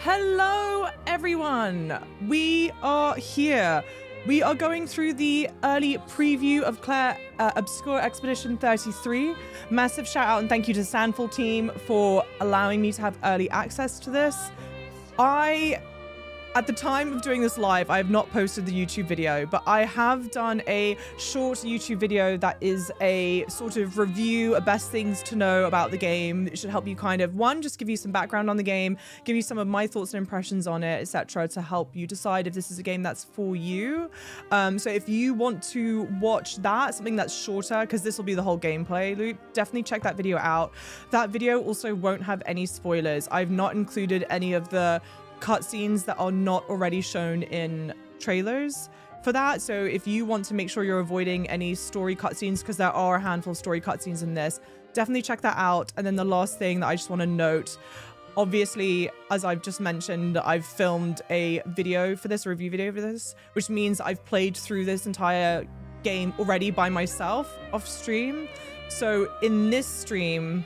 Hello, everyone. We are here. We are going through the early preview of Clair Obscur Expedition 33. Massive shout out and thank you to Sandfall team for allowing me to have early access to this. At the time of doing this live, I have not posted the YouTube video, but I have done a short YouTube video that is a sort of review of best things to know about the game. It should help you kind of, one, just give you some background on the game, give you some of my thoughts and impressions on it, etc., to help you decide if this is a game that's for you. So if you want to watch that, something that's shorter, because this will be the whole gameplay loop, definitely check that video out. That video also won't have any spoilers. I've not included any of the cutscenes that are not already shown in trailers for that. So if you want to make sure you're avoiding any story cutscenes, because there are a handful of story cutscenes in this, definitely check that out. And then the last thing that I just want to note, obviously, as I've just mentioned, I've filmed a video for this, a review video for this, which means I've played through this entire game already by myself off stream. So in this stream,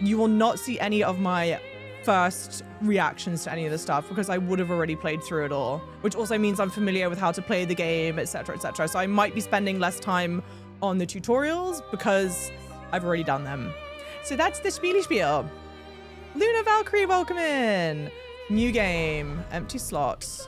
you will not see any of my first reactions to any of the stuff, because I would have already played through it all, which also means I'm familiar with how to play the game, etc., etc. So I might be spending less time on the tutorials because I've already done them. So that's the spiel. Luna Valkyrie, welcome in. New game, empty slots.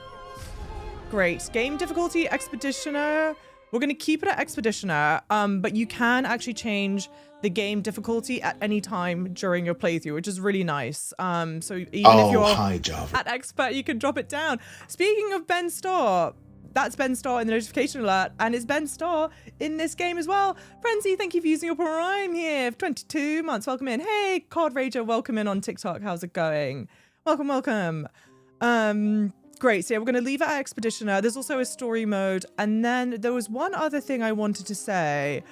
Great. Game difficulty, Expeditioner. We're going to keep it at Expeditioner, but you can actually change the game difficulty at any time during your playthrough, which is really nice. So even if you're at Expert, you can drop it down. Speaking of Ben Starr, that's Ben Starr in the notification alert, and it's Ben Starr in this game as well. Frenzy, thank you for using your Prime here for 22 months. Welcome in. Hey, Card Rager, welcome in on TikTok. How's it going? Welcome, welcome. Great, so yeah, we're going to leave it at Expeditioner. There's also a story mode. And then there was one other thing I wanted to say.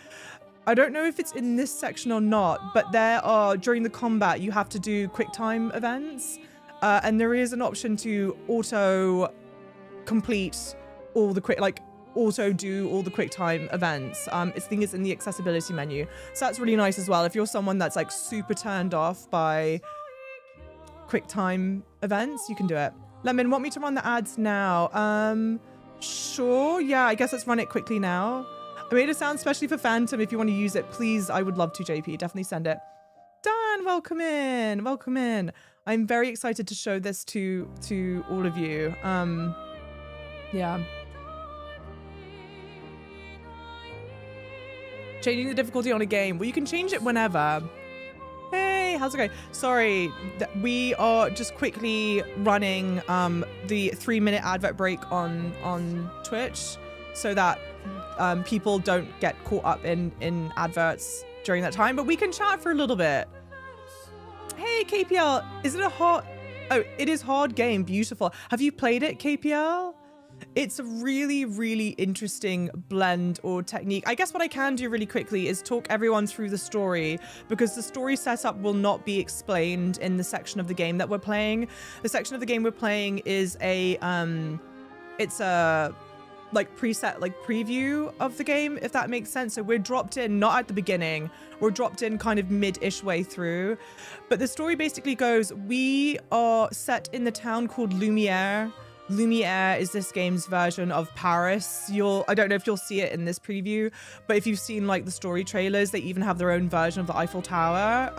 I don't know if it's in this section or not, but there are, during the combat, you have to do quick time events. And there is an option to auto complete all the quick, like auto do all the quick time events. I think it's in the accessibility menu. So that's really nice as well. If you're someone that's like super turned off by quick time events, you can do it. Lemon, want me to run the ads now? Sure. Yeah, I guess let's run it quickly now. I made a sound specially for Phantom. If you want to use it, please, I would love to, JP. Definitely send it. Dan, welcome in. Welcome in. I'm very excited to show this to all of you. Yeah. Changing the difficulty on a game. Well, you can change it whenever. Hey, how's it going? Sorry, we are just quickly running the 3-minute advert break on Twitch so that people don't get caught up in adverts during that time, but we can chat for a little bit. Hey, KPL, is it a hard... Oh, it is hard game. Beautiful. Have you played it, KPL? It's a really, really interesting blend or technique. I guess what I can do really quickly is talk everyone through the story, because the story setup will not be explained in the section of the game that we're playing. The section of the game we're playing is it's a like preset, like preview of the game, if that makes sense. So we're dropped in, not at the beginning, we're dropped in kind of mid-ish way through. But the story basically goes, we are set in the town called Lumiere. Lumiere is this game's version of Paris. I don't know if you'll see it in this preview, but if you've seen like the story trailers, they even have their own version of the Eiffel Tower.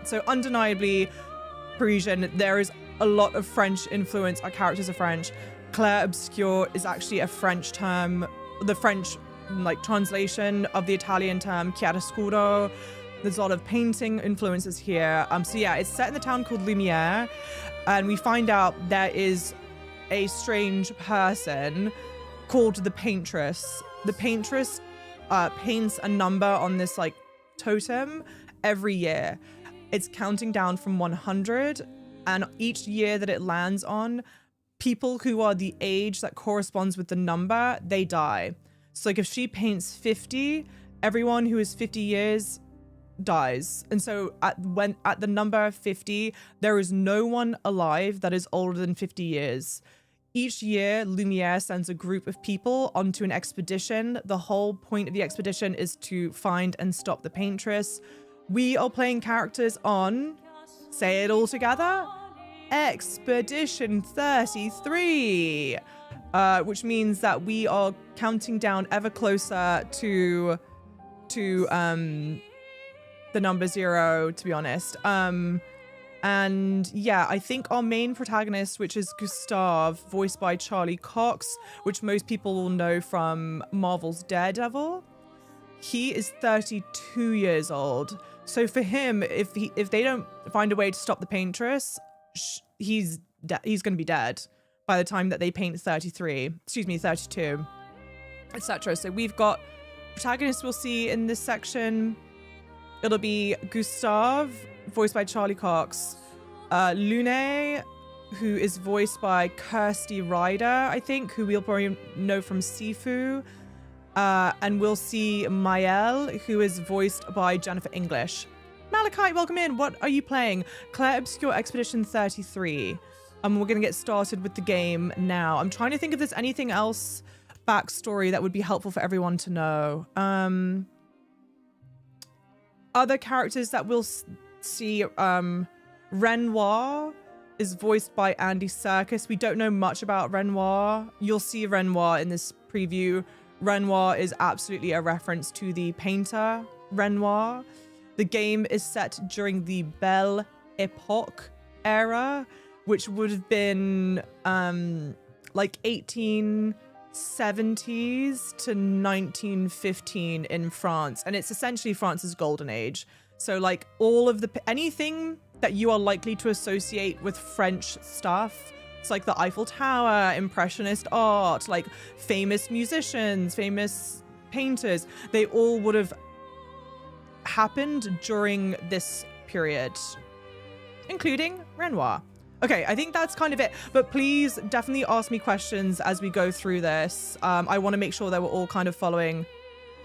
So undeniably Parisian. There is a lot of French influence. Our characters are French. Clair Obscur is actually a French term, the French like translation of the Italian term chiaroscuro. There's a lot of painting influences here. So yeah, it's set in the town called Lumiere, and we find out there is a strange person called the Paintress. The Paintress paints a number on this like totem every year. It's counting down from 100, and each year that it lands on, people who are the age that corresponds with the number, they die. So like if she paints 50, everyone who is 50 years dies. And so at the number 50, there is no one alive that is older than 50 years. Each year, Lumiere sends a group of people onto an expedition. The whole point of the expedition is to find and stop the Paintress. We are playing characters on, say it all together, Expedition 33, which means that we are counting down ever closer to the number 0, to be honest. And yeah, I think our main protagonist, which is Gustav, voiced by Charlie Cox, which most people will know from Marvel's Daredevil, he is 32 years old. So for him, if they don't find a way to stop the paintress, he's going to be dead by the time that they paint 32, etc. So we've got protagonists we'll see in this section. It'll be Gustav, voiced by Charlie Cox, Lune, who is voiced by Kirsty Ryder, I think, who we'll probably know from Sifu, and we'll see Mael, who is voiced by Jennifer English. Malachi, welcome in. What are you playing? Clair Obscur Expedition 33. We're gonna get started with the game now. I'm trying to think if there's anything else backstory that would be helpful for everyone to know. Other characters that we'll see, Renoir is voiced by Andy Serkis. We don't know much about Renoir. You'll see Renoir in this preview. Renoir is absolutely a reference to the painter Renoir. The game is set during the Belle Epoque era, which would have been like 1870s to 1915 in France, and it's essentially France's golden age. So like all of anything that you are likely to associate with French stuff, it's like the Eiffel Tower, Impressionist art, like famous musicians, famous painters, they all would have happened during this period, including Renoir. Okay, I think that's kind of it, but please definitely ask me questions as we go through this. I want to make sure that we're all kind of following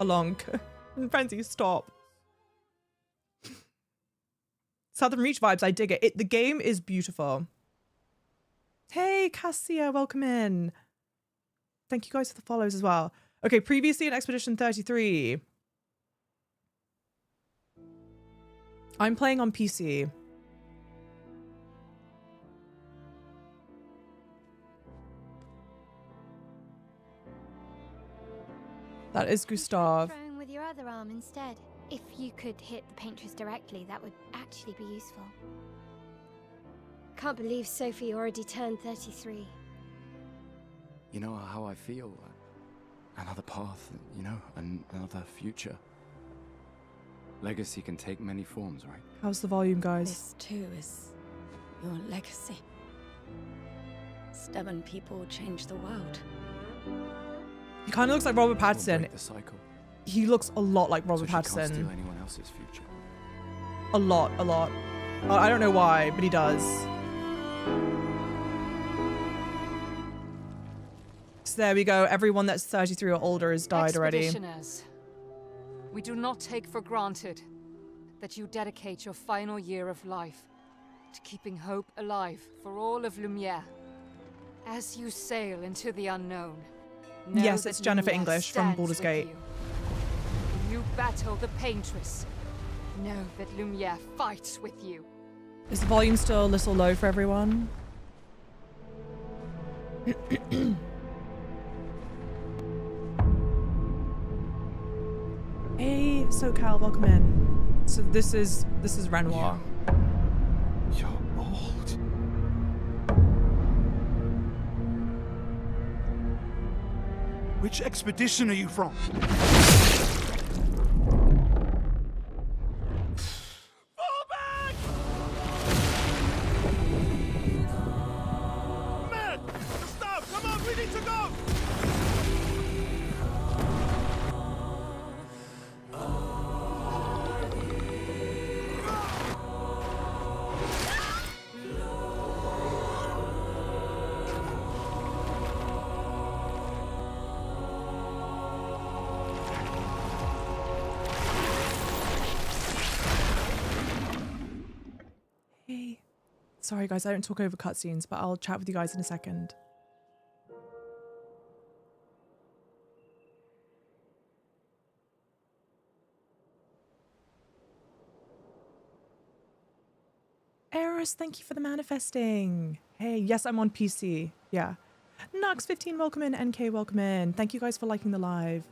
along. Frenzy, stop. Southern Reach vibes, I dig it. The game is beautiful. Hey, Cassia, welcome in. Thank you guys for the follows as well. Okay, previously in Expedition 33. I'm playing on PC. That is Gustav. Throwing with your other arm instead. If you could hit the paintress directly, that would actually be useful. Can't believe Sophie already turned 33. You know how I feel? Another path, you know, another future. Legacy can take many forms, right? How's the volume, guys? This too is your legacy. Stubborn people change the world. He kind of looks like Robert Pattinson. Break the cycle. He looks a lot like Robert So she can't Pattinson. steal anyone else's future. A lot. I don't know why, but he does. So there we go. Everyone that's 33 or older has died already. Expeditioners, we do not take for granted that you dedicate your final year of life to keeping hope alive for all of Lumiere. As you sail into the unknown, know Yes, that it's Jennifer Lumiere English from stands Baldur's with Gate. you. When you battle the Paintress, know that Lumiere fights with you. Is the volume still a little low for everyone? Hey, SoCal, welcome in. So this is Renoir. You're old. Which expedition are you from? Fall back! Men! Stop! Come on, we need to go! Hey. Sorry guys, I don't talk over cutscenes, but I'll chat with you guys in a second. Aaron! Damaris, thank you for the manifesting. Hey, yes, I'm on PC. Yeah. Nux15, welcome in. NK, welcome in. Thank you guys for liking the live.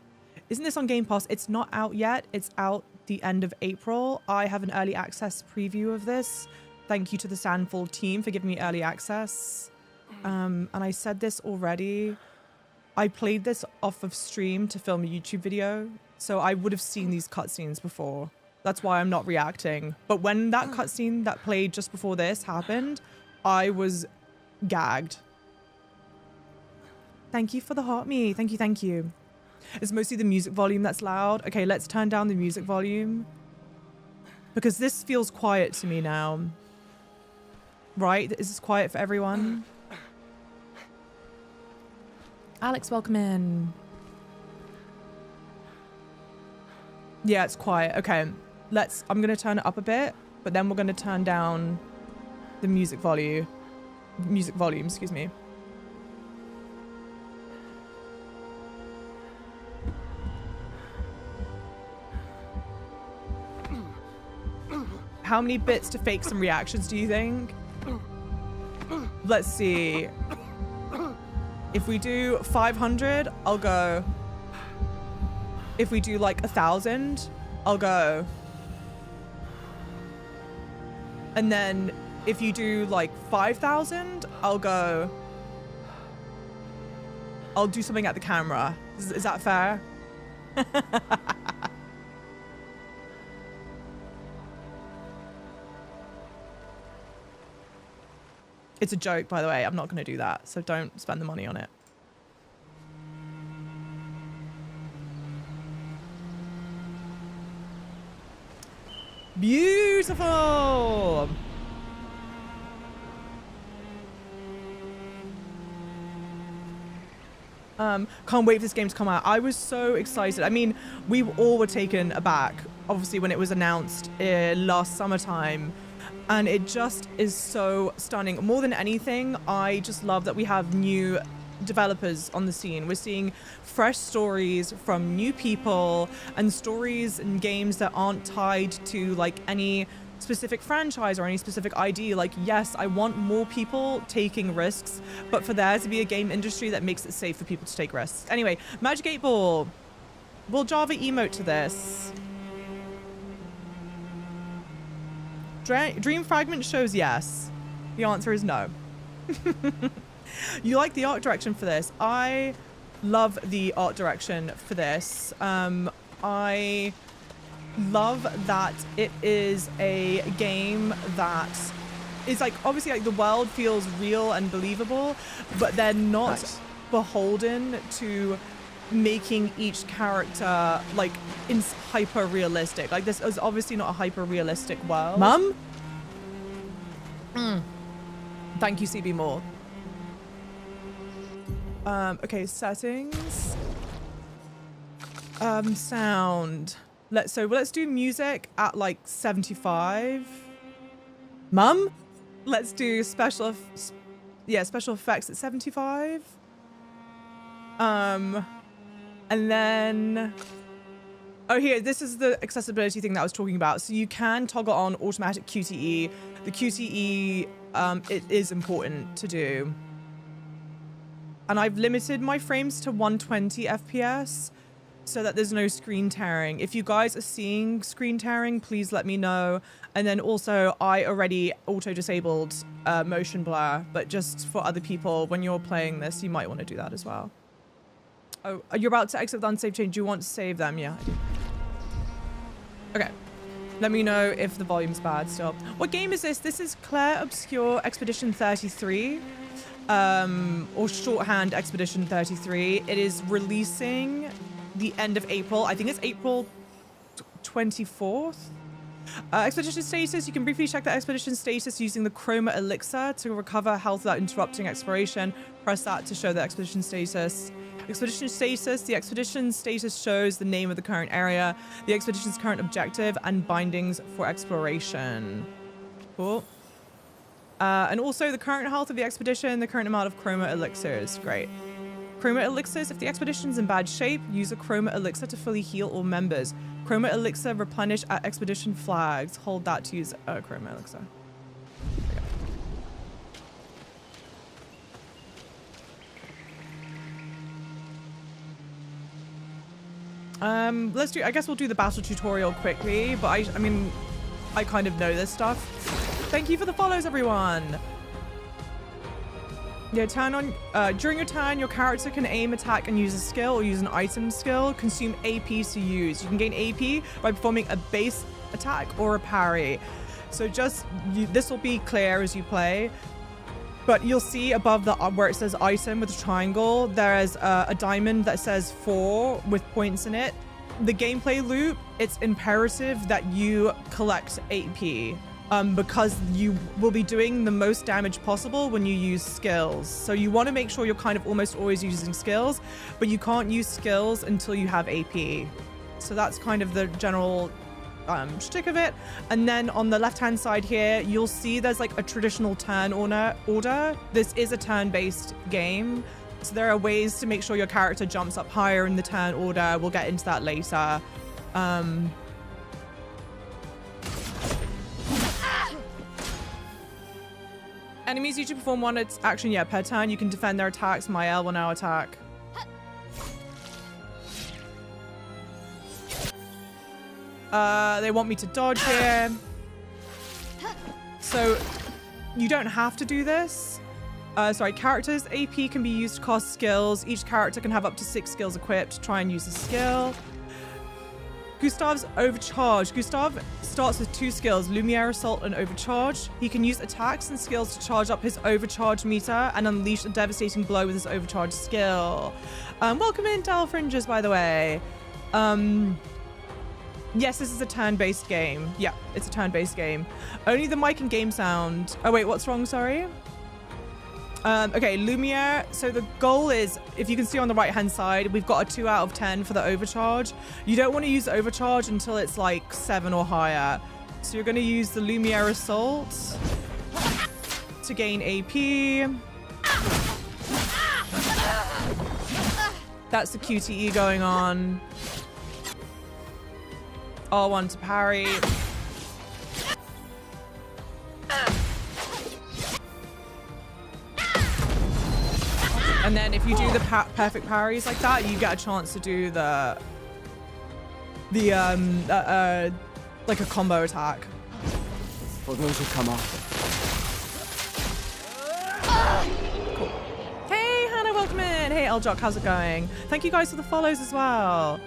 Isn't this on Game Pass? It's not out yet. It's out the end of April. I have an early access preview of this. Thank you to the Sandfall team for giving me early access. And I said this already. I played this off of stream to film a YouTube video, so I would have seen these cutscenes before. That's why I'm not reacting. But when that cutscene that played just before this happened, I was gagged. Thank you for the heart me. Thank you, thank you. It's mostly the music volume that's loud. Okay, let's turn down the music volume. Because this feels quiet to me now. Right? Is this quiet for everyone? Alex, welcome in. Yeah, it's quiet. Okay, I'm gonna turn it up a bit, but then we're gonna turn down the music volume. Excuse me. How many bits to fake some reactions do you think? Let's see. If we do 500, I'll go. If we do like 1,000, I'll go. And then if you do like 5,000, I'll go. I'll do something at the camera. Is that fair? It's a joke, by the way. I'm not going to do that, so don't spend the money on it. Beautiful! Can't wait for this game to come out. I was so excited. I mean, we all were taken aback, obviously, when it was announced last summertime. And it just is so stunning. More than anything, I just love that we have new developers on the scene. We're seeing fresh stories from new people and stories and games that aren't tied to like any specific franchise or any specific ID. Like, yes, I want more people taking risks, but for there to be a game industry that makes it safe for people to take risks. Anyway, Magic 8 Ball. Will Java emote to this? Dream Fragment shows yes. The answer is no. You like the art direction for this? I love the art direction for this. I love that it is a game that is like, obviously like the world feels real and believable, but they're not beholden to making each character like hyper realistic. Like, this is obviously not a hyper realistic world. Mum? Thank you, CB Moore. Okay, settings. Sound. Let's do music at like 75. Mum? Let's do special effects at 75. And then, oh, here, this is the accessibility thing that I was talking about. So you can toggle on automatic QTE. The QTE, it is important to do. And I've limited my frames to 120 FPS so that there's no screen tearing. If you guys are seeing screen tearing, please let me know. And then also, I already auto-disabled motion blur, but just for other people, when you're playing this, you might want to do that as well. Oh, you're about to exit the unsaved chain. Do you want to save them? Yeah, I do. Okay. Let me know if the volume's bad still. What game is this? This is Clair Obscur Expedition 33. Or shorthand Expedition 33. It is releasing the end of April. I think it's April 24th. Expedition status. You can briefly check the expedition status using the Chroma Elixir to recover health without interrupting exploration. Press that to show the expedition status. Expedition status. The expedition status shows the name of the current area, the expedition's current objective, and bindings for exploration. Cool. And also the current health of the expedition, the current amount of Chroma Elixirs. Great. Chroma Elixirs. If the expedition's in bad shape, use a Chroma Elixir to fully heal all members. Chroma Elixir replenish at expedition flags. Hold that to use a Chroma Elixir. Okay. Let's do, I guess we'll do the battle tutorial quickly, but I mean, I kind of know this stuff. Thank you for the follows, everyone. Yeah, during your turn, your character can aim, attack, and use a skill or use an item skill. Consume AP to use. You can gain AP by performing a base attack or a parry. So this will be clear as you play. But you'll see above the where it says item with a triangle, there is a diamond that says 4 with points in it. The gameplay loop, it's imperative that you collect AP because you will be doing the most damage possible when you use skills. So you want to make sure you're kind of almost always using skills, but you can't use skills until you have AP. So that's kind of the general shtick of it. And then on the left hand side here, you'll see there's like a traditional turn order. This is a turn-based game, so there are ways to make sure your character jumps up higher in the turn order. We'll get into that later. Enemies usually perform one action per turn. You can defend their attacks. Mael will now attack. They want me to dodge here. So you don't have to do this. Sorry, characters AP can be used to cast skills. Each character can have up to 6 skills equipped. Try and use a skill. Gustav's Overcharge. Gustav starts with 2 skills, Lumiere Assault and Overcharge. He can use attacks and skills to charge up his Overcharge meter and unleash a devastating blow with his Overcharge skill. Welcome in, Del Fringes, by the way. Yes, this is a turn-based game. Yeah, it's a turn-based game. Only the mic and game sound. Oh, wait, what's wrong? Sorry. Okay, Lumiere. So the goal is, if you can see on the right-hand side, we've got a 2 out of 10 for the Overcharge. You don't want to use Overcharge until it's like 7 or higher. So you're going to use the Lumiere Assault to gain AP. That's the QTE going on. R1 to parry. And then if you do the perfect parries like that, you get a chance to do the like a combo attack. For those who come after. Cool. Hey, Hannah, welcome in. Hey, Eljock, how's it going? Thank you guys for the follows as well.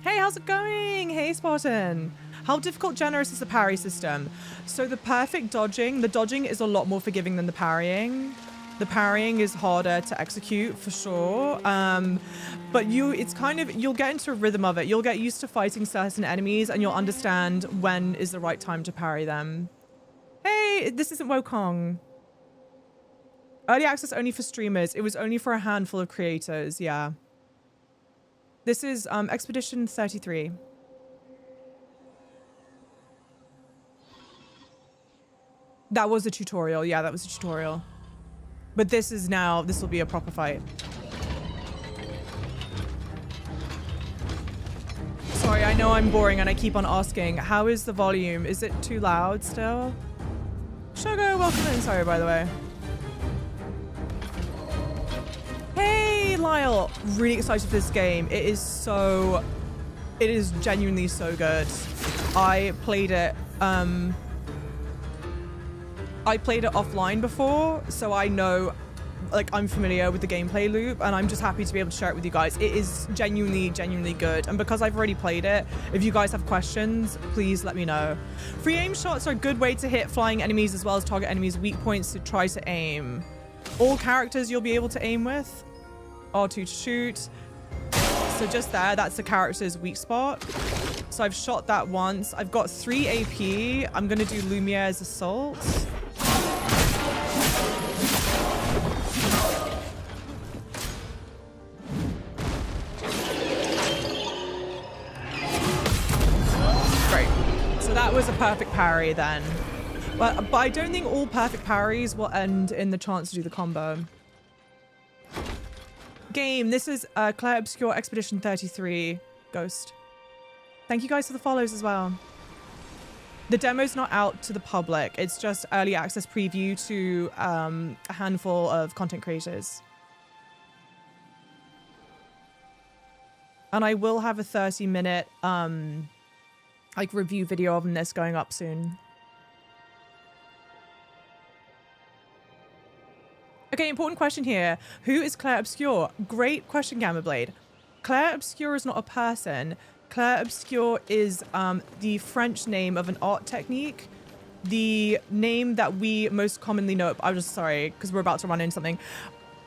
Hey, how's it going? Hey, Spartan. How difficult, generous is the parry system? So the perfect dodging, the dodging is a lot more forgiving than the parrying. The parrying is harder to execute for sure. But it's kind of, you'll get into a rhythm of it. You'll get used to fighting certain enemies and you'll understand when is the right time to parry them. Hey, this isn't Wukong. Early access only for streamers. It was only for a handful of creators, yeah. This is Expedition 33. That was a tutorial. Yeah, that was a tutorial. But this will be a proper fight. Sorry, I know I'm boring and I keep on asking. How is the volume? Is it too loud still? Sugar, welcome in. Sorry, by the way. Hey, Lyle. Really excited for this game. It is genuinely so good. I played it offline before, so I know, like, I'm familiar with the gameplay loop, and I'm just happy to be able to share it with you guys. It is genuinely good, and because I've already played it, if you guys have questions, please let me know. Free aim shots are a good way to hit flying enemies as well as target enemies' weak points to try to aim. All characters you'll be able to aim with. R2 to shoot. So just there, that's the character's weak spot. So I've shot that once. I've got 3 AP. I'm gonna do Lumiere's Assault. Great. So that was a perfect parry then. But I don't think all perfect parries will end in the chance to do the combo. Game, this is Clair Obscur Expedition 33 Ghost. Thank you guys for the follows as well. The demo's not out to the public. It's just early access preview to a handful of content creators. And I will have a 30-minute like review video of this going up soon. Okay, important question here. Who is Clair Obscur? Great question, Gammablade. Clair Obscur is not a person. Clair Obscur is the French name of an art technique. The name that we most commonly know, I'm just sorry, because we're about to run into something.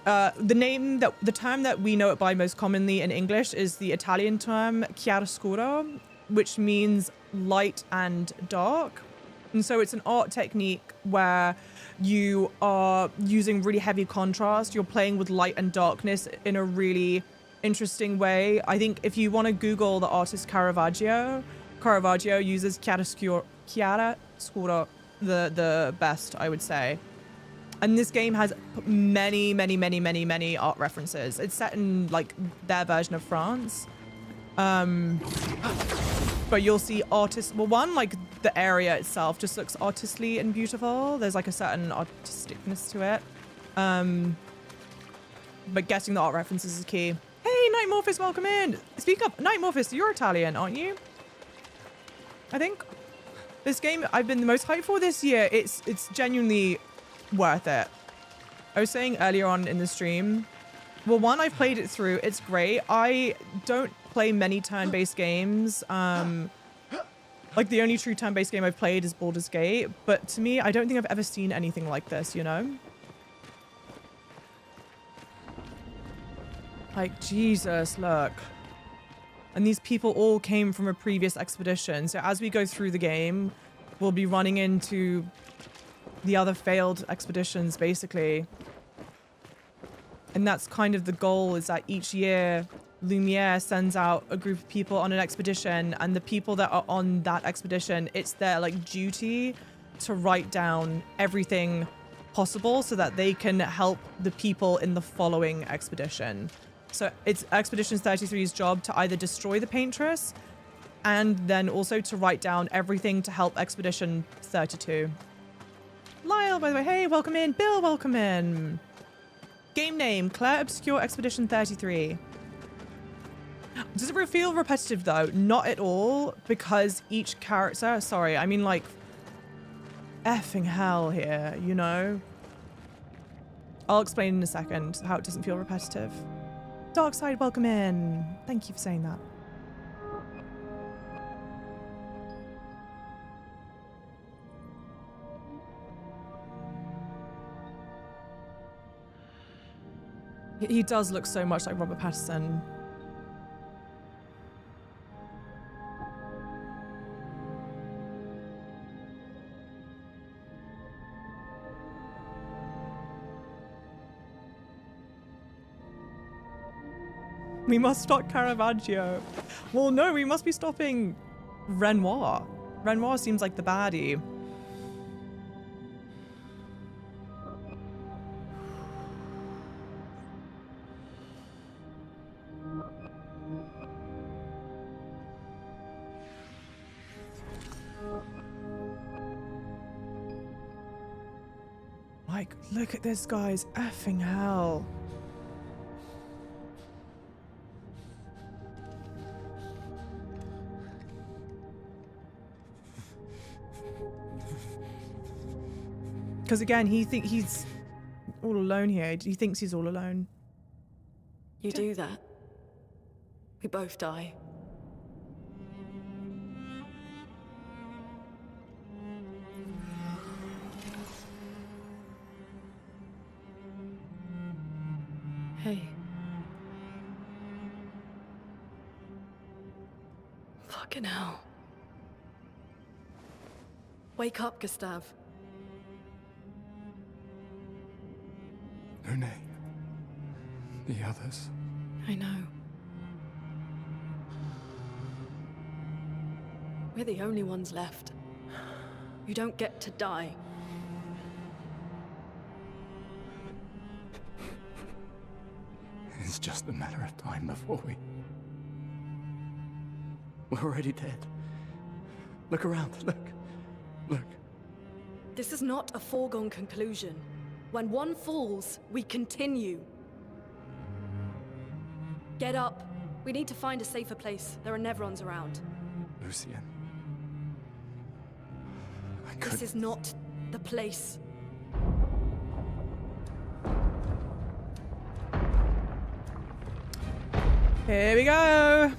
The term that we know it by most commonly in English is the Italian term chiaroscuro, which means light and dark. And so it's an art technique where you are using really heavy contrast. You're playing with light and darkness in a really interesting way. I think if you want to Google the artist Caravaggio uses chiaroscuro the best, I would say. And this game has many art references. It's set in like their version of France. But you'll see artists, well, one, like the area itself just looks artistly and beautiful. There's like a certain artisticness to it. But getting the art references is key. Hey, Nightmorphus, welcome in. Speak up, Nightmorphus, you're Italian, aren't you? I think this game I've been the most hyped for this year. It's genuinely worth it. I was saying earlier on in the stream, well, one, I've played it through. It's great. I don't play many turn-based games. Like the only true turn-based game I've played is Baldur's Gate. But to me, I don't think I've ever seen anything like this, you know? Like, Jesus, look. And these people all came from a previous expedition. So as we go through the game, we'll be running into the other failed expeditions, basically. And that's kind of the goal, is that each year Lumiere sends out a group of people on an expedition, and the people that are on that expedition, it's their like duty to write down everything possible so that they can help the people in the following expedition. So it's Expedition 33's job to either destroy the Paintress and then also to write down everything to help Expedition 32. Lyle, by the way, hey, welcome in. Bill, welcome in. Game name, Clair Obscur Expedition 33. Does it feel repetitive though? Not at all, because each character, sorry, I mean like effing hell here, you know? I'll explain in a second how it doesn't feel repetitive. Darkside, welcome in. Thank you for saying that. He does look so much like Robert Pattinson. We must stop Caravaggio. Well, no, we must be stopping Renoir. Renoir seems like the baddie. Like, look at this guy's effing hell. Because again, he's all alone here. He thinks he's all alone. You do that, we both die. Hey. Fucking hell. Wake up, Gustave. Lune. The others. I know. We're the only ones left. You don't get to die. It's just a matter of time before we're already dead. Look around, look. This is not a foregone conclusion. When one falls, we continue. Get up We need to find a safer place. There are Nevrons around. Lucian. This is not the place. Here we go.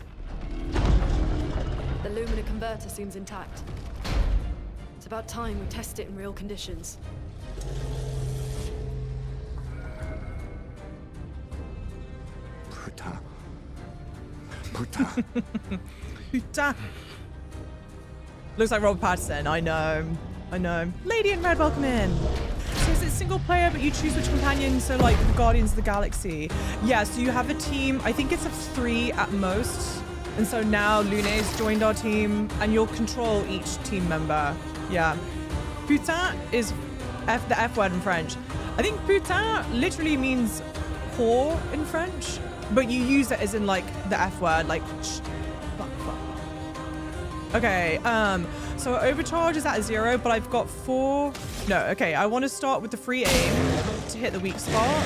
The Lumina converter seems intact. It's about time we test it in real conditions. Putain. Putain. Putain. Looks like Robert Pattinson. I know. Lady in Red, welcome in. So is it single player, but you choose which companion? So like the Guardians of the Galaxy. Yeah, so you have a team, I think it's of 3 at most. And so now Lune's joined our team and you'll control each team member. Yeah. Putain is the F word in French. I think putain literally means whore in French, but you use it as in like the F word, like shh, fuck. Okay, so overcharge is at 0, but I've got 4. No, okay, I want to start with the free aim to hit the weak spot,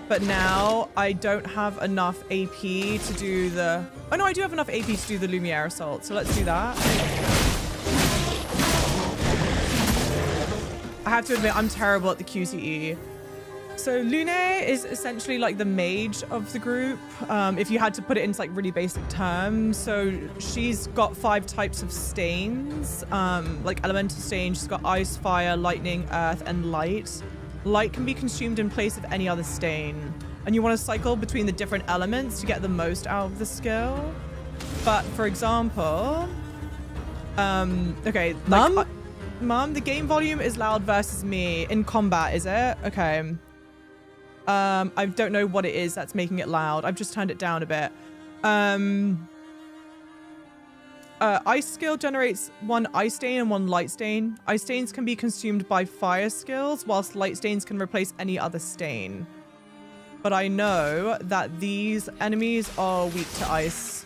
but now I don't have enough AP to do the... Oh no, I do have enough AP to do the Lumiere assault, so let's do that. I have to admit, I'm terrible at the QTE. So Lune is essentially like the mage of the group, if you had to put it into like really basic terms. So she's got 5 types of stains, like elemental stain. She's got ice, fire, lightning, earth, and light. Light can be consumed in place of any other stain. And you want to cycle between the different elements to get the most out of the skill. But for example, okay, like, Mom, the game volume is loud versus me in combat, is it? Okay. I don't know what it is that's making it loud. I've just turned it down a bit. Ice skill generates 1 ice stain and 1 light stain. Ice stains can be consumed by fire skills, whilst light stains can replace any other stain. But I know that these enemies are weak to ice.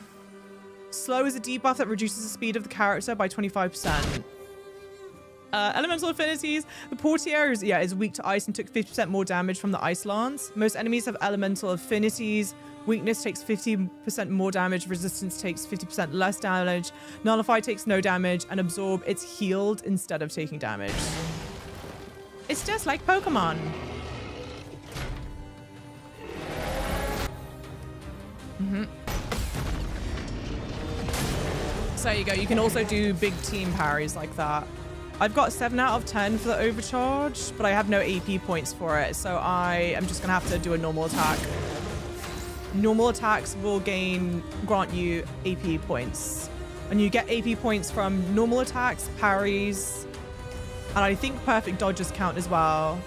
Slow is a debuff that reduces the speed of the character by 25%. Elemental affinities. The Portier is weak to ice and took 50% more damage from the Ice Lance. Most enemies have elemental affinities. Weakness takes 50% more damage. Resistance takes 50% less damage. Nullify takes no damage. And Absorb, it's healed instead of taking damage. It's just like Pokemon. So there you go. You can also do big team parries like that. I've got 7 out of 10 for the overcharge, but I have no AP points for it, so I am just gonna have to do a normal attack. Normal attacks will grant you AP points. And you get AP points from normal attacks, parries, and I think perfect dodges count as well.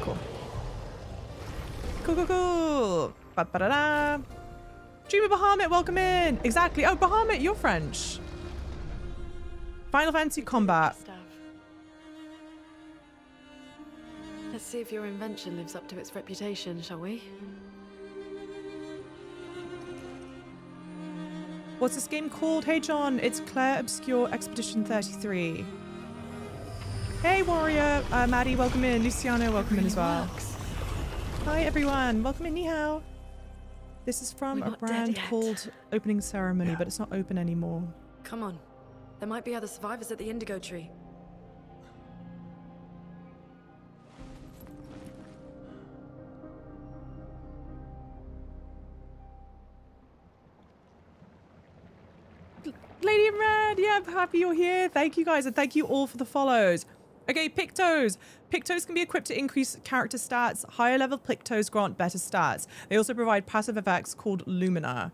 Cool. Cool. Ba-ba-da-da. Dreamer Bahamut, welcome in. Exactly. Oh, Bahamut, you're French. Final Fantasy Combat. Let's see if your invention lives up to its reputation, shall we? What's this game called? Hey, John. It's Clair Obscur Expedition 33. Hey, Warrior. Maddie, welcome in. Luciano, welcome in as well. Hi, everyone. Welcome in. Ni hao. This is from a brand called Opening Ceremony, but it's not open anymore. Come on. There might be other survivors at the Indigo Tree. Lady in Red, yeah, I'm happy you're here. Thank you guys, and thank you all for the follows. Okay, Pictos. Pictos can be equipped to increase character stats. Higher level Pictos grant better stats. They also provide passive effects called Lumina.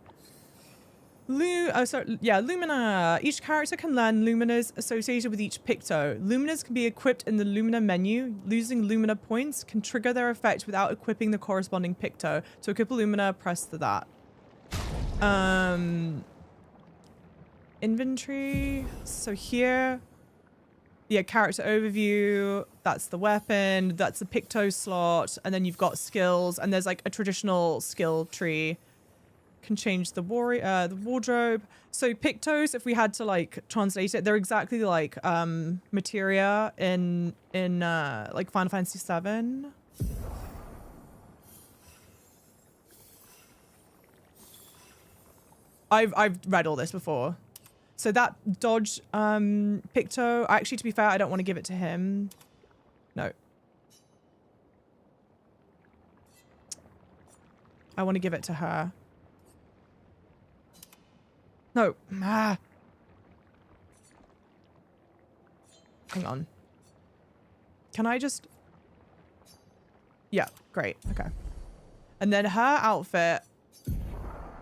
Lumina. Each character can learn Luminas associated with each Picto. Luminas can be equipped in the Lumina menu. Losing Lumina points can trigger their effect without equipping the corresponding Picto. To equip a Lumina, press that. Inventory. So here, yeah, character overview. That's the weapon. That's the Picto slot. And then you've got skills. And there's like a traditional skill tree. Can change the wardrobe. So Pictos, if we had to like translate it, they're exactly like materia in like Final Fantasy VII. I've read all this before. So that dodge Picto, actually, to be fair, I don't want to give it to him. No. I want to give it to her. No. Ah. Hang on. Can I just... Yeah, great. Okay. And then her outfit,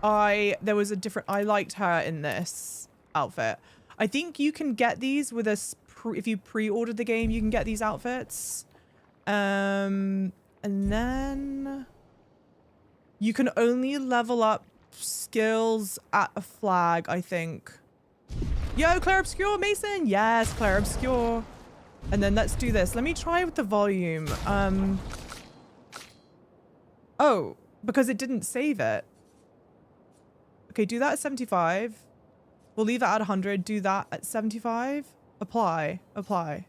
there was a different... I liked her in this outfit. I think you can get these with a... If you pre-ordered the game, you can get these outfits. And then... You can only level up skills at a flag, I think. Yo, Clair Obscur, Mason! Yes, Clair Obscur. And then let's do this. Let me try with the volume. Oh, because it didn't save it. Okay, do that at 75. We'll leave that at 100. Do that at 75. Apply. Apply.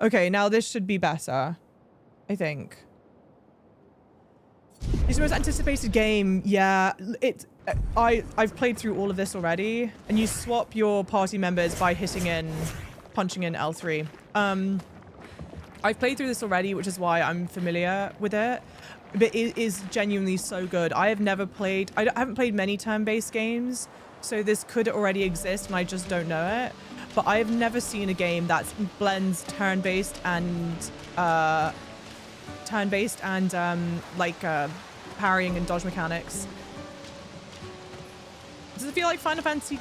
Okay, now this should be better, I think. It's the most anticipated game. Yeah, I've played through all of this already, and you swap your party members by punching in L3. I've played through this already, which is why I'm familiar with it. But it is genuinely so good. I haven't played many turn-based games, so this could already exist, and I just don't know it. But I have never seen a game that blends turn-based and parrying and dodge mechanics. Does it feel like Final Fantasy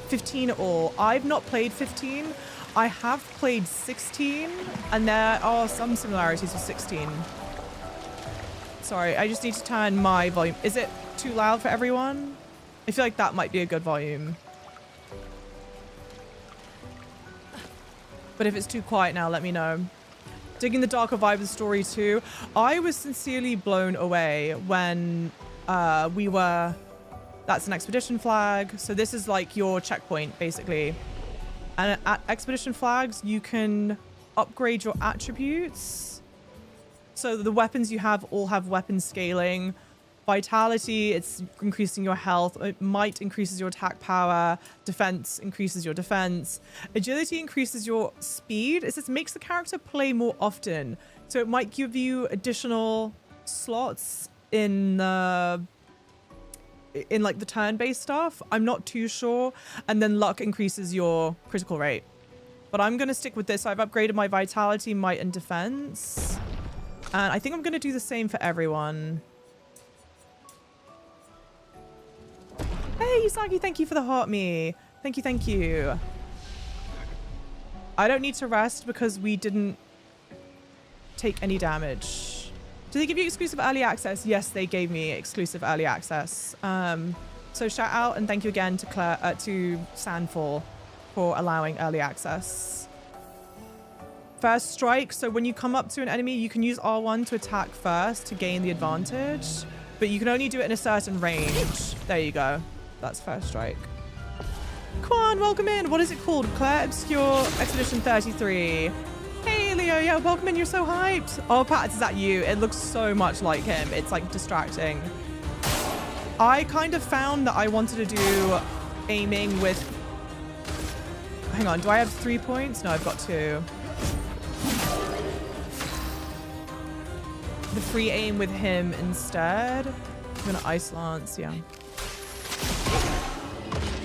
15 at all? I've not played 15. I have played 16, and there are some similarities with 16. Sorry, I just need to turn my volume. Is it too loud for everyone? I feel like that might be a good volume. But if it's too quiet now, let me know. Digging the darker vibe of the story too. I was sincerely blown away when that's an expedition flag. So this is like your checkpoint, basically. And at expedition flags, you can upgrade your attributes. So the weapons you have all have weapon scaling. Vitality, it's increasing your health. Might increases your attack power. Defense increases your defense. Agility increases your speed. It says makes the character play more often. So it might give you additional slots in like the turn-based stuff. I'm not too sure. And then luck increases your critical rate. But I'm going to stick with this. I've upgraded my vitality, might, and defense. And I think I'm going to do the same for everyone. Hey, Usagi, thank you for the heart me. Thank you, thank you. I don't need to rest because we didn't take any damage. Do they give you exclusive early access? Yes, they gave me exclusive early access. So shout out and thank you again to to Sandfall for allowing early access. First strike. So when you come up to an enemy, you can use R1 to attack first to gain the advantage, but you can only do it in a certain range. There you go. That's first strike. Quan, welcome in. What is it called? Clair Obscur Expedition 33. Hey, Leo. Yeah, welcome in. You're so hyped. Oh, Pat, is that you? It looks so much like him. It's like distracting. I kind of found that I wanted to do aiming with... Hang on. Do I have 3 points? No, I've got 2. The free aim with him instead. I'm going to Ice Lance. Yeah.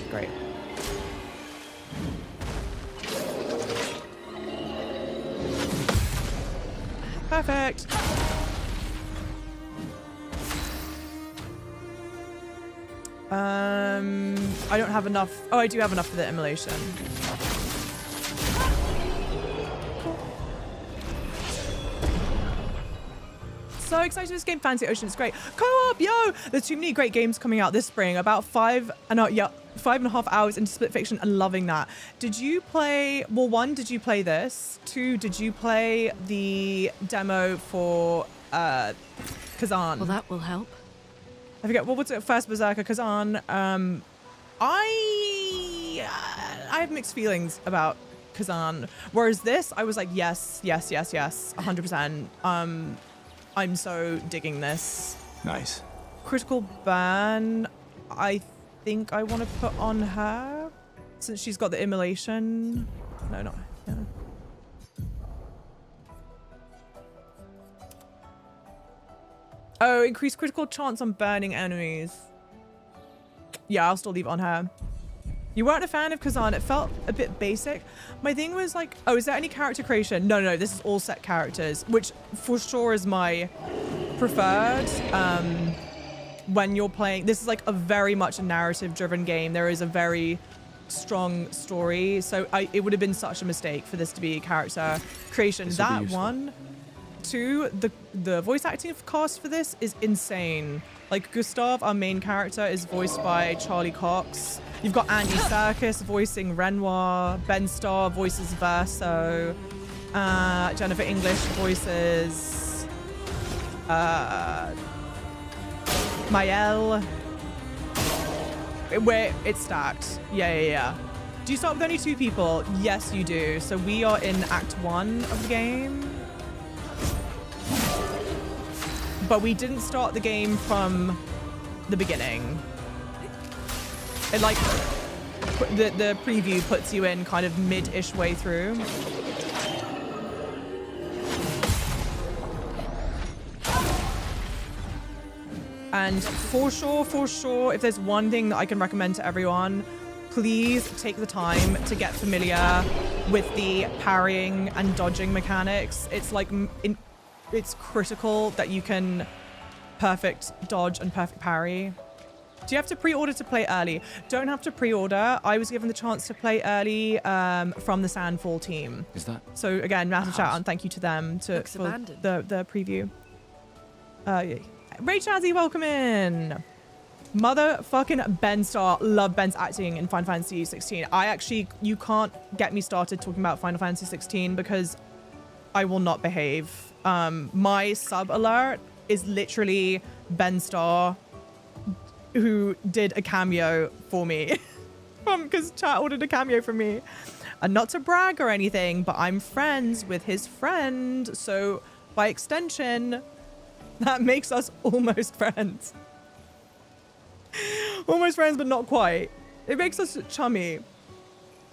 Great. Perfect. I don't have enough. Oh, I do have enough for the immolation. So excited for this game, Fantasy Ocean. It's great. Co-op, yo! There's too many great games coming out this spring. About 5.5 hours into Split Fiction and loving that. Did you play, well, 1, did you play this? 2, did you play the demo for Kazan? Well, that will help. I forget, what was it? First Berserker, Kazan. I have mixed feelings about Kazan. Whereas this, I was like, yes, 100%. I'm so digging this. Nice. Critical burn. think I want to put on her since she's got the immolation. No, not yeah. Oh, increased critical chance on burning enemies. Yeah, I'll still leave it on her. You weren't a fan of Kazan. It felt a bit basic. My thing was like, oh, is there any character creation? No, no, this is all set characters, which for sure is my preferred. When you're playing, this is like a very much a narrative driven game. There is a very strong story. So it would have been such a mistake for this to be character creation. That one. Two, the voice acting cast for this is insane. Like Gustav, our main character, is voiced by Charlie Cox. You've got Andy Serkis voicing Renoir. Ben Starr voices Verso. Jennifer English voices Mael. Where it's stacked. Yeah. Do you start with only 2 people? Yes, you do. So we are in Act 1 of the game. But we didn't start the game from the beginning. It like, the preview puts you in kind of mid-ish way through. And for sure, if there's one thing that I can recommend to everyone, please take the time to get familiar with the parrying and dodging mechanics. It's like, it's critical that you can perfect dodge and perfect parry. Do you have to pre-order to play early? Don't have to pre-order. I was given the chance to play early from the Sandfall team. Is that? So again, massive shout out and thank you to them for the preview. Ray Chazzy, welcome in. Motherfucking Ben Starr. Love Ben's acting in Final Fantasy 16. You can't get me started talking about Final Fantasy 16 because I will not behave. My sub alert is literally Ben Starr, who did a cameo for me because chat ordered a cameo from me. And not to brag or anything, but I'm friends with his friend. So by extension, that makes us almost friends. Almost friends, but not quite. It makes us chummy.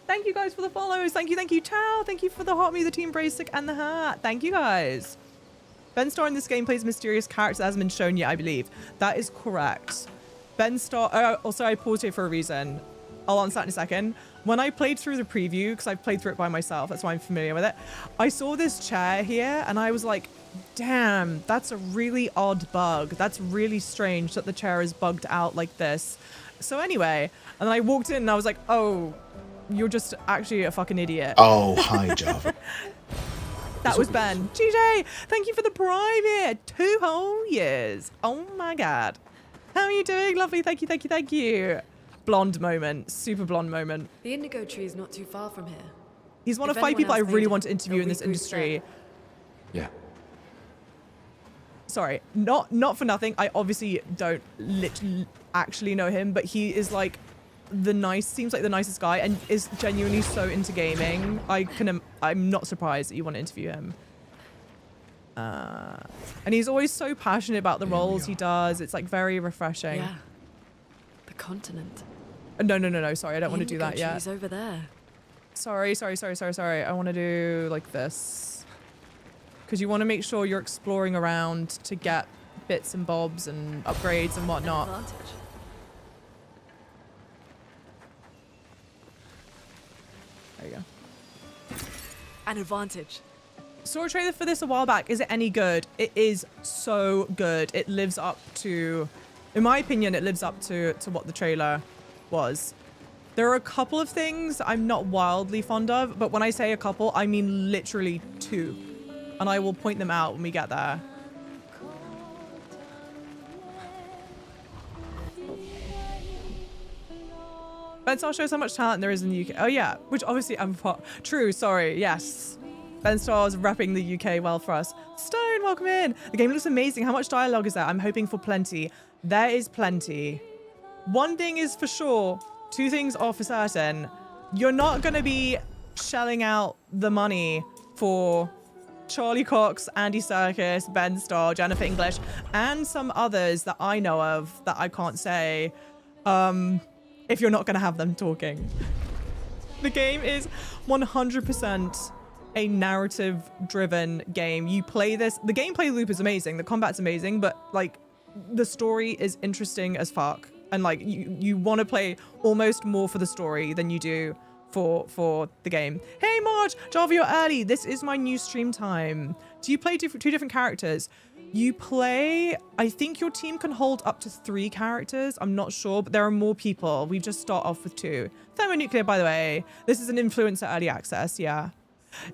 Thank you guys for the follows. Thank you, Chow. Thank you for the heart me, the team brace stick, and the hat. Thank you guys. Ben Starr in this game plays a mysterious character that hasn't been shown yet, I believe. That is correct. Ben Starr, also I paused here for a reason. I'll answer that in a second. When I played through the preview, because I've played through it by myself, that's why I'm familiar with it. I saw this chair here and I was like, damn, that's a really odd bug. That's really strange that the chair is bugged out like this. So anyway, and then I walked in and I was like, oh, you're just actually a fucking idiot. Oh, hi, Java. That was Ben. GJ, thank you for the private. 2 whole years. Oh my God. How are you doing? Lovely. Thank you. Blonde moment. Super blonde moment. The indigo tree is not too far from here. He's one of 5 people I really want to interview in this industry. Yeah. Sorry, not for nothing. I obviously don't literally actually know him, but he is like seems like the nicest guy and is genuinely so into gaming. I'm not surprised that you want to interview him. And he's always so passionate about the roles he does. It's like very refreshing. Yeah. The continent. No. Sorry, I don't want to do that yet. He's over there. Sorry. I want to do like this. Because you want to make sure you're exploring around to get bits and bobs and upgrades and whatnot. There you go. An advantage. Saw a trailer for this a while back. Is it any good? It is so good. It lives up to, in my opinion, it lives up to what the trailer was. There are a couple of things I'm not wildly fond of, but when I say a couple, I mean literally 2. And I will point them out when we get there. Ben Starr shows how much talent there is in the UK. Oh yeah, which obviously I'm true, sorry, yes. Ben Starr's repping the UK well for us. Stone, welcome in. The game looks amazing. How much dialogue is there? I'm hoping for plenty. There is plenty. One thing is for sure, 2 things are for certain. You're not gonna be shelling out the money for Charlie Cox, Andy Serkis, Ben Starr, Jennifer English, and some others that I know of that I can't say. if you're not going to have them talking. The game is 100% a narrative-driven game. You play this, the gameplay loop is amazing, the combat's amazing, but like the story is interesting as fuck. And like you want to play almost more for the story than you do for the game. Hey Marge, Java, you're early. This is my new stream time. Do you play two different characters? You play, I think your team can hold up to 3 characters. I'm not sure, but there are more people. We just start off with 2. Thermonuclear, by the way. This is an influencer early access, yeah.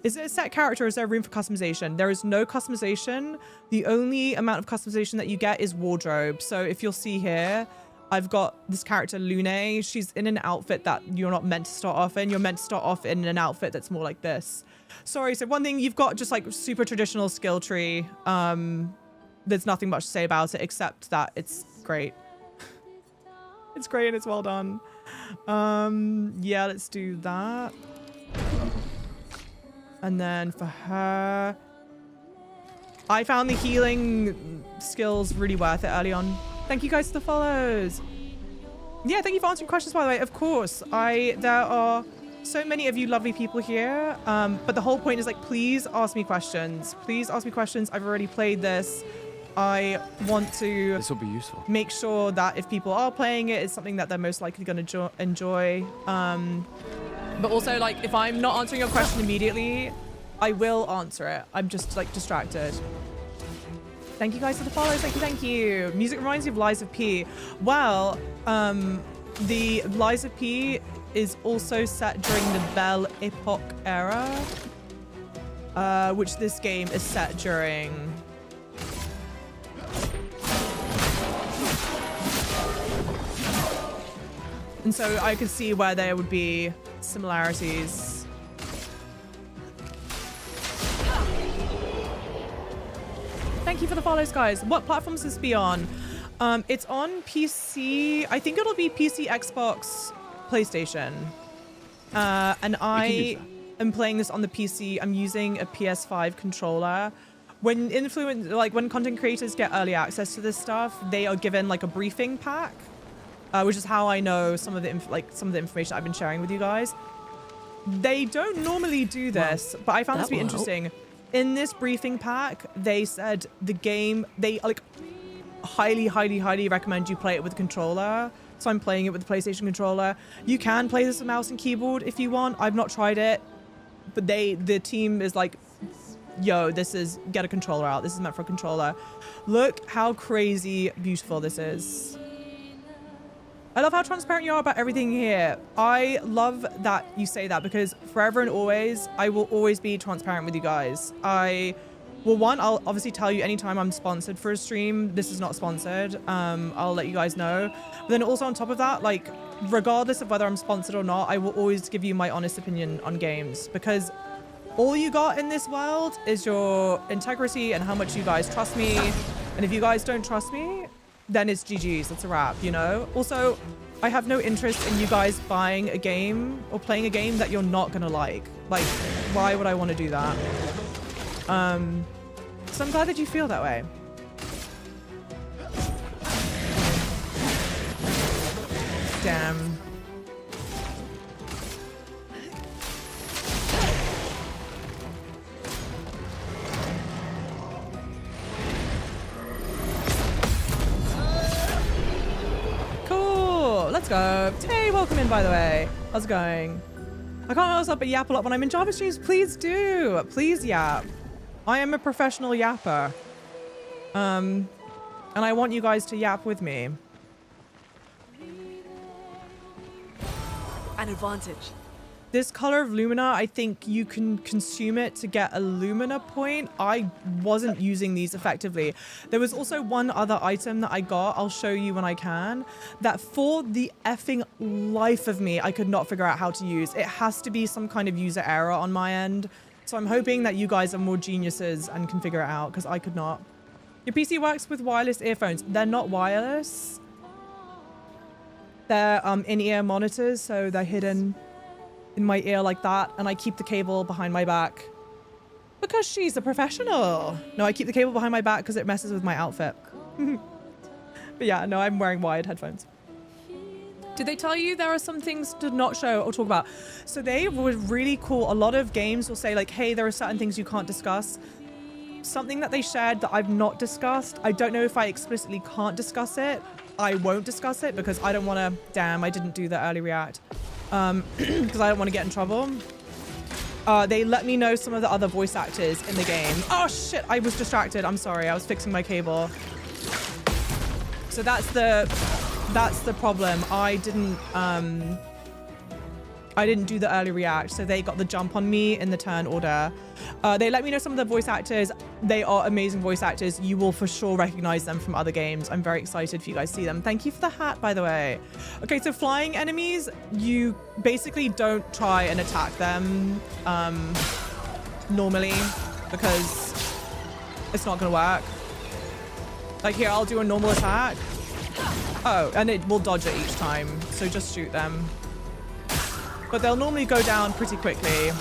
Is it a set character or is there room for customization? There is no customization. The only amount of customization that you get is wardrobe. So if you'll see here, I've got this character, Lune. She's in an outfit that you're not meant to start off in. You're meant to start off in an outfit that's more like this. Sorry, so one thing, you've got just like super traditional skill tree. There's nothing much to say about it except that it's great. It's great and it's well done. Yeah, let's do that. And then for her, I found the healing skills really worth it early on. Thank you guys for the follows. Yeah, thank you for answering questions, by the way. Of course, there are so many of you lovely people here. But the whole point is like, please ask me questions. Please ask me questions. I've already played this. I want to This will be useful. make sure that if people are playing it, it's something that they're most likely going to enjoy. But also, like, if I'm not answering your question immediately, I will answer it. I'm just like distracted. Thank you guys for the follows. Thank you. Music reminds me of Lies of P. Well, the Lies of P is also set during the Belle Epoque era, which this game is set during. And so I could see where there would be similarities. Thank you for the follows, guys. What platforms is this be on? It's on PC. I think it'll be PC, Xbox, PlayStation. And I am playing this on the PC. I'm using a PS5 controller. When when content creators get early access to this stuff, they are given like a briefing pack. Which is how I know some of the information I've been sharing with you guys. They don't normally do this, but I found this to be interesting. In this briefing pack, they said the game, they like highly recommend you play it with a controller. So I'm playing it with the PlayStation controller. You can play this with mouse and keyboard if you want. I've not tried it, but the team is like, yo, get a controller out. This is meant for a controller. Look how crazy beautiful this is. I love how transparent you are about everything here. I love that you say that because forever and always, I will always be transparent with you guys. I'll obviously tell you anytime I'm sponsored for a stream. This is not sponsored. I'll let you guys know. But then also on top of that, like, regardless of whether I'm sponsored or not, I will always give you my honest opinion on games because all you got in this world is your integrity and how much you guys trust me. And if you guys don't trust me, then it's GG's, it's a wrap, you know? Also, I have no interest in you guys buying a game or playing a game that you're not gonna like. Like, why would I want to do that? So I'm glad that you feel that way. Damn. Let's go. Hey, welcome in, by the way. How's it going? I can't else up but yap a lot when I'm in Java streams. Please do. Please yap. I am a professional yapper. And I want you guys to yap with me. An advantage. This color of Lumina, I think you can consume it to get a Lumina point. I wasn't using these effectively. There was also one other item that I got, I'll show you when I can, that for the effing life of me, I could not figure out how to use. It has to be some kind of user error on my end. So I'm hoping that you guys are more geniuses and can figure it out because I could not. Your PC works with wireless earphones. They're not wireless. They're in-ear monitors, so they're hidden in my ear like that, and I keep the cable behind my back because she's a professional. No, I keep the cable behind my back because it messes with my outfit. But yeah, no, I'm wearing wired headphones. Did they tell you there are some things to not show or talk about? So they were really cool. A lot of games will say like, hey, there are certain things you can't discuss. Something that they shared that I've not discussed. I don't know if I explicitly can't discuss it. I won't discuss it because I don't want to, damn, I didn't do the early react. Because I don't want to get in trouble. They let me know some of the other voice actors in the game. Oh shit, I was distracted. I'm sorry, I was fixing my cable. So that's the problem. I didn't do the early react, so they got the jump on me in the turn order. They let me know some of the voice actors. They are amazing voice actors. You will for sure recognize them from other games. I'm very excited for you guys to see them. Thank you for the hat, by the way. Okay, so flying enemies, you basically don't try and attack them normally because it's not gonna work. Like here, I'll do a normal attack. Oh, and it will dodge it each time, so just shoot them. But they'll normally go down pretty quickly.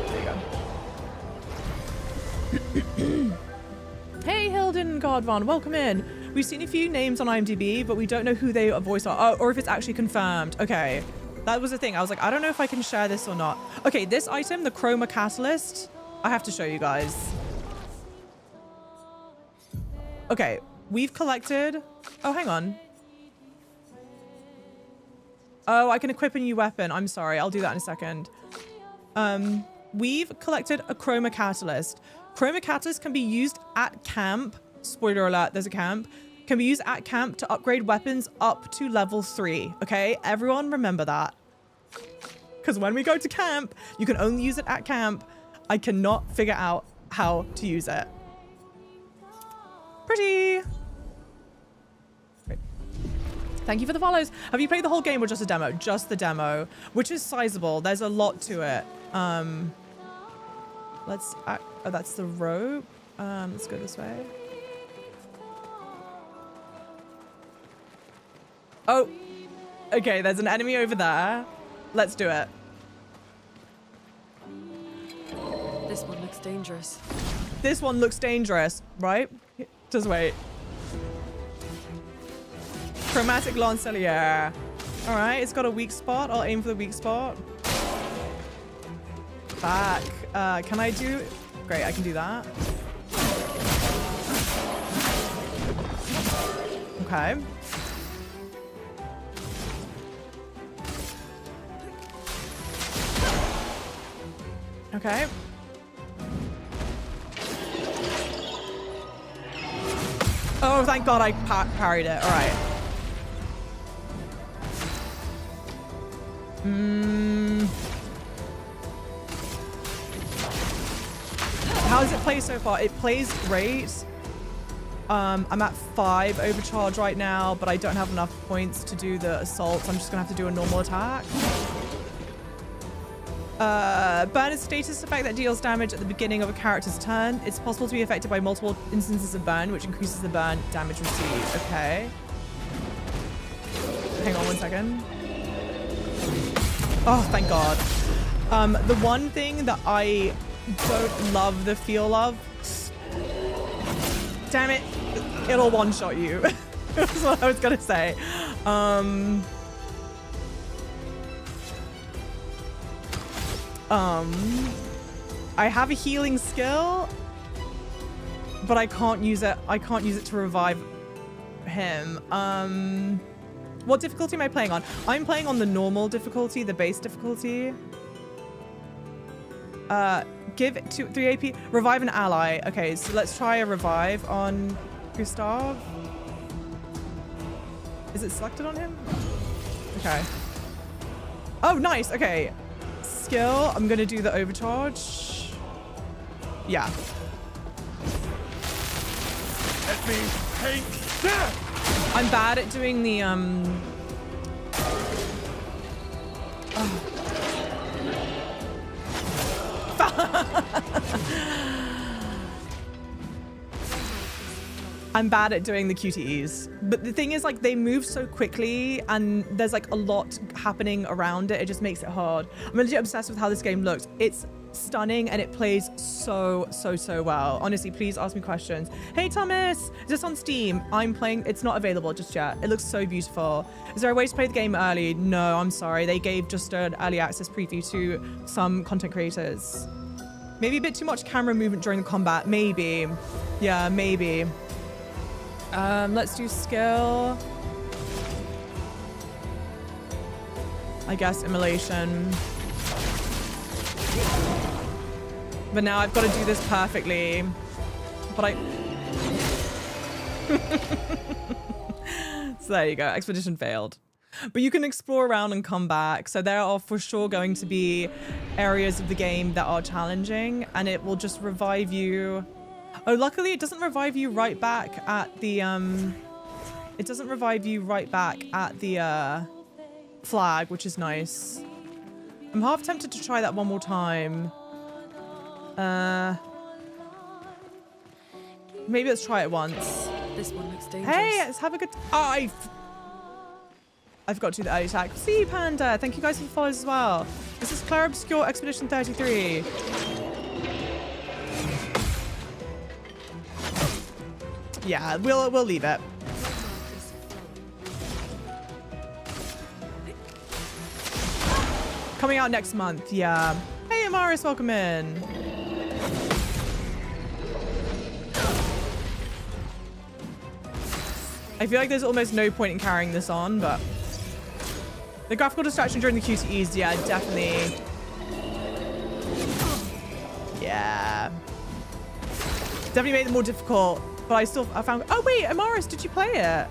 There you go. Hey, Hilden Godvan, welcome in. We've seen a few names on IMDb, but we don't know who they voice are. Oh, or if it's actually confirmed. Okay, that was the thing. I was like, I don't know if I can share this or not. Okay, this item, the Chroma Catalyst, I have to show you guys. Okay, we've collected... Oh, hang on. Oh, I can equip a new weapon. I'm sorry. I'll do that in a second. We've collected a Chroma Catalyst. Chroma Catalyst can be used at camp. Spoiler alert, there's a camp. Can be used at camp to upgrade weapons up to level 3. Okay, everyone remember that. Because when we go to camp, you can only use it at camp. I cannot figure out how to use it. Pretty. Great. Thank you for the follows. Have you played the whole game or just a demo? Just the demo, which is sizable. There's a lot to it. Let's, oh, that's the rope. Let's go this way. Oh, okay. There's an enemy over there. Let's do it. This one looks dangerous. This one looks dangerous, right? Just wait. Chromatic Lancelier. All right, it's got a weak spot. I'll aim for the weak spot. Back. Can I do... Great, I can do that. Okay. Okay. Oh, thank God I parried it. All right. How does it play so far? It plays great. I'm at 5 overcharge right now, but I don't have enough points to do the assault, so I'm just gonna have to do a normal attack. Burn is a status effect that deals damage at the beginning of a character's turn. It's possible to be affected by multiple instances of burn, which increases the burn damage received. Okay. Hang on 1 second. Oh, thank God. The one thing that I don't love the feel of... Damn it. It'll one-shot you. That's what I was gonna say. I have a healing skill, but I can't use it. I can't use it to revive him. What difficulty am I playing on? I'm playing on the normal difficulty, the base difficulty. Give 3 AP. Revive an ally. Okay, so let's try a revive on Gustav. Is it selected on him? Okay. Oh, nice. Okay. Skill. I'm gonna do the overcharge. Yeah. Let me take that. I'm bad at doing the I'm bad at doing the QTEs, but the thing is, like, they move so quickly and there's like a lot happening around it. It just makes it hard. I'm legit obsessed with how this game looks. It's stunning and it plays so well. Honestly, please ask me questions. Hey Thomas, is this on Steam? I'm playing, it's not available just yet. It looks so beautiful. Is there a way to play the game early? No, I'm sorry. They gave just an early access preview to some content creators. Maybe a bit too much camera movement during the combat. Maybe. Yeah, maybe. Let's do skill. I guess immolation. But now I've got to do this perfectly. But so there you go. Expedition failed. But you can explore around and come back. So there are for sure going to be areas of the game that are challenging, and it will just revive you. Oh, luckily it doesn't revive you right back at the it doesn't revive you right back at the flag, which is nice. I'm half tempted to try that one more time. Maybe let's try it once. This one looks dangerous. Hey, let's have a good. I forgot to do the early attack. See you, Panda. Thank you guys for the follows as well. This is Clair Obscur Expedition 33. Yeah, we'll leave it. Coming out next month, yeah. Hey, Amaris, welcome in. I feel like there's almost no point in carrying this on, but the graphical distraction during the QTEs, yeah, definitely. Yeah. Definitely made it more difficult, but I found, oh wait, Amaris, did you play it?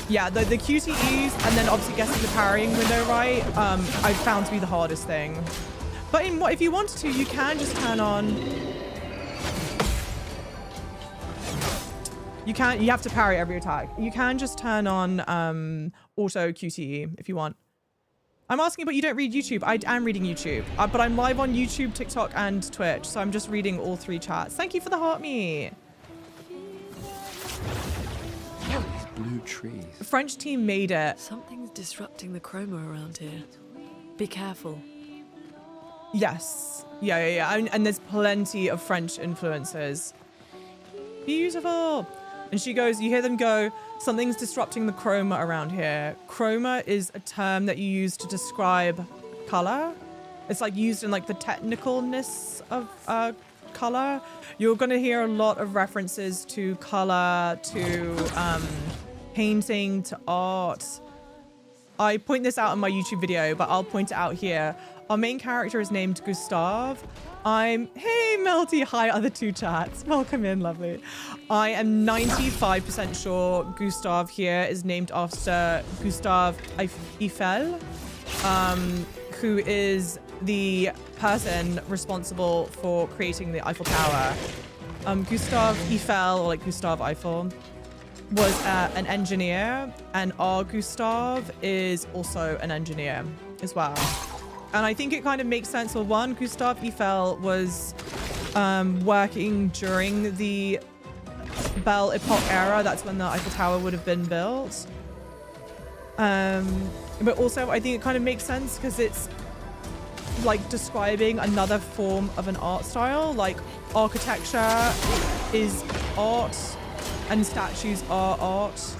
Yeah, the QTEs and then obviously guessing the parrying window right, I found to be the hardest thing. But if you wanted to, you can just turn on. You have to parry every attack. You can just turn on auto QTE if you want. I'm asking, but you don't read YouTube. I am reading YouTube, but I'm live on YouTube, TikTok, and Twitch, so I'm just reading all 3 chats. Thank you for the heart me. Blue trees. The French team made it. Something's disrupting the chroma around here. Be careful. Yes. Yeah. And there's plenty of French influences. Beautiful. And she goes, you hear them go, something's disrupting the chroma around here. Chroma is a term that you use to describe color. It's like used in like the technicalness of color. You're going to hear a lot of references to color, to painting, to art. I point this out in my YouTube video, but I'll point it out here. Our main character is named Gustave. Hey Melty, hi other 2 chats. Welcome in, lovely. I am 95% sure Gustave here is named after Gustave Eiffel, who is the person responsible for creating the Eiffel Tower. Gustave Eiffel, or like Gustave Eiffel, was an engineer, and our Gustave is also an engineer as well. And I think it kind of makes sense. Well, one, Gustave Eiffel was working during the Belle Epoque era. That's when the Eiffel Tower would have been built. But also, I think it kind of makes sense because it's like describing another form of an art style. Like architecture is art and statues are art.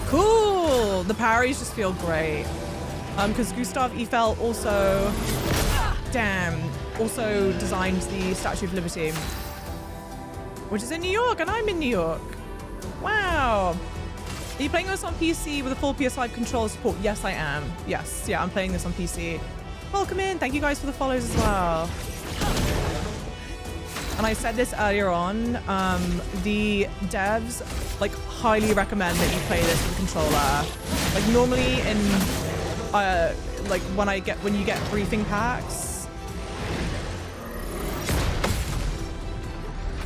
Cool! The parries just feel great. Because Gustave Eiffel also designed the Statue of Liberty, which is in New York, and I'm in New York. Wow. Are you playing this on PC with a full PS5 controller support? Yes, I am. Yes, yeah, I'm playing this on PC. Welcome in. Thank you guys for the follows as well. And I said this earlier on, the devs like highly recommend that you play this with a controller. Like normally in like when you get briefing packs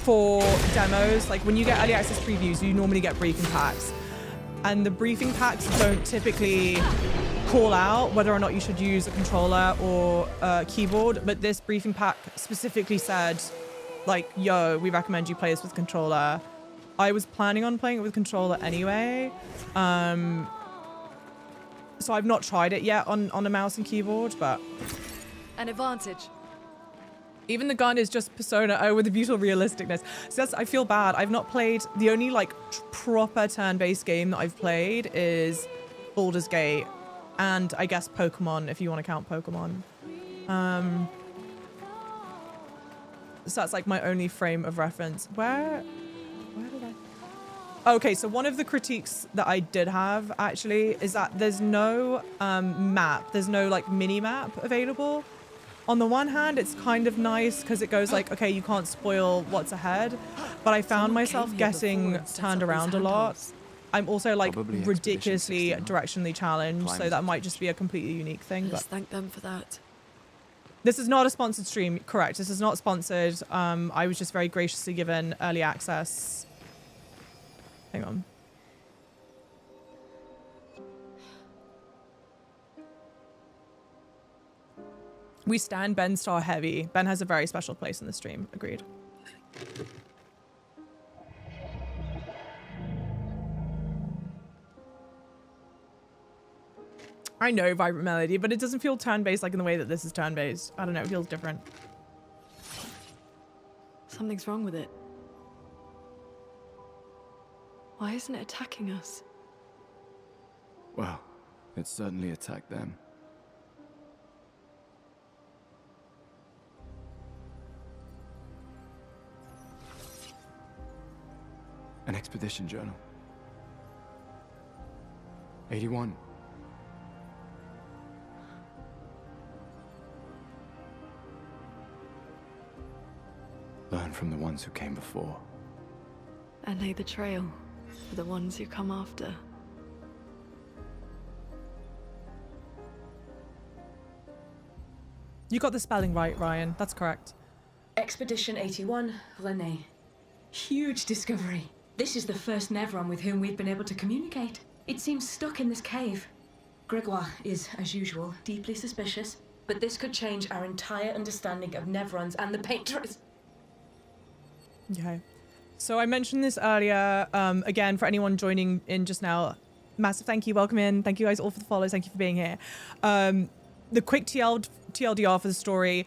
for demos, like when you get early access previews, you normally get briefing packs. And the briefing packs don't typically call out whether or not you should use a controller or a keyboard, but this briefing pack specifically said, like, yo, we recommend you play this with controller. I was planning on playing it with controller anyway. So I've not tried it yet on a mouse and keyboard, but An advantage. even the gun is just Persona, oh, with the beautiful realisticness. So that's, I feel bad. I've not played, the only like proper turn-based game that I've played is Baldur's Gate and I guess Pokemon, if you want to count Pokemon. So that's like my only frame of reference. Where did I? Okay, so one of the critiques that I did have actually is that there's no map. There's no like mini map available. On the one hand, it's kind of nice because it goes like, okay, you can't spoil what's ahead. But I found myself getting turned around a lot. I'm also like Probably ridiculously Expedition directionally challenged, so Climate that might just be a completely unique thing. Let's But thank them for that. this is not a sponsored stream, correct? This is not sponsored. I was just very graciously given early access. Hang on. We stand Ben Star heavy. Ben has a very special place in the stream. Agreed. I know Vibrant Melody, but it doesn't feel turn-based like in the way that this is turn-based. I don't know, it feels different. Something's wrong with it. Why isn't it attacking us? Well, it certainly attacked them. An expedition journal. 81. Learn from the ones who came before. And lay the trail for the ones who come after. You got the spelling right, Ryan. That's correct. Expedition 81, René. Huge discovery. This is the first Nevron with whom we've been able to communicate. It seems stuck in this cave. Gregoire is, as usual, deeply suspicious, but this could change our entire understanding of Nevrons and the Paintress. Okay. So I mentioned this earlier. Again, for anyone joining in just now, massive thank you. Welcome in. Thank you guys all for the follows. Thank you for being here. The quick TLDR for the story.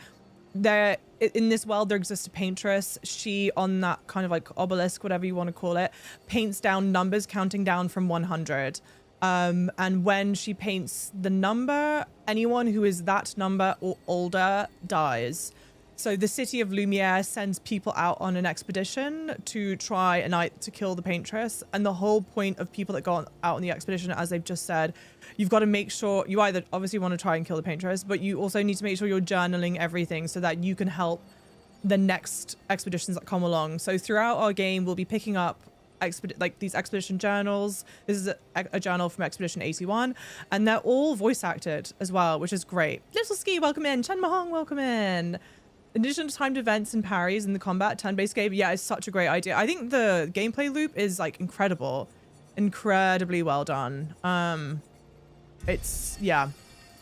There, in this world, there exists a paintress. She, on that kind of like obelisk, whatever you want to call it, paints down numbers counting down from 100. And when she paints the number, anyone who is that number or older dies. So the city of Lumiere sends people out on an expedition to try to kill the paintress. And the whole point of people that go out on the expedition, as they've just said, you've got to make sure you either obviously want to try and kill the paintress, but you also need to make sure you're journaling everything so that you can help the next expeditions that come along. So throughout our game, we'll be picking up these expedition journals. This is a journal from Expedition 81, and they're all voice acted as well, which is great. Little Ski, welcome in. Chen Mahong, welcome in. In addition to timed events and parries in the combat, turn-based game, yeah, it's such a great idea. I think the gameplay loop is like incredibly well done. Yeah,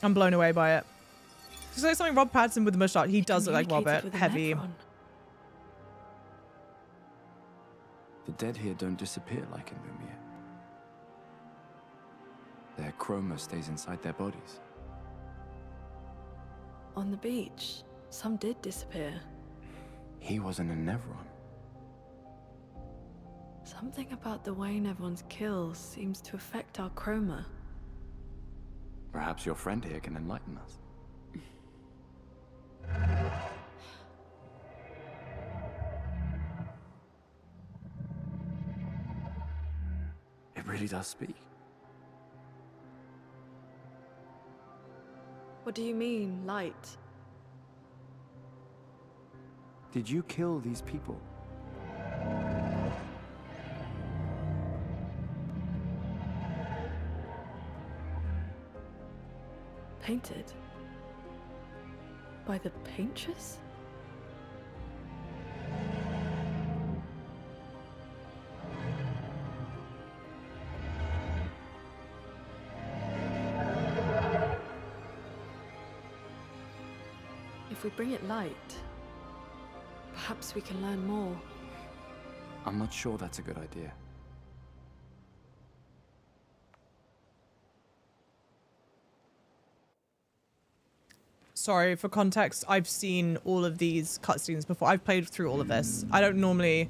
I'm blown away by it. So something Rob Pattinson with the mustache, he does look like Robert, heavy. The dead here don't disappear like in Lumiere. Their chroma stays inside their bodies. On the beach, some did disappear. He wasn't a Nevron. Something about the way Nevrons kill seems to affect our chroma. Perhaps your friend here can enlighten us. It really does speak. What do you mean, light? Did you kill these people? Painted? By the paintress? If we bring it light, perhaps we can learn more. I'm not sure that's a good idea. Sorry, for context, I've seen all of these cutscenes before. I've played through all of this. I don't normally...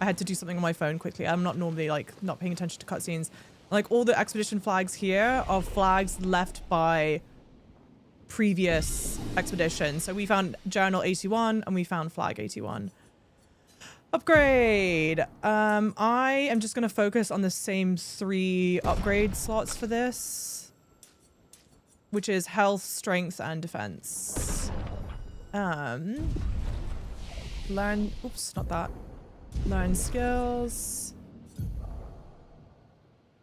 I had to do something on my phone quickly. I'm not normally, like, not paying attention to cutscenes. Like, all the expedition flags here are flags left by previous expeditions. So we found Journal 81 and we found Flag 81. Upgrade. I am just going to focus on the same 3 upgrade slots for this, which is health, strength, and defense. Learn, oops, not that. Learn skills.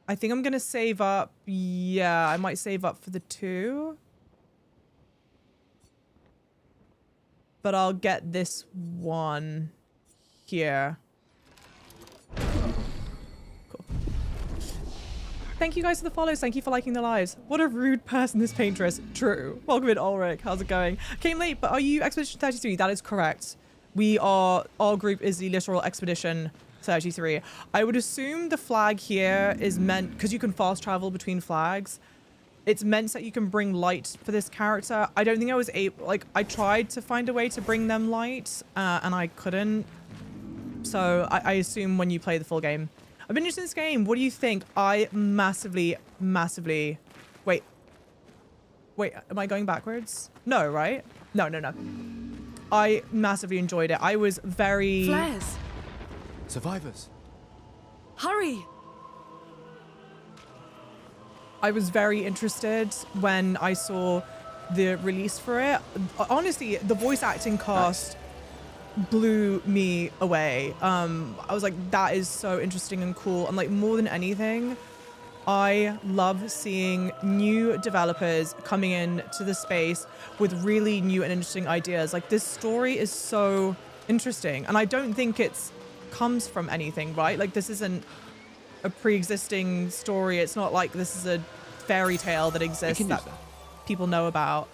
I think I'm going to save up. Yeah, I might save up for the 2. But I'll get this one here. Cool. Thank you guys for the follows. Thank you for liking the lives. What a rude person this painter is. True. Welcome in, Ulrich. How's it going? Came late, but are you Expedition 33? That is correct. We are, our group is the literal Expedition 33. I would assume the flag here is meant, because you can fast travel between flags, it's meant that you can bring light for this character. I don't think I was able, like, I tried to find a way to bring them light, and I couldn't. So I assume when you play the full game. I've been interested in this game. What do you think? I massively... Wait, am I going backwards? No, right? No. I massively enjoyed it. I was very... Flares! Survivors. Hurry! I was very interested when I saw the release for it. Honestly, the voice acting cast blew me away. I was like, that is so interesting and cool. And like, more than anything, I love seeing new developers coming in to the space with really new and interesting ideas. Like, this story is so interesting. And I don't think it's comes from anything, right? Like, this isn't a pre-existing story. It's not like this is a fairy tale that exists that people know about.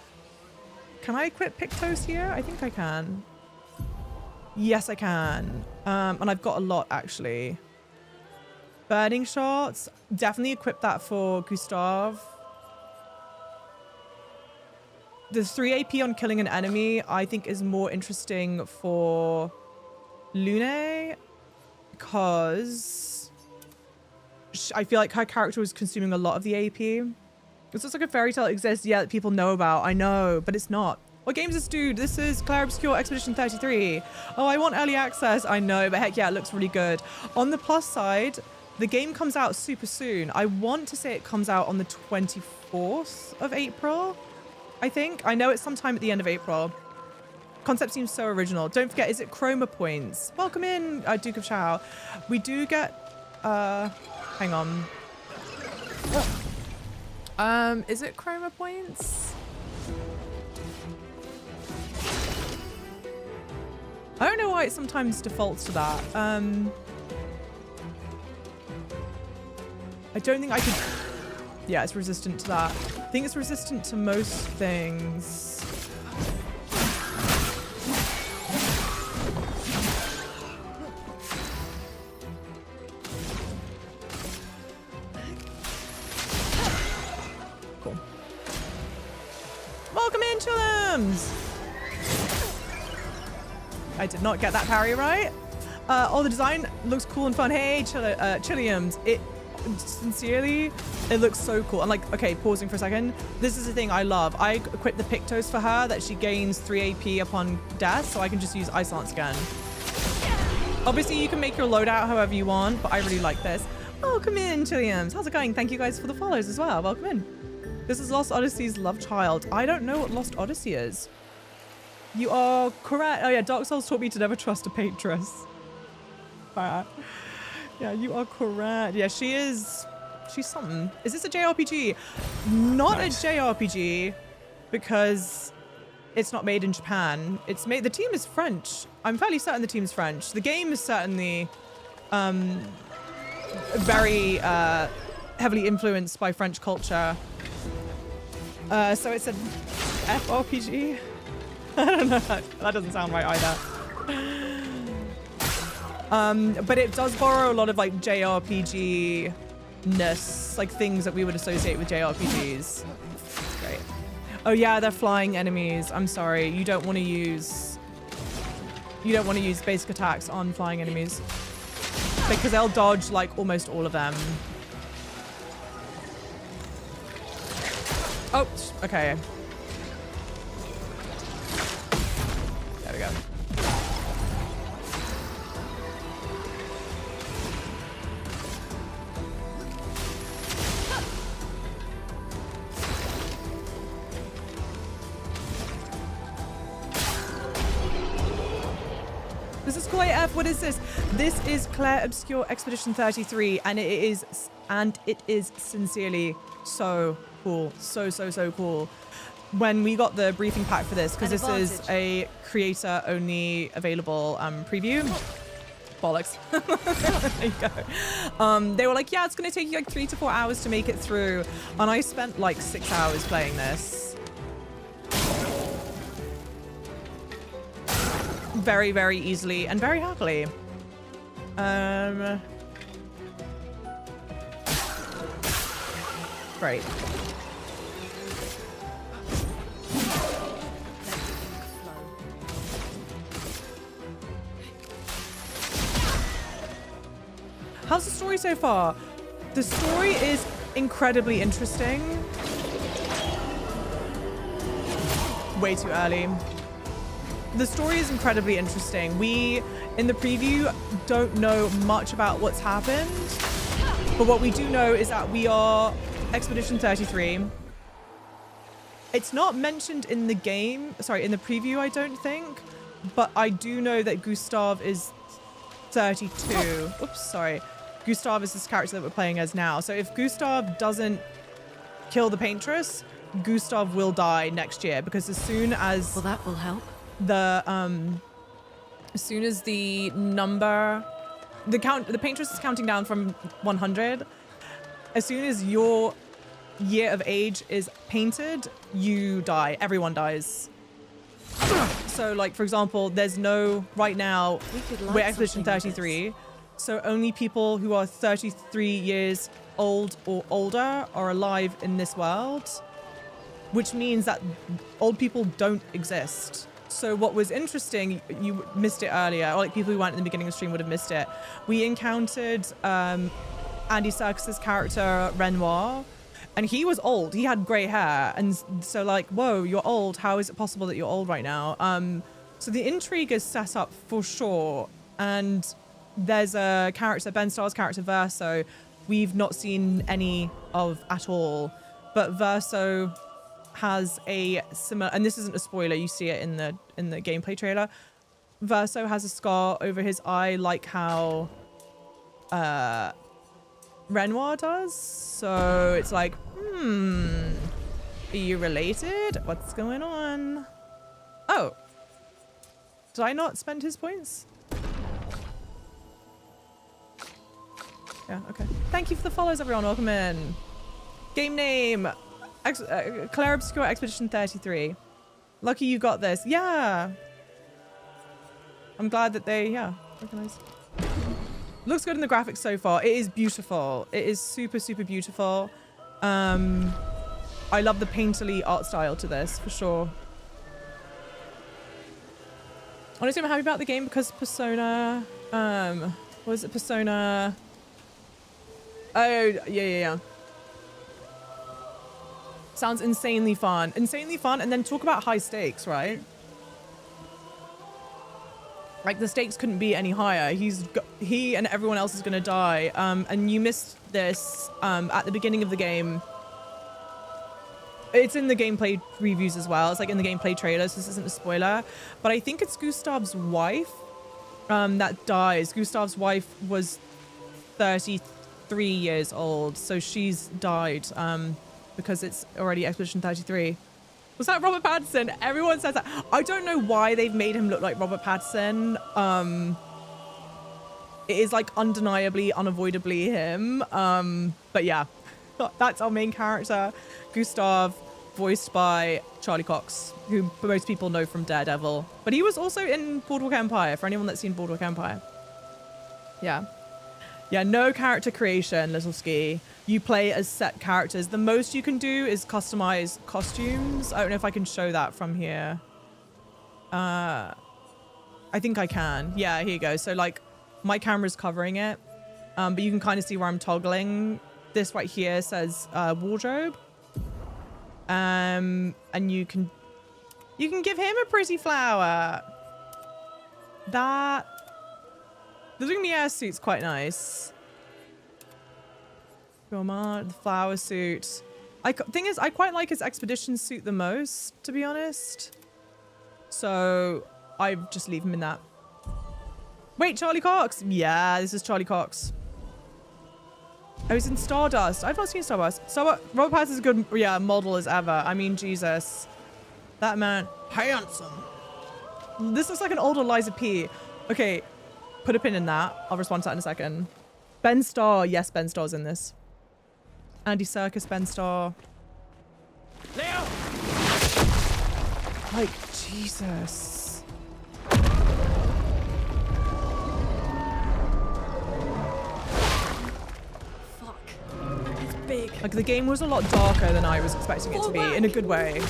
Can I equip Pictos here? I think I can. Yes, I can. And I've got a lot, actually. Burning shots. Definitely equip that for Gustav. The 3 AP on killing an enemy, I think, is more interesting for Lune, because I feel like her character was consuming a lot of the AP. It's just like a fairy tale exists, yeah, that people know about. I know, but it's not. What game is this, dude? This is Clair Obscur Expedition 33. Oh, I want early access. I know, but heck yeah, it looks really good. On the plus side, the game comes out super soon. I want to say it comes out on the 24th of April, I think. I know it's sometime at the end of April. Concept seems so original. Don't forget, is it chroma points? Welcome in, Duke of Chow. We do get, hang on. Is it chroma points? I don't know why it sometimes defaults to that. I don't think I could... Yeah, it's resistant to that. I think it's resistant to most things. Cool. Welcome in, Chillums! I did not get that parry right. Oh, the design looks cool and fun. Hey, Chilliums. Sincerely, it looks so cool. And like, okay, pausing for a second. This is the thing I love. I equipped the Pictos for her that she gains 3 AP upon death, so I can just use Ice Lance again. Obviously, you can make your loadout however you want, but I really like this. Welcome in, Chilliums. How's it going? Thank you guys for the follows as well. Welcome in. This is Lost Odyssey's love child. I don't know what Lost Odyssey is. You are correct. Oh yeah, Dark Souls taught me to never trust a paintress. Yeah, you are correct. Yeah, she's something. Is this a JRPG? Not nice. A JRPG, because it's not made in Japan. It's made, the team is French. I'm fairly certain the team's French. The game is certainly very heavily influenced by French culture. So it's an FRPG. I don't know. That doesn't sound right either. But it does borrow a lot of like JRPG-ness, like things that we would associate with JRPGs. Great. Oh yeah, they're flying enemies. I'm sorry. You don't want to use basic attacks on flying enemies because they'll dodge like almost all of them. Oh, okay. There we go. This is cool AF. What is this? This is Clair Obscur Expedition 33, and it is sincerely so cool. So cool. When we got the briefing pack for this, because this is a creator only available preview. Bollocks. There you go. They were like, yeah, it's gonna take you like 3 to 4 hours to make it through, and I spent like 6 hours playing this. Very, very easily and very happily. Great. How's the story so far? The story is incredibly interesting. Way too early. The story is incredibly interesting. We, in the preview, don't know much about what's happened, but what we do know is that we are Expedition 33. It's not mentioned in the game, sorry, in the preview, I don't think, but I do know that Gustav is 32. Oops, sorry. Gustav is this character that we're playing as now. So if Gustav doesn't kill the Paintress, Gustav will die next year, because as soon as... Well, that will help. As soon as the Paintress is counting down from 100. As soon as your year of age is painted, you die. Everyone dies. So, like, for example, there's no, right now, we're Expedition 33. So only people who are 33 years old or older are alive in this world, which means that old people don't exist. So what was interesting, you missed it earlier, or like people who weren't in the beginning of the stream would have missed it. We encountered Andy Serkis's character, Renoir, and he was old. He had gray hair. And so like, whoa, you're old. How is it possible that you're old right now? So the intrigue is set up for sure. And there's a character, Ben Starr's character, Verso, we've not seen any of at all. But Verso has a similar, and this isn't a spoiler, you see it in the gameplay trailer. Verso has a scar over his eye like how Renoir does. So it's like, are you related? What's going on? Oh, did I not spend his points? Yeah, okay. Thank you for the follows, everyone. Welcome in. Game name, Clair Obscur Expedition 33. Lucky you got this. Yeah. I'm glad that they, recognize. Looks good in the graphics so far. It is beautiful. It is super, super beautiful. I love the painterly art style to this, for sure. Honestly, I'm happy about the game because Persona, what was it? Persona... Oh, yeah. Sounds insanely fun. Insanely fun, and then talk about high stakes, right? Like, the stakes couldn't be any higher. He and everyone else is gonna die. And you missed this at the beginning of the game. It's in the gameplay reviews as well. It's like in the gameplay trailer, so this isn't a spoiler. But I think it's Gustav's wife that dies. Gustav's wife was 33 years old, so she's died because it's already Expedition 33. Was that Robert Pattinson? Everyone says that. I don't know why they've made him look like Robert Pattinson. It is like undeniably, unavoidably him. But yeah, that's our main character, Gustav, voiced by Charlie Cox, who most people know from Daredevil. But he was also in Boardwalk Empire, for anyone that's seen Boardwalk Empire. Yeah. Yeah, no character creation, Little Ski. you play as set characters. The most you can do is customize costumes. I don't know if I can show that from here. I think I can. Yeah, here you go. So like my camera's covering it, but you can kind of see where I'm toggling. This right here says wardrobe. And you can give him a pretty flower. The Lumiere suit's quite nice. The flower suit. Thing is, I quite like his expedition suit the most, to be honest. So I just leave him in that. Wait, Charlie Cox. Yeah, this is Charlie Cox. Oh, he's in Stardust. I've not seen Stardust. Robert Pattinson is a good, model as ever. I mean, Jesus. That man, handsome. This looks like an older Liza P. Okay, put a pin in that. I'll respond to that in a second. Ben Starr. Yes, Ben Starr's in this. Andy Serkis, Ben Starr. Leo! Like, Jesus. Fuck. It's big. Like, the game was a lot darker than I was expecting it to be, in a good way.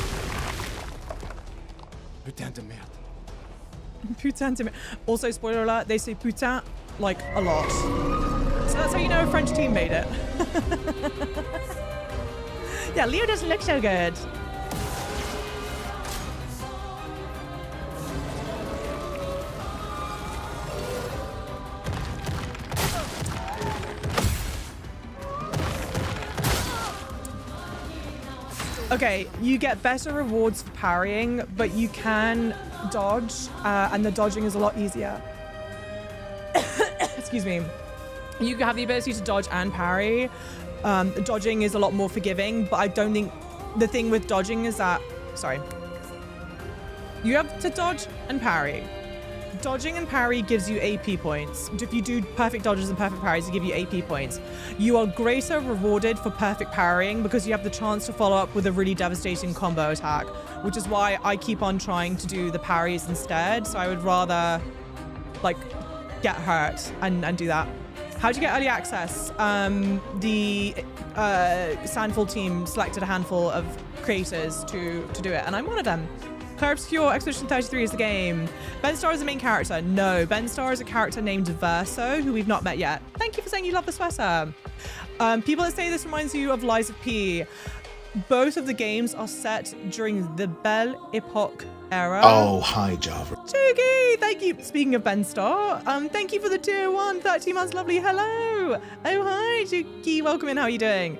Putain de merde. Putain de merde. Also, spoiler alert, they say putain, like, a lot. So that's how you know a French team made it. Yeah, Leo doesn't look so good. Okay, you get better rewards for parrying, but you can dodge, and the dodging is a lot easier. Excuse me. You have the ability to dodge and parry. Dodging is a lot more forgiving, but I don't think the thing with dodging is that, sorry. You have to dodge and parry. Dodging and parry gives you AP points. If you do perfect dodges and perfect parries, they give you AP points. You are greater rewarded for perfect parrying because you have the chance to follow up with a really devastating combo attack, which is why I keep on trying to do the parries instead. So I would rather, like, get hurt and do that. How do you get early access? The Sandfall team selected a handful of creators to do it, and I'm one of them. Clair Obscur, Expedition 33 is the game. Ben Starr is the main character. No, Ben Starr is a character named Verso, who we've not met yet. Thank you for saying you love the sweater. People that say this reminds you of Liza P. Both of the games are set during the Belle Epoque era. Oh, hi, Java. Chugi, thank you. Speaking of Ben Starr, thank you for the tier 1, 13 months, lovely. Hello. Oh, hi, Chugi. Welcome in. How are you doing?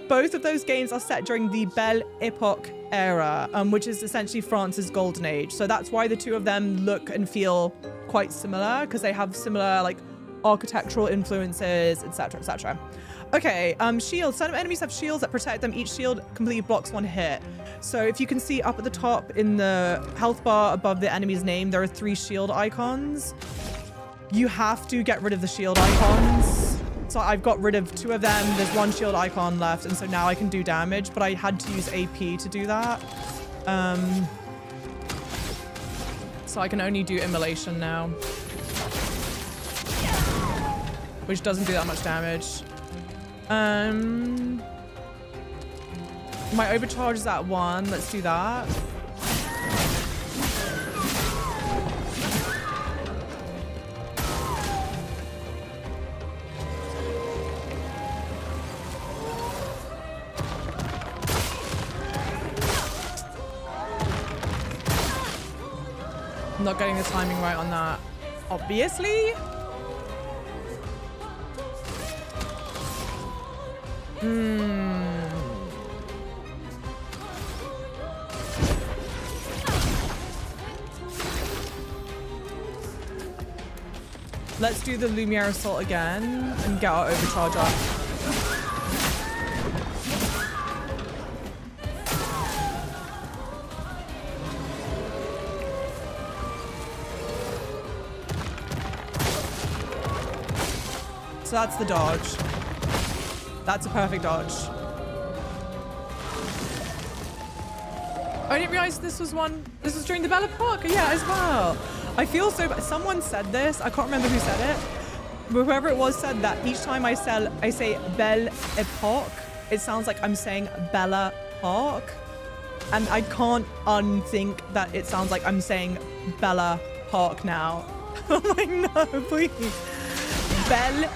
Both of those games are set during the Belle Epoque era, which is essentially France's golden age. So that's why the two of them look and feel quite similar, because they have similar, like, architectural influences, etc., etc. Okay, shields. Some enemies have shields that protect them. Each shield completely blocks one hit. So if you can see up at the top in the health bar above the enemy's name, there are 3 shield icons. You have to get rid of the shield icons. So I've got rid of 2 of them. There's 1 shield icon left, and so now I can do damage, but I had to use AP to do that. So I can only do immolation now, which doesn't do that much damage. My overcharge is at 1. Let's do that. I'm not getting the timing right on that, obviously. Let's do the Lumiere Assault again and get our overcharge up. So that's the dodge. That's a perfect dodge. I didn't realize this was during the Belle Epoque. Yeah, as well. I feel so bad. Someone said this. I can't remember who said it. whoever it was said that each time I say Belle Epoque, it sounds like I'm saying Bella Park. And I can't unthink that it sounds like I'm saying Bella Park now. I'm like, no, please. Belle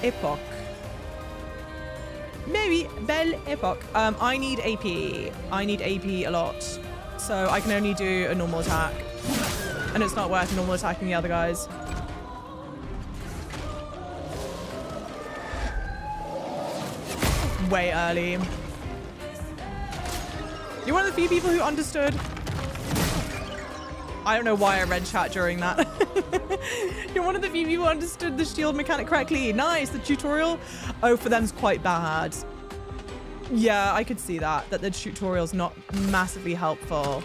Epoque. Maybe Belle Epoque. I need AP. I need AP a lot. So I can only do a normal attack. And it's not worth normal attacking the other guys. Way early. You're one of the few people who understood. I don't know why I read chat during that. You're one of the few people who understood the shield mechanic correctly. Nice. The tutorial, oh, for them's quite bad. Yeah, I could see that the tutorial's not massively helpful.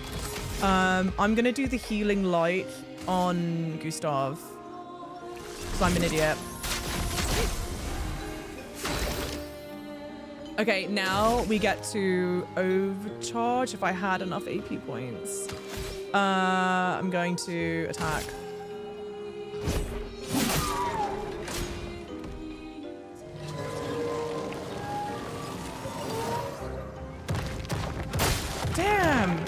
I'm gonna do the healing light on Gustav because I'm an idiot. Okay, now we get to overcharge if I had enough AP points. I'm going to attack. Damn!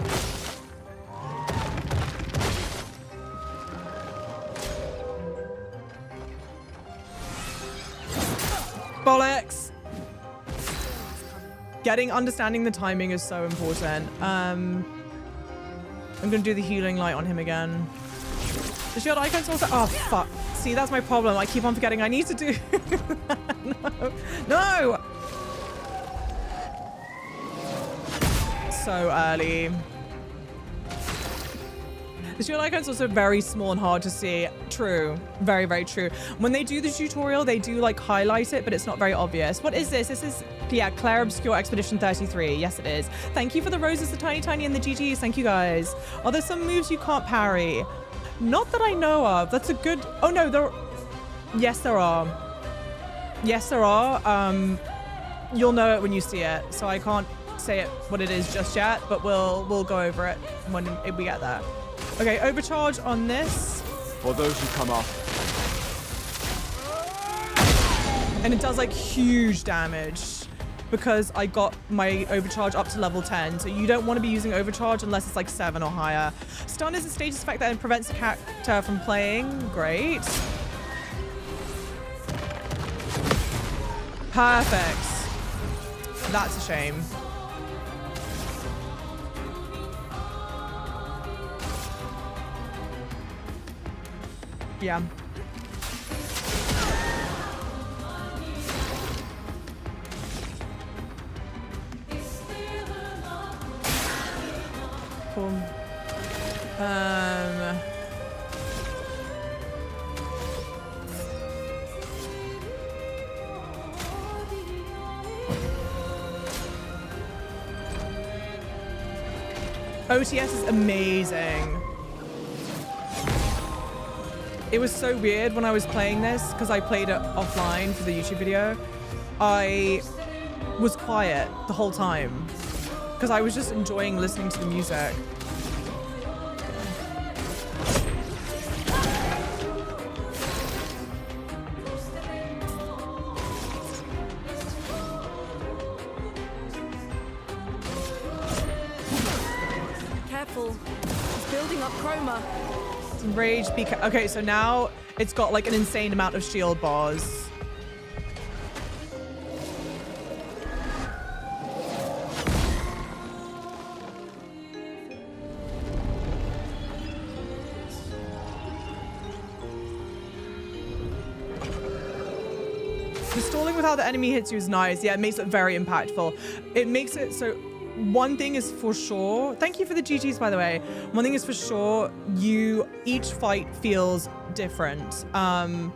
Bollocks! Understanding the timing is so important. I'm gonna do the healing light on him again. The shield icon's also, oh fuck. See, that's my problem. I keep on forgetting I need to do that. No! So early. The shield icon's also very small and hard to see. True. Very, very true. When they do the tutorial, they do like highlight it, but it's not very obvious. What is this? This is, yeah, Clair Obscur Expedition 33. Yes, it is. Thank you for the roses, the tiny, and the GGs. Thank you, guys. Are there some moves you can't parry? Not that I know of. That's a good, oh no, there, yes, there are. Yes, there are. You'll know it when you see it. So I can't say it what it is just yet, but we'll go over it when we get there. Okay, overcharge on this. For those who come up. And it does like huge damage because I got my overcharge up to level 10. So you don't want to be using overcharge unless it's like 7 or higher. Stun is a status effect that prevents the character from playing. Great. Perfect. That's a shame. Yeah. Cool. OTS is amazing. It was so weird when I was playing this because I played it offline for the YouTube video. I was quiet the whole time because I was just enjoying listening to the music. Careful. It's building up chroma. Rage okay, so now it's got like an insane amount of shield bars. The stalling with how the enemy hits you is nice. Yeah, it makes it very impactful. It makes it so one thing is for sure, thank you for the GGs by the way. One thing is for sure, each fight feels different. And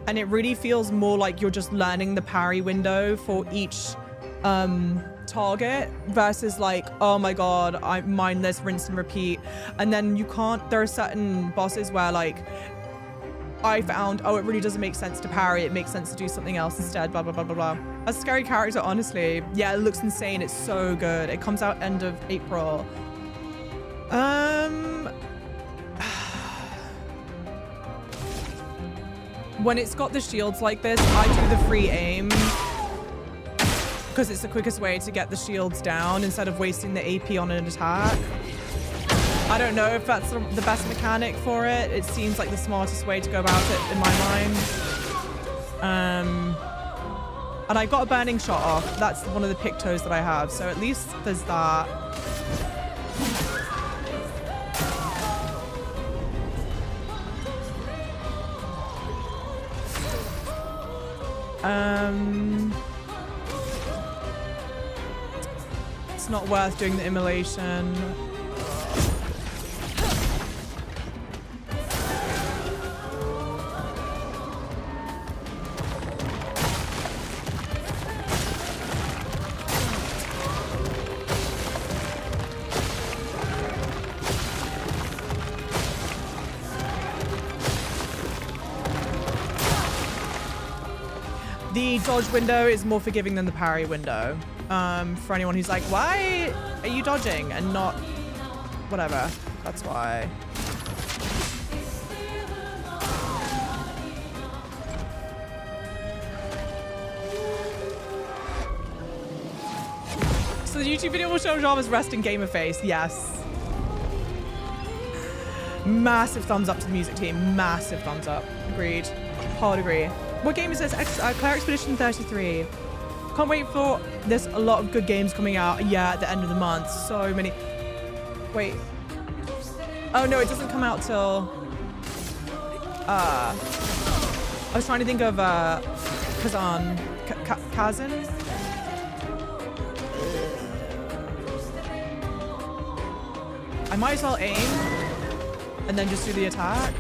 it really feels more like you're just learning the parry window for each target versus like, oh my god, I mindless rinse and repeat. And then you can't, there are certain bosses where like, I found, oh, it really doesn't make sense to parry. It makes sense to do something else instead, blah, blah, blah, blah, blah. A scary character, honestly. Yeah, it looks insane. It's so good. It comes out end of April. when it's got the shields like this, I do the free aim because it's the quickest way to get the shields down instead of wasting the AP on an attack. I don't know if that's the best mechanic for it. It seems like the smartest way to go about it in my mind. And I got a burning shot off. That's one of the pictos that I have. So at least there's that. It's not worth doing the immolation. The dodge window is more forgiving than the parry window. For anyone who's like, why are you dodging and not whatever? That's why. So the YouTube video will show Java's resting gamer face. Yes. Massive thumbs up to the music team. Massive thumbs up. Agreed. Hard agree. What game is this? Clair Expedition 33. Can't wait for this. A lot of good games coming out. Yeah, at the end of the month. So many. Wait. Oh no, it doesn't come out till. I was trying to think of Kazan. Kazan? I might as well aim and then just do the attack.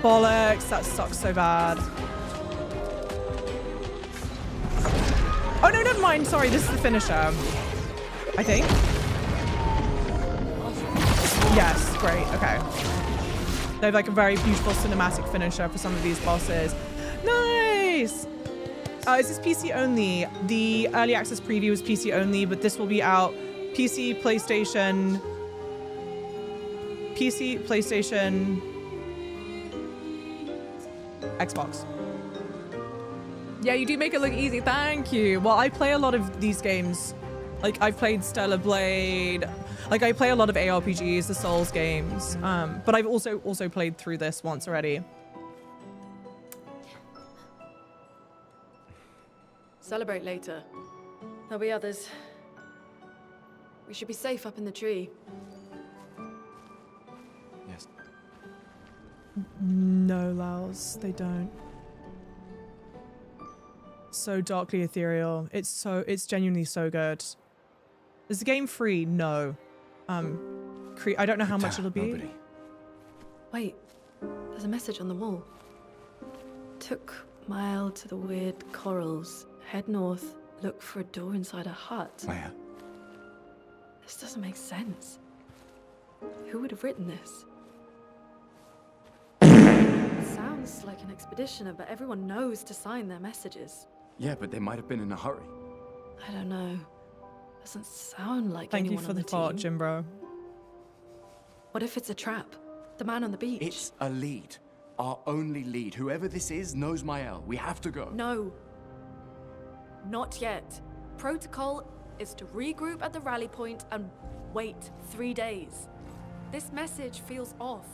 Bollocks, that sucks so bad. Oh no, never mind. Sorry, this is the finisher. I think. Yes, great. Okay. They have like a very beautiful cinematic finisher for some of these bosses. Nice. Is this PC only? The early access preview was PC only, but this will be out PC, PlayStation, Xbox. Yeah, you do make it look easy. Thank you. Well, I play a lot of these games. Like, I've played Stellar Blade. Like, I play a lot of ARPGs, the Souls games. But I've also played through this once already. Celebrate later. There'll be others. We should be safe up in the tree. Yes. No, Laos, they don't. So darkly ethereal. It's genuinely so good. Is the game free? No. I don't know how much it'll be. Nobody. Wait, there's a message on the wall. Took mile to the weird corals. Head north, look for a door inside a hut. Maya. This doesn't make sense. Who would have written this? It sounds like an expeditioner, but everyone knows to sign their messages. Yeah, but they might have been in a hurry. I don't know. Doesn't sound like Thank you anyone for on the thought, team. Jimbro. What if it's a trap? The man on the beach? It's a lead. Our only lead. Whoever this is knows Mael. We have to go. No. Not yet. Protocol is to regroup at the rally point and wait 3 days. This message feels off.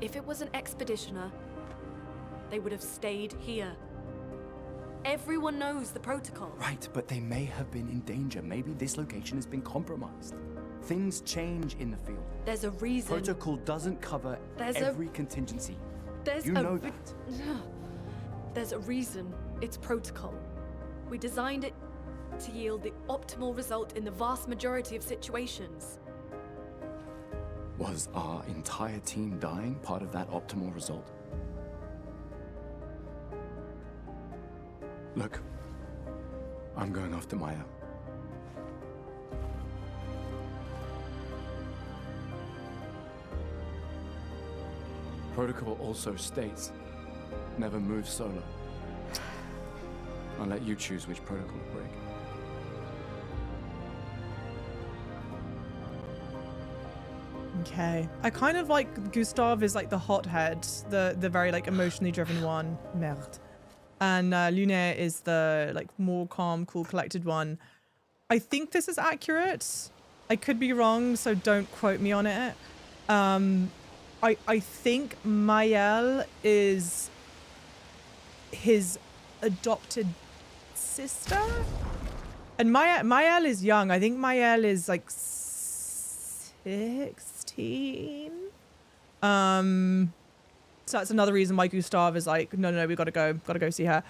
If it was an expeditioner, they would have stayed here. Everyone knows the protocol. Right, but they may have been in danger. Maybe this location has been compromised. Things change in the field. There's a reason. Protocol doesn't cover every contingency. There's you know that. There's a reason it's protocol. We designed it to yield the optimal result in the vast majority of situations. Was our entire team dying part of that optimal result? Look, I'm going after Maya. Protocol also states, never move solo. I'll let you choose which protocol to break. Okay. I kind of like Gustav is like the hothead, the very like emotionally driven one. Merde. And Lunaire is the like more calm, cool, collected one. I think this is accurate. I could be wrong, so don't quote me on it. I think Maëlle is his adopted sister, and Maëlle is young. I think Maëlle is like 16. So that's another reason why Gustav is like, no, we gotta go see her.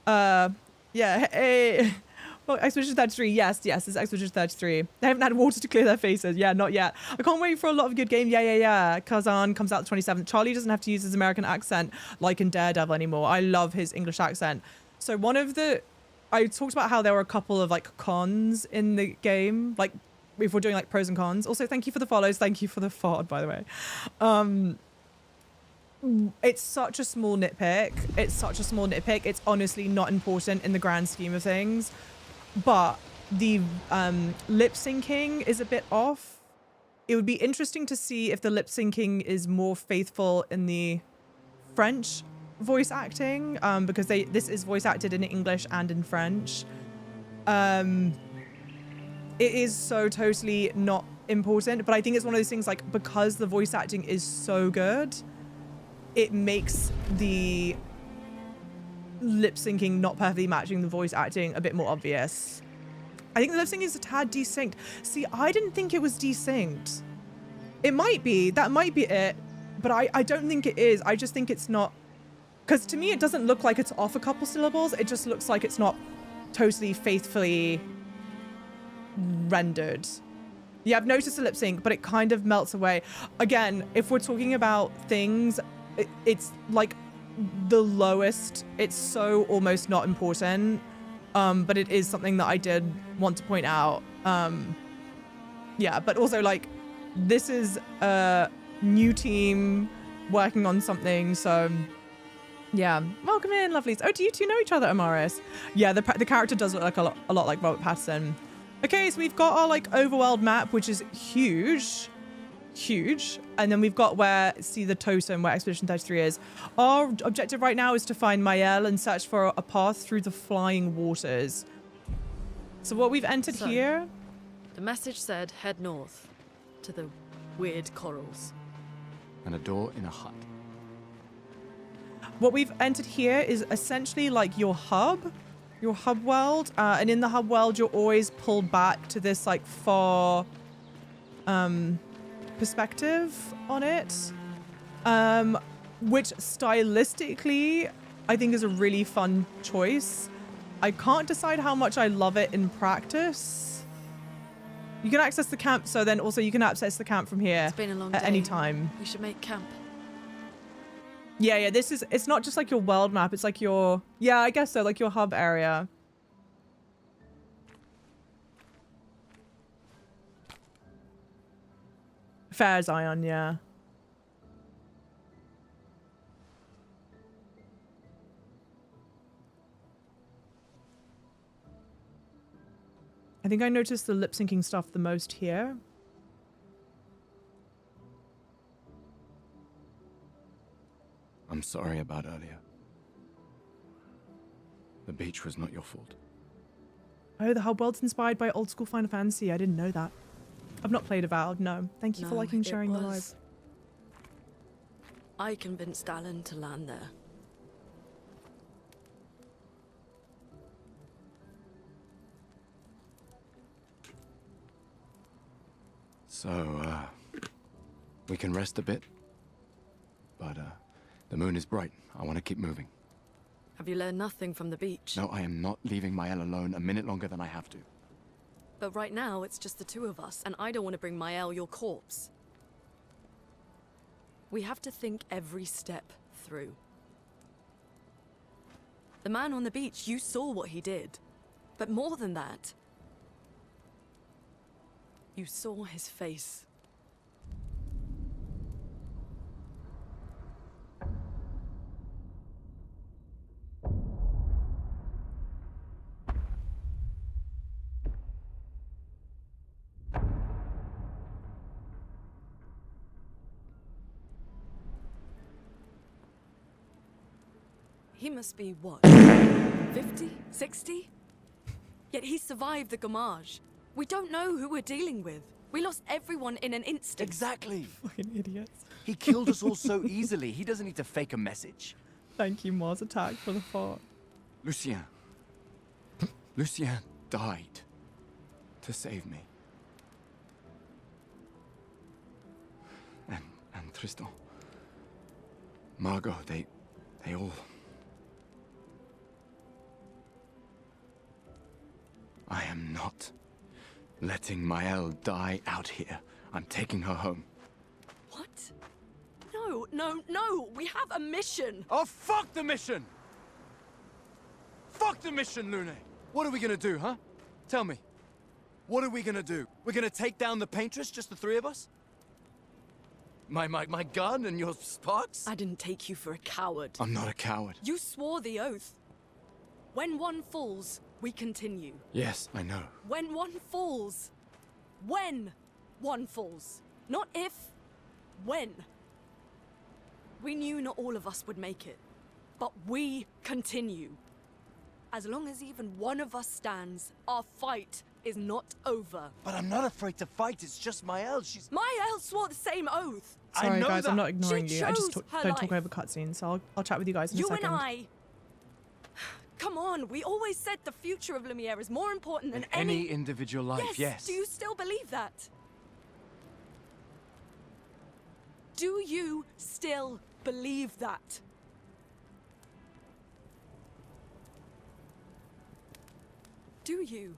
Yeah, hey. Well, Expedition 33, yes, it's Expedition 33. They haven't had water to clear their faces. Yeah, not yet. I can't wait for a lot of good games. Yeah. Kazan comes out the 27th. Charlie doesn't have to use his American accent like in Daredevil anymore. I love his English accent. So I talked about how there were a couple of like cons in the game, like if we're doing like pros and cons. Also, thank you for the follows. Thank you for the FOD, by the way. It's such a small nitpick. It's honestly not important in the grand scheme of things. But the lip syncing is a bit off. It would be interesting to see if the lip syncing is more faithful in the French voice acting, because this is voice acted in English and in French. It is so totally not important, but I think it's one of those things like because the voice acting is so good, it makes the lip syncing not perfectly matching the voice acting a bit more obvious. I think the lip syncing is a tad desynced. See, I didn't think it was desynced. It might be, that might be it, but I don't think it is. I just think it's not, because to me it doesn't look like it's off a couple syllables. It just looks like it's not totally faithfully rendered. Yeah, I've noticed the lip sync, but it kind of melts away. Again, if we're talking about things, it's like the lowest. It's so almost not important, but it is something that I did want to point out. Yeah, but also like this is a new team working on something, so yeah. Welcome in, lovelies. Oh, do you two know each other, Amaris? Yeah, the character does look like a lot like Robert Pattinson. Okay, so we've got our like overworld map, which is huge, and then we've got where the totem where Expedition 33 is. Our objective right now is to find Maëlle and search for a path through the flying waters. So what we've entered here, the message said head north to the weird corals And a door in a hut. what we've entered here is essentially like your hub world, and in the hub world you're always pulled back to this like far perspective on it, which stylistically I think is a really fun choice. I can't decide how much I love it in practice. You can access the camp, so then also you can access the camp from here It's been a long at day. any time. We should make camp. Yeah, it's not just like your world map, it's like your, yeah, I guess so, like your hub area. Fair Zion, yeah. I think I noticed the lip syncing stuff the most here. I'm sorry about earlier. The beach was not your fault. Oh, the hub world's inspired by old school Final Fantasy. I didn't know that. I've not played Avowed, no. Thank you for liking and sharing the live. I convinced Alan to land there. So, we can rest a bit. But, the moon is bright. I want to keep moving. Have you learned nothing from the beach? No, I am not leaving Maëlle alone a minute longer than I have to. But right now, it's just the two of us, and I don't want to bring Maëlle your corpse. We have to think every step through. The man on the beach, you saw what he did. But more than that, you saw his face. He must be what? 50? 60? Yet he survived the Gamage. We don't know who we're dealing with. We lost everyone in an instant. Exactly. Fucking idiots. He killed us all so easily. He doesn't need to fake a message. Thank you, Mars Attack, for the fart. Lucien. Lucien died to save me. And Tristan. Margot, they all... I am not letting Maëlle die out here. I'm taking her home. What? No, no, no! We have a mission! Oh, fuck the mission! Fuck the mission, Lune! What are we gonna do, huh? Tell me. What are we gonna do? We're gonna take down the Paintress, just the three of us? My gun and your sparks? I didn't take you for a coward. I'm not a coward. You swore the oath. When one falls, we continue. Yes, I know. When one falls. When one falls. Not if. When. We knew not all of us would make it. But we continue. As long as even one of us stands, our fight is not over. But I'm not afraid to fight. It's just Maëlle. She's... Maëlle swore the same oath. Sorry, know guys, that. I'm not ignoring She you. I just chose her don't talk life. over cutscenes, so I'll chat with you guys in a You second. and I. Come on, we always said the future of Lumiere is more important than any individual life, yes. Do you still believe that? Do you still believe that? Do you?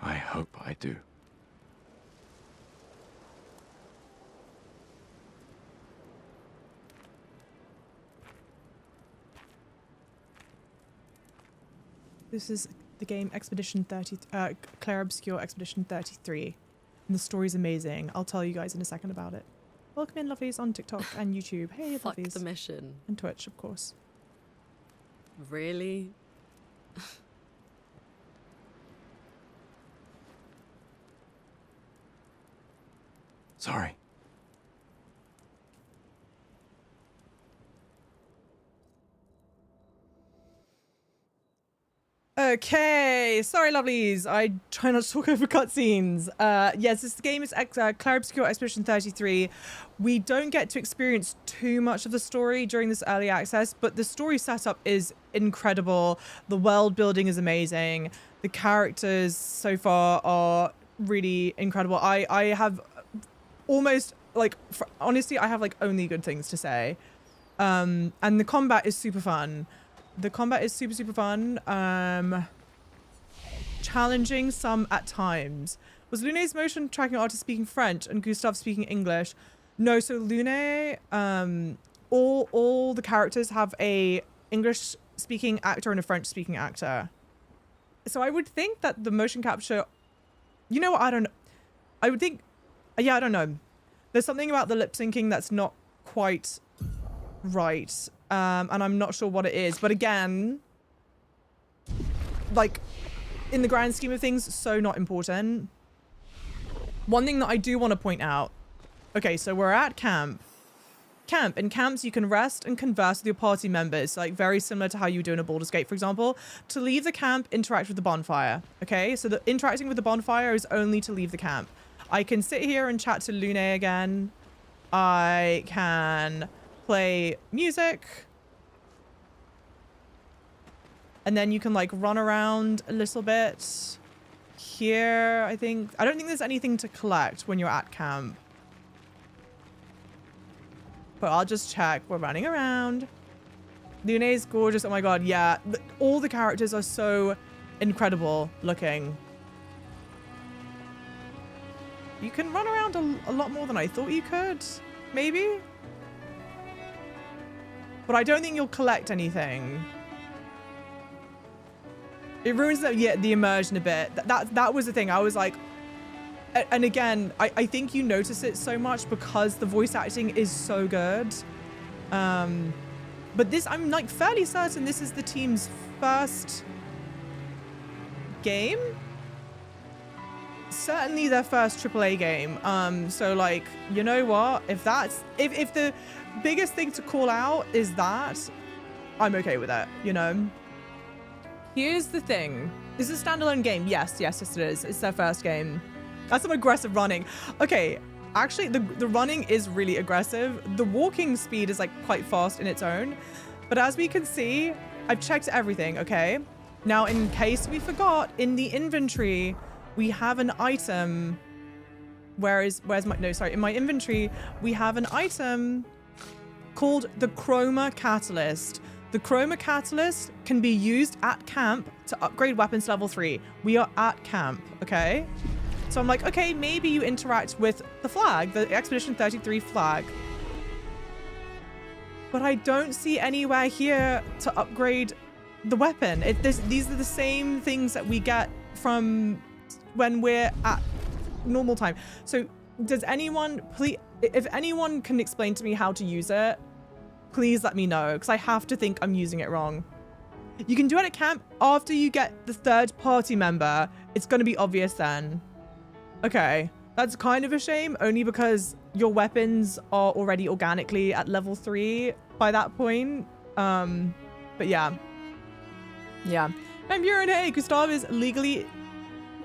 I hope I do. This is the game Expedition 30, Clair Obscur Expedition 33. And the story's amazing. I'll tell you guys in a second about it. Welcome in, lovelies, on TikTok and YouTube. Hey, Fuck lovelies. the mission. And Twitch, of course. Really? Sorry. Okay, sorry, lovelies. I try not to talk over cutscenes. Yes, this game is Clair Obscur Expedition 33. We don't get to experience too much of the story during this early access, but the story setup is incredible. The world building is amazing. The characters so far are really incredible. I have almost honestly, I have only good things to say. And the combat is super fun. The combat is super, super fun. Challenging some at times. Was Lune's motion tracking artist speaking French and Gustav speaking English? No, so Lune, all the characters have a English speaking actor and a French speaking actor. So I would think that the motion capture, you know what, I don't know. I would think, yeah, I don't know. There's something about the lip syncing that's not quite right. And I'm not sure what it is, but again, in the grand scheme of things, so not important. One thing that I do want to point out, okay, so we're at camp. In camps, you can rest and converse with your party members, very similar to how you do in a Baldur's Gate, for example. To leave the camp, interact with the bonfire, okay? So the interacting with the bonfire is only to leave the camp. I can sit here and chat to Lune again. I can play music, and then you can run around a little bit here. I don't think there's anything to collect when you're at camp, but I'll just check. We're running around. Lune is gorgeous. Oh my god, yeah, all the characters are so incredible looking. You can run around a lot more than I thought you could, maybe. But I don't think you'll collect anything. It ruins the immersion a bit. That was the thing. I was like, and again, I think you notice it so much because the voice acting is so good. But this, I'm fairly certain this is the team's first game. certainly their first AAA game. So like, you know what? If the biggest thing to call out is that, I'm okay with it, you know? Here's the thing. Is it a standalone game? Yes, it is. It's their first game. That's some aggressive running. Okay, actually, the running is really aggressive. The walking speed is like quite fast in its own. But as we can see, I've checked everything, okay? Now, in case we forgot, in the inventory, we have an item. In my inventory, we have an item called the Chroma Catalyst. The Chroma Catalyst can be used at camp to upgrade weapons to level 3. We are at camp, okay? So I'm like, okay, maybe you interact with the flag, the Expedition 33 flag. But I don't see anywhere here to upgrade the weapon. These are the same things that we get from when we're at normal time. So does anyone, please, if anyone can explain to me how to use it, please let me know, because I have to think I'm using it wrong. You can do it at camp after you get the third party member. It's going to be obvious then. Okay, that's kind of a shame, only because your weapons are already organically at level 3 by that point. But yeah. Van Buren, hey, Gustav is legally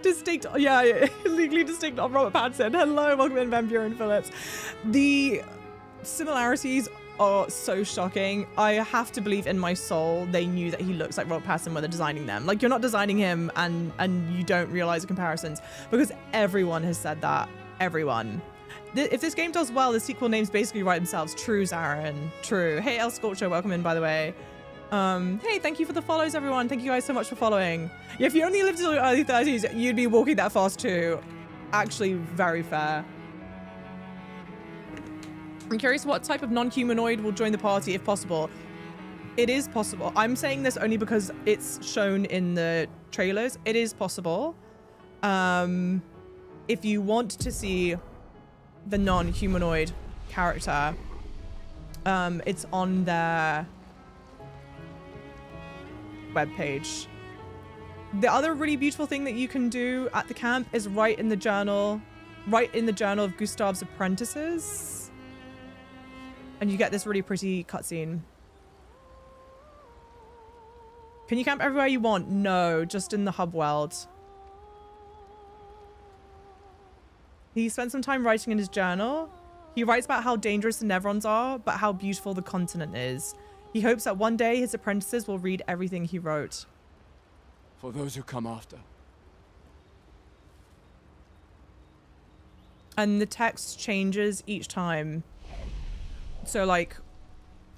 distinct. Yeah, legally distinct of Robert Pattinson. Hello, welcome in, Van Buren Phillips. The similarities are so shocking. I have to believe in my soul they knew that he looks like Robert Pattinson when they're designing them. Like, you're not designing him and you don't realize the comparisons, because everyone has said that. Everyone. If this game does well, the sequel names basically write themselves. True, Zarin. True. Hey, El Scorcho, welcome in, by the way. Hey, thank you for the follows, everyone. Thank you guys so much for following. Yeah, if you only lived to your early 30s, you'd be walking that fast too. Actually, very fair. I'm curious what type of non-humanoid will join the party if possible. It is possible. I'm saying this only because it's shown in the trailers. It is possible. If you want to see the non-humanoid character, it's on their webpage. The other really beautiful thing that you can do at the camp is write in the journal of Gustav's apprentices. And you get this really pretty cutscene. Can you camp everywhere you want? No, just in the hub world. He spent some time writing in his journal. He writes about how dangerous the Nevrons are, but how beautiful the continent is. He hopes that one day his apprentices will read everything he wrote. For those who come after. And the text changes each time. So like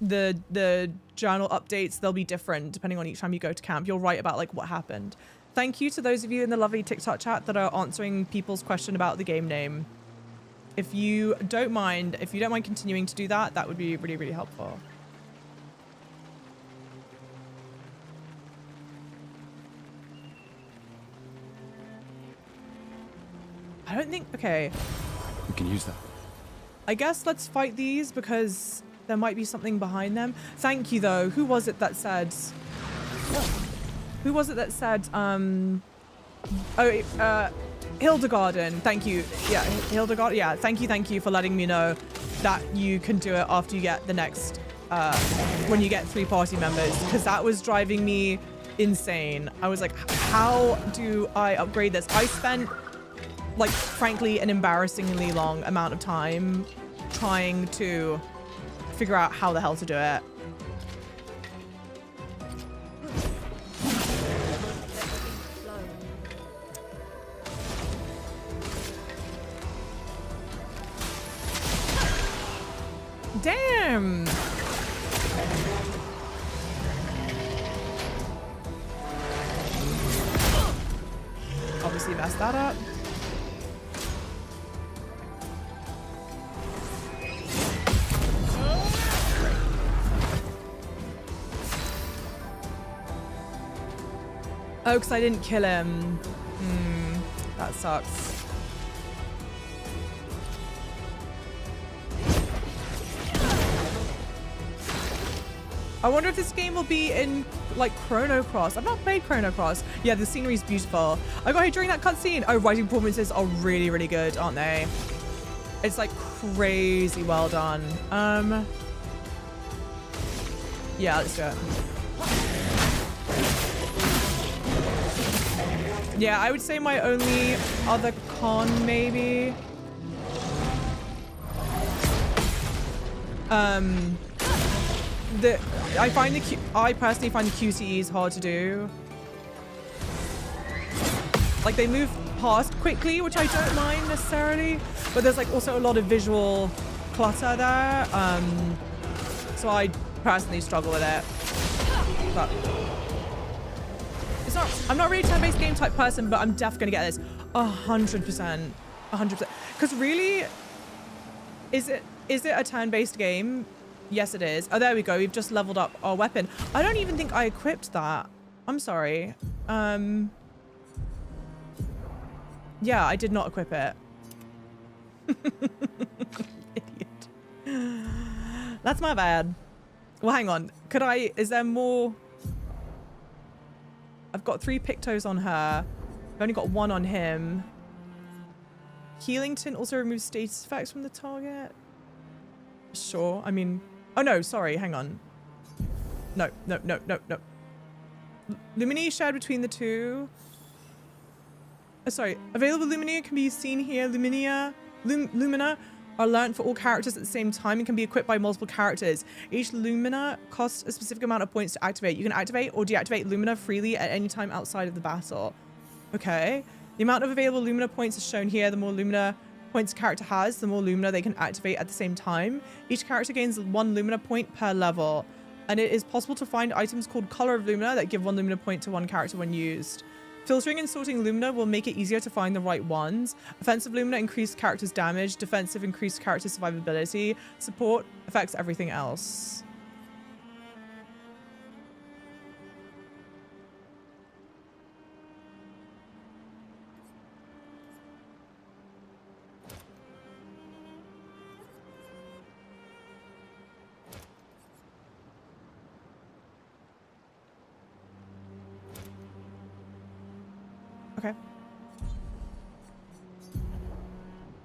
the journal updates, they'll be different depending on each time you go to camp. You'll write about like what happened. Thank you to those of you in the lovely TikTok chat that are answering people's question about the game name. If you don't mind continuing to do that, that would be really, really helpful. I don't think, okay. We can use that. I guess let's fight these because there might be something behind them. Thank you, though. Who was it that said... Hildegarden. Thank you. Yeah, Hildegarden. Yeah, thank you for letting me know that you can do it after you get the next... when you get 3 party members, because that was driving me insane. I was like, how do I upgrade this? I spent... like, frankly, an embarrassingly long amount of time trying to figure out how the hell to do it. Damn! Obviously messed that up. Oh, because I didn't kill him. That sucks. I wonder if this game will be in like Chrono Cross. I've not played Chrono Cross. Yeah, the scenery is beautiful. I got here during that cutscene. Oh, writing performances are really, really good, aren't they? It's like crazy well done. Yeah, let's do it. Yeah, I would say my only other con maybe. I personally find the QTEs hard to do. Like they move past quickly, which I don't mind necessarily, but there's like also a lot of visual clutter there. So I personally struggle with it. But it's not. I'm not really a turn-based game type person, but I'm definitely gonna get this 100%, 100%. Because really, is it a turn-based game? Yes, it is. Oh, there we go. We've just leveled up our weapon. I don't even think I equipped that. I'm sorry. Yeah, I did not equip it. Idiot. That's my bad. Well, hang on. Is there more? I've got 3 Pictos on her. I've only got 1 on him. Healing Tint also removes status effects from the target. Sure. I mean, oh no, sorry. Hang on. No. Lumini shared between the 2. Oh, sorry. Available Lumina can be seen here. Lumina are learned for all characters at the same time and can be equipped by multiple characters. Each Lumina costs a specific amount of points to activate. You can activate or deactivate Lumina freely at any time outside of the battle. Okay. The amount of available Lumina points is shown here. The more Lumina points a character has, the more Lumina they can activate at the same time. Each character gains 1 Lumina point per level. And it is possible to find items called Color of Lumina that give 1 Lumina point to 1 character when used. Filtering and sorting Lumina will make it easier to find the right ones. Offensive Lumina increase characters' damage. Defensive increase character survivability. Support affects everything else. Okay.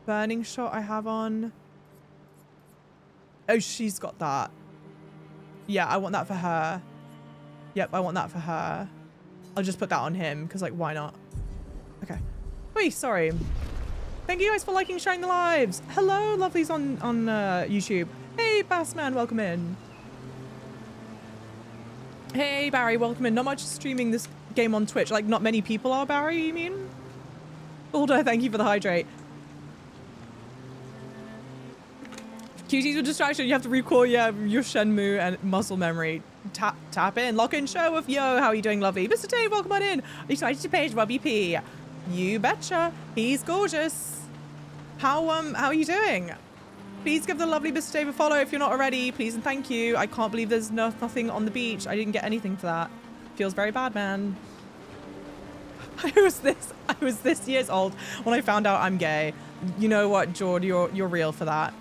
Burning Shot I have on. Oh, she's got that. Yeah, I want that for her. Yep, I want that for her. I'll just put that on him because, like, why not? Okay. Wait, sorry. Thank you guys for liking, sharing the lives. Hello, lovelies on YouTube. Hey, Bassman, welcome in. Hey, Barry, welcome in. Not much streaming this game on Twitch. Like, not many people are, Barry, you mean? Aldo, thank you for the hydrate. QTs with distraction. You have to recall your Shenmue and muscle memory. Tap in. Lock in show with yo. How are you doing, lovely? Mr. Dave, welcome on in. Are you excited to page Robbie P? You betcha. He's gorgeous. How are you doing? Please give the lovely Mr. Dave a follow if you're not already. Please and thank you. I can't believe there's nothing on the beach. I didn't get anything for that. Feels very bad, man. I was this years old when I found out I'm gay. You know what, Jord? You're real for that.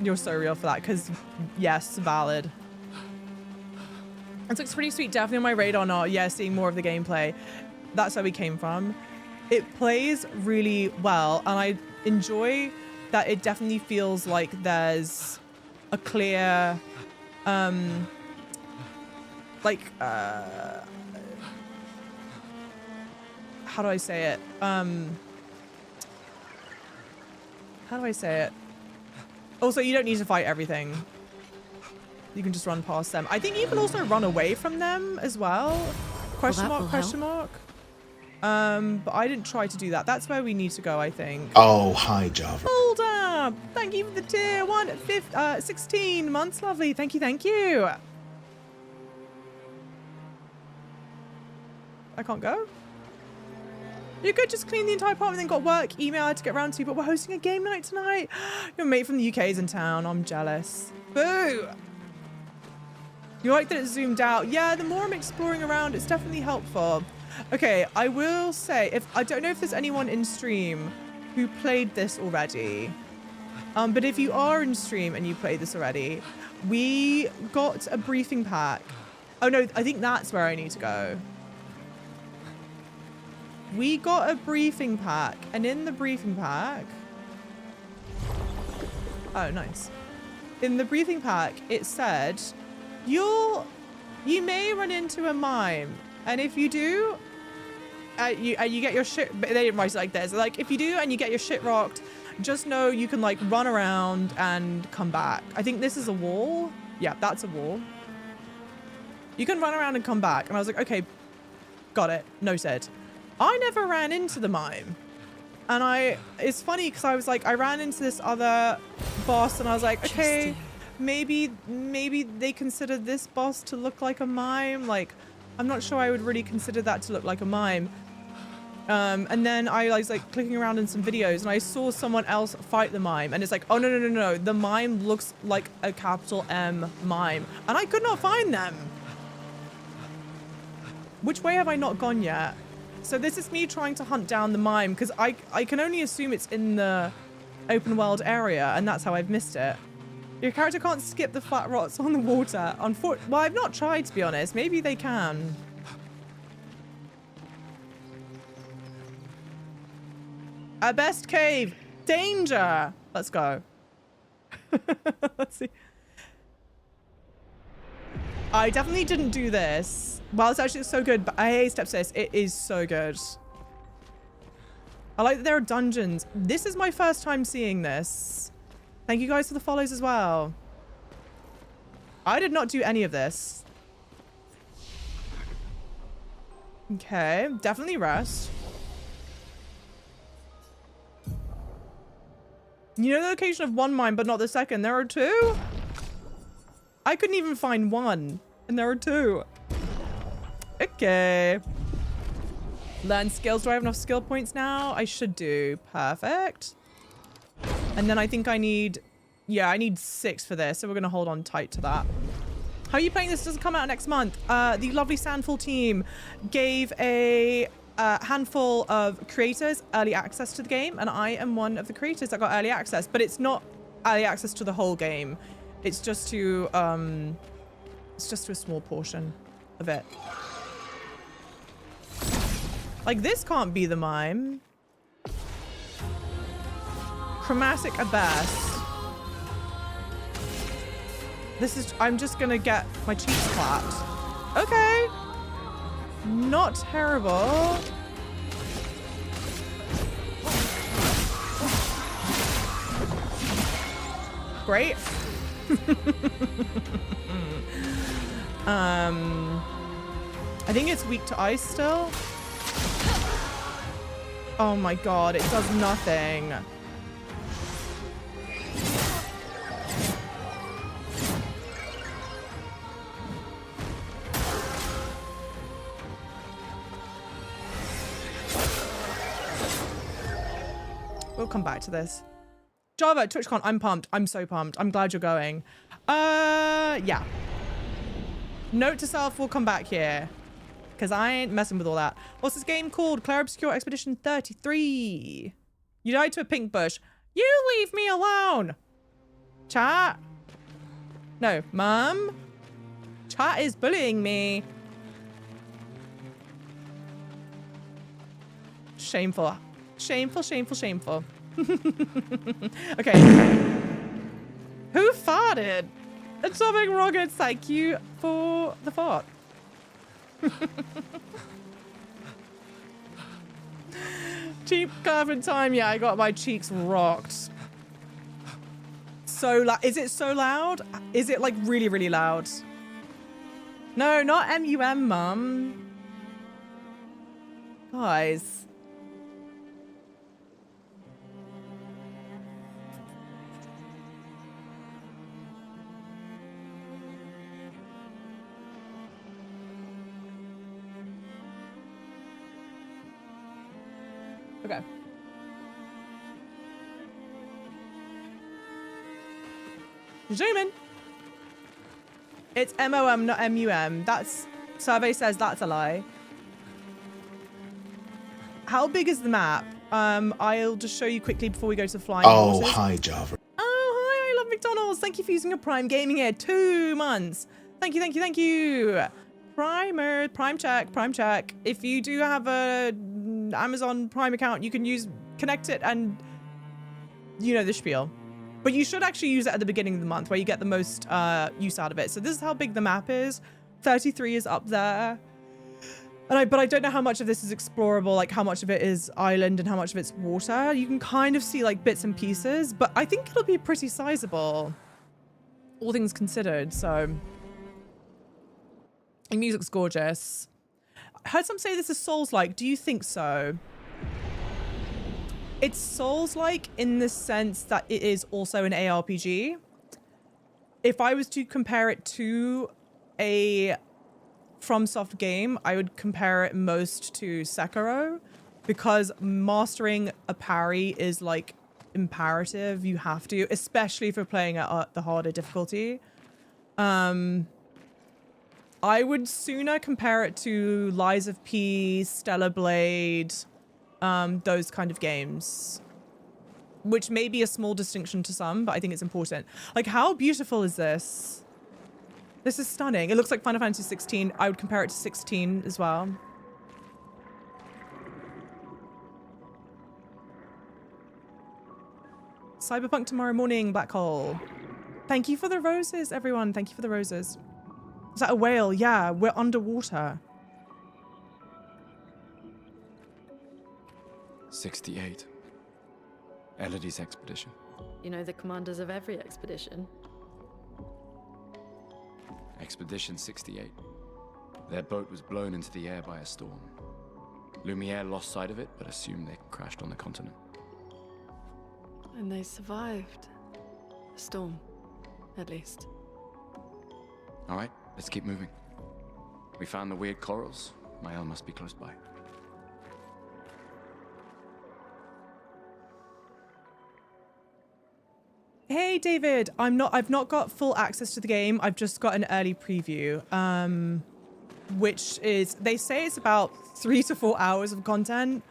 You're so real for that. Because yes, valid. It looks pretty sweet. Definitely on my radar now. Yeah, seeing more of the gameplay. That's where we came from. It plays really well, and I enjoy that it definitely feels like there's a clear, how do I say it? Also, you don't need to fight everything. You can just run past them. I think you can also run away from them as well. Question mark. But I didn't try to do that. That's where we need to go, I think. Oh, hi, Java. Hold up. Thank you for the tier 16 months. Lovely. Thank you. I can't go. You could just clean the entire apartment, then got work, email I had to get around to, but we're hosting a game night tonight. Your mate from the UK is in town. I'm jealous. Boo. You like that it's zoomed out? Yeah, the more I'm exploring around, it's definitely helpful. Okay, I will say, I don't know if there's anyone in stream who played this already. But if you are in stream and you played this already, we got a briefing pack. Oh no, I think that's where I need to go. We got a briefing pack, and in the briefing pack... Oh, nice. In the briefing pack, it said, you may run into a mime, and if you do, you get your shit... They didn't write it like this. Like, if you do and you get your shit rocked, just know you can, like, run around and come back. I think this is a wall. Yeah, that's a wall. You can run around and come back. And I was like, okay, got it. Noted. I never ran into the mime. And it's funny because I was like, I ran into this other boss and I was like, okay, maybe they consider this boss to look like a mime. Like, I'm not sure I would really consider that to look like a mime. And then I was like clicking around in some videos and I saw someone else fight the mime and it's like, oh, no. The mime looks like a capital M mime. And I could not find them. Which way have I not gone yet? So this is me trying to hunt down the mime because I can only assume it's in the open world area and that's how I've missed it. Your character can't skip the flat rots on the water. Well, I've not tried, to be honest. Maybe they can. Our best cave. Danger. Let's go. Let's see. I definitely didn't do this. Well, it's actually so good, but hey, Stepsis, it is so good. I like that there are dungeons. This is my first time seeing this. Thank you guys for the follows as well. I did not do any of this. Okay, definitely rest. You know the location of one mine, but not the second. There are two? I couldn't even find one, and there are two. Okay. Learn skills. Do I have enough skill points now? I should do. Perfect. And then I think I need... Yeah, I need 6 for this, so we're going to hold on tight to that. How are you playing this? Doesn't come out next month. The lovely Sandfall team gave a handful of creators early access to the game, and I am one of the creators that got early access, but it's not early access to the whole game. It's just to a small portion of it. Like, this can't be the mime. Chromatic at best. This is... I'm just gonna get my cheeks clapped. Okay. Not terrible. Great. I think it's weak to ice still. Oh my god, it does nothing. We'll come back to this. Java, TwitchCon, I'm pumped. I'm so pumped. I'm glad you're going. Yeah. Note to self, we'll come back here. Because I ain't messing with all that. What's this game called? Clair Obscur Expedition 33. You died to a pink bush. You leave me alone. Chat. No, Mum. Chat is bullying me. Shameful. Shameful, shameful, shameful. Okay. Who farted? Atomic Rockets, thank you for the fart. Cheap carbon time. Yeah, I got my cheeks rocked. So loud. Is it so loud? Is it like really, really loud? No, not MUM, Mum. Guys. Okay. Zoom in. It's MOM, not MUM. That's... Survey says that's a lie. How big is the map? I'll just show you quickly before we go to flying horses. Hi, Java. Charles, thank you for using your Prime Gaming here. 2 months. Thank you, thank you, thank you. Prime check. If you do have a Amazon Prime account, you can connect it and you know the spiel. But you should actually use it at the beginning of the month where you get the most use out of it. So this is how big the map is. 33 is up there. But I don't know how much of this is explorable, like how much of it is island and how much of it's water. You can kind of see like bits and pieces, but I think it'll be pretty sizable, all things considered. So the music's gorgeous. I heard some say this is Souls-like. Do you think so? It's Souls-like in the sense that it is also an ARPG. If I was to compare it to a FromSoft game, I would compare it most to Sekiro, because mastering a parry is like imperative. You have to, especially if you're playing at the harder difficulty. I would sooner compare it to Lies of P, Stellar Blade, those kind of games, which may be a small distinction to some, but I think it's important. Like, how beautiful is this? This is stunning. It looks like Final Fantasy 16. I would compare it to 16 as well. Cyberpunk tomorrow morning, Black Hole. Thank you for the roses, everyone. Thank you for the roses. Is that a whale? Yeah, we're underwater. 68. Elodie's expedition. You know the commanders of every expedition. Expedition 68. Their boat was blown into the air by a storm. Lumiere lost sight of it, but assumed they crashed on the continent. And they survived. The storm, at least. All right, let's keep moving. We found the weird corals. Mael must be close by. Hey David, I've not got full access to the game. I've just got an early preview, which is, they say it's about 3 to 4 hours of content.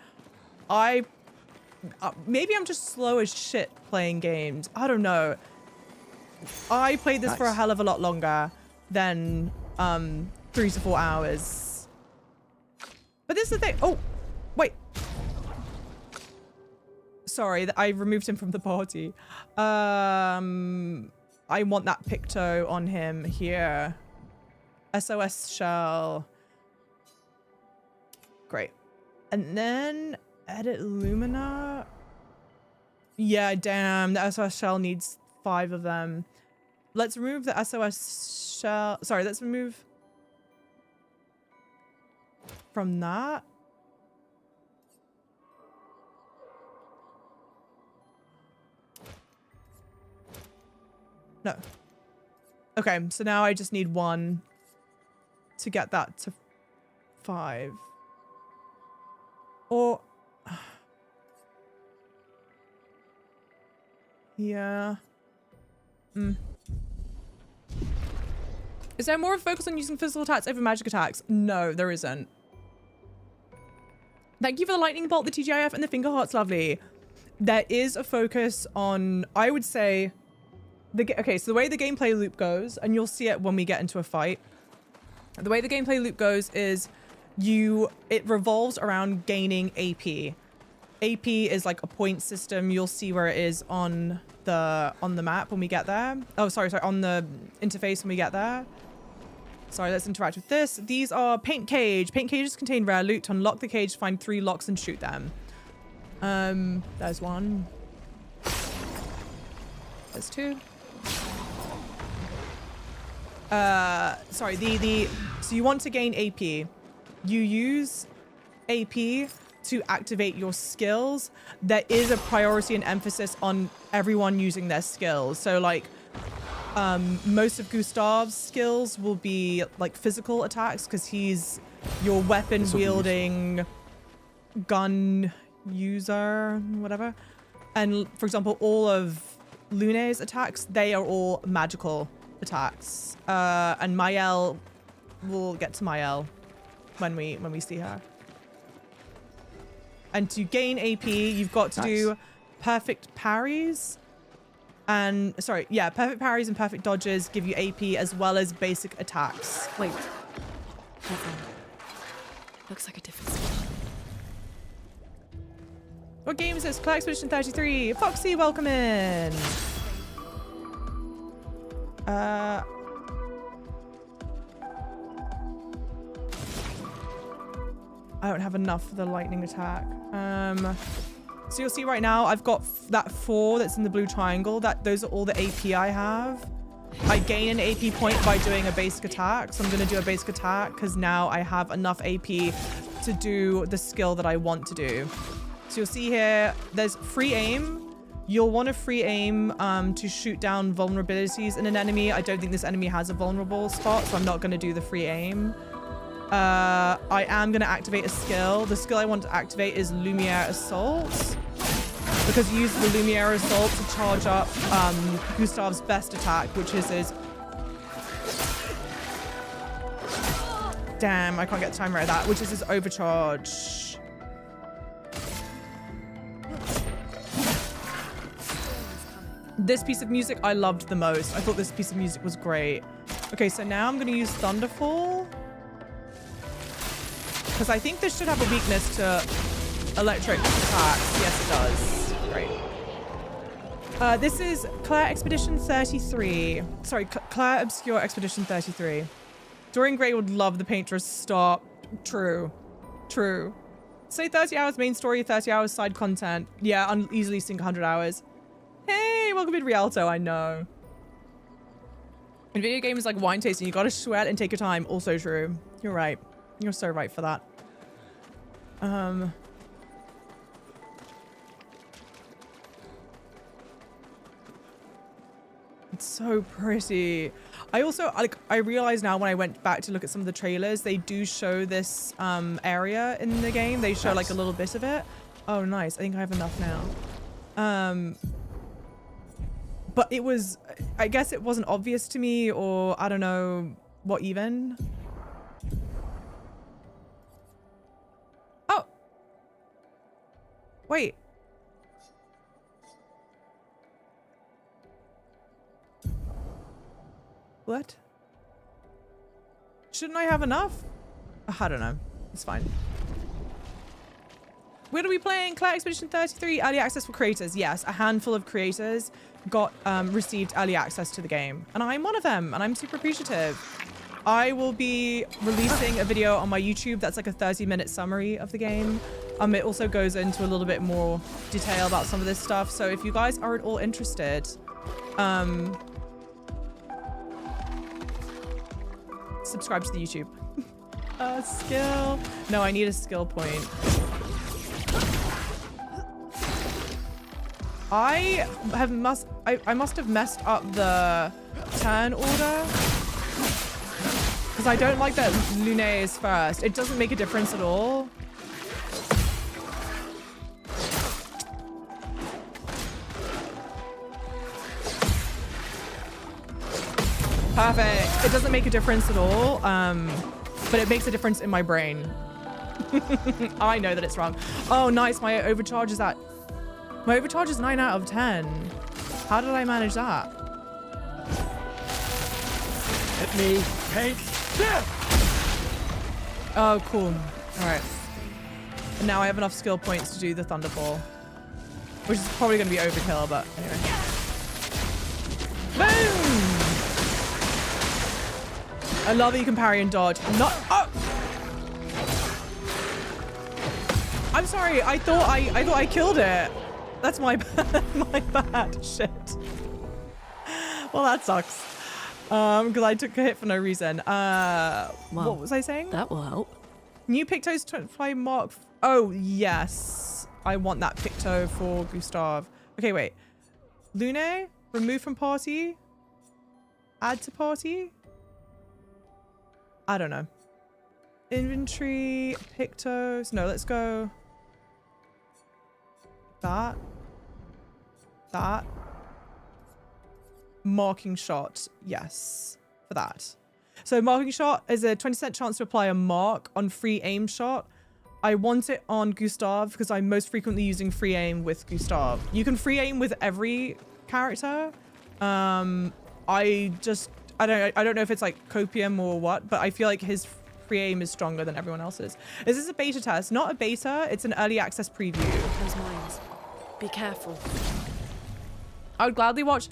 Maybe I'm just slow as shit playing games. I don't know. I played this for a hell of a lot longer than 3 to 4 hours. But this is the thing. Oh, wait. Sorry, I removed him from the party. I want that Picto on him here. SOS shell. Great. And then edit Lumina. Yeah, damn. The SOS shell needs 5 of them. Let's remove the SOS shell. Sorry, let's remove from that. No. Okay, so now I just need 1 to get that to 5. Or... yeah. Is there more of a focus on using physical attacks over magic attacks? No, there isn't. Thank you for the lightning bolt, the TGIF, and the finger hearts, lovely. There is a focus on, I would say... okay, so the way the gameplay loop goes, and you'll see it when we get into a fight. The way the gameplay loop goes is it revolves around gaining AP. AP is like a point system. You'll see where it is on the map when we get there. Oh, sorry, on the interface when we get there. Sorry, let's interact with this. These are paint cage. Paint cages contain rare loot. To unlock the cage, find 3 locks and shoot them. There's 1. There's 2. Sorry, so you want to gain AP. You use AP to activate your skills. There is a priority and emphasis on everyone using their skills. So like, most of Gustav's skills will be like physical attacks because he's your weapon wielding gun user, whatever. And for example, all of Lune's attacks, they are all magical attacks. And Mael, we'll get to Mael when we see her. And to gain AP, you've got to do perfect parries. And sorry, yeah, perfect parries and perfect dodges give you AP as well as basic attacks. Wait. Hold on. Looks like a different spot. What game is this? Clair Expedition 33. Foxy, welcome in. I don't have enough for the lightning attack. So you'll see right now I've got that 4 that's in the blue triangle. Those are all the AP I have. I gain an AP point by doing a basic attack. So I'm going to do a basic attack because now I have enough AP to do the skill that I want to do. So you'll see here, there's free aim. You'll want to free aim to shoot down vulnerabilities in an enemy. I don't think this enemy has a vulnerable spot, so I'm not going to do the free aim. I am going to activate a skill. The skill I want to activate is Lumiere Assault, because you use the Lumiere Assault to charge up Gustav's best attack, which is his... Damn, I can't get the timer of that, which is his overcharge. This piece of music I loved the most. I thought this piece of music was great. Okay, so now I'm going to use Thunderfall, because I think this should have a weakness to electric attacks. Yes, it does. Great. This is Clair Expedition 33. Sorry, Clair Obscur Expedition 33. Dorian Gray would love the paintress. Stop. True. True. Say 30 hours main story, 30 hours side content. Yeah, I'll easily sink 100 hours. Hey, welcome in Rialto. I know. In video games like wine tasting, you gotta sweat and take your time. Also true. You're right. You're so right for that. It's so pretty. I also, I realize now when I went back to look at some of the trailers, they do show this area in the game. They show like a little bit of it. Oh, nice. I think I have enough now. But it was, I guess it wasn't obvious to me, or I don't know what even. Oh. Wait. What? Shouldn't I have enough? I don't know. It's fine. When are we playing? Clair Expedition 33, early access for creators. Yes, a handful of creators got received early access to the game, and I'm one of them, and I'm super appreciative. I will be releasing a video on my YouTube that's like a 30-minute summary of the game. It also goes into a little bit more detail about some of this stuff, so if you guys are at all interested, subscribe to the YouTube. Skill. No, I need a skill point. I must have messed up the turn order, because I don't like that Lune is first. It doesn't make a difference at all. Perfect. It doesn't make a difference at all, but it makes a difference in my brain. I know that it's wrong. Oh, nice. My overcharge is at... My overcharge is 9 out of 10. How did I manage that? Let me paint. Oh, cool. All right. And now I have enough skill points to do the Thunderfall, which is probably going to be overkill, but anyway. Boom! I love that you can parry and dodge. Not. Oh! I'm sorry. I thought I killed it. That's my bad. My bad. Shit. Well, that sucks. Because I took a hit for no reason. Wow. What was I saying? That will help. New Pictos to fly mark. Oh, yes. I want that Picto for Gustav. Okay, wait. Lune, remove from party. Add to party. I don't know. Inventory, Pictos. No, let's go. That. Marking shot. Yes, for that. So marking shot is a 20% chance to apply a mark on free aim shot. I want it on Gustav because I'm most frequently using free aim with Gustav. You can free aim with every character. I don't know if it's like copium or what, but I feel like his free aim is stronger than everyone else's. This is a beta test, not a beta. It's an early access preview. Those mines. Be careful. I would gladly watch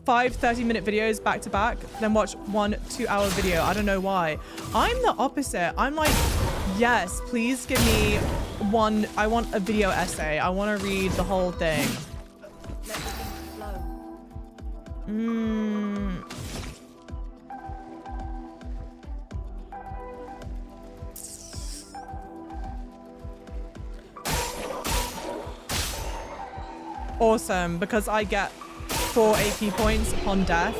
5 30-minute videos back to back, then watch 1 2-hour video. I don't know why. I'm the opposite. I'm like, yes, please give me one. I want a video essay. I want to read the whole thing. Let the thing flow. Awesome, because I get 4 AP points upon death.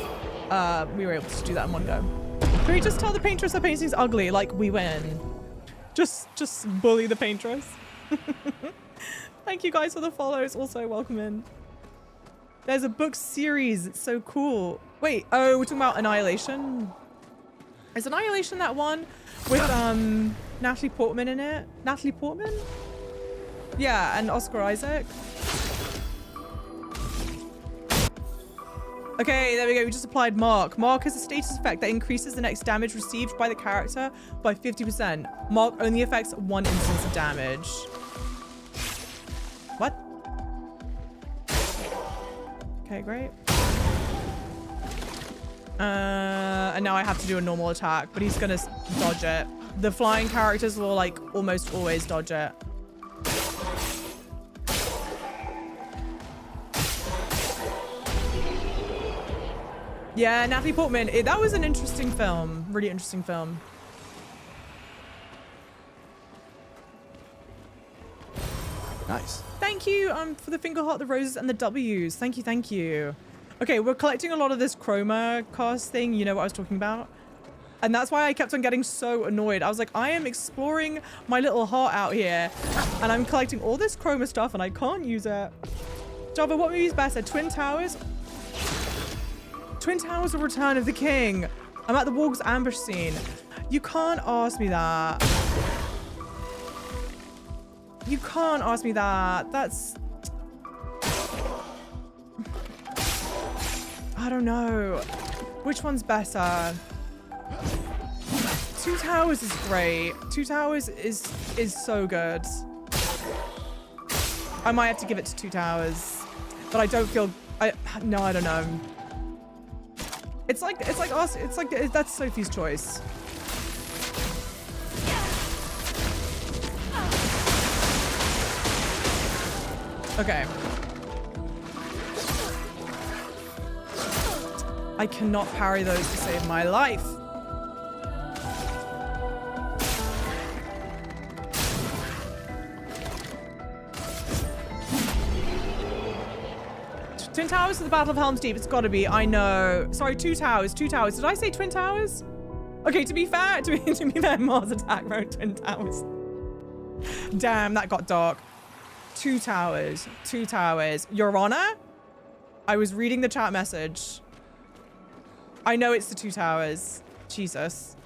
We were able to do that in one go. Can we just tell the paintress the painting's ugly? Like, we win. Just bully the paintress. Thank you guys for the follows. Also, welcome in. There's a book series. It's so cool. Wait, oh, we're talking about Annihilation. Is Annihilation that one with Natalie Portman in it? Natalie Portman? Yeah, and Oscar Isaac. Okay, there we go. We just applied Mark. Mark is a status effect that increases the next damage received by the character by 50%. Mark only affects 1 instance of damage. What? Okay, great. And now I have to do a normal attack, but he's gonna dodge it. The flying characters will like almost always dodge it. Yeah, Natalie Portman. That was an interesting film. Really interesting film. Nice. Thank you for the finger heart, the roses, and the W's. Thank you, thank you. Okay, we're collecting a lot of this chroma cast thing. You know what I was talking about? And that's why I kept on getting so annoyed. I was like, I am exploring my little heart out here, and I'm collecting all this chroma stuff, and I can't use it. Java, what movie is better? Twin Towers? Twin Towers or Return of the King? I'm at the Warg's ambush scene. You can't ask me that. You can't ask me that. That's... I don't know. Which one's better? Two Towers is great. Two Towers is so good. I might have to give it to Two Towers, but I don't feel... No, I don't know. It's like us. It's like that's Sophie's choice. Okay. I cannot parry those to save my life. Twin Towers to the Battle of Helm's Deep. It's got to be. I know. Sorry, Two Towers. Two Towers. Did I say Twin Towers? Okay, to be fair, Mars Attack wrote Twin Towers. Damn, that got dark. Two Towers. Two Towers. Your Honor? I was reading the chat message. I know it's the Two Towers. Jesus.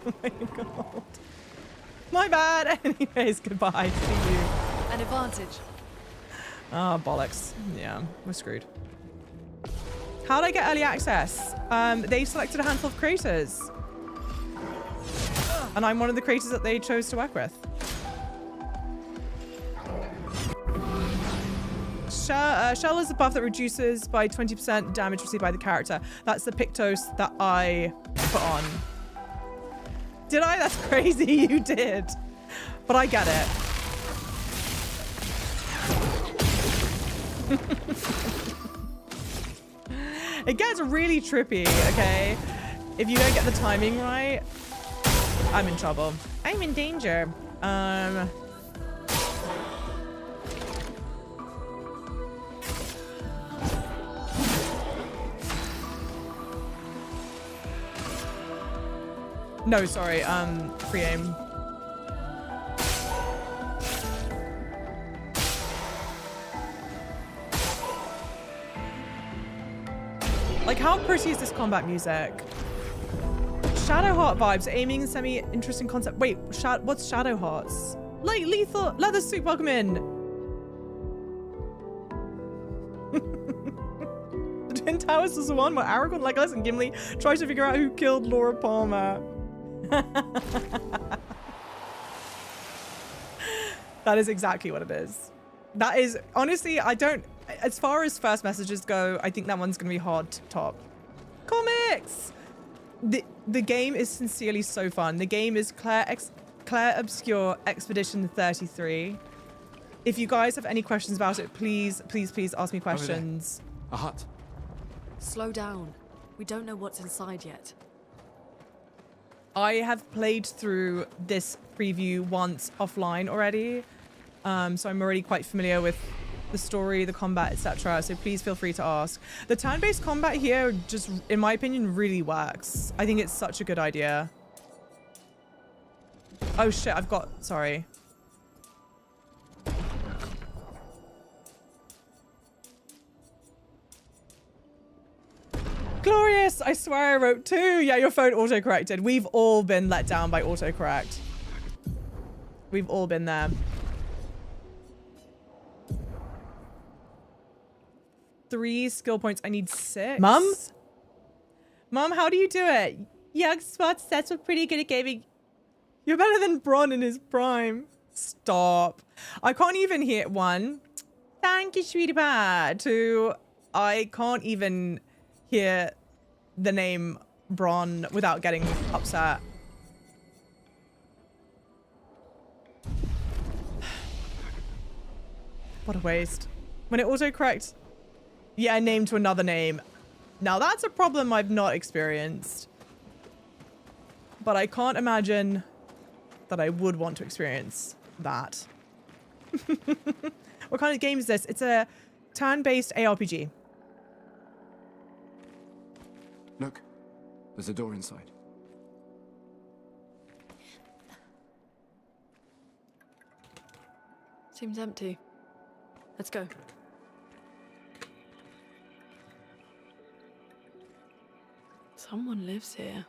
Oh my god. My bad. Anyways, goodbye. See you. An advantage. Oh, bollocks. Yeah, we're screwed. How did I get early access? They selected a handful of creators. And I'm one of the creators that they chose to work with. Shell is a buff that reduces by 20% damage received by the character. That's the Pictos that I put on. Did I? That's crazy. You did. But I get it. It gets really trippy, okay? If you don't get the timing right, I'm in trouble. I'm in danger. No, sorry, free aim. Like, how pretty is this combat music? Shadowheart vibes, aiming, semi-interesting concept. Wait, what's Shadowhearts? Like, lethal, leather suit, welcome in. Towers was the one where Aragorn, Legolas, and Gimli tried to figure out who killed Laura Palmer. That is exactly what it is. That is, honestly, I don't, as far as first messages go, I think that one's going to be hard to top. Comics! The game is sincerely so fun. The game is Clair Obscur Expedition 33. If you guys have any questions about it, please ask me questions. A hut. Slow down. We don't know what's inside yet. I have played through this preview once offline already, so I'm already quite familiar with the story, the combat, etc. So please feel free to ask. The turn-based combat here just, in my opinion, really works. I think it's such a good idea. Oh shit, sorry. Glorious! I swear I wrote 2. Yeah, your phone auto-corrected. We've all been let down by autocorrect. We've all been there. 3 skill points. I need 6. Mum? Mum, how do you do it? Young smart sets were pretty good at gaming. You're better than Bronn in his prime. Stop. I can't even hear 1. Thank you, sweetie pie. 2. I can't even hear the name Bronn without getting upset. What a waste. When it autocorrects, yeah, name to another name. Now that's a problem I've not experienced. But I can't imagine that I would want to experience that. What kind of game is this? It's a turn-based ARPG. Look, there's a door inside. Seems empty. Let's go. Someone lives here.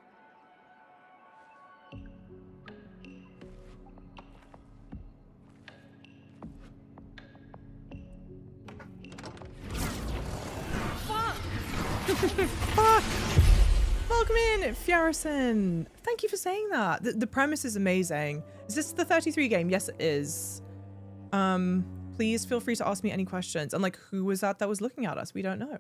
Fuck! Welcome in, Fjarrison. Thank you for saying that. The premise is amazing. Is this the 33 game? Yes, it is. Please feel free to ask me any questions. And like, who was that was looking at us? We don't know.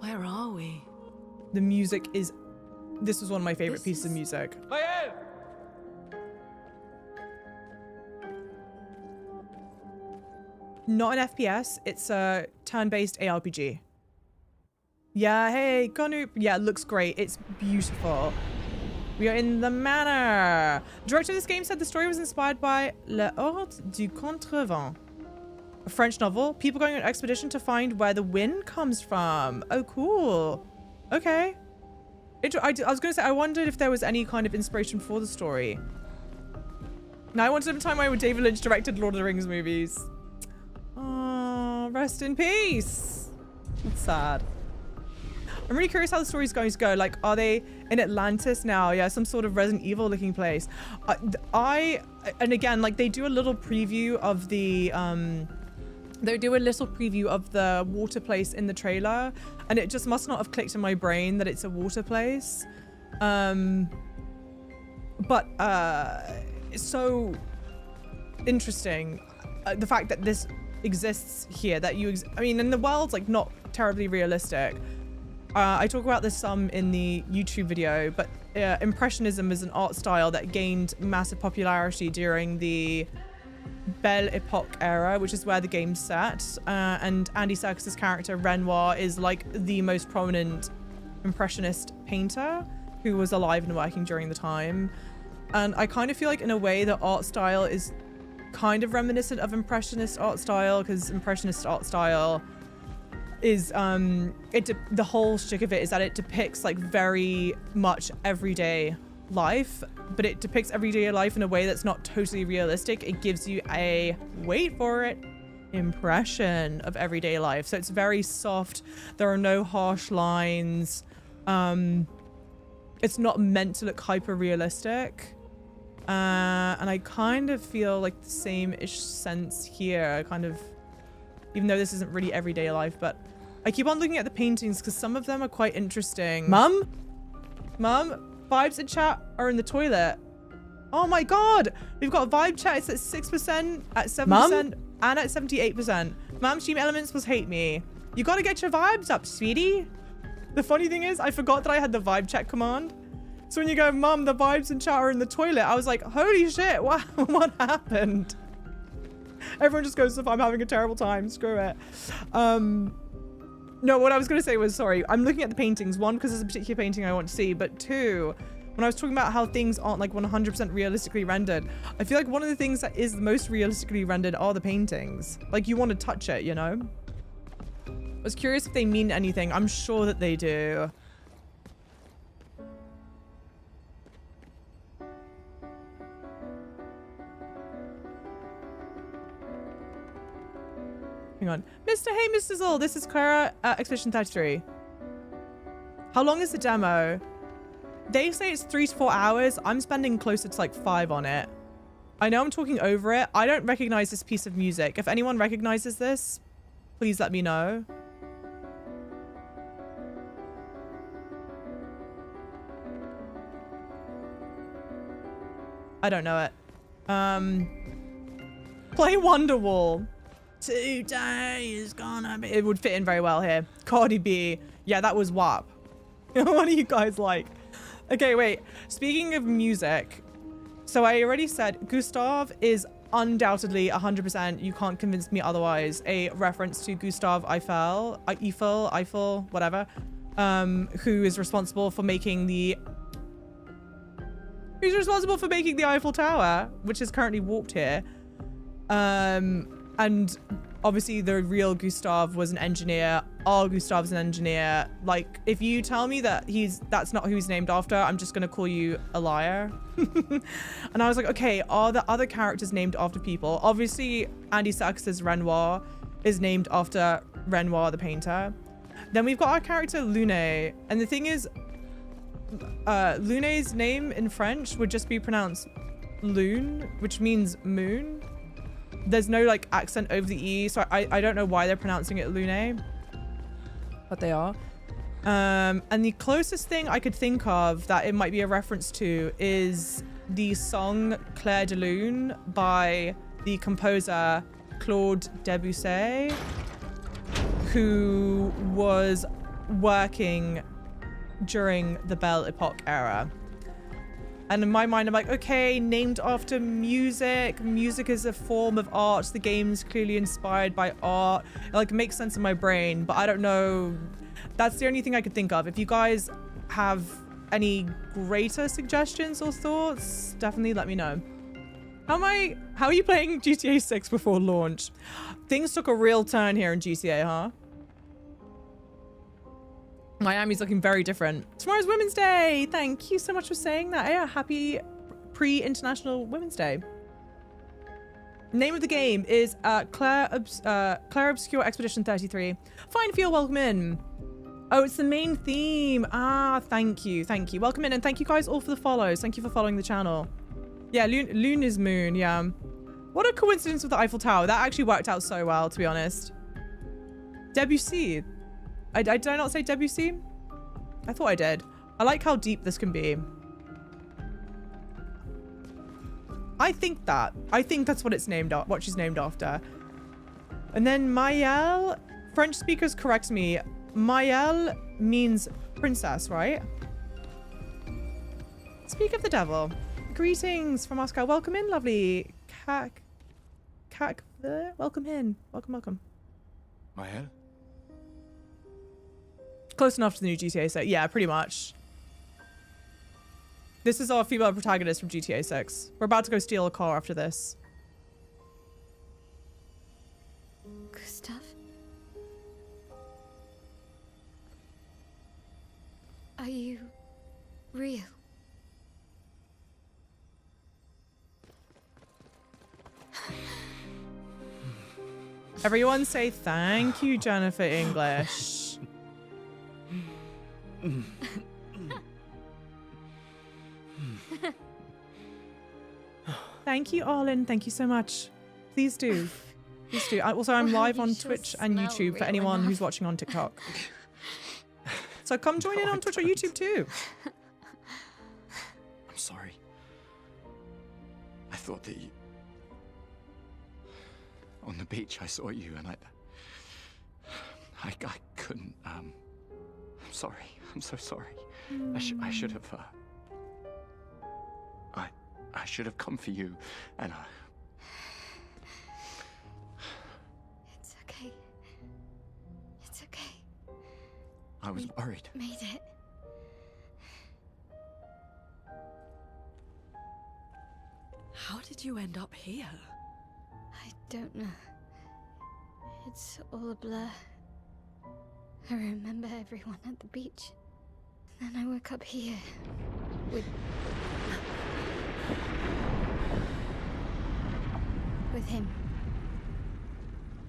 Where are we? The music is... This was one of my favorite pieces of music. Not an FPS, it's a turn-based ARPG. Yeah, hey, Konup. Yeah, it looks great. It's beautiful. We are in the Manor. The director of this game said the story was inspired by Le Horde du Contrevent, a French novel. People going on an expedition to find where the wind comes from. Oh, cool. Okay. I was going to say, I wondered if there was any kind of inspiration for the story. Now I wanted a time when David Lynch directed Lord of the Rings movies. Oh, rest in peace. That's sad. I'm really curious how the story's going to go. Like, are they in Atlantis now? Yeah, some sort of Resident Evil looking place. And again, like, they do a little preview of the, water place in the trailer, and it just must not have clicked in my brain that it's a water place. It's so interesting, the fact that this exists here, that I mean, and the world's like not terribly realistic. I talk about this some in the YouTube video, but Impressionism is an art style that gained massive popularity during the Belle Epoque era, which is where the game's set. And Andy Serkis's character, Renoir, is like the most prominent Impressionist painter who was alive and working during the time. And I kind of feel like, in a way, the art style is kind of reminiscent of Impressionist art style, because Impressionist art style is the whole shtick of it is that it depicts like very much everyday life, but it depicts everyday life in a way that's not totally realistic. It gives you a, wait for it, impression of everyday life. So it's very soft. There are no harsh lines. it's not meant to look hyper realistic. And I kind of feel like the same-ish sense here, kind of, even though this isn't really everyday life, but I keep on looking at the paintings because some of them are quite interesting. Mum? Mum? Vibes in chat are in the toilet. Oh my god! We've got vibe chat, it's at 6%, at 7%, Mum? And at 78%. Mum, Stream Elements was hate me. You gotta get your vibes up, sweetie. The funny thing is, I forgot that I had the vibe check command. So when you go, Mum, the vibes in chat are in the toilet, I was like, holy shit, what happened? Everyone just goes, I'm having a terrible time, screw it. No, what I was going to say was, sorry, I'm looking at the paintings. One, because there's a particular painting I want to see, but two, when I was talking about how things aren't like 100% realistically rendered, I feel like one of the things that is the most realistically rendered are the paintings. Like, you want to touch it, you know? I was curious if they mean anything. I'm sure that they do. Hang on. Hey, Mr. Zoll, this is Clair Expedition 33. How long is the demo? They say it's 3 to 4 hours. I'm spending closer to like 5 on it. I know I'm talking over it. I don't recognize this piece of music. If anyone recognizes this, please let me know. I don't know it. Play Wonderwall. Today is gonna be... It would fit in very well here. Cardi B. Yeah, that was WAP. What do you guys like? Okay, wait. Speaking of music, so I already said Gustav is undoubtedly 100%, you can't convince me otherwise, a reference to Gustav Eiffel, whatever, who is responsible for making the... Who's responsible for making the Eiffel Tower, which is currently warped here. And obviously the real Gustav was an engineer. Our Gustav's an engineer. Like, if you tell me that that's not who he's named after, I'm just gonna call you a liar. And I was like, okay, are the other characters named after people? Obviously, Andy Serkis's Renoir is named after Renoir the painter. Then we've got our character Lune. And the thing is, Lune's name in French would just be pronounced Lune, which means moon. There's no like accent over the E, so I don't know why they're pronouncing it Lune, but they are. And the closest thing I could think of that it might be a reference to is the song Clair de Lune by the composer Claude Debussy, who was working during the Belle Epoque era. And in my mind, I'm like, okay, named after music. Music is a form of art. The game's clearly inspired by art. It like makes sense in my brain, but I don't know. That's the only thing I could think of. If you guys have any greater suggestions or thoughts, definitely let me know. How are you playing GTA 6 before launch? Things took a real turn here in GTA, huh? Miami's looking very different. Tomorrow's Women's Day. Thank you so much for saying that. Yeah, happy pre-International Women's Day. Name of the game is Clair Obscur Expedition 33. Fine Feel, welcome in. Oh, it's the main theme. Ah, thank you. Thank you. Welcome in, and thank you guys all for the follows. Thank you for following the channel. Yeah, Lune is moon, yeah. What a coincidence with the Eiffel Tower. That actually worked out so well, to be honest. Debussy. Did I not say Debussy? I thought I did. I like how deep this can be. I think that's what it's named after, what she's named after. And then Mayel, French speakers correct me. Mayel means princess, right? Speak of the devil. Greetings from Moscow. Welcome in, lovely. Welcome in. Welcome. Mayel? Close enough to the new GTA 6. Yeah, pretty much. This is our female protagonist from GTA 6. We're about to go steal a car after this. Gustav? Are you real? Everyone say thank you, Jennifer English. Thank you, Arlen. Thank you so much. Please do. Please do. Also, I'm Well, live you on sure Twitch and smell YouTube for real anyone who's enough. watching on TikTok. So come join in on Twitch or YouTube too. I'm sorry. I thought that you... On the beach, I saw you and I couldn't, I'm sorry. I'm so sorry. I should have, I should have come for you, and It's okay. It's okay. I was worried. Made it. How did you end up here? I don't know. It's all a blur. I remember everyone at the beach. Then I woke up here. With him.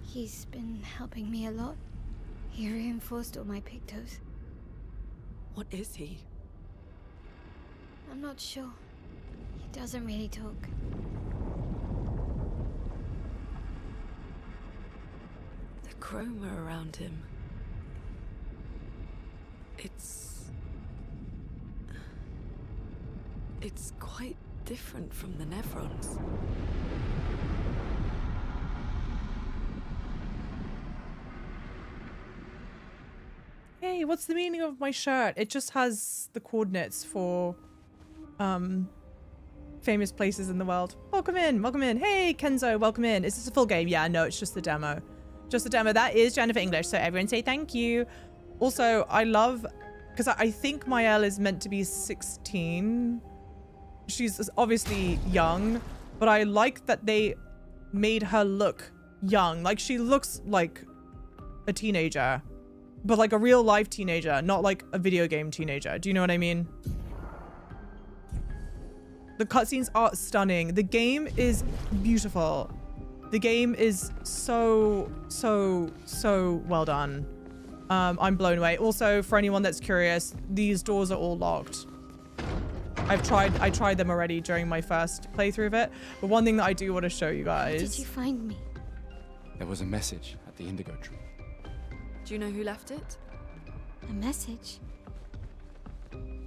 He's been helping me a lot. He reinforced all my pictos. What is he? I'm not sure. He doesn't really talk. The chroma around him. It's quite different from the Nevrons. Hey, what's the meaning of my shirt? It just has the coordinates for famous places in the world. Welcome in, welcome in. Hey, Kenzo, welcome in. Is this a full game? Yeah, no, it's just the demo. Just the demo. That is Jennifer English, so everyone say thank you. Also, I love, because I think Maëlle is meant to be 16. She's obviously young, but I like that they made her look young. Like, she looks like a teenager, but like a real life teenager, not like a video game teenager. Do you know what I mean? The cutscenes are stunning. The game is beautiful. The game is so well done. I'm blown away. Also, for anyone that's curious, these doors are all locked. I tried them already during my first playthrough of it. But one thing that I do want to show you Where guys. did you find me? There was a message at the indigo tree. Do you know who left it? A message?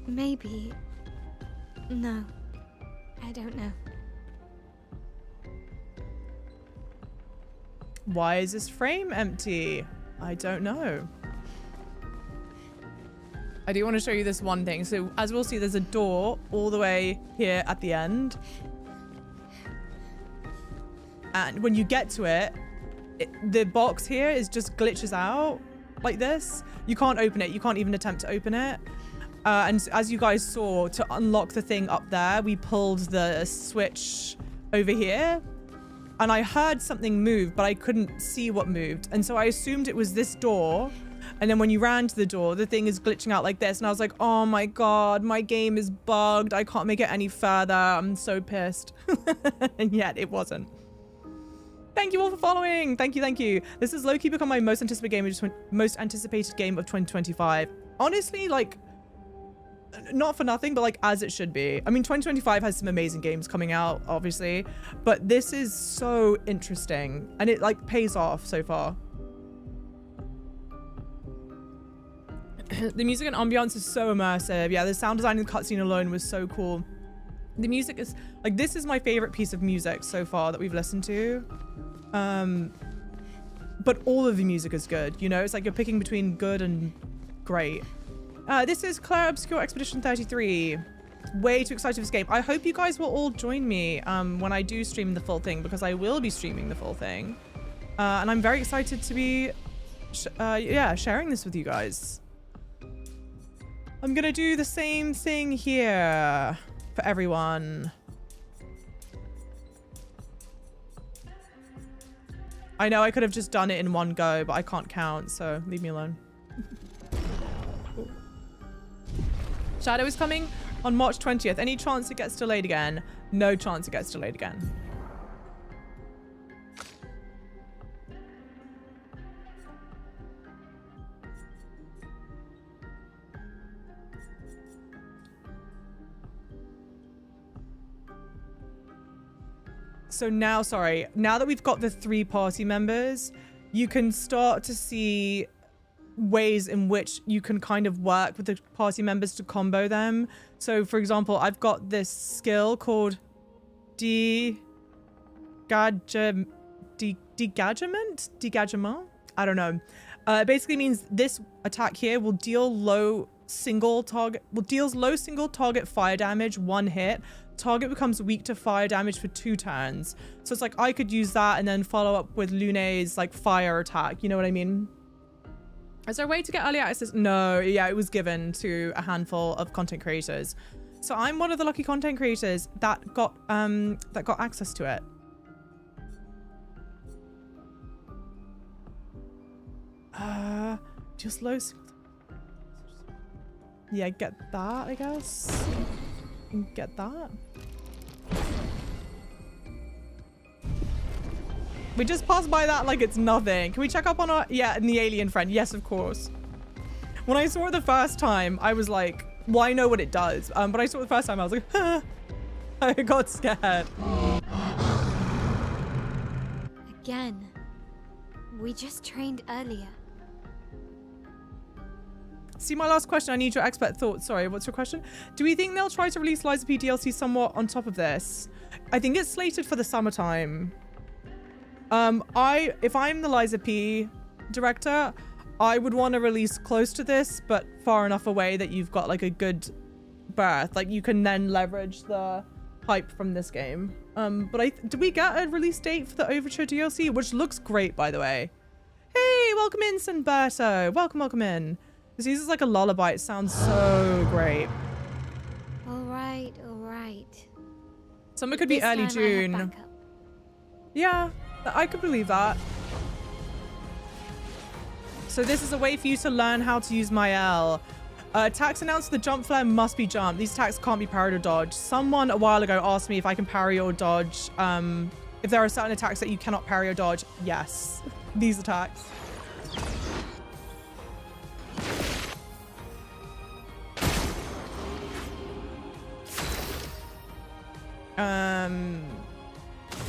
Maybe. No. I don't know. Why is this frame empty? I don't know. I do want to show you this one thing. So as we'll see, there's a door all the way here at the end. And when you get to it, the box here is just glitches out like this. You can't open it. You can't even attempt to open it. And as you guys saw, to unlock the thing up there, we pulled the switch over here. And I heard something move, but I couldn't see what moved. And so I assumed it was this door. And then when you ran to the door, the thing is glitching out like this. And I was like, oh my God, my game is bugged. I can't make it any further. I'm so pissed. And yet it wasn't. Thank you all for following. Thank you, thank you. This has low-key become my most anticipated game of 2025. Honestly, like, not for nothing, but like as it should be. I mean, 2025 has some amazing games coming out, obviously, but this is so interesting and it like pays off so far. The music and ambiance is so immersive. Yeah, the sound design in the cutscene alone was so cool. The music is like, this is my favorite piece of music so far that we've listened to. But all of the music is good, you know? It's like you're picking between good and great. This is Clair Obscur Expedition 33. Way too excited for this game. I hope you guys will all join me when I do stream the full thing, because I will be streaming the full thing. And I'm very excited to be sharing this with you guys. I'm gonna do the same thing here for everyone. I know I could have just done it in one go, but I can't count, so leave me alone. Shadow is coming on March 20th. Any chance it gets delayed again? No chance it gets delayed again. So now, sorry, now that we've got the 3 party members, you can start to see ways in which you can kind of work with the party members to combo them. So for example, I've got this skill called Degagement? I don't know. It basically means this attack here will deal low single target fire damage 1 hit. Target becomes weak to fire damage for 2 turns. So it's like I could use that and then follow up with Lune's like fire attack. You know what I mean? Is there a way to get early access? No, yeah, it was given to a handful of content creators. So I'm one of the lucky content creators that got access to it. Just low. Yeah, get that, I guess. Get that. We just passed by that like it's nothing. Can we check up on our... Yeah, and the alien friend. Yes, of course. When I saw it the first time, I was like, well, I know what it does. But I saw it the first time, I was like, huh. I got scared. Again. We just trained earlier. See, my last question. I need your expert thoughts. Sorry, what's your question? Do we think they'll try to release Lies of P DLC somewhat on top of this? I think it's slated for the summertime. If I'm the Lies of P director, I would want to release close to this, but far enough away that you've got like a good berth. Like you can then leverage the hype from this game. But did we get a release date for the Overture DLC, which looks great, by the way? Hey, welcome in, Sanberto. Welcome in. This uses like a lullaby. It sounds so great. All right. Summer could be early June. Yeah, I could believe that. So this is a way for you to learn how to use Mael. Attacks announced the jump flare must be jumped. These attacks can't be parried or dodged. Someone a while ago asked me if I can parry or dodge. If there are certain attacks that you cannot parry or dodge. Yes, these attacks.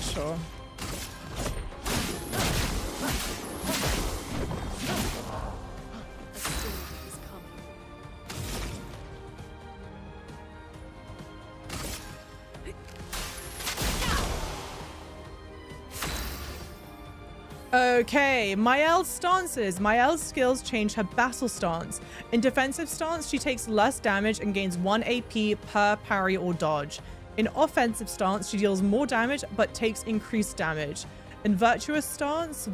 Sure. Okay, Mael's stances. Mael's skills change her battle stance. In defensive stance, she takes less damage and gains 1 AP per parry or dodge. In offensive stance, she deals more damage but takes increased damage. In virtuous stance,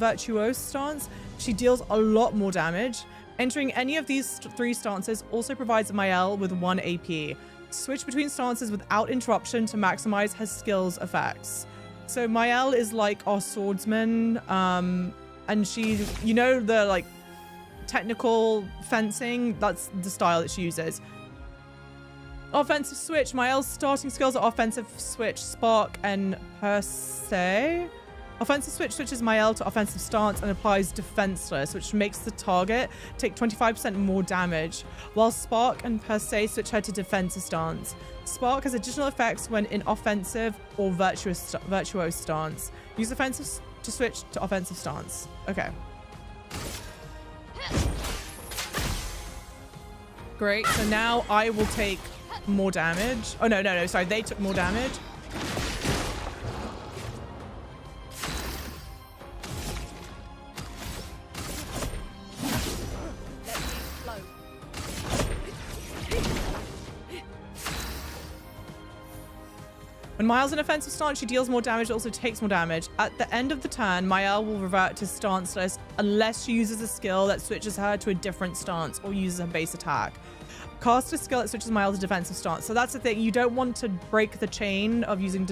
she deals a lot more damage. Entering any of these 3 stances also provides Mael with 1 AP. Switch between stances without interruption to maximize her skills effects. So Mael is like our swordsman, and she, you know, the like technical fencing, that's the style that she uses. Offensive switch. Mael's starting skills are offensive switch, spark, and per se. Offensive switch switches Mael to offensive stance and applies defenseless, which makes the target take 25% more damage, while spark and per se switch her to defensive stance. Spark has additional effects when in offensive or virtuose stance. Use offensive to switch to offensive stance. Okay. Great. So now I will take more damage. Oh, no. Sorry, they took more damage. When Mael's in offensive stance, she deals more damage, also takes more damage. At the end of the turn, Mael will revert to stanceless unless she uses a skill that switches her to a different stance or uses her base attack. Cast a skill that switches Mael to defensive stance. So that's the thing. You don't want to break the chain of using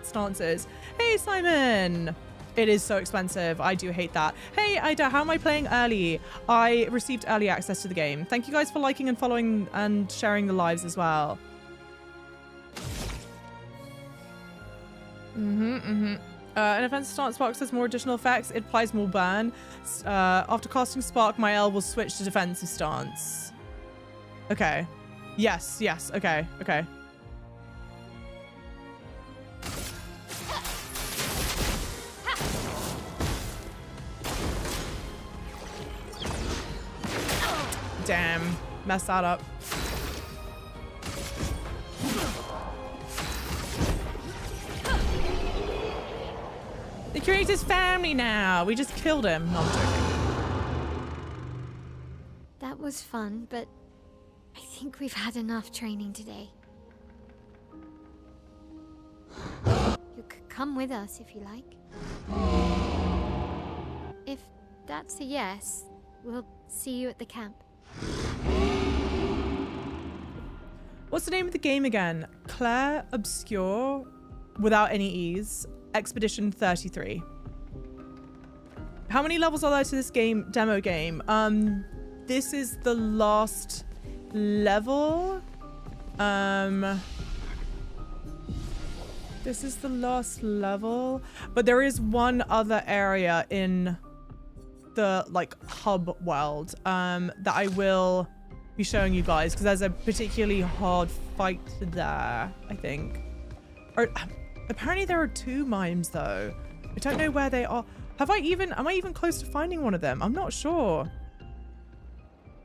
stances. Hey, Simon. It is so expensive. I do hate that. Hey, Ida, how am I playing early? I received early access to the game. Thank you guys for liking and following and sharing the lives as well. An offensive stance spark has more additional effects. It applies more burn. After casting spark, Mael will switch to defensive stance. Okay. Yes. Okay. Damn. Messed that up. The curator's family now. We just killed him. No, I'm joking. That was fun, but I think we've had enough training today. You could come with us if you like. If that's a yes, we'll see you at the camp. What's the name of the game again? Clair Obscur, without any E's. Expedition 33. How many levels are there to this game, demo game? This is the last level. This is the last level, but there is one other area in the like hub world that I will be showing you guys because there's a particularly hard fight there, I think. Or apparently there are 2 mimes though. I don't know where they are. Am I even close to finding one of them? I'm not sure.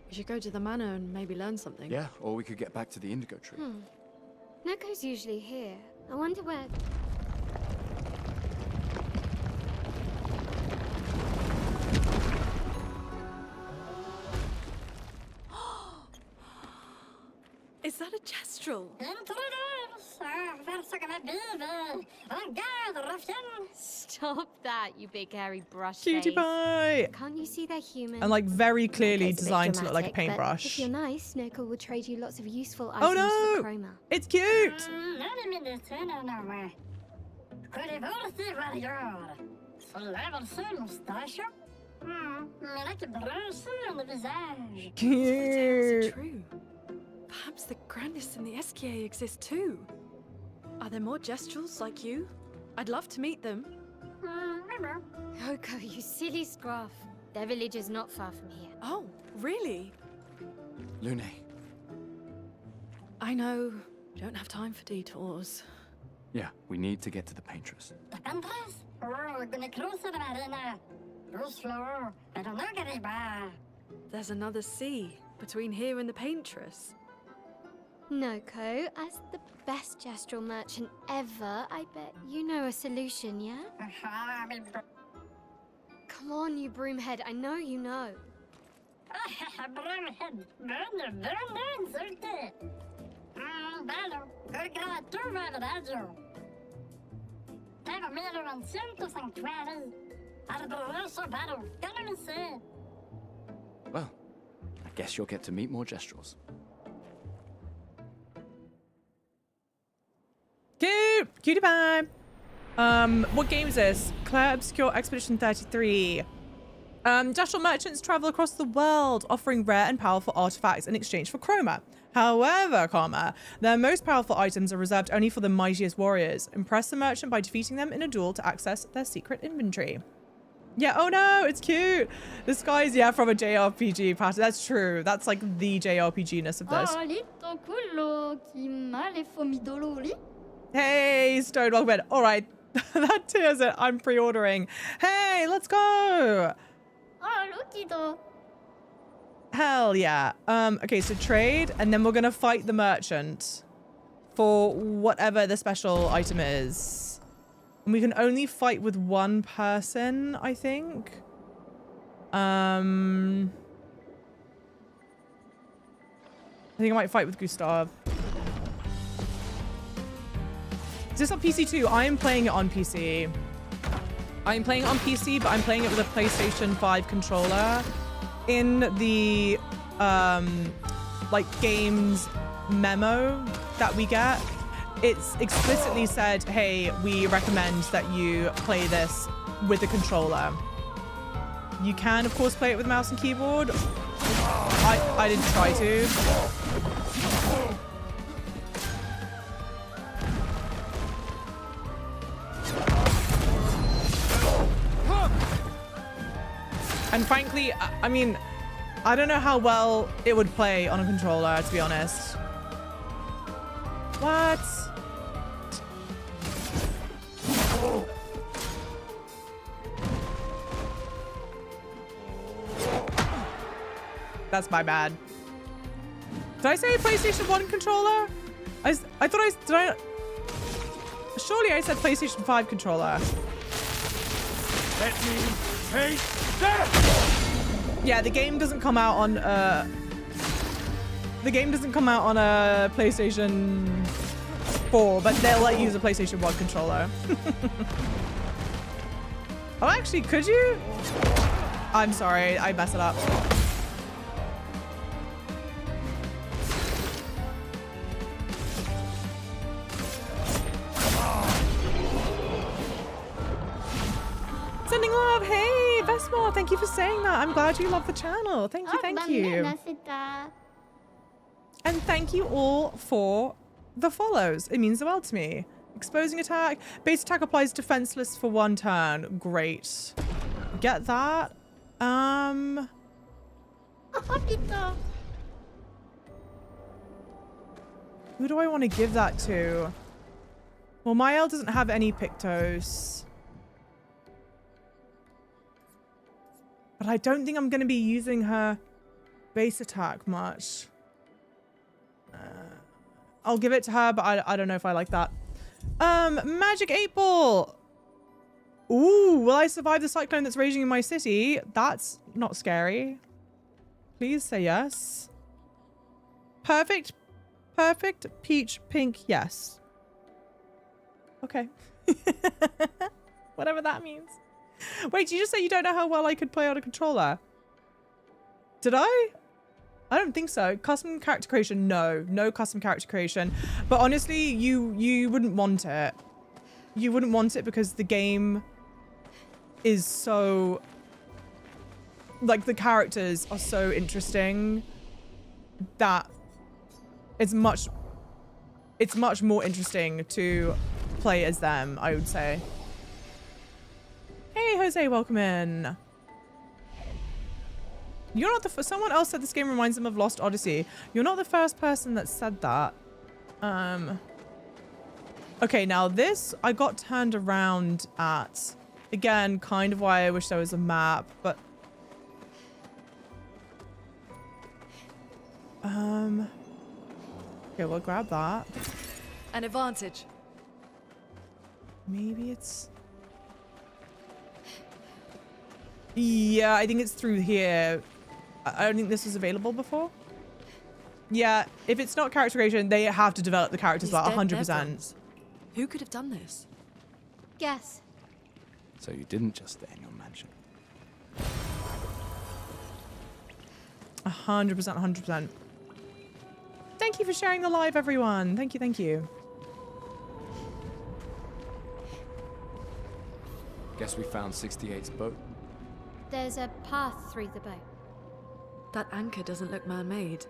We should go to the manor and maybe learn something. Yeah, or we could get back to the indigo tree. Neko's usually here. I wonder where... Is that a gestural? Stop that, you big hairy brush Cutie face. pie! Can't you see they're human? And like very clearly Neko's a bit designed to look like a dramatic, but paintbrush. if you're nice, Neko will trade you lots of useful Oh items no! for Chroma. It's cute! Tales Cute! are true. Perhaps the grandest in the SKA exist too. Are there more gestrals like you? I'd love to meet them. Oko, you silly scruff. Their village is not far from here. Oh, really? Lune, I know. Don't have time for detours. yeah, we need to get to the paintress. There's another sea between here and the paintress. Noko, as the best gestural merchant ever, I bet you know a solution, yeah? Come on, you broomhead, I know you know. Well, I guess you'll get to meet more gestrals. Cute! Cutie pie! What game is this? Clair Obscur Expedition 33. Gestural merchants travel across the world, offering rare and powerful artifacts in exchange for chroma. However, their most powerful items are reserved only for the mightiest warriors. Impress the merchant by defeating them in a duel to access their secret inventory. Yeah, oh no, it's cute. This guy's, yeah, from a JRPG pattern. That's true. That's like the JRPG-ness of this. Hey, Stone, welcome in. All right, that tears it. I'm pre-ordering. Hey, let's go. Hell yeah. Okay, so trade, and then we're gonna fight the merchant for whatever the special item is. And we can only fight with one person, I think. I think I might fight with Gustav. Is this on PC too? I am playing it on PC. I'm playing it on PC, but I'm playing it with a PlayStation 5 controller. In the like games memo that we get, it's explicitly said, hey, we recommend that you play this with a controller. You can, of course, play it with mouse and keyboard. I didn't try to. And frankly, I mean, I don't know how well it would play on a controller, to be honest. What? That's my bad. Did I say PlayStation 1 controller? I thought did I? Surely I said PlayStation 5 controller. Let me take that! Yeah, the game doesn't come out on a PlayStation 4, but they'll let you use a PlayStation 1 controller. Oh, actually, could you? I'm sorry, I messed it up. Sending love. Hey, Vesma, thank you for saying that. I'm glad you love the channel. Thank you, thank you. And thank you all for the follows. It means the world to me. Exposing attack. Base attack applies defenseless for 1 turn. Great. Get that. Who do I want to give that to? Well, Mael doesn't have any Pictos. But I don't think I'm going to be using her base attack much. I'll give it to her, but I don't know if I like that. Magic 8 Ball. Ooh, will I survive the cyclone that's raging in my city? That's not scary. Please say yes. Perfect. Perfect. Peach. Pink. Yes. Okay. Whatever that means. Wait, did you just say you don't know how well I could play on a controller? Did I? I don't think so. Custom character creation, no. No custom character creation. But honestly, you wouldn't want it. You wouldn't want it because the game is so... Like, the characters are so interesting that it's much more interesting to play as them, I would say. Hey, Jose, welcome in. You're not the someone else said this game reminds them of Lost Odyssey. You're not the first person that said that. Okay, now this I got turned around at. Again, kind of why I wish there was a map, but okay, we'll grab that. An advantage. Maybe it's... Yeah, I think it's through here. I don't think this was available before. Yeah, if it's not character creation, they have to develop the characters well, 100%. Who could have done this? Guess. So you didn't just stay in your mansion. 100%, 100%. Thank you for sharing the live, everyone. Thank you, thank you. Guess we found 68's boat. There's a path through the boat. That anchor doesn't look man-made.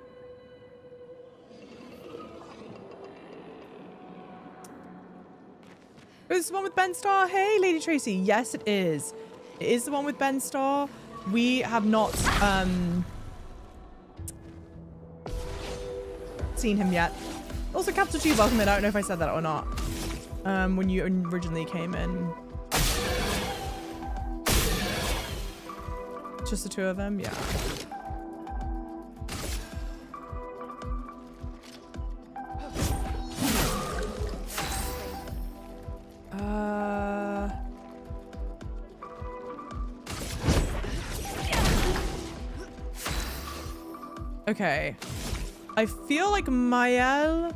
Is this the one with Ben Starr? Hey, Lady Tracy. Yes, it is. It is the one with Ben Starr. We have not seen him yet. Also, Capital G, welcome in. I don't know if I said that or not. When you originally came in. Just the two of them? Yeah. Okay. I feel like Mael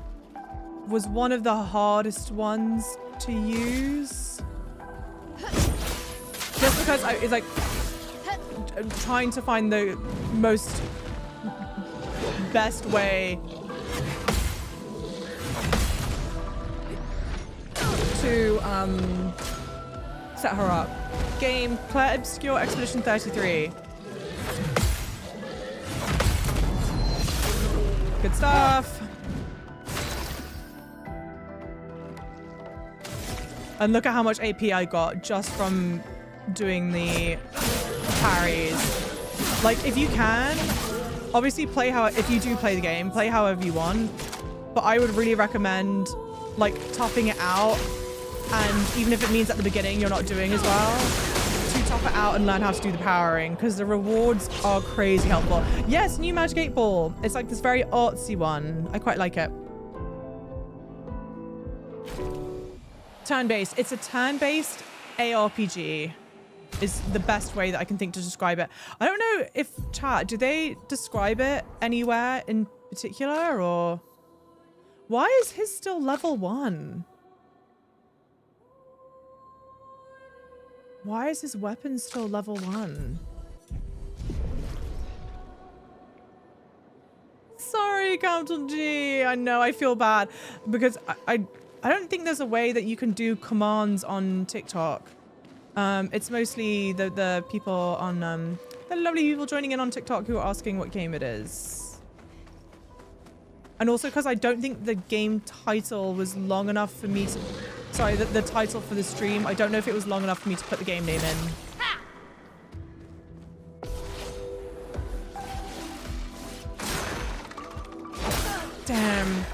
was one of the hardest ones to use. Just because it's like trying to find the most best way to set her up. Game Clair Obscur Expedition 33. Good stuff. And look at how much AP I got just from doing the parries. Like, if you can, obviously play if you do play the game, play however you want. But I would really recommend, like, toughing it out. And even if it means at the beginning you're not doing as well, to tough it out and learn how to do the powering, because the rewards are crazy helpful. Yes, new Magic 8 Ball. It's like this very artsy one. I quite like it. Turn-based. It's a turn-based ARPG is the best way that I can think to describe it. I don't know if chat, do they describe it anywhere in particular, or why is his still level 1? Why is his weapon still level 1? Sorry, Captain G. I know, I feel bad because I don't think there's a way that you can do commands on TikTok. It's mostly the people on the lovely people joining in on TikTok who are asking what game it is. And also because I don't think the game title was long enough for me to... Sorry, the title for the stream, I don't know if it was long enough for me to put the game name in. Damn.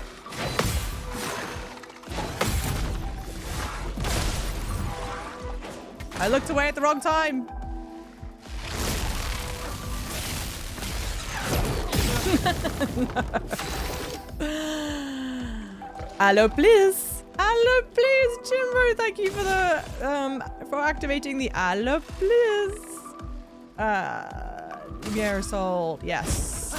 I looked away at the wrong time. Hello, please. Hello, please, Jimbo. Thank you for the for activating the hello, please. Lumiere Soul, yes.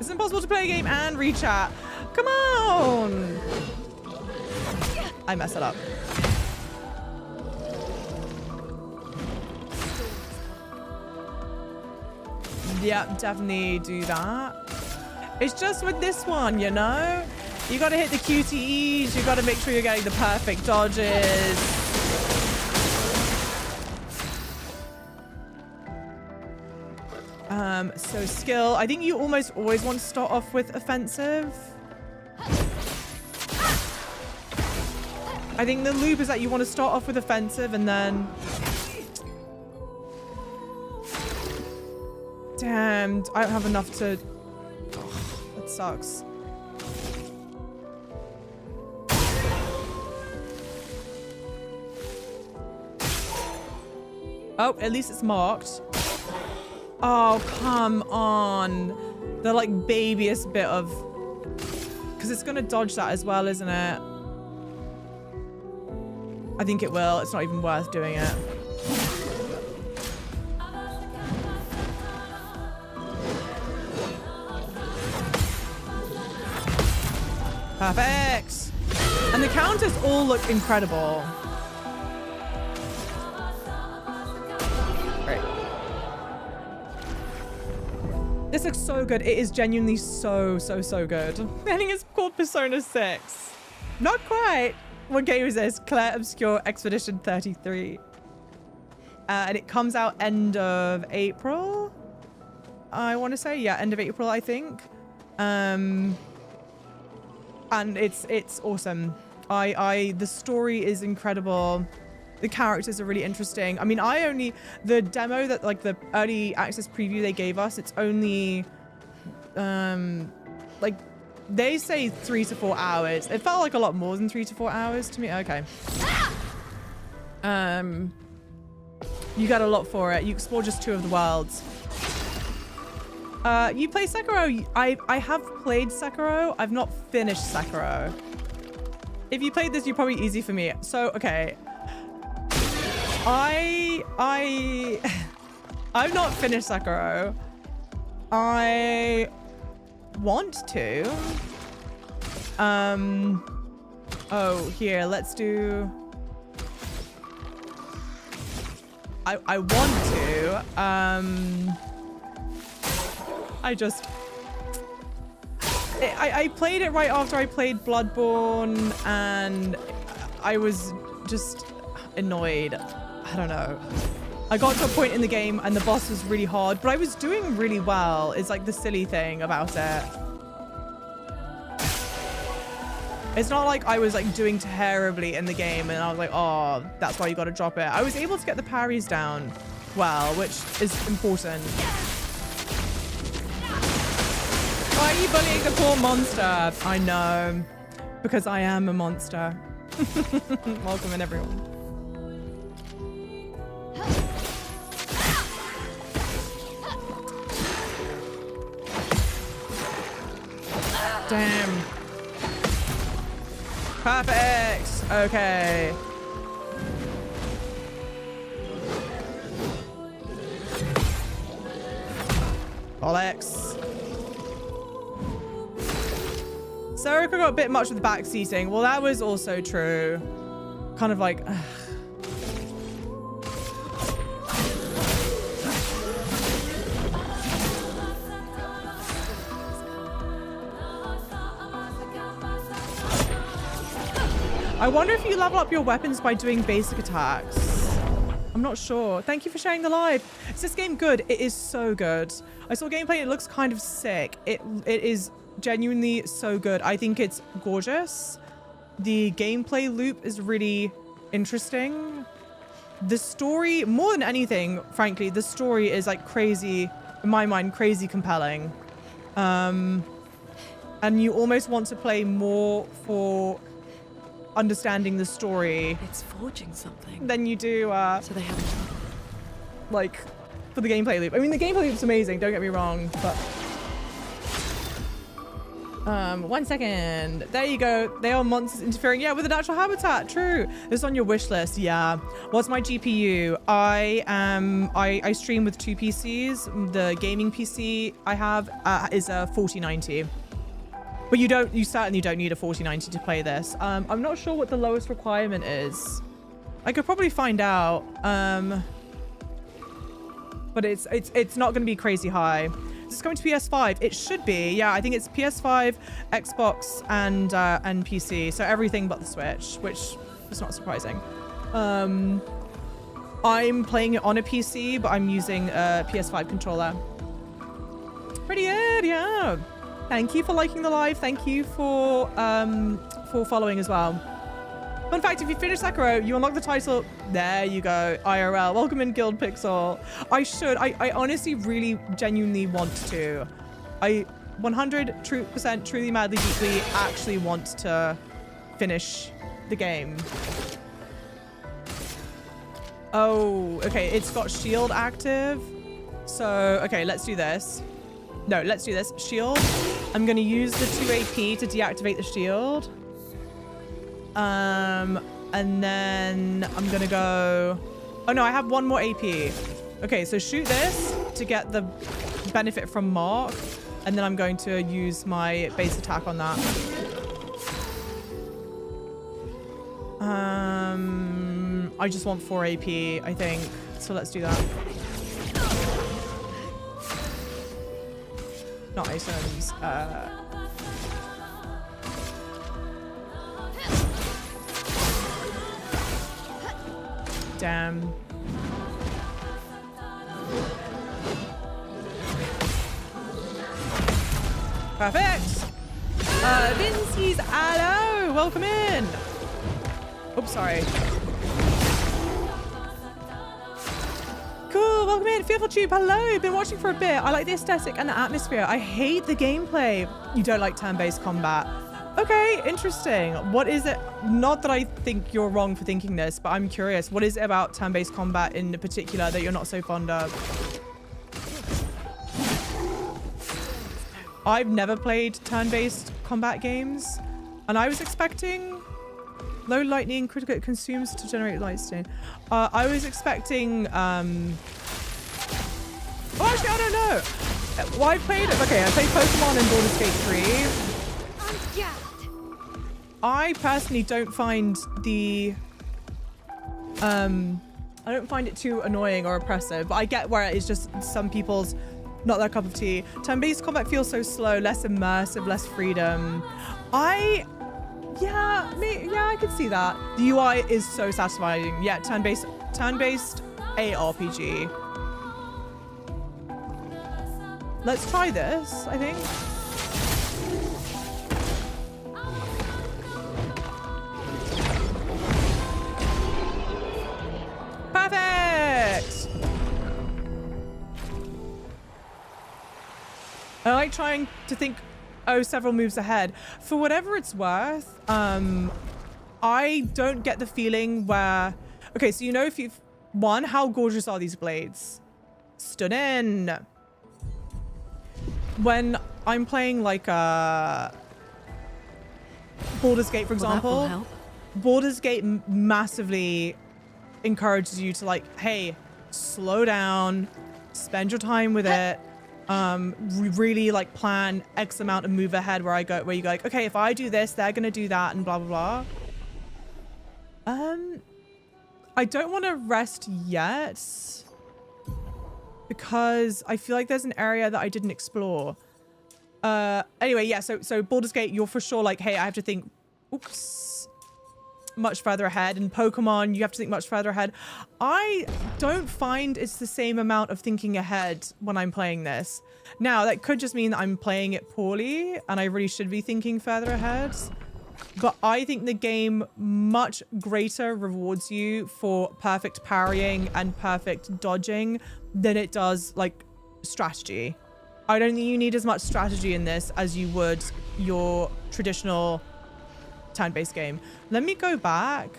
It's impossible to play a game and rechat. Come on. I messed it up. Yeah, definitely do that. It's just with this one, you know? You gotta hit the QTEs, you gotta make sure you're getting the perfect dodges. So skill, I think you almost always want to start off with offensive. I think the loop is that you want to start off with offensive and then... Damn, I don't have enough to... Oh, that sucks. Oh, at least it's marked. Oh, come on. The like babyest bit of... Because it's going to dodge that as well, isn't it? I think it will. It's not even worth doing it. Perfect. And the counters all look incredible. Great. This looks so good. It is genuinely so good. I think it's called Persona 6. Not quite. What game is this? Clair Obscur Expedition 33. And it comes out end of April. I want to say, yeah, end of April, I think. And it's awesome. The story is incredible. The characters are really interesting. I mean, the demo that like the early access preview they gave us, it's only like they say 3 to 4 hours. It felt like a lot more than 3 to 4 hours to me. Okay. You got a lot for it. You explore just 2 of the worlds. You play Sekiro? I have played Sekiro. I've not finished Sekiro. If you played this, you're probably easy for me. So, okay. I've not finished Sekiro. I want to. Oh, here, let's do... I want to. I played it right after I played Bloodborne, and I was just annoyed. I don't know. I got to a point in the game and the boss was really hard, but I was doing really well. It's like the silly thing about it. It's not like I was like doing terribly in the game and I was like, oh, that's why you got to drop it. I was able to get the parries down well, which is important. Why are you bullying the poor monster? I know, because I am a monster. Welcome in, everyone. Damn. Perfect. Okay. Bollocks. Soraka got a bit much with the back seating. Well, that was also true. Kind of like... I wonder if you level up your weapons by doing basic attacks. I'm not sure. Thank you for sharing the live. Is this game good? It is so good. I saw gameplay. It looks kind of sick. It is genuinely so good. I think it's gorgeous. The gameplay loop is really interesting. The story, more than anything, frankly, the story is like crazy, in my mind, crazy compelling. And you almost want to play more for understanding the story. It's forging something. Than you do, so they haven't like, for the gameplay loop. I mean, the gameplay loop's amazing, don't get me wrong, but... 1 second. There you go. They are monsters interfering. Yeah, with the natural habitat. True. This is on your wish list. Yeah. What's my GPU? I stream with 2 PCs. The gaming PC I have is a 4090. But you certainly don't need a 4090 to play this. I'm not sure what the lowest requirement is. I could probably find out. But it's not going to be crazy high. Is this going to PS5? It should be. Yeah, I think it's PS5, Xbox, and PC. So everything but the Switch, which is not surprising. I'm playing it on a PC, but I'm using a PS5 controller. Pretty good, yeah. Thank you for liking the live. Thank you for following as well. Fun fact, if you finish Sekiro, you unlock the title. There you go. IRL. Welcome in, Guild Pixel. I honestly really genuinely want to. I 100% truly madly deeply actually want to finish the game. Oh, okay. It's got shield active. So, okay, let's do this. No, let's do this. Shield. I'm going to use the 2 AP to deactivate the shield. And then I'm going to go... Oh, no, I have 1 more AP. Okay, so shoot this to get the benefit from Mark. And then I'm going to use my base attack on that. I just want 4 AP, I think. So let's do that. Not items. Damn. Perfect. Vincey's hello. Welcome in. Oops, sorry. Cool, welcome in. Fearful Tube, hello. Been watching for a bit. I like the aesthetic and the atmosphere. I hate the gameplay. You don't like turn-based combat. Okay, interesting. What is it? Not that I think you're wrong for thinking this, but I'm curious. What is it about turn-based combat in particular that you're not so fond of? I've never played turn-based combat games, and I was expecting low lightning critical consumes to generate light stain. I was expecting oh, actually, I don't know. Well, I played Pokemon in Baldur's Gate 3. I personally don't find the I don't find it too annoying or oppressive, but I get where it is just some people's not their cup of tea. Turn-based combat feels so slow, less immersive, less freedom. Yeah, I could see that. The UI is so satisfying. Yeah, turn-based ARPG. Let's try this, I think. Perfect! I like trying to think several moves ahead. For whatever it's worth, I don't get the feeling where... Okay, so you know if you've... One, how gorgeous are these blades? Stunning. When I'm playing like Baldur's Gate, for example, Baldur's Gate massively encourages you to like, hey, slow down, spend your time with it, really like plan X amount of move ahead where you go like, okay, if I do this, they're gonna do that and blah blah blah. I don't want to rest yet because I feel like there's an area that I didn't explore. Anyway, yeah, so Baldur's Gate, you're for sure like, hey, I have to think, oops, much further ahead. And Pokemon, you have to think much further ahead. I don't find it's the same amount of thinking ahead when I'm playing this. Now, that could just mean that I'm playing it poorly and I really should be thinking further ahead. But I think the game much greater rewards you for perfect parrying and perfect dodging than it does like strategy. I don't think you need as much strategy in this as you would your traditional turn-based game. Let me go back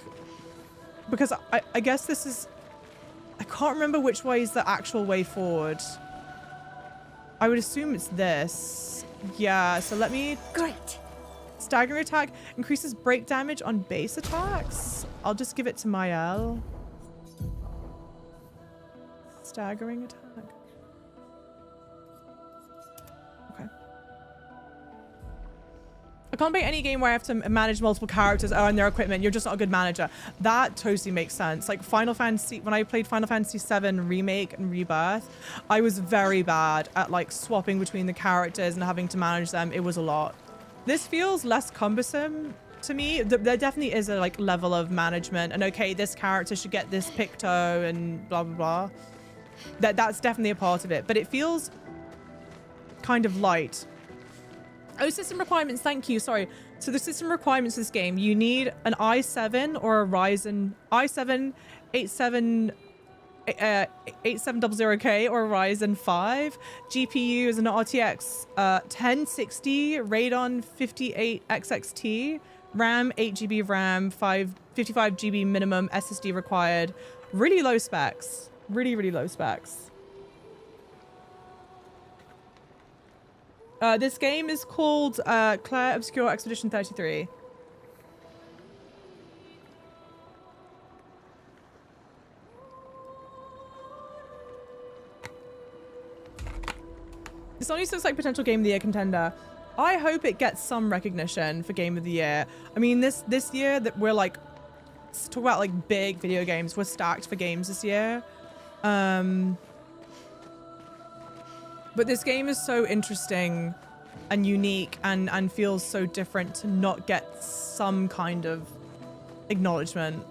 because I guess this is... I can't remember which way is the actual way forward. I would assume it's this. Yeah, so let me... Great. Staggering attack increases break damage on base attacks. I'll just give it to Mael. Staggering attack. Okay. I can't play any game where I have to manage multiple characters and their equipment. You're just not a good manager. That totally makes sense. Like Final Fantasy, when I played Final Fantasy VII Remake and Rebirth, I was very bad at like swapping between the characters and having to manage them. It was a lot. This feels less cumbersome to me. There definitely is a like level of management and okay, this character should get this picto and blah, blah, blah. That's definitely a part of it, but it feels kind of light. Oh, system requirements. Thank you. Sorry. So the system requirements of this game, you need an i7 or a Ryzen i7 8700K or a Ryzen 5. GPU is an RTX 1060 Radeon 58XXT. RAM 8GB RAM, 55GB minimum SSD required. Really low specs. Really low specs. This game is called Clair Obscur Expedition 33. This only looks like potential Game of the Year contender. I hope it gets some recognition for Game of the Year. I mean, this year that we're like, let's talk about like big video games. We're stacked for games this year. But this game is so interesting and unique and feels so different to not get some kind of acknowledgement.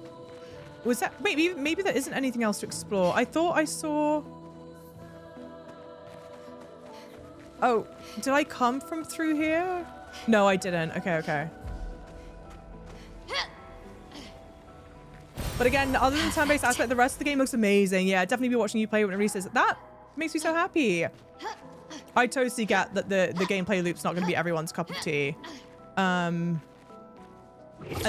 Was that, maybe there isn't anything else to explore. I thought I saw... Oh, did I come from through here? No, I didn't. Okay. But again, other than the turn-based aspect, the rest of the game looks amazing. Yeah, definitely be watching you play when it releases. That makes me so happy. I totally get that the gameplay loop's not going to be everyone's cup of tea. And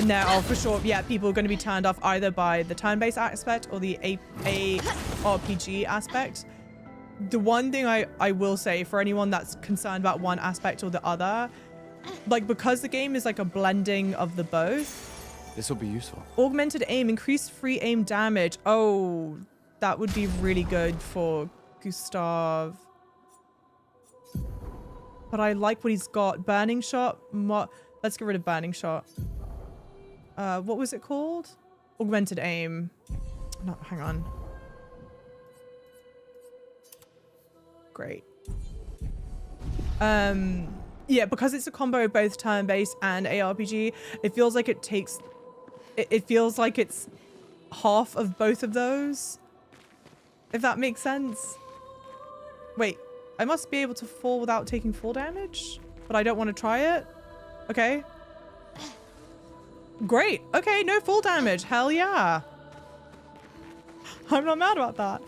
there are for sure, yeah, people are going to be turned off either by the turn-based aspect or the RPG aspect. The one thing I will say for anyone that's concerned about one aspect or the other, like because the game is like a blending of the both. This will be useful. Augmented aim, increased free aim damage. Oh, that would be really good for Gustav. But I like what he's got. Burning shot. Let's get rid of burning shot. What was it called? Augmented aim. No, hang on. Great. Yeah, because it's a combo of both turn-based and ARPG, it feels like it feels like it's half of both of those, if that makes sense. Wait, I must be able to fall without taking full damage, but I don't want to try it. Okay. Great. Okay, no full damage. Hell yeah. I'm not mad about that.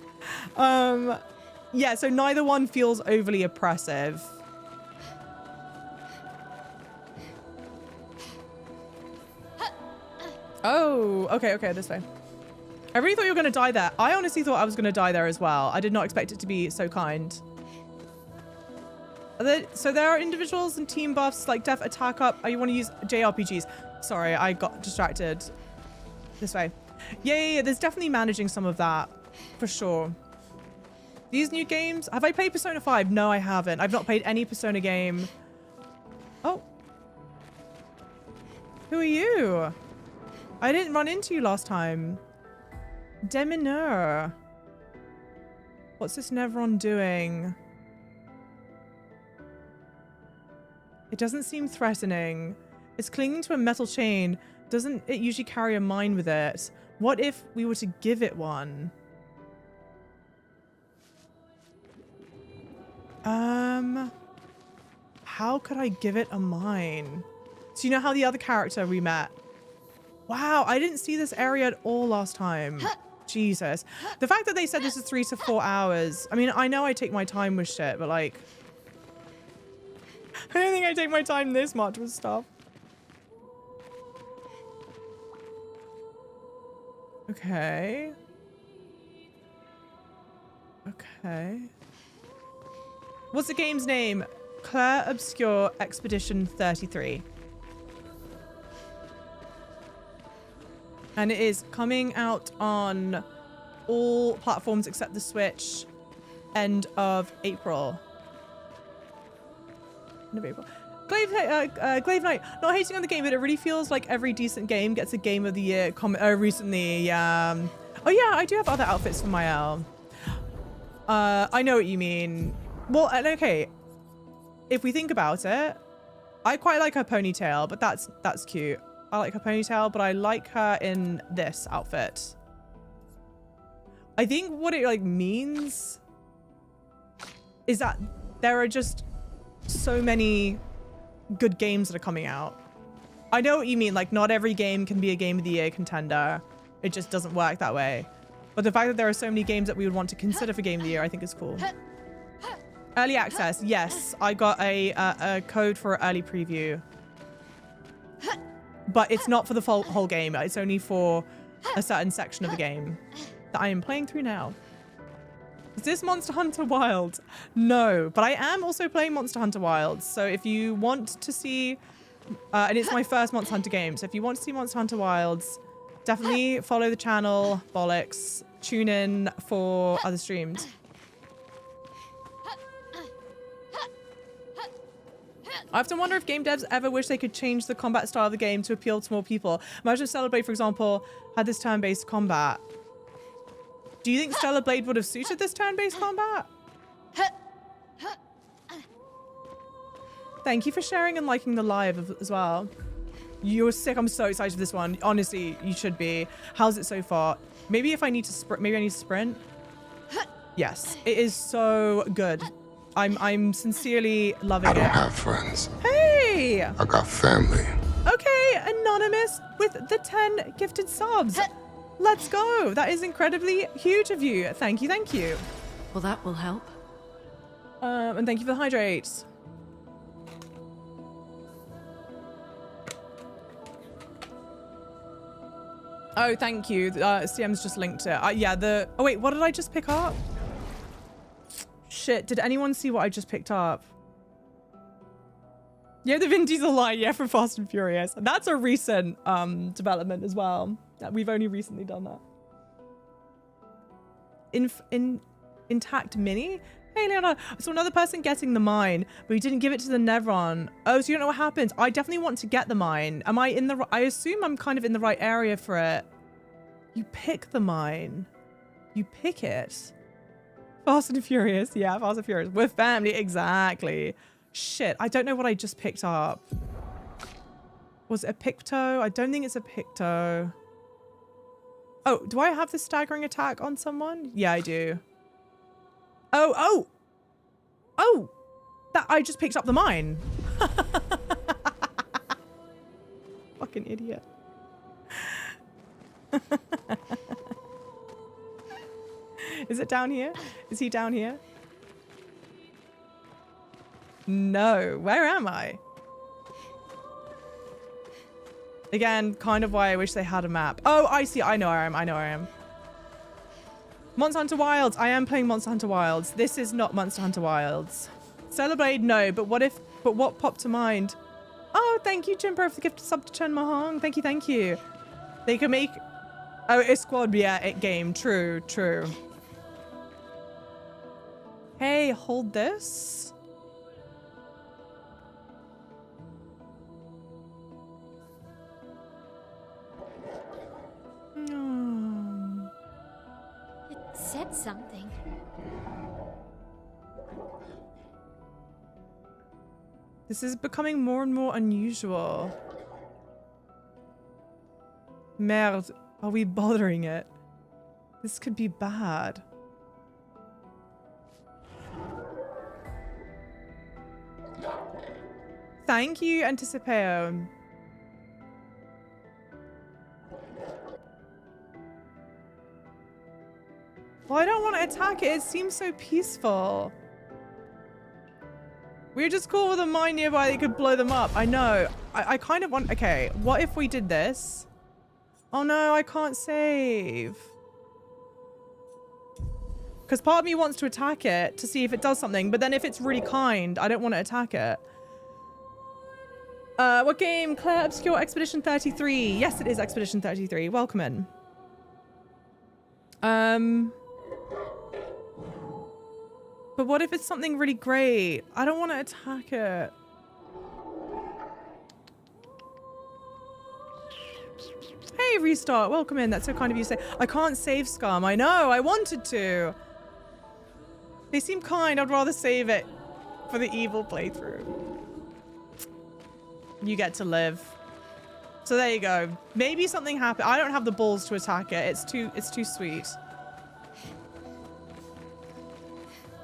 Yeah, so neither one feels overly oppressive. Oh, okay, this way. I really thought you were going to die there. I honestly thought I was going to die there as well. I did not expect it to be so kind. So there are individuals and team buffs like def, attack up. Oh, you want to use JRPGs. Sorry, I got distracted. This way. Yeah. There's definitely managing some of that for sure. These new games. Have I played Persona 5? No, I haven't. I've not played any Persona game. Oh. Who are you? I didn't run into you last time. Demineur. What's this Nevron doing? It doesn't seem threatening. It's clinging to a metal chain. Doesn't it usually carry a mine with it? What if we were to give it one? How could I give it a mine? So you know how the other character we met? Wow, I didn't see this area at all last time. Jesus. The fact that they said this is 3 to 4 hours. I mean, I know I take my time with shit, but like... I don't think I take my time this much with stuff. Okay. Okay. What's the game's name? Clair Obscur Expedition 33. And it is coming out on all platforms except the Switch end of April. End of April. Glaive Knight, not hating on the game, but it really feels like every decent game gets a Game of the Year comment recently. Oh yeah, I do have other outfits for my L. I know what you mean. Well, and okay, if we think about it, I quite like her ponytail, but that's cute. I like her ponytail, but I like her in this outfit. I think what it like means is that there are just so many good games that are coming out. I know what you mean, like not every game can be a Game of the Year contender. It just doesn't work that way. But the fact that there are so many games that we would want to consider for Game of the Year, I think is cool. Early access, yes. I got a code for early preview. But it's not for the whole game. It's only for a certain section of the game that I am playing through now. Is this Monster Hunter Wilds? No, but I am also playing Monster Hunter Wilds. So if you want to see, and it's my first Monster Hunter game. So if you want to see Monster Hunter Wilds, definitely follow the channel, bollocks. Tune in for other streams. I often wonder if game devs ever wish they could change the combat style of the game to appeal to more people. Imagine if Stellar Blade, for example, had this turn-based combat. Do you think Stellar Blade would have suited this turn-based combat? Thank you for sharing and liking the live as well. You're sick. I'm so excited for this one. Honestly, you should be. How's it so far? Maybe if I need to sprint, maybe I need to sprint. Yes, it is so good. I'm sincerely loving it. I don't have friends. Hey! I got family. Okay, Anonymous with the 10 gifted subs. Let's go. That is incredibly huge of you. Thank you, thank you. Well, that will help. And thank you for the hydrates. Oh, thank you. CM's just linked it. Yeah, oh wait, what did I just pick up? Shit, did anyone see what I just picked up? Yeah, the Vin Diesel line, yeah, from Fast and Furious. That's a recent development as well. We've only recently done that. Intact Mini? Hey, Leona. I saw another person getting the mine, but he didn't give it to the Nevron. Oh, so you don't know what happens? I definitely want to get the mine. Am I in the... I assume I'm kind of in the right area for it. You pick the mine. You pick it. Fast and Furious. Yeah, Fast and Furious. With family. Exactly. Shit. I don't know what I just picked up. Was it a Picto? I don't think it's a Picto. Oh, do I have the staggering attack on someone? Yeah, I do. Oh! That I just picked up the mine. Fucking idiot. Is it down here? Is he down here? No. Where am I? Again, kind of why I wish they had a map. Oh, I see. I know where I am. I know where I am. Monster Hunter Wilds. I am playing Monster Hunter Wilds. This is not Monster Hunter Wilds. Celebrate, no. But what popped to mind? Oh, thank you, Jimbo, for the gift of sub to Chen Mahong. Thank you, thank you. They can make... Oh, it's squad, yeah, it game. True, true. Hey, hold this. Oh. It said something. This is becoming more and more unusual. Merde, are we bothering it? This could be bad. Thank you, Anticipeo. Well, I don't want to attack it. It seems so peaceful. We're just cool with a mine nearby that could blow them up. I know. I kind of want... Okay, what if we did this? Oh no, I can't save. Because part of me wants to attack it to see if it does something. But then if it's really kind, I don't want to attack it. What game? Clair Obscur Expedition 33. Yes, it is Expedition 33. Welcome in. But what if it's something really great? I don't want to attack it. Hey, Restart. Welcome in. That's so kind of you to say. I can't save Scum. I know. I wanted to. They seem kind. I'd rather save it for the evil playthrough. You get to live. So there you go. Maybe something happened. I don't have the balls to attack it. It's too sweet.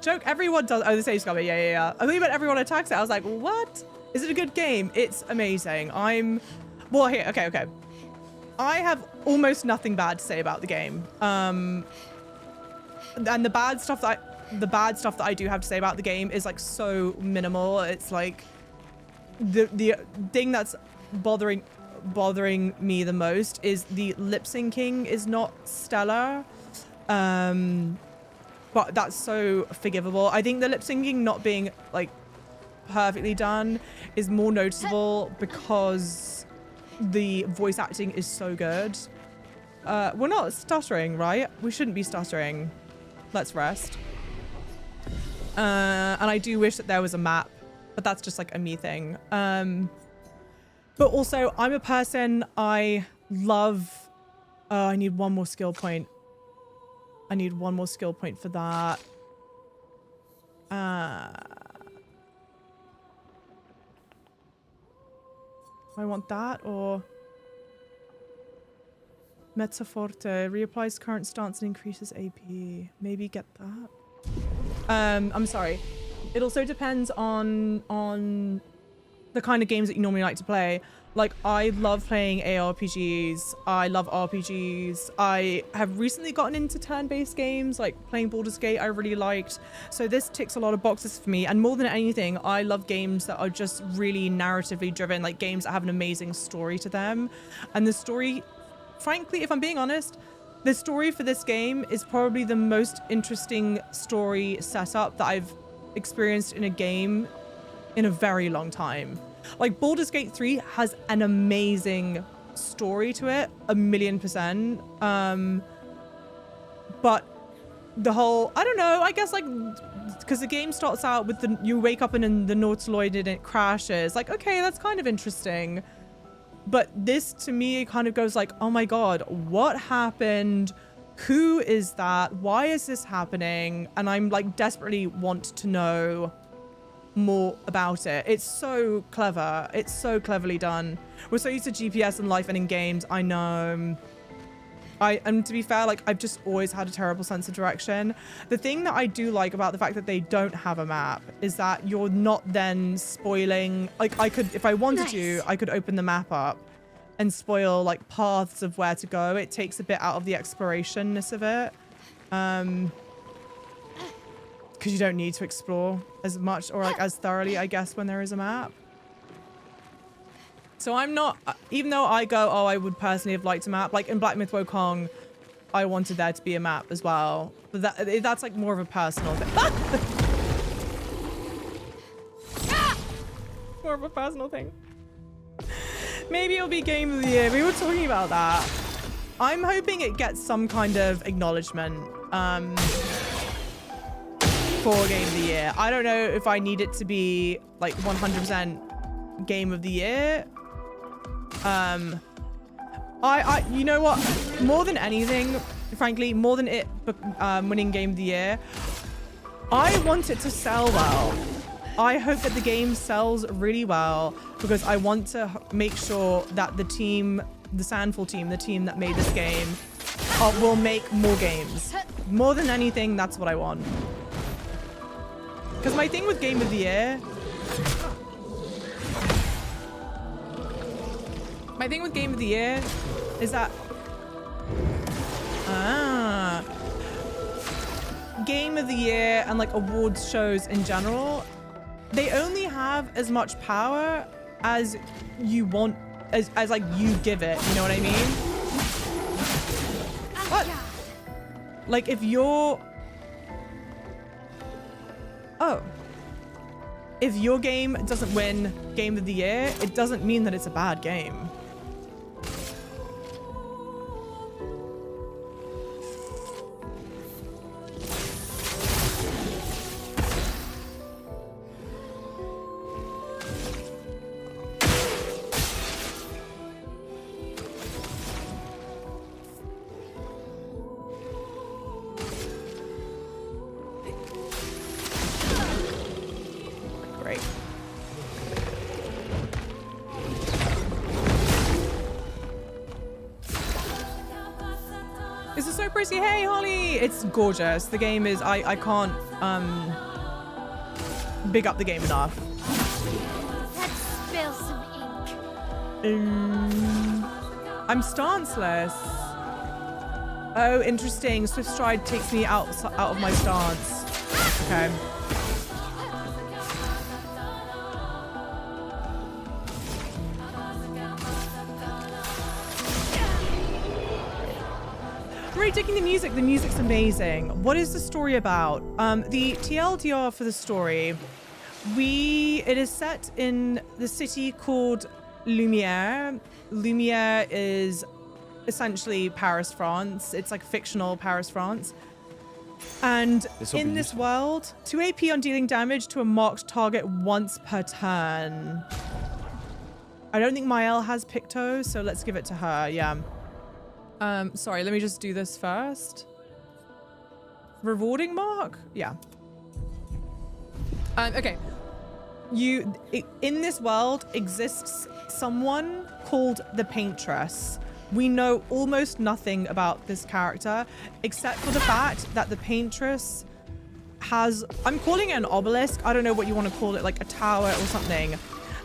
Joke, everyone does. Oh, the save Scum. Yeah. I think everyone attacks it. I was like, what? Is it a good game? It's amazing. Well, here, okay. I have almost nothing bad to say about the game. And the bad stuff that I do have to say about the game is like so minimal. It's like the thing that's bothering me the most is the lip syncing is not stellar. But that's so forgivable. I think the lip syncing not being like perfectly done is more noticeable because the voice acting is so good. We're not stuttering, right? We shouldn't be stuttering. Let's rest. And I do wish that there was a map, but that's just like a me thing. But also I'm a person, I love, I need one more skill point. I need one more skill point for that. Do I want that or Mezzaforte reapplies current stance and increases AP. Maybe get that. I'm sorry. It also depends on the kind of games that you normally like to play. Like, I love playing ARPGs. I love RPGs. I have recently gotten into turn-based games, like playing Baldur's Gate I really liked. So this ticks a lot of boxes for me. And more than anything, I love games that are just really narratively driven, like games that have an amazing story to them. And the story, frankly, if I'm being honest, the story for this game is probably the most interesting story setup that I've experienced in a game in a very long time. Like, Baldur's Gate 3 has an amazing story to it, 1,000,000%. But the whole, I don't know, I guess, like, because the game starts out with you wake up in the Nautiloid and it crashes. Like, okay, that's kind of interesting. But this, to me, kind of goes like, oh my god, what happened? Who is that? Why is this happening? And I'm, like, desperately want to know more about it. It's so clever. It's so cleverly done. We're so used to GPS in life and in games. I know. And to be fair, like, I've just always had a terrible sense of direction. The thing that I do like about the fact that they don't have a map is that you're not then spoiling. Like, I could, if I wanted to, I could open the map up and spoil like paths of where to go. It takes a bit out of the explorationness of it. Because you don't need to explore as much or like as thoroughly, I guess, when there is a map. So I'm not, even though I go, oh, I would personally have liked a map, like in Black Myth Wukong, I wanted there to be a map as well. But that's like more of a personal thing. More of a personal thing. Maybe it'll be Game of the Year. We were talking about that. I'm hoping it gets some kind of acknowledgement for Game of the Year. I don't know if I need it to be like 100% Game of the Year. You know what? More than anything, frankly, more than it winning Game of the Year, I want it to sell well. I hope that the game sells really well because I want to make sure that the team, the Sandfall team, the team that made this game, will make more games. More than anything, that's what I want. Because my thing with Game of the Year... My thing with Game of the Year is that... Game of the Year and like awards shows in general, they only have as much power as you want, as like you give it, you know what I mean? What? Like if you're... Oh. If your game doesn't win Game of the Year, it doesn't mean that it's a bad game. Hey Holly, it's gorgeous. The game is, I can't big up the game enough. Let's spill some ink. I'm stanceless. Oh, interesting. Swift Stride takes me out of my stance. Okay. Taking the music's amazing. What is the story about? The TLDR for the story, it is set in the city called Lumiere. Lumiere is essentially Paris, France. It's like fictional Paris, France. And in this world, 2 AP on dealing damage to a marked target once per turn. I don't think Mael has Picto, so let's give it to her, yeah. Sorry, let me just do this first. Rewarding mark? Yeah. Okay. In this world exists someone called the Paintress. We know almost nothing about this character, except for the fact that the Paintress has, I'm calling it an obelisk. I don't know what you want to call it, like a tower or something,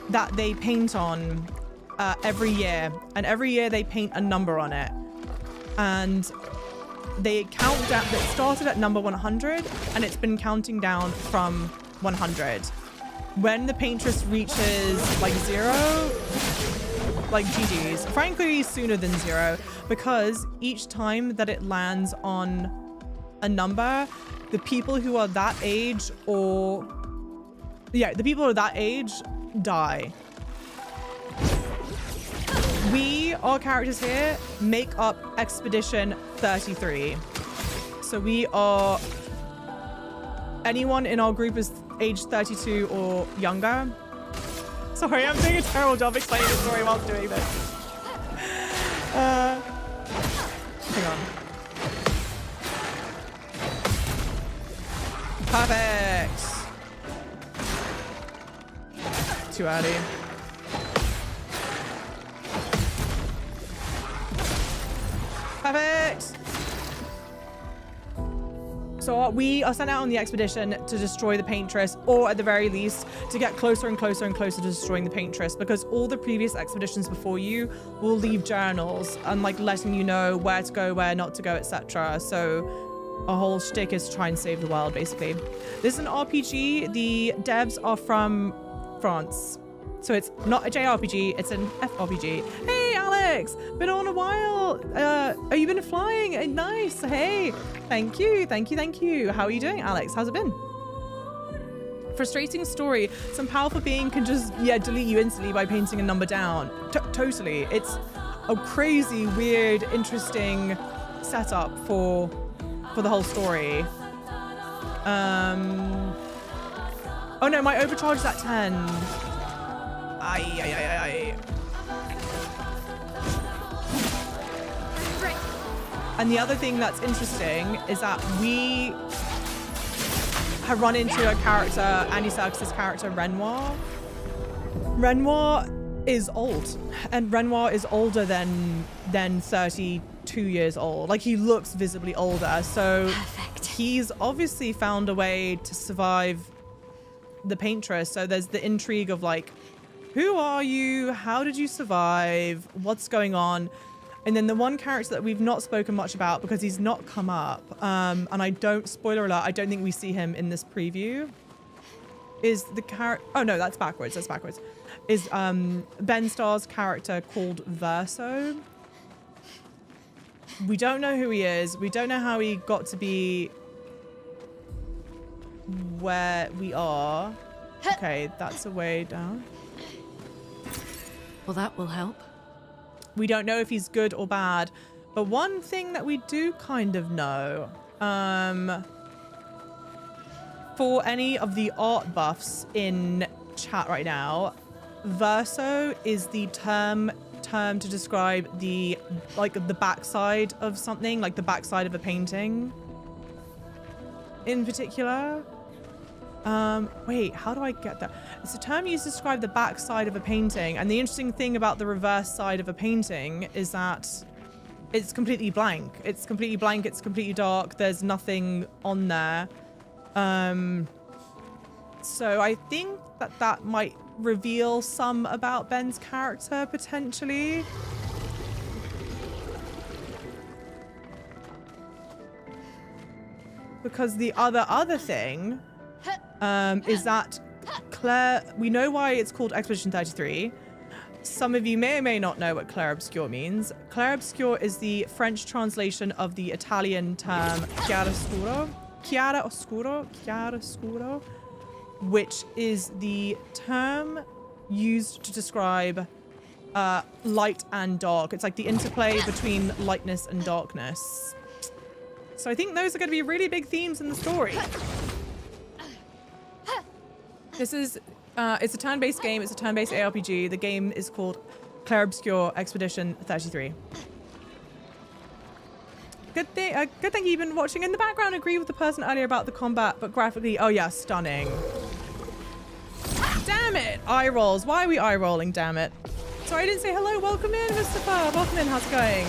that they paint on every year. And every year they paint a number on it. And they count down, it started at number 100 and it's been counting down from 100. When the Paintress reaches like 0, like GG's, frankly sooner than 0, because each time that it lands on a number, the people who are that age the people who are that age die. Our characters here, make up Expedition 33. So we are, anyone in our group is age 32 or younger. Sorry, I'm doing a terrible job explaining the story whilst doing this. Hang on. Perfect. Too early. Perfect. So we are sent out on the expedition to destroy the Paintress, or at the very least to get closer and closer and closer to destroying the Paintress, because all the previous expeditions before you will leave journals and like letting you know where to go, where not to go, etc. So our whole shtick is to try and save the world, basically. This is an RPG. The devs are from France. So it's not a JRPG, it's an FRPG. Hey, Alex, been on a while. Have you been flying? Nice. Hey, thank you. How are you doing, Alex? How's it been? Frustrating story. Some powerful being can just, delete you instantly by painting a number down. Totally. It's a crazy, weird, interesting setup for the whole story. Oh no, my overcharge is at 10. Aye. And the other thing that's interesting is that we have run into a character, Andy Serkis' character, Renoir. Renoir is old, and Renoir is older than 32 years old. Like, he looks visibly older, so perfect. He's obviously found a way to survive the paintress. So there's the intrigue of like, who are you? How did you survive? What's going on? And then the one character that we've not spoken much about because he's not come up, and I don't, spoiler alert, I don't think we see him in this preview, is the character, oh no, that's backwards, is Ben Starr's character called Verso. We don't know who he is. We don't know how he got to be where we are. Okay, that's a way down. Well, that will help. We don't know if he's good or bad, but one thing that we do kind of know, for any of the art buffs in chat right now, verso is the term to describe the backside of something, like the backside of a painting in particular. Wait, how do I get that? It's a term used to describe the back side of a painting. And the interesting thing about the reverse side of a painting is that it's completely blank. It's completely blank. It's completely dark. There's nothing on there. So I think that might reveal some about Ben's character, potentially. Because the other thing is that Clair, we know why it's called Expedition 33. Some of you may or may not know what Clair Obscur means. Clair Obscur is the French translation of the Italian term chiaroscuro, which is the term used to describe light and dark. It's like the interplay between lightness and darkness. So I think those are going to be really big themes in the story. This is, it's a turn-based game. It's a turn-based ARPG. The game is called Clair Obscur Expedition 33. Good thing you've been watching. In the background, agree with the person earlier about the combat, but graphically, oh yeah, stunning. Damn it, eye rolls. Why are we eye rolling, damn it? Sorry, I didn't say hello. Welcome in, Mustafa. Welcome in, how's it going?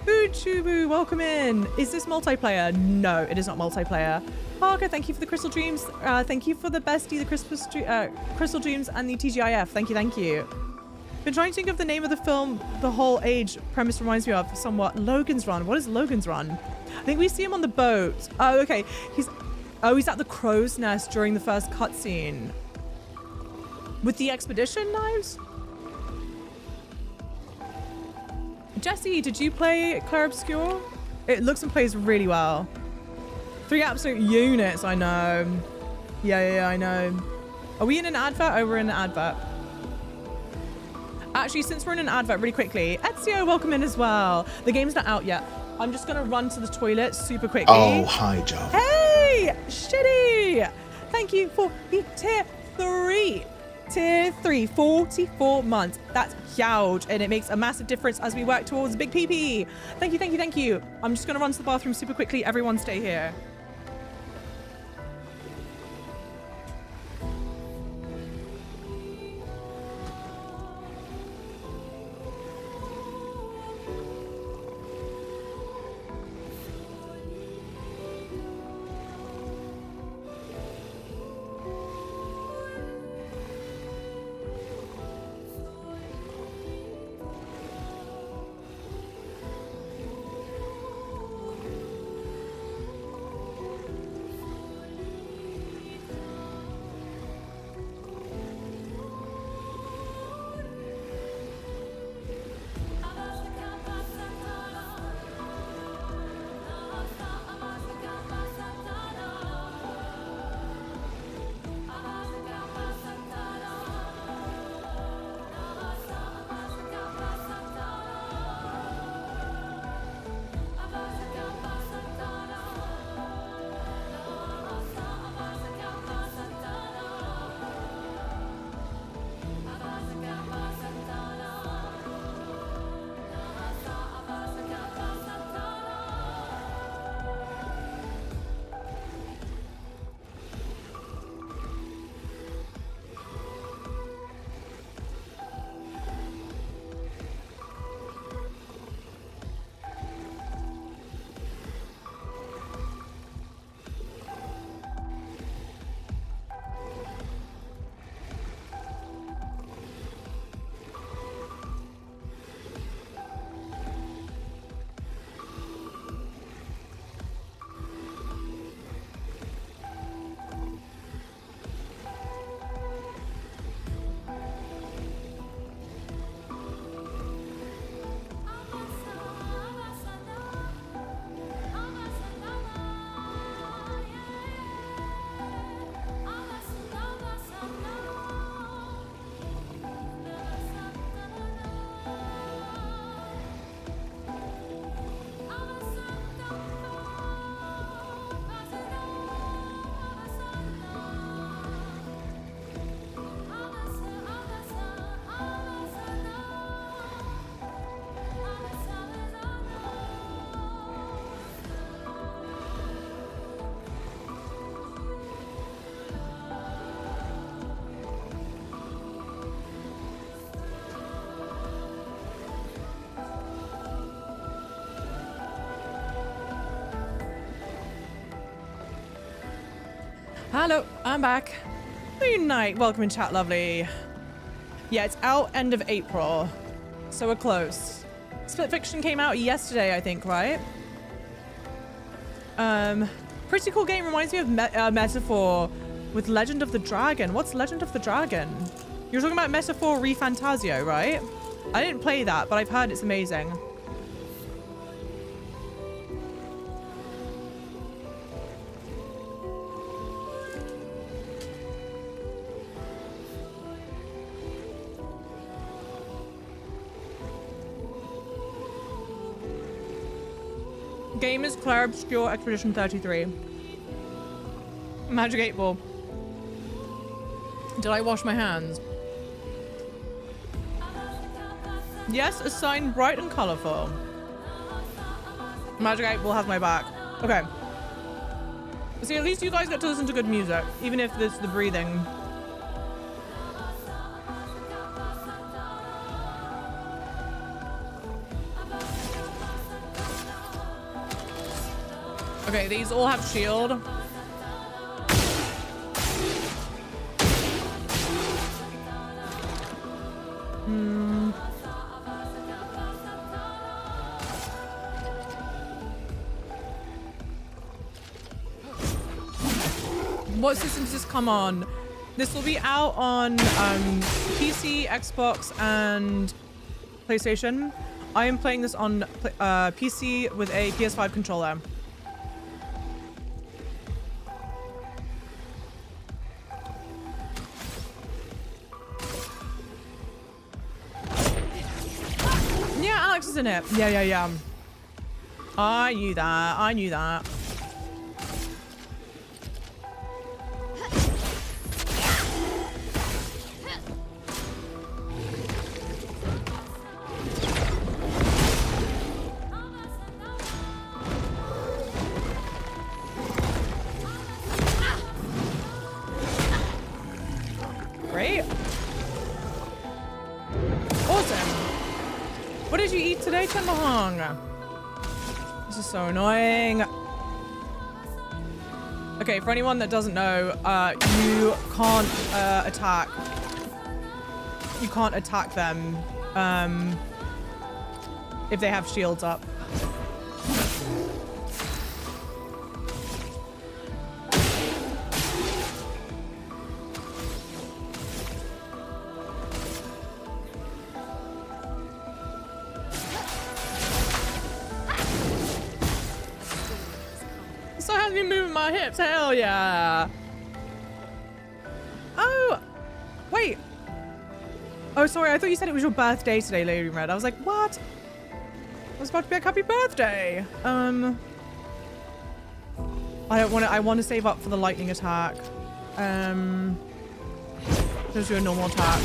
Food Chubu, welcome in. Is this multiplayer? No, it is not multiplayer. Parker, thank you for the Crystal Dreams. Thank you for the bestie, the Crystal Dreams and the TGIF. Thank you. Been trying to think of the name of the film the whole age premise reminds me of somewhat. Logan's Run. What is Logan's Run? I think we see him on the boat. Oh, okay. He's at the crow's nest during the first cutscene. With the expedition knives? Jesse, did you play Clair Obscur? It looks and plays really well. 3 absolute units, I know. Yeah, I know. Are we in an advert? Oh, we're in an advert. Actually, since we're in an advert, really quickly, Ezio, welcome in as well. The game's not out yet. I'm just gonna run to the toilet super quickly. Oh, hi, Java. Hey, Shitty. Thank you for the tier 3. Tier 3, 44 months. That's huge, and it makes a massive difference as we work towards big PP. Thank you. I'm just gonna run to the bathroom super quickly. Everyone stay here. Hello, I'm back. Moon Knight, welcome in chat, lovely. Yeah, it's out end of April, so we're close. Split Fiction came out yesterday, I think, right? Pretty cool game. Reminds me of Metaphor with Legend of the Dragon. What's Legend of the Dragon? You're talking about Metaphor ReFantasio, right? I didn't play that, but I've heard it's amazing. Game is Clair Obscur Expedition 33. Magic 8 Ball. Did I wash my hands? Yes, a sign bright and colorful. Magic 8 Ball has my back. Okay. See, at least you guys get to listen to good music, even if it's the breathing. Okay, these all have shield. What system does this come on? This will be out on PC, Xbox, and PlayStation. I am playing this on PC with a PS5 controller. Alex is in it. Yeah. I knew that. Great. Awesome. What did you eat today, Chenmahong? This is so annoying. Okay, for anyone that doesn't know, you can't attack. You can't attack them if they have shields up. My hips, hell yeah. Oh, wait. Oh, sorry, I thought you said it was your birthday today, Lady Red. I was like, what? I was about to be like, happy birthday. I don't want to, I want to save up for the lightning attack. Just do a normal attack.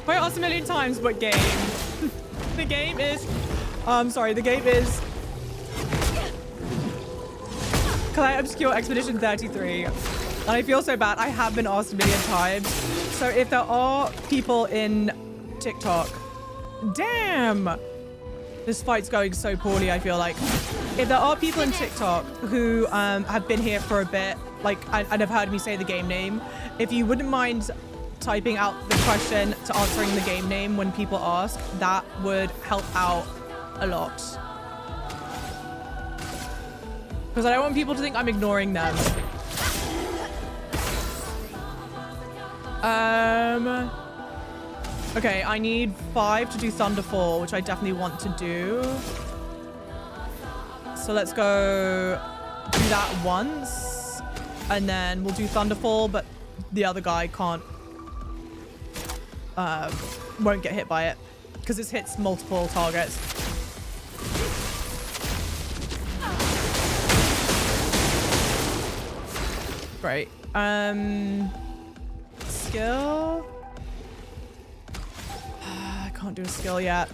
I asked a million times what game. The game is the game is Clair Obscur Expedition 33. And I feel so bad. I have been asked a million times. So if there are people in TikTok, damn, this fight's going so poorly, I feel like. If there are people in TikTok who have been here for a bit, like, and have heard me say the game name, if you wouldn't mind typing out the question to answering the game name when people ask, that would help out a lot. Because I don't want people to think I'm ignoring them. Okay, I need 5 to do Thunderfall, which I definitely want to do. So let's go do that once. And then we'll do Thunderfall, but the other guy won't get hit by it because this hits multiple targets. Great. Skill. I can't do a skill yet.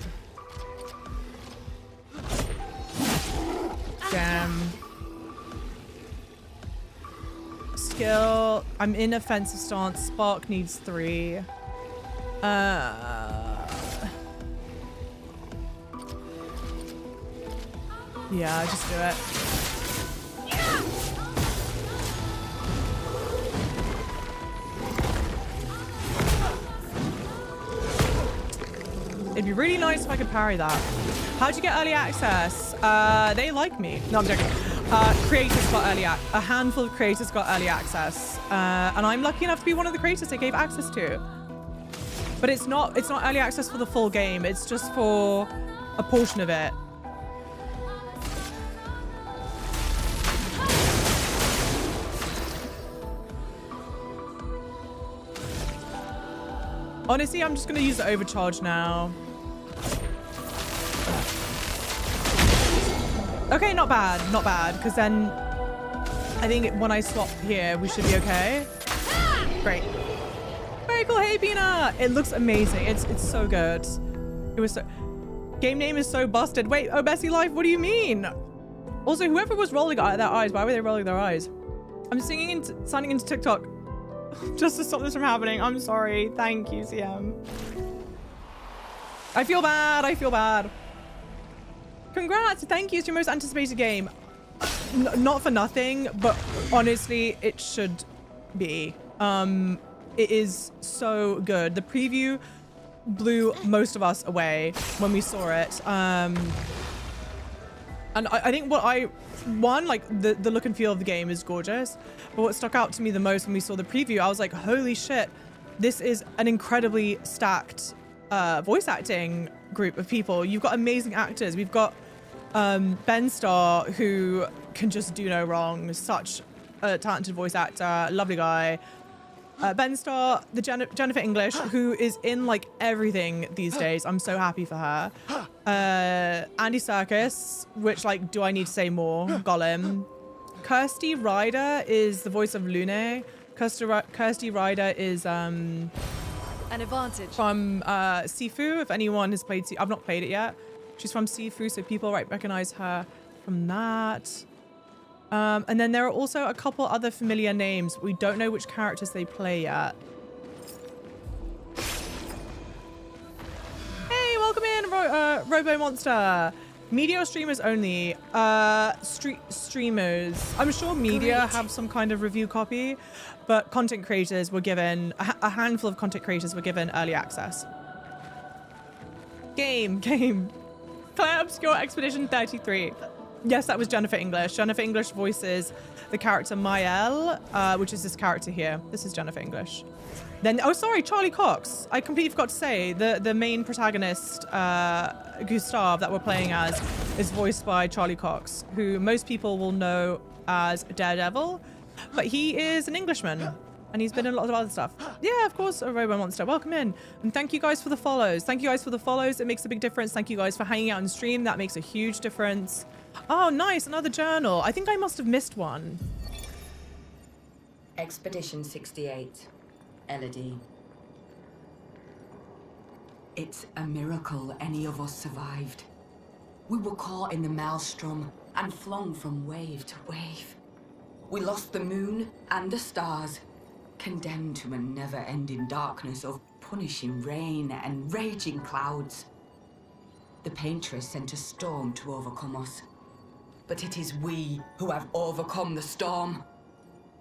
Damn. Skill. I'm in offensive stance. Spark needs 3. Yeah, just do it. It'd be really nice if I could parry that. How'd you get early access? They like me. No, I'm joking. Creators got a handful of creators got early access. And I'm lucky enough to be one of the creators they gave access to. But it's not early access for the full game. It's just for a portion of it. Honestly, I'm just going to use the overcharge now. Okay, not bad, because then I think when I swap here, we should be okay. Great. Very cool. Hey, Bina. It looks amazing. It's so good. It was so... Game name is so busted. Wait, oh, Bessie Life, what do you mean? Also, whoever was rolling their eyes, why were they rolling their eyes? I'm signing into TikTok just to stop this from happening. I'm sorry. Thank you, CM. I feel bad. Congrats. Thank you. It's your most anticipated game. Not for nothing, but honestly, it should be. It is so good. The preview blew most of us away when we saw it. And I think the look and feel of the game is gorgeous. But what stuck out to me the most when we saw the preview, I was like, holy shit, this is an incredibly stacked voice acting group of people. You've got amazing actors. We've got Ben Starr, who can just do no wrong. Such a talented voice actor, lovely guy. Ben Starr, the Jennifer English, who is in like everything these days. I'm so happy for her. Andy Serkis, which like, do I need to say more? Gollum. Kirsty Ryder is the voice of Lune. Kirsty Ryder is an advantage from Sifu. If anyone has played I've not played it yet. She's from Sifu, so people recognize her from that. And then there are also a couple other familiar names. We don't know which characters they play yet. Hey, welcome in, Robo Monster. Media or streamers only? Streamers. I'm sure media have some kind of review copy, but content creators were given, a handful of content creators were given early access. Game. Clair Obscur Expedition 33. Yes, that was Jennifer English. Jennifer English voices the character Mael, which is this character here. This is Jennifer English. Then, oh, sorry, Charlie Cox. I completely forgot to say the main protagonist, Gustav, that we're playing as, is voiced by Charlie Cox, who most people will know as Daredevil, but he is an Englishman. And he's been in a lot of other stuff. Yeah, of course, a Robo Monster. Welcome in. And thank you guys for the follows. It makes a big difference. Thank you guys for hanging out on stream. That makes a huge difference. Oh, nice. Another journal. I think I must have missed one. Expedition 68. Elodie. It's a miracle any of us survived. We were caught in the maelstrom and flung from wave to wave. We lost the moon and the stars, condemned to a never-ending darkness of punishing rain and raging clouds. The Paintress sent a storm to overcome us. But it is we who have overcome the storm.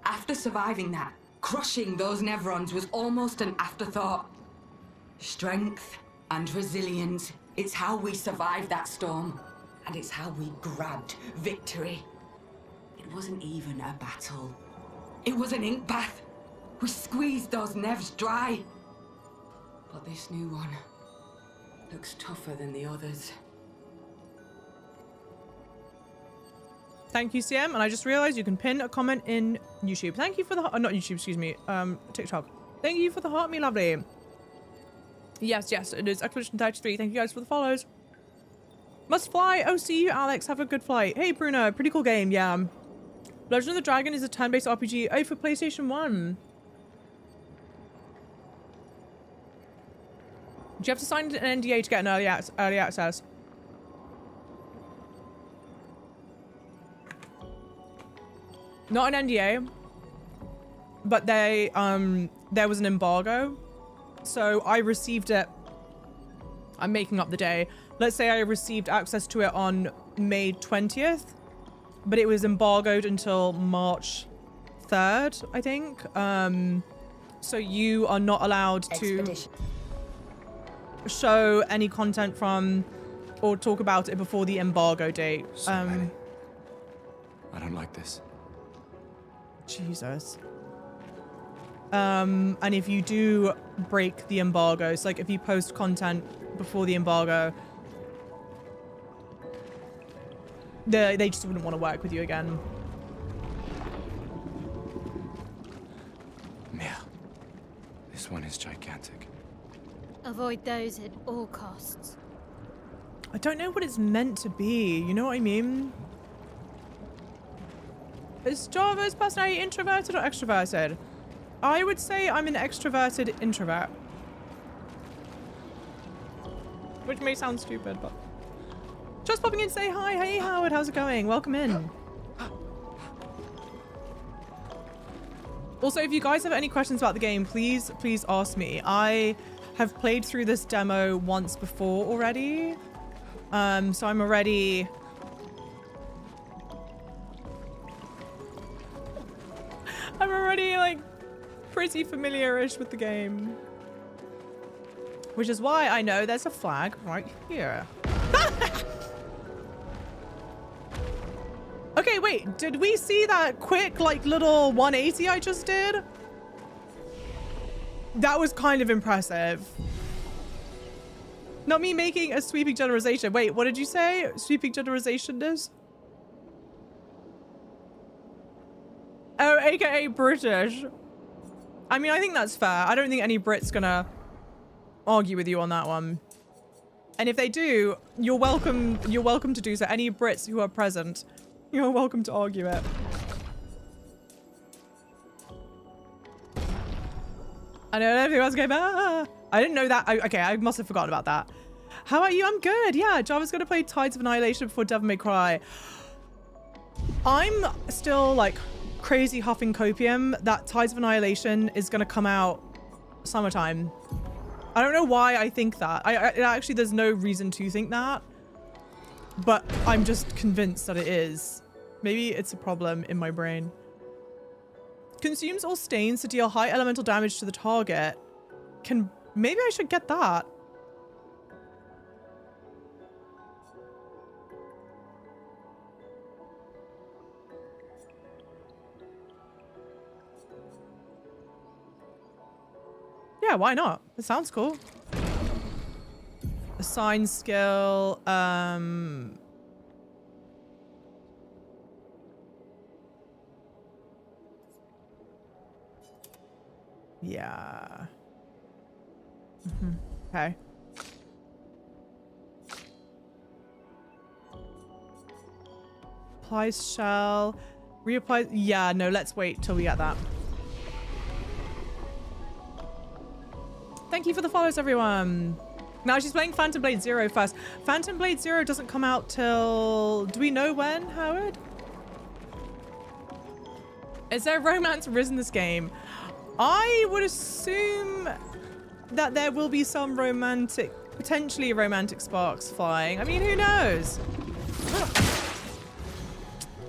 After surviving that, crushing those Nevrons was almost an afterthought. Strength and resilience, it's how we survived that storm. And it's how we grabbed victory. It wasn't even a battle. It was an ink bath. We squeezed those Nevs dry. But this new one looks tougher than the others. Thank you, CM. And I just realized you can pin a comment in YouTube. Thank you for the not YouTube, excuse me, TikTok. Thank you for the heart, me lovely. Yes, it is Expedition 33. Thank you guys for the follows. Must fly. Oh, see you, Alex. Have a good flight. Hey, Bruno. Pretty cool game. Yeah. Legend of the Dragon is a turn-based RPG. Oh, for PlayStation 1. Do you have to sign an NDA to get an early access? Not an NDA, but there was an embargo, so I received it. I'm making up the day. Let's say I received access to it on May 20th, but it was embargoed until March 3rd, I think. So you are not allowed to show any content from or talk about it before the embargo date. I don't like this. Jesus. And if you do break the embargoes, like if you post content before the embargo, they just wouldn't want to work with you again. Yeah. This one is gigantic. Avoid those at all costs. I don't know what it's meant to be. You know what I mean? Is Java's personality introverted or extroverted? I would say I'm an extroverted introvert. Which may sound stupid, but... Just popping in to say hi. Hey, Howard. How's it going? Welcome in. Also, if you guys have any questions about the game, please ask me. I have played through this demo once before already. So I'm already... like, pretty familiar-ish with the game. Which is why I know there's a flag right here. Okay, wait. Did we see that quick, like, little 180 I just did? That was kind of impressive. Not me making a sweeping generalization. Wait, what did you say? Sweeping generalization is? Oh, aka British. I mean, I think that's fair. I don't think any Brit's gonna argue with you on that one. And if they do, you're welcome to do so. Any Brits who are present, you're welcome to argue it. I know everyone's going, ah. I didn't know that. Okay, I must have forgotten about that. How about you? I'm good. Yeah, Java's gonna play Tides of Annihilation before Devil May Cry. I'm still like crazy huffing copium that Tides of Annihilation is gonna come out summertime. I don't know why I think that. Actually, there's no reason to think that, but I'm just convinced that it is. Maybe it's a problem in my brain. Consumes all stains to deal high elemental damage to the target. Maybe I should get that. Yeah, why not? It sounds cool. Assign skill, yeah. Okay. Applies shell. Reapply. Yeah, no, let's wait till we get that. Thank you for the follows, everyone. Now she's playing Phantom Blade Zero first. Phantom Blade Zero doesn't come out till... Do we know when, Howard? Is there romance in this game? I would assume that there will be some potentially romantic sparks flying. I mean, who knows?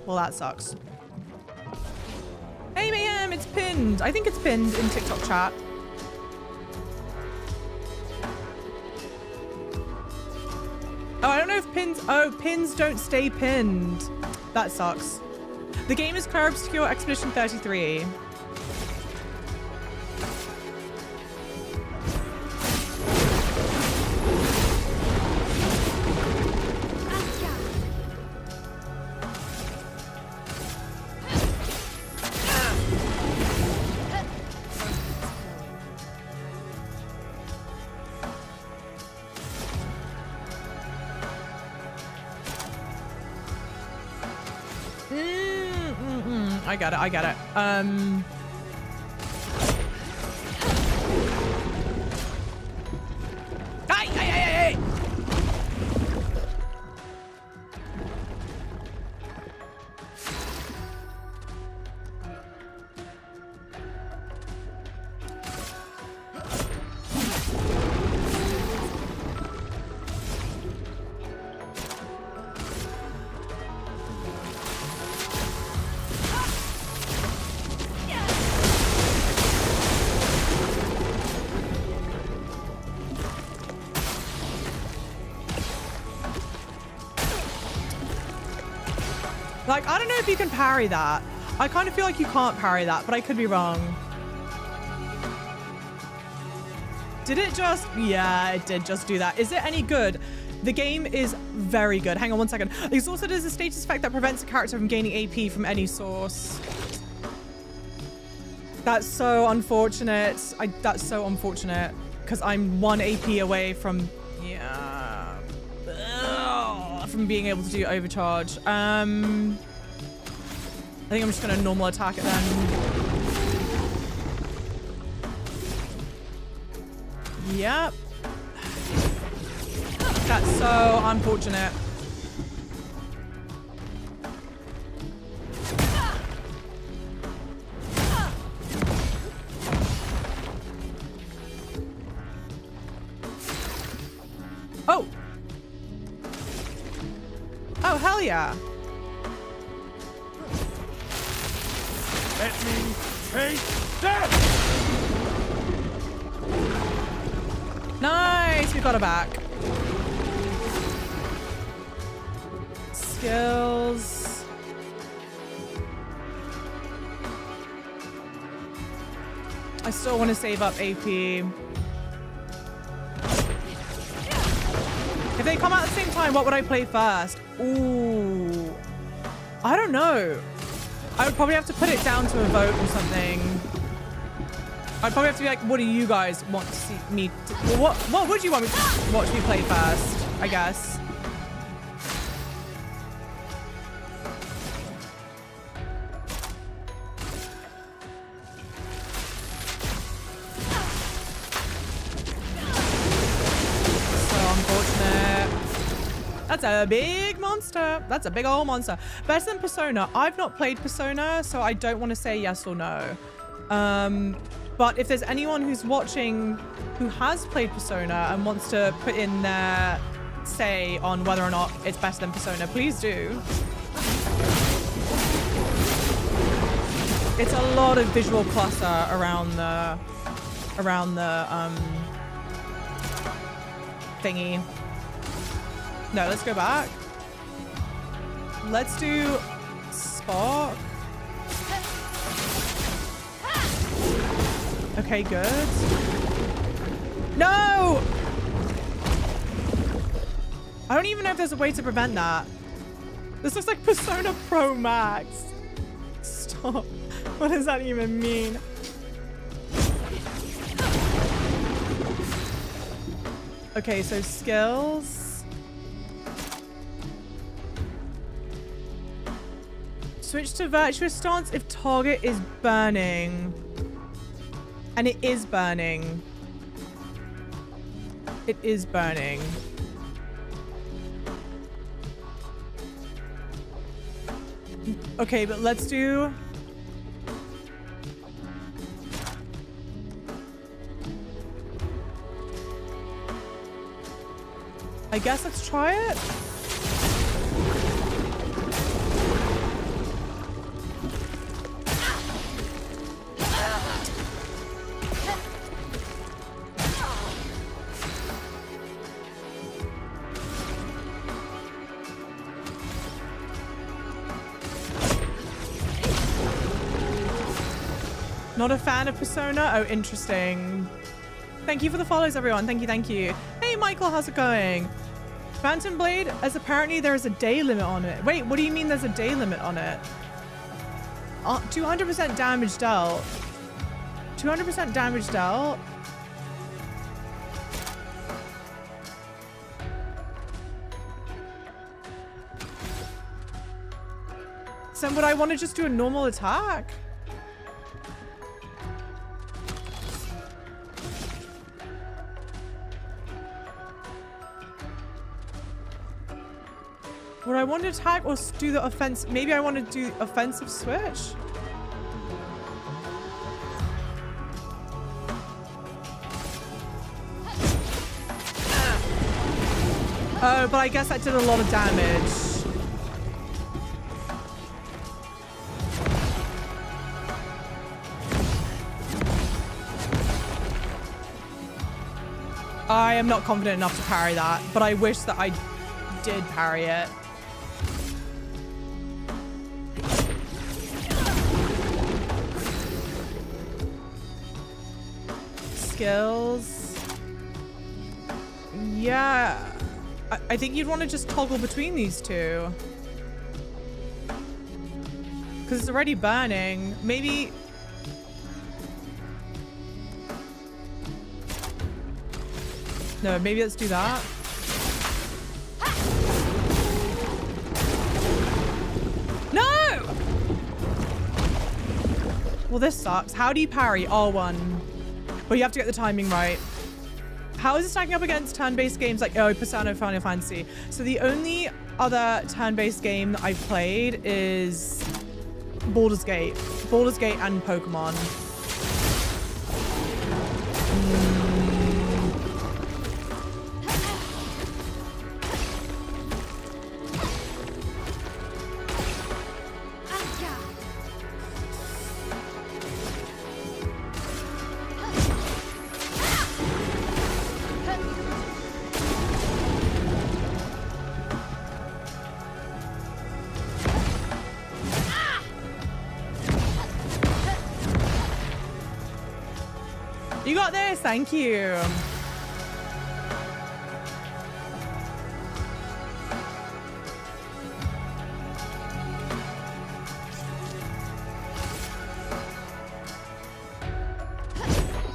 Well, that sucks. Hey, Mayhem, it's pinned. I think it's pinned in TikTok chat. Oh, I don't know if pins... Oh, pins don't stay pinned. That sucks. The game is Clair Obscur Expedition 33. I get it. Hey! Like, I don't know if you can parry that. I kind of feel like you can't parry that, but I could be wrong. Did it just... Yeah, it did just do that. Is it any good? The game is very good. Hang on 1 second. This also does a status effect that prevents a character from gaining AP from any source. That's so unfortunate. That's so unfortunate because I'm 1 AP away from... Yeah. Ugh, from being able to do overcharge. I think I'm just going to normal attack it then. Yep. That's so unfortunate. Oh! Oh, hell yeah. Let me take that! Nice! We got her back. Skills. I still want to save up AP. If they come out at the same time, what would I play first? Ooh. I don't know. I would probably have to put it down to a vote or something. I'd probably have to be like, what do you guys want to see me to, well, what would you want me to watch me play first, I guess? That's a big monster. That's a big old monster. Better than Persona. I've not played Persona, so I don't want to say yes or no. But if there's anyone who's watching who has played Persona and wants to put in their say on whether or not it's better than Persona, please do. It's a lot of visual clutter around the thingy. No, let's go back. Let's do Spark. Okay, good. No! I don't even know if there's a way to prevent that. This looks like Persona Pro Max. Stop. What does that even mean? Okay, so skills. Switch to virtuous stance if target is burning. And it is burning. It is burning. Okay, but let's do... I guess let's try it. Not a fan of Persona? Oh, interesting. Thank you for the follows, everyone. Thank you, thank you. Hey, Michael, how's it going? Phantom Blade, as apparently there is a day limit on it. Wait, what do you mean there's a day limit on it? 200% damage dealt. 200% damage dealt. So would I want to just do a normal attack? Would I want to attack or do the offense? Maybe I want to do offensive switch. Oh, but I guess that did a lot of damage. I am not confident enough to parry that, but I wish that I did parry it. skills. Yeah. I think you'd want to just toggle between these two. Because it's already burning. Maybe... No, maybe let's do that. No! Well, this sucks. How do you parry? R1. But you have to get the timing right. How is it stacking up against turn-based games like Persona, Final Fantasy? So the only other turn-based game that I've played is Baldur's Gate and Pokemon. You got this, thank you.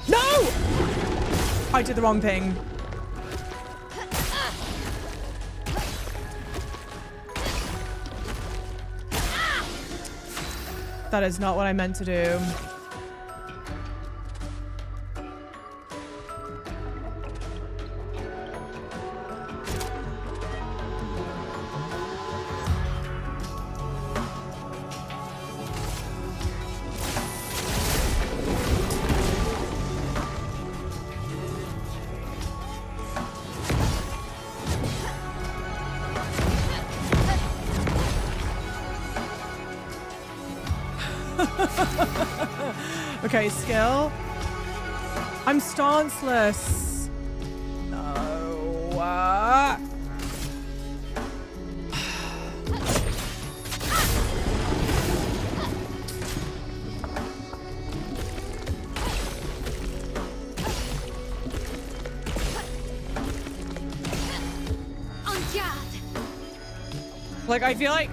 No! I did the wrong thing. That is not what I meant to do. Okay, skill. I'm stanceless. No. Like, I feel like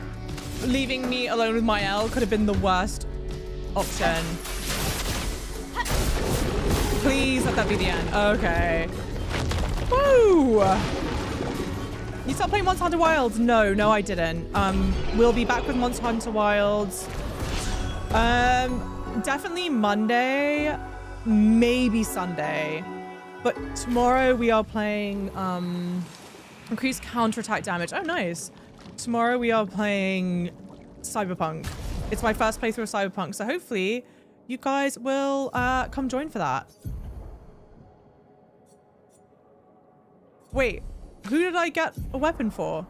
leaving me alone with my L could have been the worst option. Please let that be the end. Okay. Woo! You stopped playing Monster Hunter Wilds? No, I didn't. We'll be back with Monster Hunter Wilds. Definitely Monday, maybe Sunday. But tomorrow we are playing increased counterattack damage. Oh, nice. Tomorrow we are playing Cyberpunk. It's my first playthrough of Cyberpunk, so hopefully you guys will come join for that. Wait, who did I get a weapon for?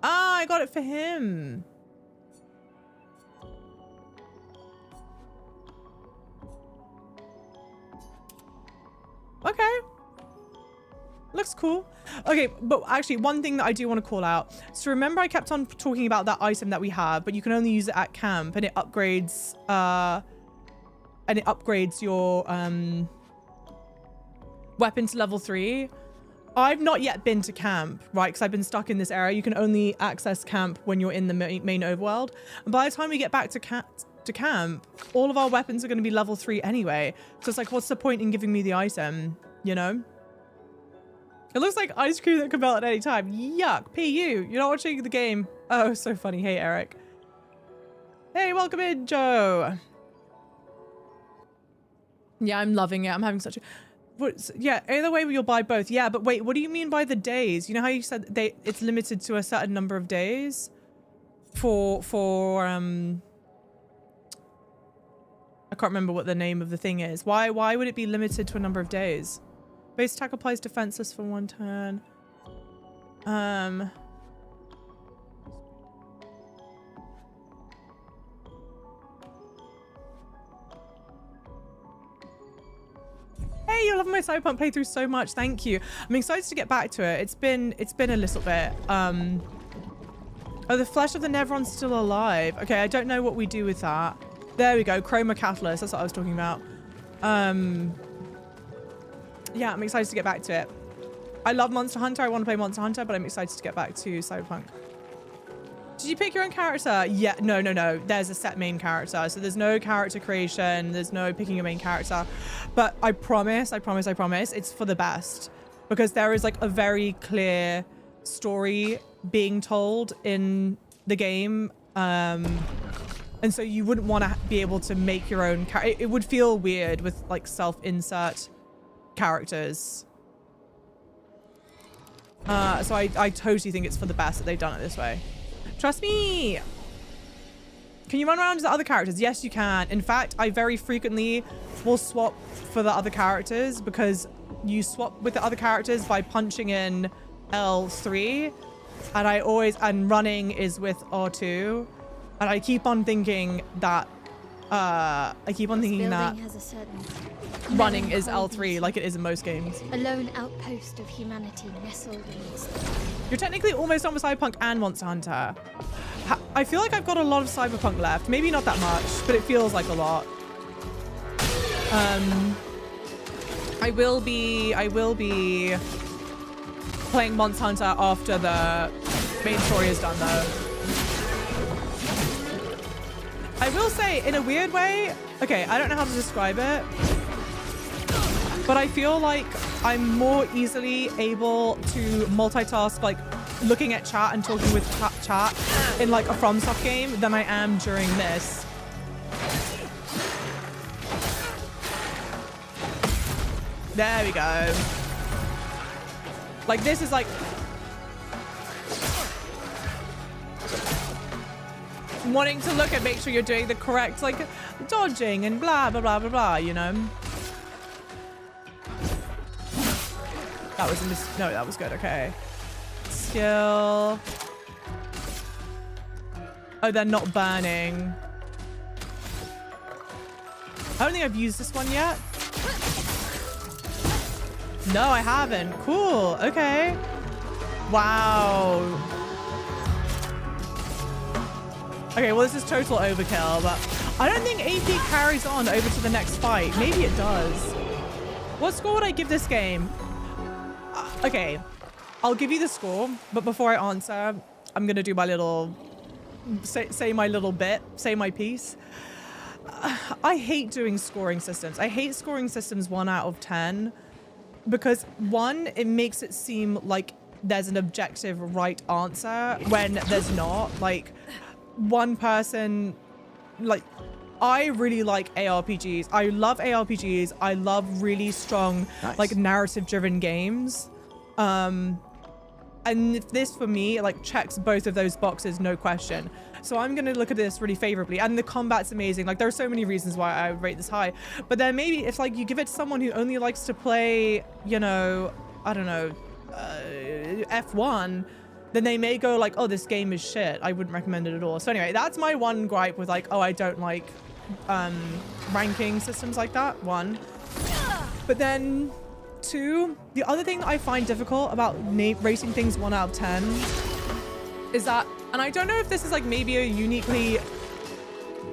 Ah, I got it for him. Okay. Looks cool. Okay, but actually one thing that I do want to call out. So remember I kept on talking about that item that we have, but you can only use it at camp and it upgrades your weapon to level 3. I've not yet been to camp, right? Because I've been stuck in this area. You can only access camp when you're in the main overworld. And by the time we get back to camp, all of our weapons are going to be level 3 anyway. So it's like, what's the point in giving me the item, you know? It looks like ice cream that can melt at any time. Yuck. PU, you're not watching the game. Oh, so funny. Hey, Eric. Hey, welcome in, Joe. Yeah, I'm loving it. I'm having such a... Yeah, either way you'll buy both. Yeah, but wait, what do you mean by the days? You know how you said it's limited to a certain number of days? I can't remember what the name of the thing is. Why would it be limited to a number of days? Base attack applies defenseless for 1 turn. Hey, you're loving my Cyberpunk playthrough so much. Thank you. I'm excited to get back to it. It's been a little bit. Oh, the flesh of the Neveron's still alive. Okay, I don't know what we do with that. There we go. Chroma Catalyst. That's what I was talking about. yeah, I'm excited to get back to it. I love Monster Hunter. I want to play Monster Hunter, but I'm excited to get back to Cyberpunk. Did you pick your own character? Yeah, no. There's a set main character. So there's no character creation. There's no picking your main character. But I promise, it's for the best. Because there is like a very clear story being told in the game. And so you wouldn't want to be able to make your own character. It would feel weird with like self-insert characters. So I totally think it's for the best that they've done it this way. Trust me. Can you run around as the other characters? Yes, you can. In fact, I very frequently will swap for the other characters because you swap with the other characters by punching in L3, and running is with R2, and I keep on thinking that Has a certain running is L3 like it is in most games. A lone outpost of humanity nestled in its... You're technically almost done with Cyberpunk and Monster Hunter. I feel like I've got a lot of Cyberpunk left. Maybe not that much, but it feels like a lot. I will be playing Monster Hunter after the main story is done though. I will say, in a weird way, okay, I don't know how to describe it, but I feel like I'm more easily able to multitask, like looking at chat and talking with chat in like a FromSoft game than I am during this. There we go. Like this is like wanting to look and make sure you're doing the correct, like dodging and blah blah blah blah blah, you know. That was no, that was good. Okay, skill. Oh, they're not burning. I don't think I've used this one yet. No, I haven't. Cool. Okay. Wow. Okay, well, this is total overkill, but I don't think AP carries on over to the next fight. Maybe it does. What score would I give this game? Okay, I'll give you the score, but before I answer, I'm going to do my little... Say my little bit. Say my piece. I hate doing scoring systems. I hate scoring systems 1 out of 10 because, one, it makes it seem like there's an objective right answer when there's not. Like, one person, like, I really like ARPGs. I love ARPGs. I love really strong, like, narrative-driven games. And this, for me, like, checks both of those boxes, no question. So I'm going to look at this really favorably. And the combat's amazing. Like, there are so many reasons why I would rate this high. But then maybe if, like, you give it to someone who only likes to play, you know, I don't know, F1, then they may go like, oh, this game is shit. I wouldn't recommend it at all. So anyway, that's my one gripe with, like, oh, I don't like ranking systems like that, one. But then... 2, the other thing that I find difficult about rating things 1 out of 10 is that, and I don't know if this is like maybe a uniquely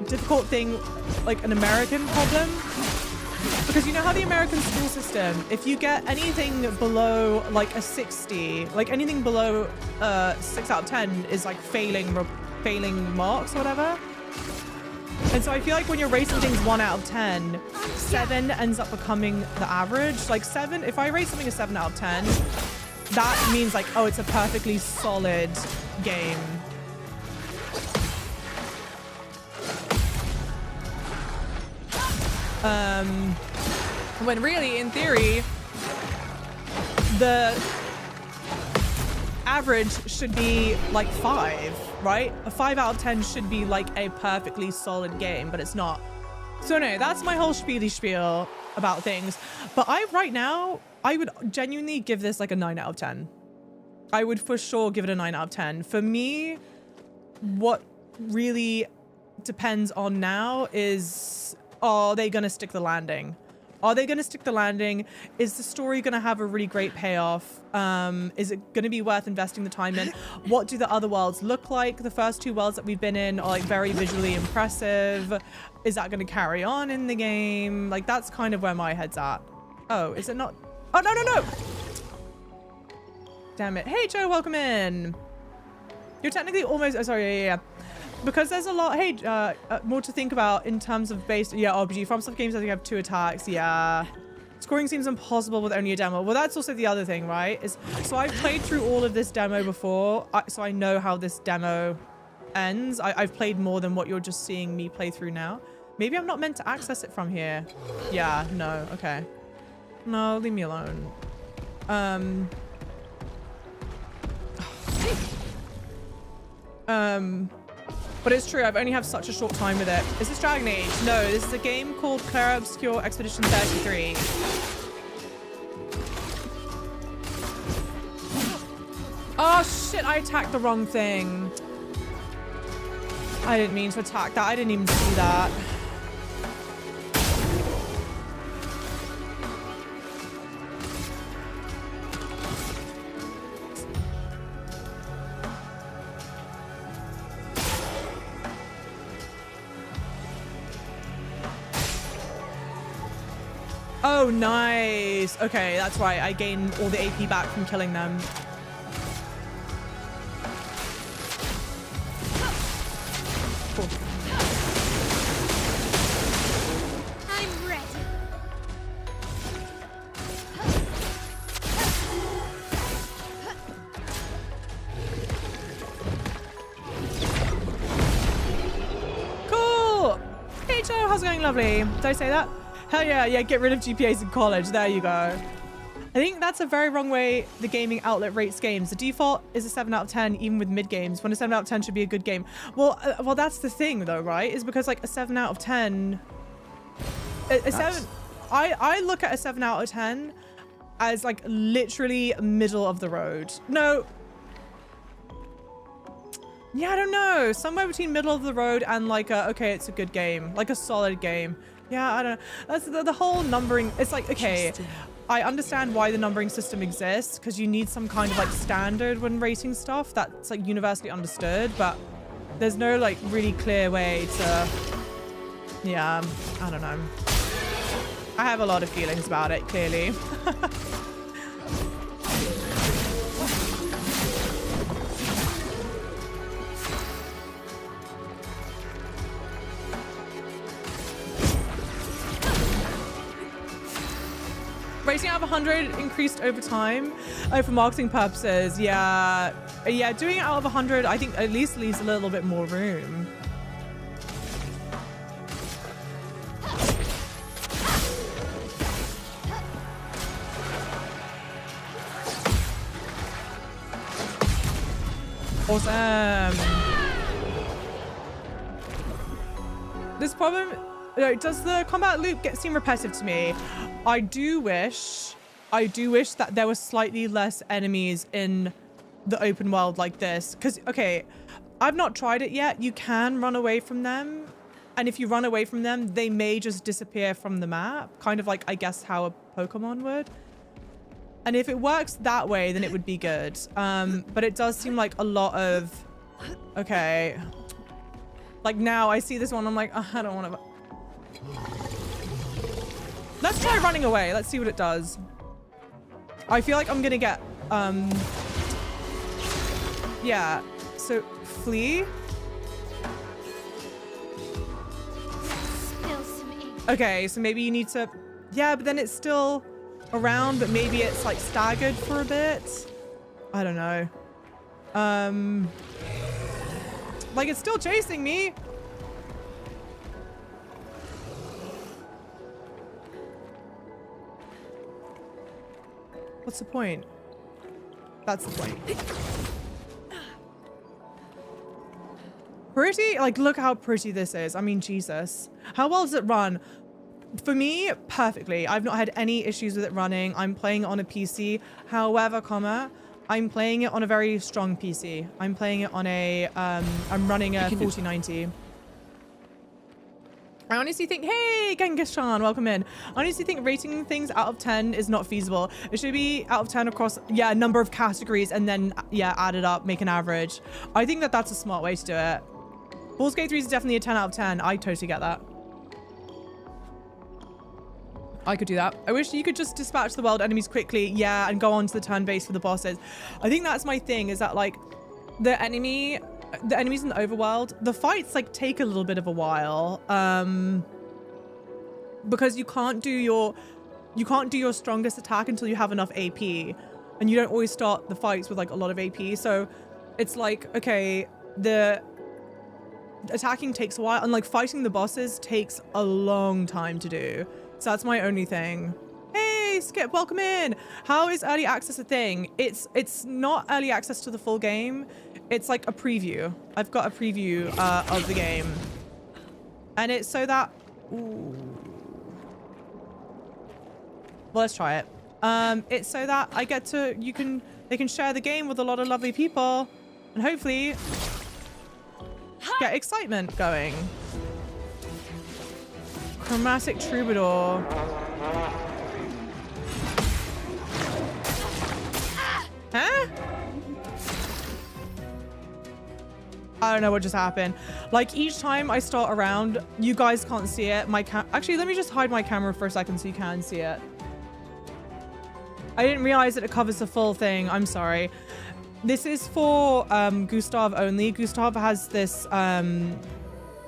difficult thing, like an American problem, because you know how the American school system, if you get anything below like a 60, like anything below 6 out of 10 is like failing marks or whatever. And so I feel like when you're rating things 1 out of 10, 7 ends up becoming the average. Like 7, if I rate something a 7 out of 10, that means like, oh, it's a perfectly solid game. When really, in theory, the average should be like 5, right? A 5 out of 10 should be like a perfectly solid game, but it's not. So no, that's my whole spiel about things. But right now, I would genuinely give this like a 9 out of 10. I would for sure give it a 9 out of 10. For me, what really depends on now is, are they gonna stick the landing? Are they going to stick the landing? Is the story going to have a really great payoff? Is it going to be worth investing the time in? What do the other worlds look like? The first 2 worlds that we've been in are like very visually impressive. Is that going to carry on in the game? Like, that's kind of where my head's at. Oh, is it not? Oh, no, no, no. Damn it. Hey, Joe, welcome in. You're technically almost, oh, sorry, yeah. Because there's a lot, hey, more to think about in terms of base, yeah, RPG. From some games, I think I have 2 attacks, yeah. Scoring seems impossible with only a demo. Well, that's also the other thing, right? So I've played through all of this demo before, so I know how this demo ends. I've played more than what you're just seeing me play through now. Maybe I'm not meant to access it from here. Yeah, no, okay. No, leave me alone. But it's true, I've only had such a short time with it. Is this Dragon Age? No, this is a game called Clair Obscur Expedition 33. Oh shit, I attacked the wrong thing. I didn't mean to attack that. I didn't even see that. Oh, nice. Okay, that's right. I gain all the AP back from killing them. Cool. I'm ready. Cool. Hey, Joe. How's it going? Lovely. Did I say that? Hell yeah, yeah, get rid of GPAs in college. There you go. I think that's a very wrong way the gaming outlet rates games. The default is a 7 out of 10, even with mid games, when a 7 out of 10 should be a good game. Well, well, that's the thing though, right? Is because like a 7 out of 10, I look at a 7 out of 10 as like literally middle of the road. No. Yeah, I don't know. Somewhere between middle of the road and like okay, it's a good game, like a solid game. Yeah, I don't know. That's the whole numbering. It's like, okay, I understand why the numbering system exists because you need some kind of like standard when rating stuff that's like universally understood, but there's no like really clear way to, yeah, I don't know. I have a lot of feelings about it, clearly. Rating out of 100 increased over time. Oh, for marketing purposes. Yeah. Yeah, doing it out of 100, I think at least leaves a little bit more room. Awesome. This problem, does the combat loop seem repetitive to me? I do wish that there was slightly less enemies in the open world like this. Because, okay, I've not tried it yet. You can run away from them. And if you run away from them, they may just disappear from the map. Kind of like, I guess, how a Pokemon would. And if it works that way, then it would be good. But it does seem like a lot of... Okay. Like now I see this one, I'm like, oh, I don't want to... Let's try running away. Let's see what it does. I feel like I'm gonna get, yeah. So, flee. Okay, so maybe you need to... Yeah, but then it's still around, but maybe it's like staggered for a bit. I don't know. Like it's still chasing me. What's the point? That's the point. Pretty? Like, look how pretty this is. I mean, Jesus. How well does it run? For me, perfectly. I've not had any issues with it running. I'm playing it on a PC. However, I'm playing it on a very strong PC. I'm playing it on a, I'm running a 4090. I honestly think, hey, Genghis-chan, welcome in. I honestly think rating things out of 10 is not feasible. It should be out of 10 across, yeah, a number of categories and then, yeah, add it up, make an average. I think that that's a smart way to do it. Baldur's Gate 3 is definitely a 10 out of 10. I totally get that. I could do that. I wish you could just dispatch the world enemies quickly. Yeah, and go on to the turn base for the bosses. I think that's my thing, is that like the enemies in the overworld, the fights like take a little bit of a while. Because you can't do your strongest attack until you have enough AP. And you don't always start the fights with like a lot of AP. So it's like, okay, the attacking takes a while, and like fighting the bosses takes a long time to do. So that's my only thing. Hey, Skip, welcome in. How is early access a thing? It's not early access to the full game. It's like a preview. I've got a preview of the game. And it's so that... Ooh. Well, let's try it. It's so that I get to... They can share the game with a lot of lovely people. And hopefully... get excitement going. Chromatic Troubadour. Huh? I don't know what just happened. Like each time I start a round, you guys can't see it. Actually, let me just hide my camera for a second so you can see it. I didn't realize that it covers the full thing. I'm sorry. This is for Gustav only. Gustav has this,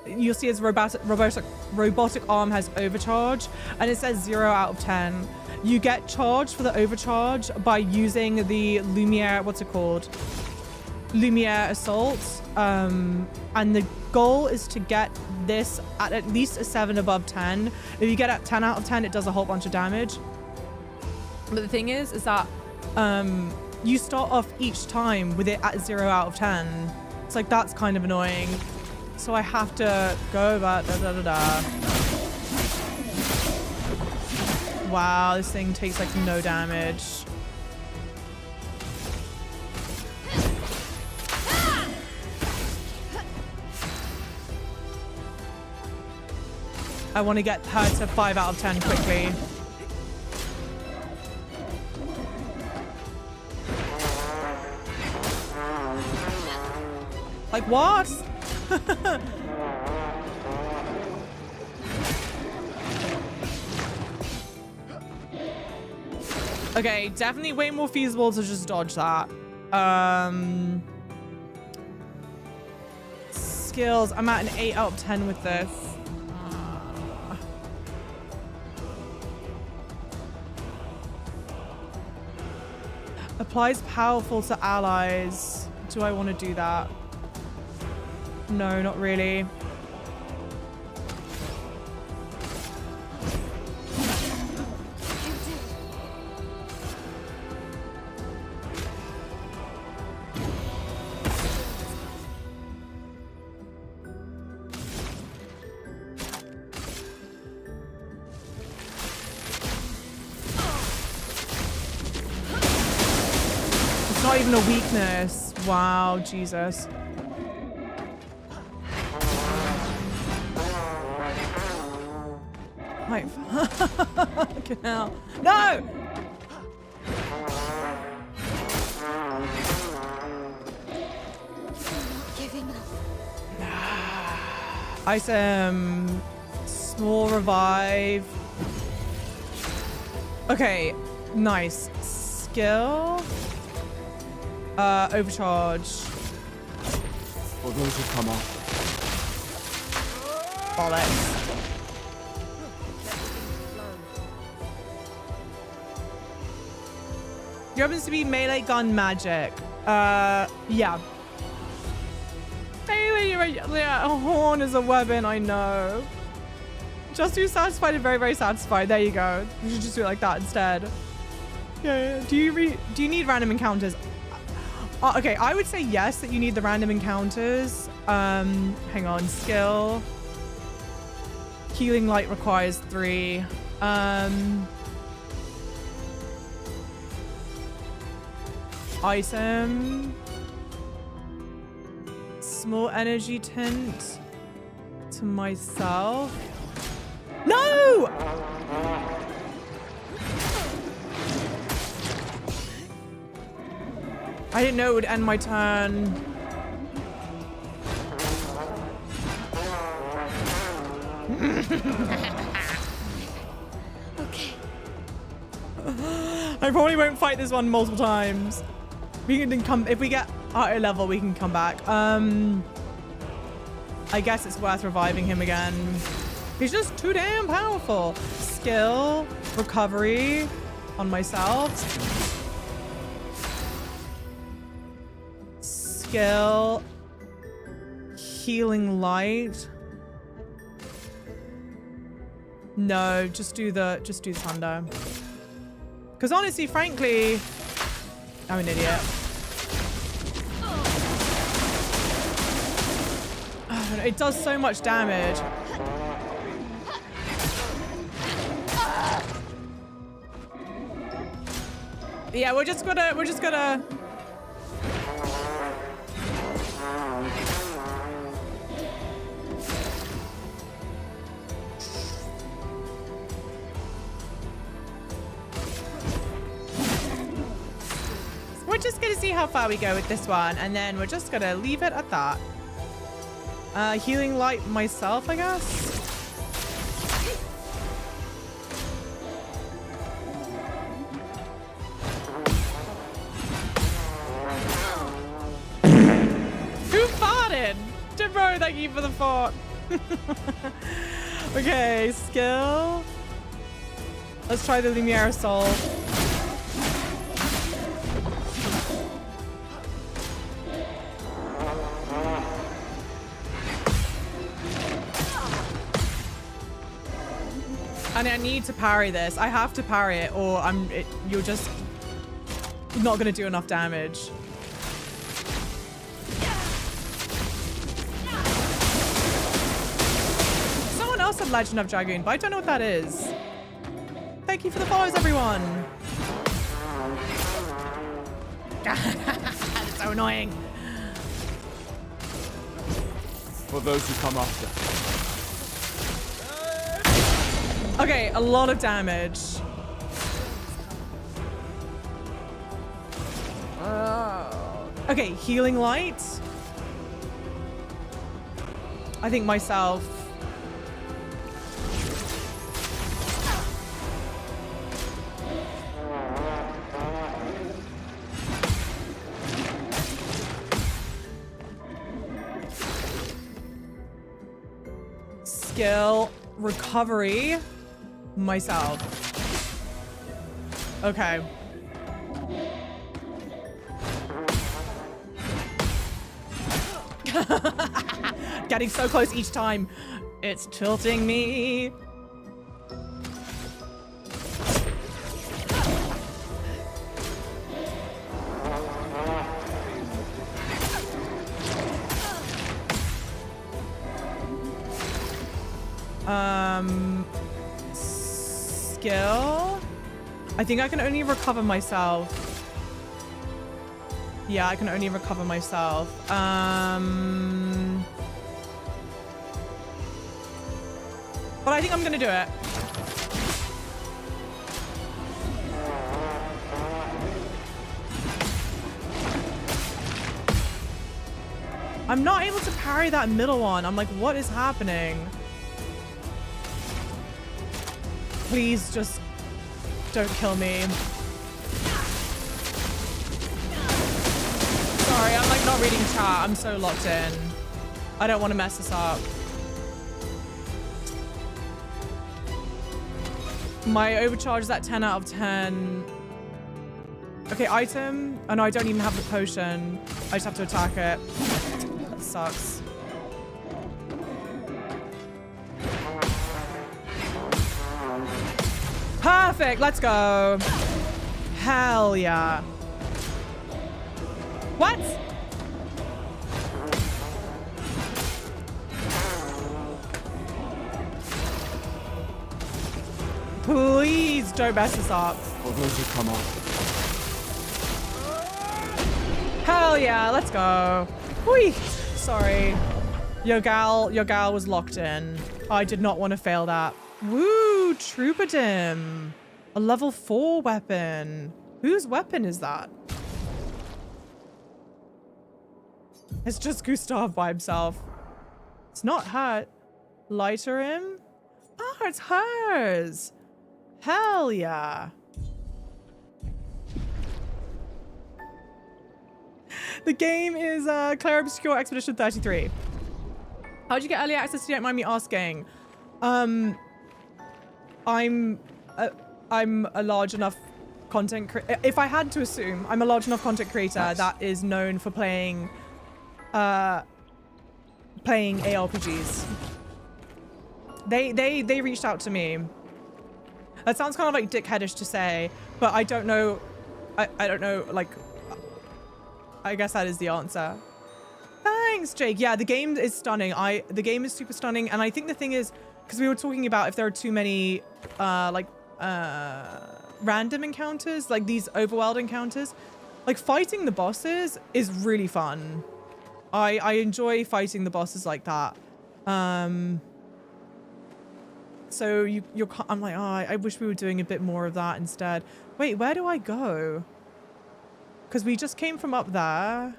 you'll see his robotic arm has overcharge, and it says 0 out of 10. You get charged for the overcharge by using the Lumiere, what's it called? Lumiere Assault. And the goal is to get this at least a 7 above 10. If you get at 10 out of 10, it does a whole bunch of damage. But the thing is that you start off each time with it at 0 out of 10. It's like, that's kind of annoying. So I have to go back, Wow, this thing takes like no damage. I want to get her to 5 out of 10 quickly. Like what? Okay, definitely way more feasible to just dodge that. Skills, I'm at an 8 out of 10 with this. Applies powerful to allies. Do I want to do that? No, not really. It's not even a weakness. Wow, Jesus. Fucking hell. No! Giving up. Item. Small revive. Okay, nice. Skill. Overcharge. For those who come off. Bollocks. There happens to be melee gun magic. Yeah. Yeah, a horn is a weapon, I know. Just too satisfied and very, very satisfied. There you go. You should just do it like that instead. Yeah. Do you need random encounters? Okay, I would say yes, that you need the random encounters. Hang on. Skill. Healing light requires 3. Item. Small energy tint to myself. No! I didn't know it would end my turn. Okay. I probably won't fight this one multiple times. We can come, if we get higher level, we can come back. I guess it's worth reviving him again. He's just too damn powerful. Skill, recovery on myself. Skill, healing light. No, just do the thunder. Because honestly, frankly, I'm an idiot. It does so much damage. Yeah, we're just gonna. We're just gonna see how far we go with this one, and then we're just gonna leave it at that. Healing light myself, I guess. Who farted? Jimbo, thank you for the fart. Okay, skill. Let's try the Lumiere Soul. And I need to parry this. I have to parry it, or you're just not gonna do enough damage. Someone else said Legend of Dragoon, but I don't know what that is. Thank you for the follows, everyone. It's so annoying. For those who come after. Okay, a lot of damage. Okay, healing light. I think myself. Skill, recovery. Myself. Okay. Getting so close each time. It's tilting me. Skill? I think I can only recover myself. Yeah, I can only recover myself. But I think I'm gonna do it. I'm not able to parry that middle one. I'm like, what is happening? Please just don't kill me. Sorry, I'm like not reading chat. I'm so locked in. I don't want to mess this up. My overcharge is at 10 out of 10. Okay, item. Oh no, I don't even have the potion. I just have to attack it. That sucks. Perfect, let's go. Hell yeah. What? Please don't mess this up. For those who come up. Hell yeah, let's go. Whee. Sorry. Your gal was locked in. I did not want to fail that. Woo, Troubadour. A level 4 weapon. Whose weapon is that? It's just Gustav by himself. It's not her. Lighter him? Oh, it's hers. Hell yeah. The game is Clair Obscur Expedition 33. How'd you get early access if you don't mind me asking? I'm a large enough content creator. If I had to assume, I'm a large enough content creator that is known for playing ARPGs. They reached out to me. That sounds kind of like dickheadish to say, but I don't know. I don't know, like, I guess that is the answer. Thanks, Jake. Yeah, the game is stunning. The game is super stunning. And I think the thing is, because we were talking about if there are too many, random encounters, like these overworld encounters, like fighting the bosses is really fun. I enjoy fighting the bosses like that. So I'm like, oh, I wish we were doing a bit more of that instead. Wait, where do I go? Because we just came from up there.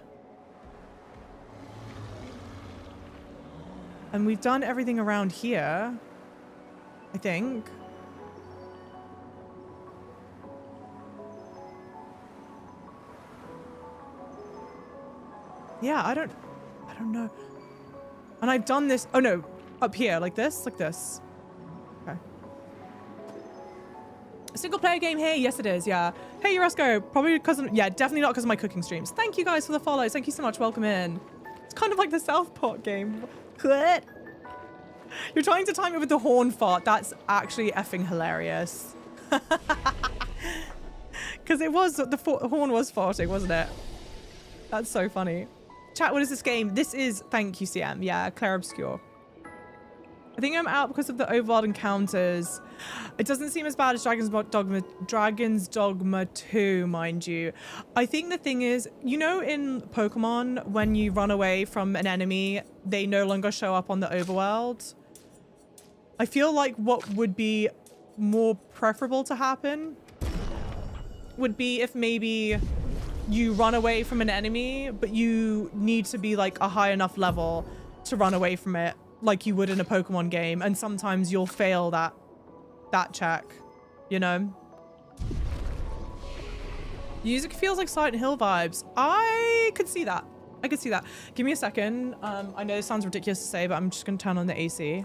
And we've done everything around here, I think. Yeah, I don't know. And I've done this, oh no, up here, like this. Okay. A single player game here? Yes, it is, yeah. Hey, Eurosco, probably because of, yeah, definitely not because of my cooking streams. Thank you guys for the follows. Thank you so much, welcome in. It's kind of like the Southport game. What? You're trying to time it with the horn fart. That's actually effing hilarious. Because it was, the horn was farting, wasn't it? That's so funny. Chat, what is this game? This is, thank you, CM. Yeah, Clair Obscur. I think I'm out because of the overworld encounters. It doesn't seem as bad as Dragon's Dogma 2, mind you. I think the thing is, you know, in Pokemon, when you run away from an enemy, they no longer show up on the overworld. I feel like what would be more preferable to happen would be if maybe you run away from an enemy, but you need to be like a high enough level to run away from it, like you would in a Pokemon game. And sometimes you'll fail that check, you know? Music feels like Silent Hill vibes. I could see that. I could see that. Give me a second. I know this sounds ridiculous to say, but I'm just gonna turn on the AC.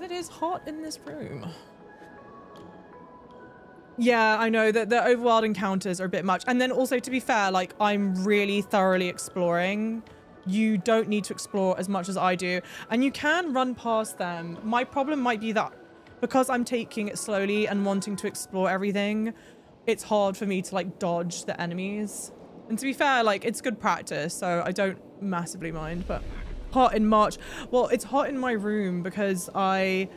It is hot in this room. Yeah, I know that the overworld encounters are a bit much. And then also, to be fair, like, I'm really thoroughly exploring. You don't need to explore as much as I do. And you can run past them. My problem might be that because I'm taking it slowly and wanting to explore everything, it's hard for me to, like, dodge the enemies. And to be fair, like, it's good practice, so I don't massively mind, but... Hot in March. Well, it's hot in my room because I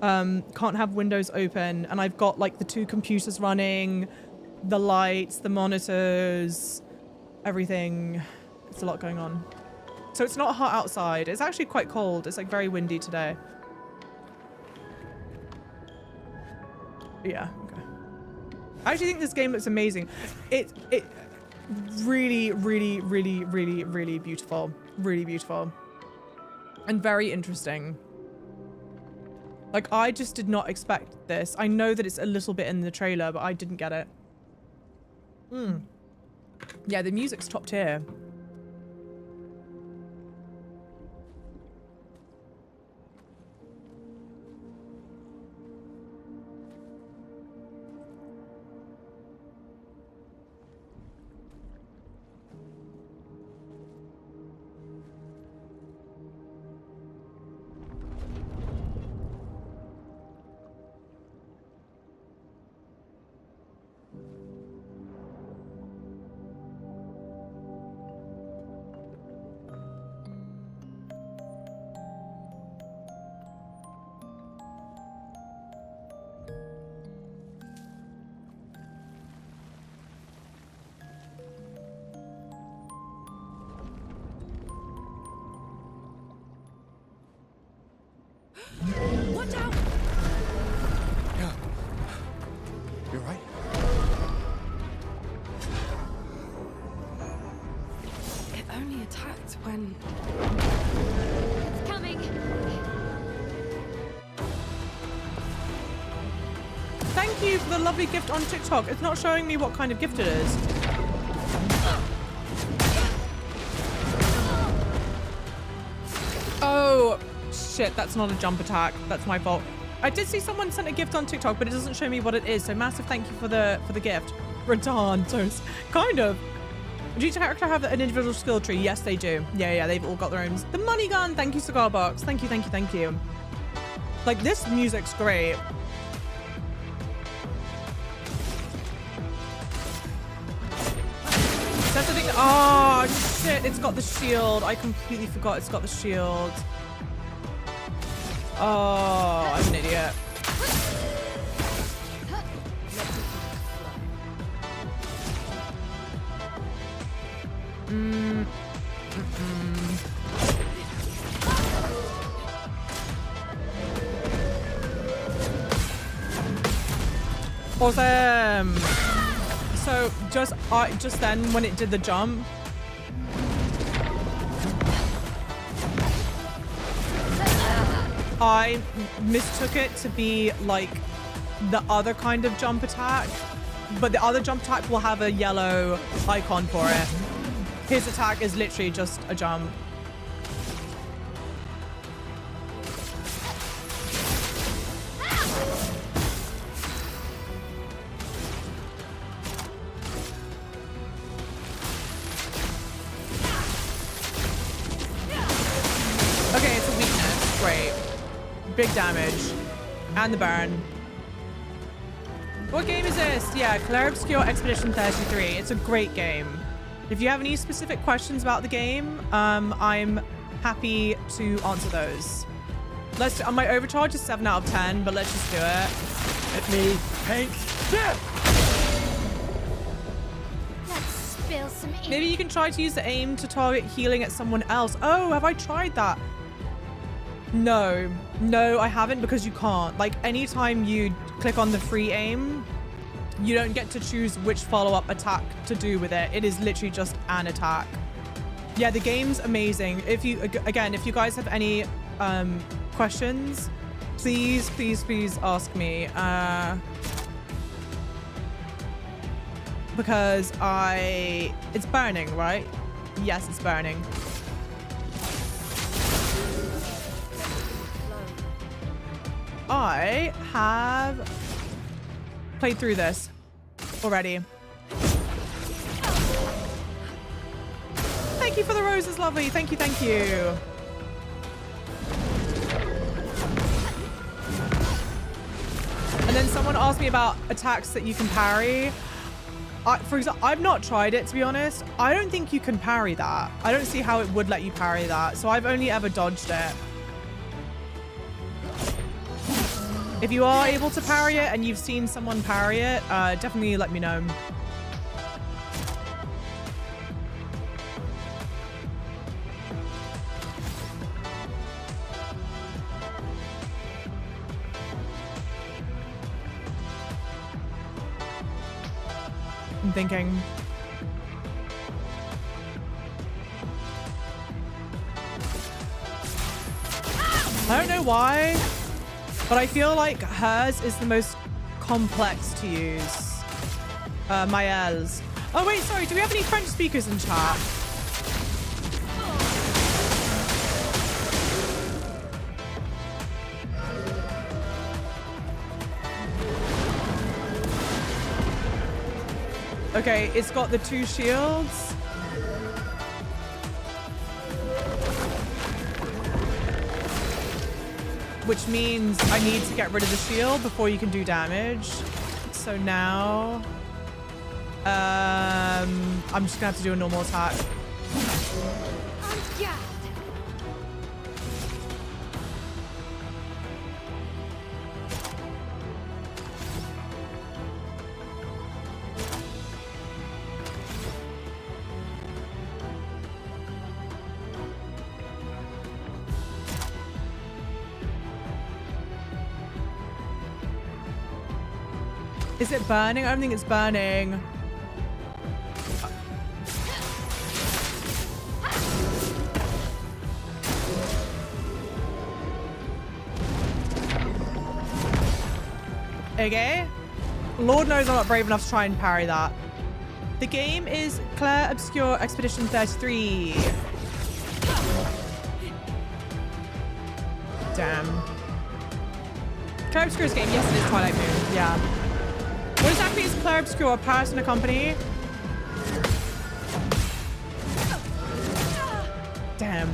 can't have windows open, and I've got like the 2 computers running, the lights, the monitors, everything. It's a lot going on. So it's not hot outside. It's actually quite cold. It's like very windy today. Yeah, okay. I actually think this game looks amazing. It really, really, really, really, really beautiful. Really beautiful. And very interesting. Like, I just did not expect this. I know that it's a little bit in the trailer, but I didn't get it. Yeah, the music's top tier. Watch out! Yeah. You're right. It only attacked when... It's coming. thank you for the lovely gift on TikTok. It's not showing me what kind of gift it is. Oh, shit. That's not a jump attack. That's my fault. I did see someone sent a gift on TikTok, but it doesn't show me what it is. So massive thank you for the gift. Return toast. Kind of. Do each character have an individual skill tree? Yes, they do. Yeah, they've all got their own. The money gun. Thank you, Cigar Box. Thank you. Like, this music's great. That's the thing. Oh, shit. It's got the shield. I completely forgot it's got the shield. Oh, I'm an idiot. Awesome. So just then when it did the jump, I mistook it to be like the other kind of jump attack, but the other jump attack will have a yellow icon for it. His attack is literally just a jump. Okay, it's a weakness. Great. Big damage. And the burn. What game is this? Yeah, Clair Obscur Expedition 33. It's a great game. If you have any specific questions about the game, I'm happy to answer those. My overcharge is 7 out of 10, but let's just do it. Let me paint this! Let's spill some ink. Maybe you can try to use the aim to target healing at someone else. Oh, have I tried that? No, I haven't, because you can't. Like, anytime you click on the free aim, you don't get to choose which follow-up attack to do with it. It is literally just an attack. Yeah, the game's amazing. If you guys have any questions, please ask me. Because it's burning, right? Yes, it's burning. I have played through this already. Thank you for the roses, lovely. Thank you. And then someone asked me about attacks that you can parry. For example, I've not tried it, to be honest. I don't think you can parry that. I don't see how it would let you parry that. So I've only ever dodged it. If you are able to parry it and you've seen someone parry it, definitely let me know. I'm thinking. I don't know why, but I feel like hers is the most complex to use. Mael's. Oh wait, sorry, do we have any French speakers in chat? Okay, it's got the 2 shields. Which means I need to get rid of the shield before you can do damage. So now, I'm just gonna have to do a normal attack. Is it burning? I don't think it's burning. Okay. Lord knows I'm not brave enough to try and parry that. The game is Clair Obscur Expedition 33. Damn. Clair Obscur's game, yes, it is Twilight Moon. Yeah. What exactly is Clair Obscur? A person, a company? Damn.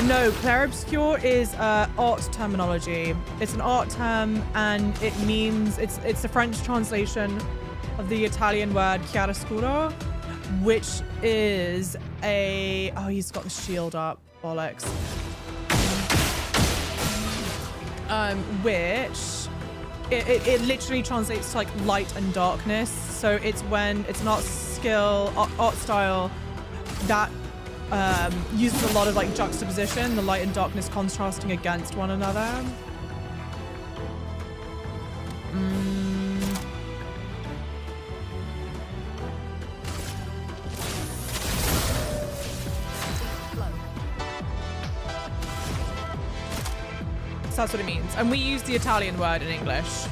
No, Clair Obscur is art terminology. It's an art term, and it means it's a French translation of the Italian word chiaroscuro, which is a... Oh, he's got the shield up. Bollocks. Which it literally translates to like light and darkness. So it's when it's an art style that uses a lot of like juxtaposition, the light and darkness contrasting against one another. So that's what it means. And we use the Italian word in English.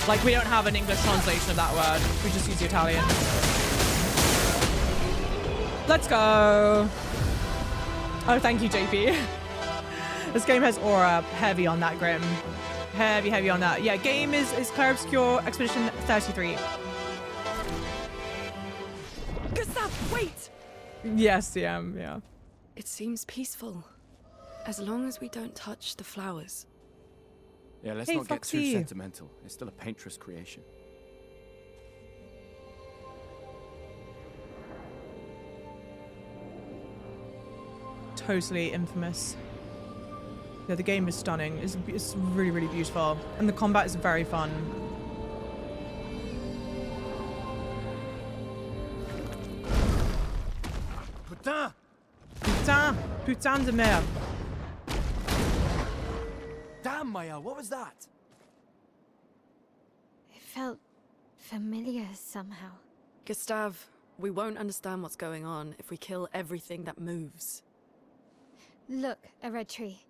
Like, we don't have an English translation of that word. We just use the Italian. Let's go. Oh, thank you, JP. This game has aura heavy on that, Grim. Heavy on that. Yeah, game is Clair Obscur Expedition 33. Gustav, wait! Yes, yeah. It seems peaceful. As long as we don't touch the flowers. Yeah, let's Hey, not get Foxy. too sentimental. It's still a paintress creation. Totally infamous. Yeah, the game is stunning. It's really, really beautiful. And the combat is very fun. Putain de merde. Damn, Maya, what was that? It felt familiar somehow. Gustav, we won't understand what's going on if we kill everything that moves. Look, a red tree.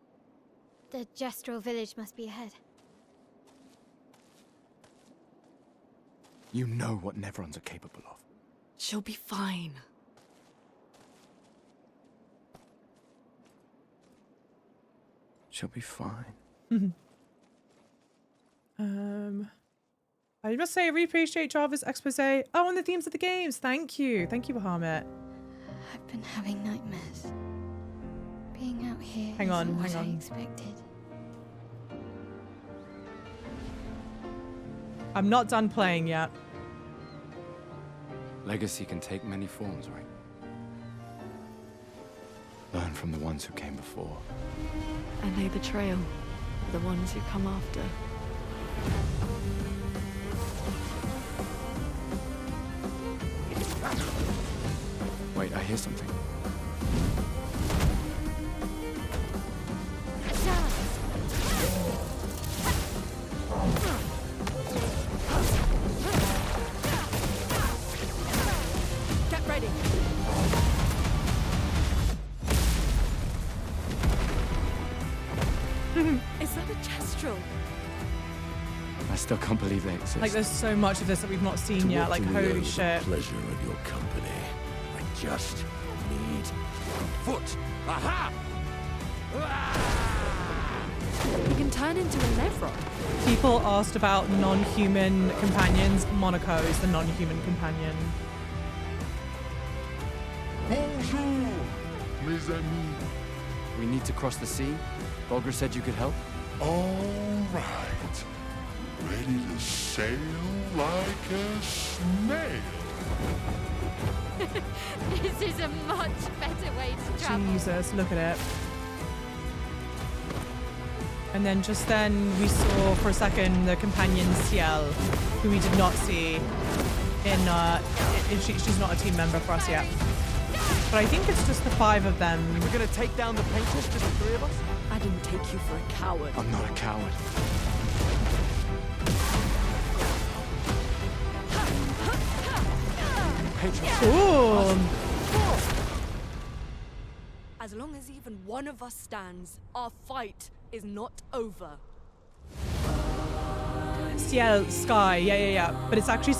The Gestural village must be ahead. You know what Nevrons are capable of. She'll be fine. She'll be fine. I must say, I really appreciate Java's expose. Oh, and the themes of the games. Thank you, Bahamut. I've been having nightmares. Being out here Hang on, isn't what hang on. I expected. I'm not done playing yet. Legacy can take many forms, right? Learn from the ones who came before. And lay the trail for the ones who come after. Wait, I hear something. Get ready. Is that a Gestural? I still can't believe they exist. Like, there's so much of this that we've not seen yet. Like, holy shit. Pleasure of your company. I just need a foot. Aha! You can turn into a Nevron. People asked about non-human companions. Monaco is the non-human companion. Bonjour, mes amis. We need to cross the sea? Bulger said you could help? All right. Ready to sail like a snail. This is a much better way to travel. Jesus, look at it. And then just then we saw for a second the companion Ciel, who we did not see she's not a team member for us yet. But I think it's just the 5 of them. We're gonna take down the painters, just the 3 of us? I didn't take you for a coward. I'm not a coward. Patrons. Ooh. As long as even one of us stands, our fight is not over. Ciel, sky. Yeah. But it's actually,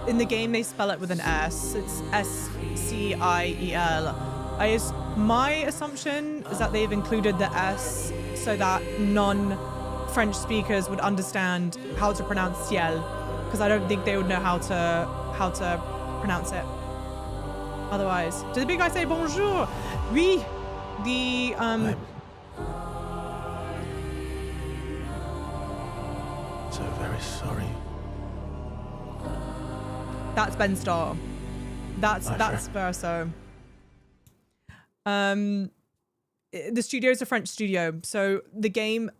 in the game, they spell it with an S. It's S-C-I-E-L. My assumption is that they've included the S so that non-French speakers would understand how to pronounce ciel, because I don't think they would know how to pronounce it otherwise. Did the big guy say bonjour? Oui. The So very sorry. That's Ben Starr. That's Verso. The studio is a French studio, so the game,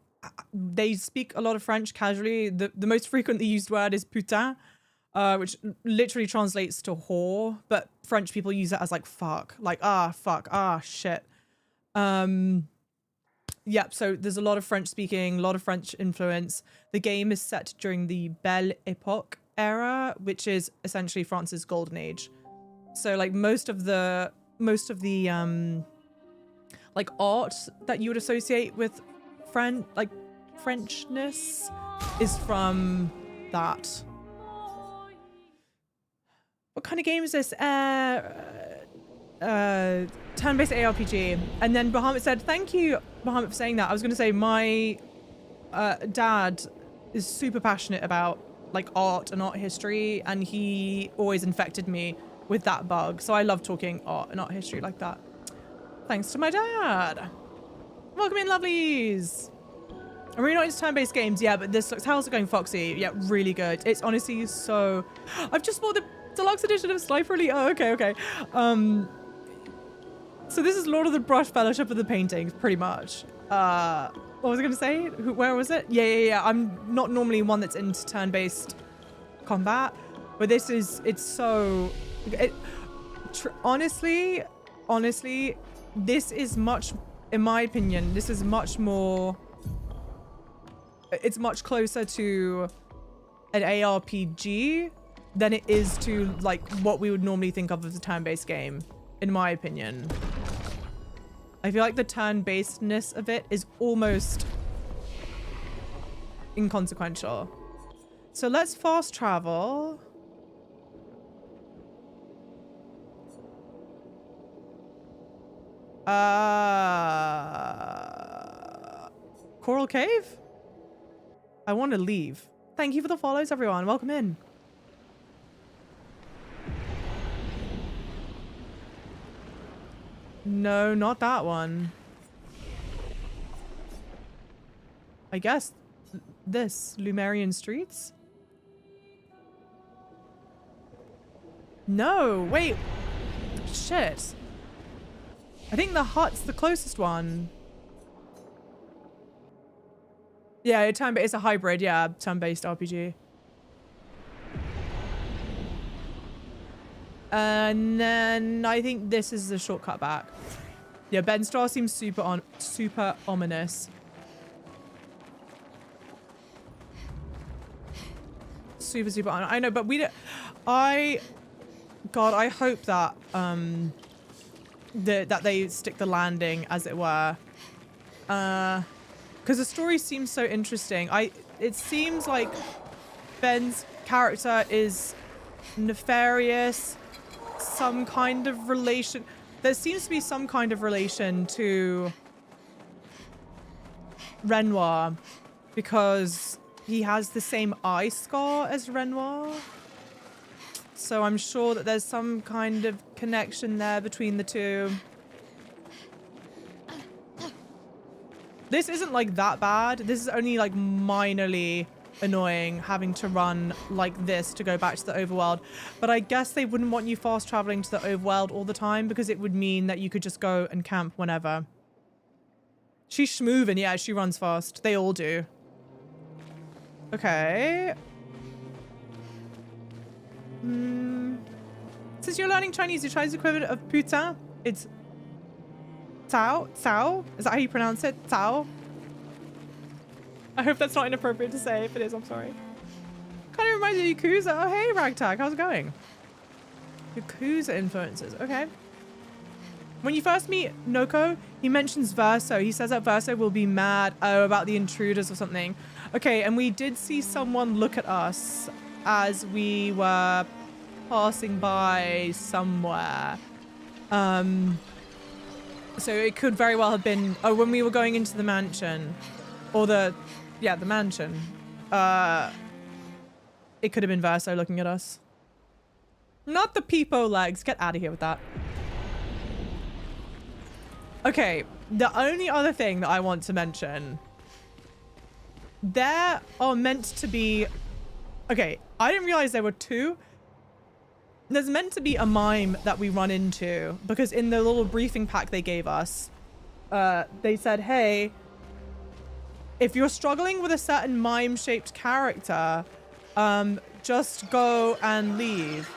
they speak a lot of French casually. The most frequently used word is putain, which literally translates to whore, but French people use it as like fuck, like fuck, shit. Yep, so there's a lot of French speaking, a lot of French influence. The game is set during the Belle Époque era, which is essentially France's golden age. So like most of the like art that you would associate with Frenchness is from that. What kind of game is this? Turn-based ARPG. And then Bahamut said, thank you, Bahamut, for saying that. I was going to say my dad is super passionate about like art and art history, and he always infected me with that bug. So I love talking art and art history like that. Thanks to my dad. Welcome in, lovelies. I'm really not into turn-based games, yeah, but this looks, how's it going, Foxy? Yeah, really good. It's honestly so... I've just bought the deluxe edition of Slifer Elite. Oh, okay. So this is Lord of the Brush Fellowship of the Paintings, pretty much. What was I going to say? Where was it? Yeah. I'm not normally one that's into turn-based combat, but this is, it's so... Honestly, this is much, in my opinion, this is much more... It's much closer to an ARPG than it is to like what we would normally think of as a turn-based game, in my opinion. I feel like the turn-basedness of it is almost inconsequential. So let's fast travel. Coral Cave? I want to leave. Thank you for the follows, everyone. Welcome in. No, not that one. I guess this, Lumerian Streets? No, wait. Shit. I think the hut's the closest one. Yeah, it's a hybrid, yeah, turn-based RPG. And then I think this is the shortcut back. Yeah, Ben Starr seems super ominous. Super ominous. I know, but we don't... God, I hope that that they stick the landing, as it were. Because the story seems so interesting. It seems like Ben's character is nefarious. Some kind of relation. There seems to be some kind of relation to Renoir because he has the same eye scar as Renoir. So I'm sure that there's some kind of connection there between the two. This isn't like that bad. This is only like minorly annoying having to run like this to go back to the overworld. But I guess they wouldn't want you fast traveling to the overworld all the time because it would mean that you could just go and camp whenever. She's schmoovin'. Yeah, she runs fast. They all do. Okay. Since you're learning Chinese, the Chinese equivalent of putain, it's Cao? Cao? Is that how you pronounce it? Cao? I hope that's not inappropriate to say. If it is, I'm sorry. Kind of reminds me of Yakuza. Oh, hey, Ragtag. How's it going? Yakuza influences. Okay. When you first meet Noko, he mentions Verso. He says that Verso will be mad about the intruders or something. Okay, and we did see someone look at us as we were passing by somewhere. So it could very well have been, oh, when we were going into the mansion, or the mansion. It could have been Verso looking at us. Not the peepo legs. Get out of here with that. Okay, the only other thing that I want to mention. There are meant to be... Okay, I didn't realize there were two. There's meant to be a mime that we run into, because in the little briefing pack they gave us, they said, hey, if you're struggling with a certain mime-shaped character, just go and leave.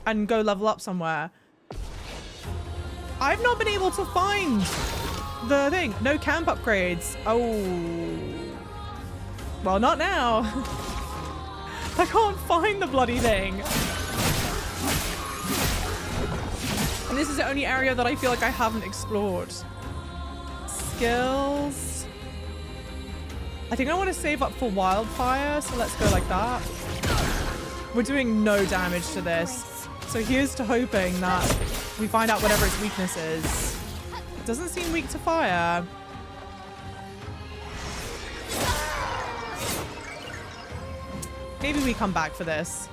And go level up somewhere. I've not been able to find the thing. No camp upgrades. Oh. Well, not now. I can't find the bloody thing. And this is the only area that I feel like I haven't explored. Skills. I think I want to save up for wildfire, so let's go like that. We're doing no damage to this. So here's to hoping that we find out whatever its weakness is. It doesn't seem weak to fire. Maybe we come back for this.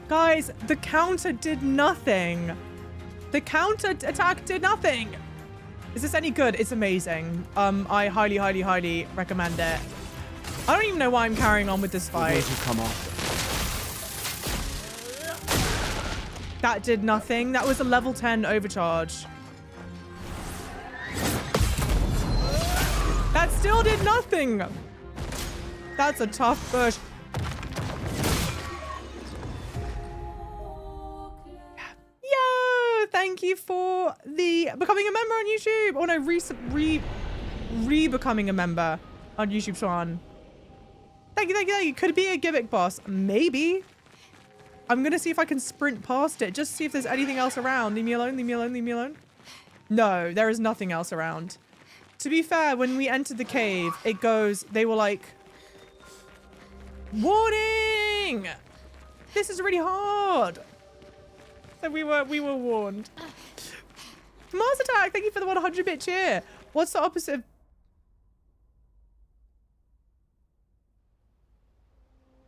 Guys, the counter did nothing. The counter attack did nothing. Is this any good? It's amazing. I highly, highly, highly recommend it. I don't even know why I'm carrying on with this fight. Come on. That did nothing. That was a level 10 overcharge. That still did nothing. That's a tough push. Yo, thank you for the becoming a member on YouTube. Oh no, re-becoming a member on YouTube, Sean. Thank you, thank you, thank you. Could it be a gimmick boss? Maybe. I'm gonna see if I can sprint past it. Just see if there's anything else around. Leave me alone, leave me alone, leave me alone. No, there is nothing else around. To be fair, when we entered the cave, it goes, they were like, warning! This is really hard. So we were warned. Mars Attack, thank you for the 100-bit cheer. What's the opposite of...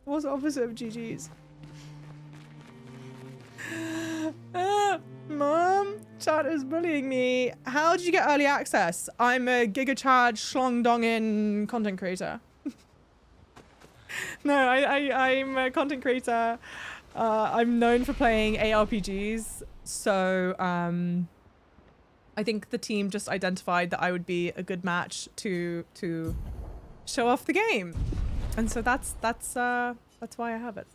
What's the opposite of GG's? Mom, chat is bullying me. How did you get early access? I'm a Giga Chad Schlongdongin content creator. No, I'm a content creator. I'm known for playing ARPGs. So I think the team just identified that I would be a good match to show off the game. And so that's why I have it.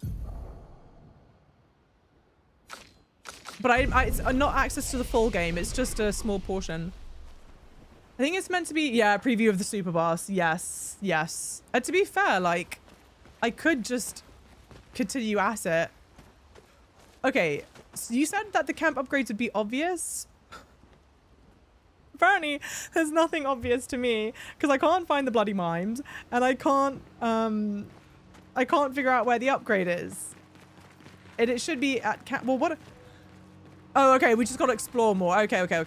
But it's not access to the full game. It's just a small portion. I think it's meant to be, yeah, a preview of the super boss. Yes, yes. And to be fair, like, I could just continue at it. Okay, so you said that the camp upgrades would be obvious? Apparently, there's nothing obvious to me because I can't find the bloody mimes and I can't figure out where the upgrade is. It should be at camp. Well, what? Oh, okay. We just got to explore more. Okay. Okay,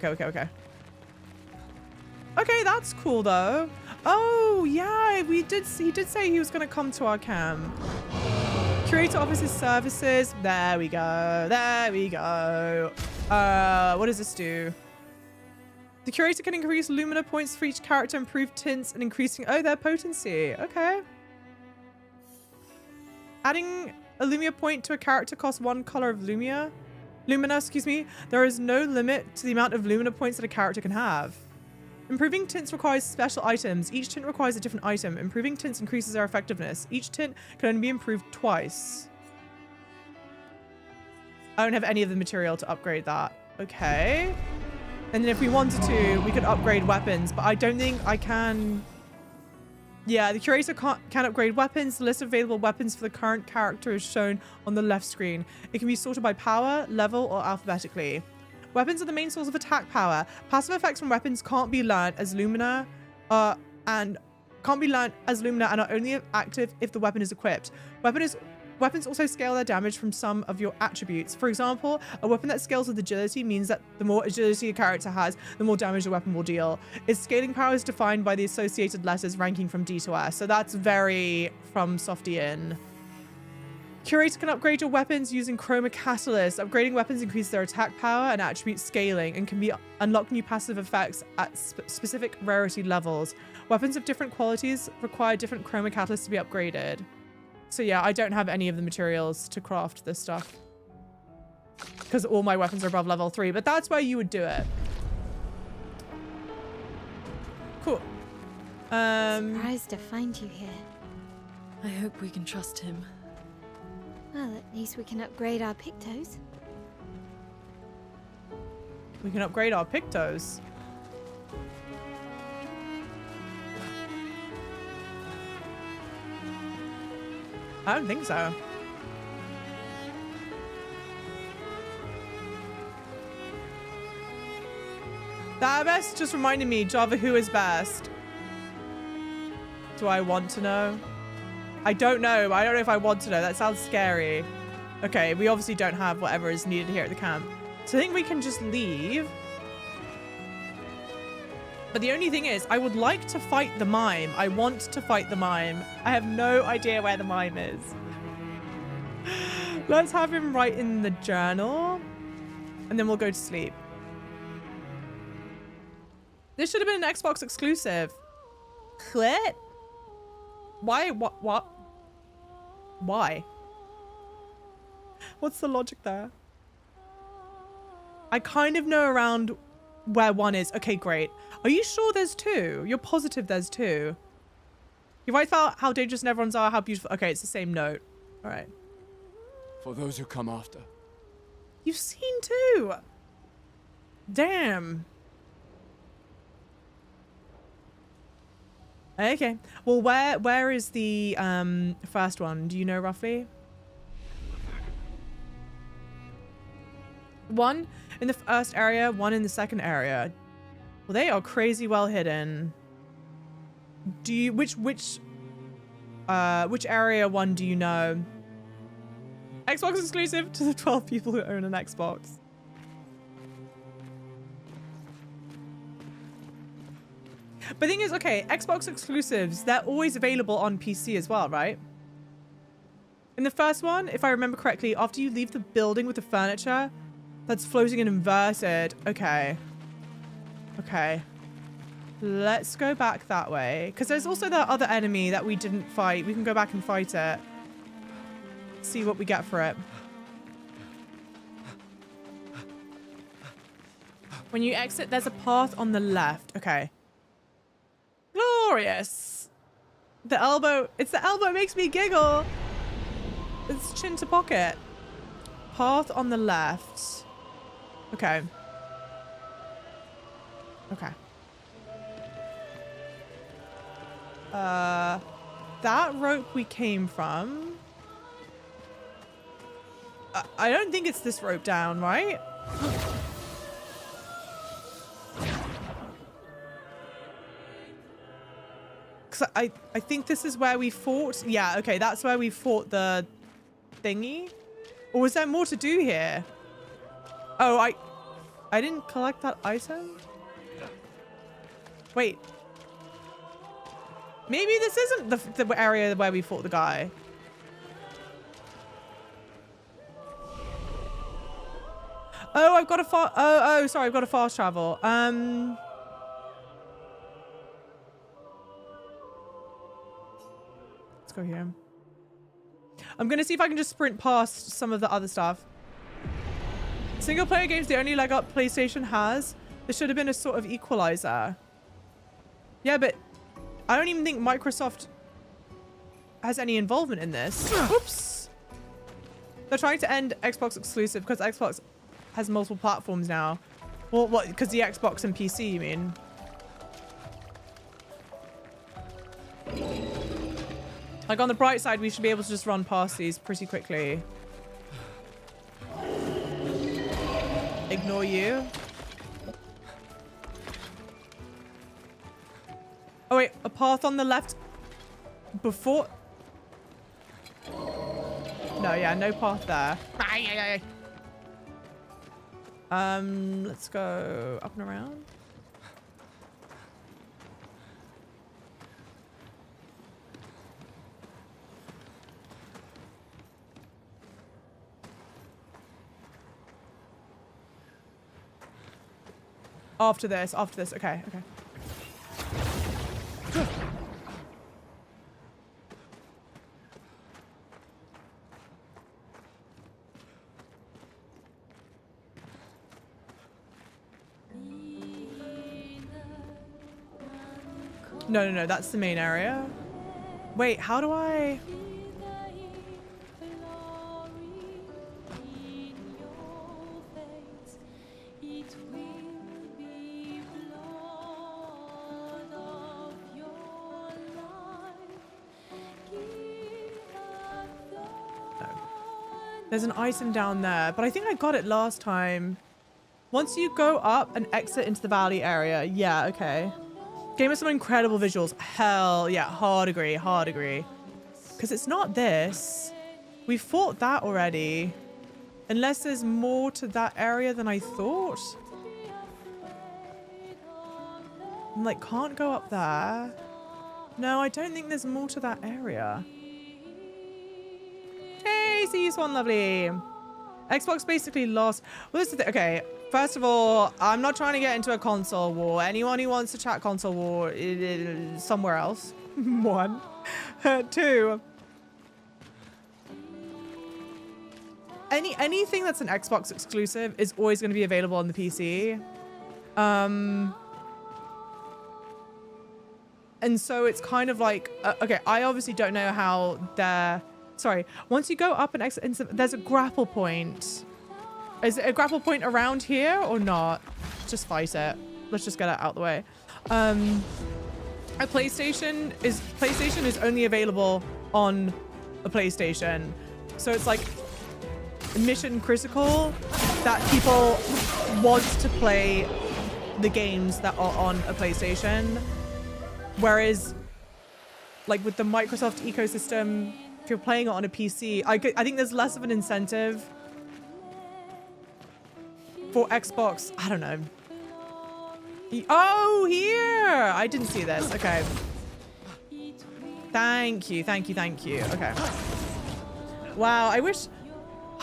that's cool though. Oh, yeah. He did say he was going to come to our camp. Curator offers his services. There we go. There we go. What does this do? The curator can increase Lumina points for each character, improve tints, and increasing... Oh, their potency. Okay. Adding a Lumia point to a character costs 1 color of Lumina, excuse me. There is no limit to the amount of Lumina points that a character can have. Improving tints requires special items. Each tint requires a different item. Improving tints increases their effectiveness. Each tint can only be improved twice. I don't have any of the material to upgrade that. Okay. And then if we wanted to, we could upgrade weapons, but I don't think I can. Yeah, the curator can upgrade weapons. The list of available weapons for the current character is shown on the left screen. It can be sorted by power, level, or alphabetically. Weapons are the main source of attack power. Passive effects from weapons can't be learned as Lumina, and are only active if the weapon is equipped. Weapons also scale their damage from some of your attributes. For example, a weapon that scales with agility means that the more agility a character has, the more damage the weapon will deal. Its scaling power is defined by the associated letters ranking from D to S. So that's very from Softian. Curator can upgrade your weapons using Chroma Catalyst. Upgrading weapons increases their attack power and attribute scaling and can unlock new passive effects at specific rarity levels. Weapons of different qualities require different Chroma Catalysts to be upgraded. So yeah, I don't have any of the materials to craft this stuff because all my weapons are above level 3, but that's where you would do it. Cool. Surprised to find you here. I hope we can trust him. Well, at least we can upgrade our Pictos. We can upgrade our Pictos. I don't think so. That best just reminded me, Java, who is best? Do I want to know? I don't know. I don't know if I want to know. That sounds scary. Okay, we obviously don't have whatever is needed here at the camp. So I think we can just leave. But the only thing is, I would like to fight the mime. I want to fight the mime. I have no idea where the mime is. Let's have him write in the journal. And then we'll go to sleep. This should have been an Xbox exclusive. What? Why? What? Why? What's the logic there? I kind of know around where one is. Okay, great. Are you sure there's 2? You're positive there's 2. You write about how dangerous Nevrons are, how beautiful. Okay, it's the same note. All right. For those who come after. You've seen 2. Damn. Okay. Well, where is the first one? Do you know roughly? 1 in the first area, 1 in the second area. Well, they are crazy well hidden. Do you which area 1 do you know? Xbox exclusive to the 12 people who own an Xbox. But the thing is, okay, Xbox exclusives, they're always available on PC as well, right? In the first one, if I remember correctly, after you leave the building with the furniture, that's floating and inverted. Okay. Okay. Let's go back that way. Because there's also that other enemy that we didn't fight. We can go back and fight it. See what we get for it. When you exit, there's a path on the left. Okay. Glorious. The elbow. It's the elbow. It makes me giggle. It's chin to pocket. Path on the left. Okay. Okay. That rope we came from. I don't think it's this rope down, right? Because I think this is where we fought. Yeah, okay, that's where we fought the thingy. Or was there more to do here? Oh, I didn't collect that item? Wait. Maybe this isn't the area where we fought the guy. Oh, I've got a sorry, I've got a fast travel. Let's go here. I'm gonna see if I can just sprint past some of the other stuff. Single player games, the only leg up PlayStation has. There should have been a sort of equalizer. Yeah, but I don't even think Microsoft has any involvement in this. Oops. They're trying to end Xbox exclusive because Xbox has multiple platforms now. Well, what? Because the Xbox and PC, you mean? Like, on the bright side, we should be able to just run past these pretty quickly. Ignore you. Oh wait, a path on the left before. No, yeah, no path there. Let's go up and around. After this, okay, okay. No, that's the main area. Wait, how do I... There's an item down there, but I think I got it last time. Once you go up and exit into the valley area. Yeah, okay. Game has some incredible visuals. Hell yeah, hard agree. Because it's not this. We fought that already. Unless there's more to that area than I thought. I'm like, can't go up there. No, I don't think there's more to that area. Hey, see you, Swan Lovely. Xbox basically lost. Well, this is the thing. Okay, first of all, I'm not trying to get into a console war. Anyone who wants to chat console war, somewhere else. One. Two. Anything that's an Xbox exclusive is always going to be available on the PC. And so it's kind of like, okay, I obviously don't know how they're... Sorry, once you go up and exit, there's a grapple point. Is it a grapple point around here or not? Just fight it. Let's just get it out the way. A PlayStation is only available on a PlayStation. So it's like mission critical that people want to play the games that are on a PlayStation. Whereas like with the Microsoft ecosystem, if you're playing it on a PC, I think there's less of an incentive for Xbox. I don't know. Oh, here! I didn't see this. Okay. Thank you. Okay. Wow, I wish...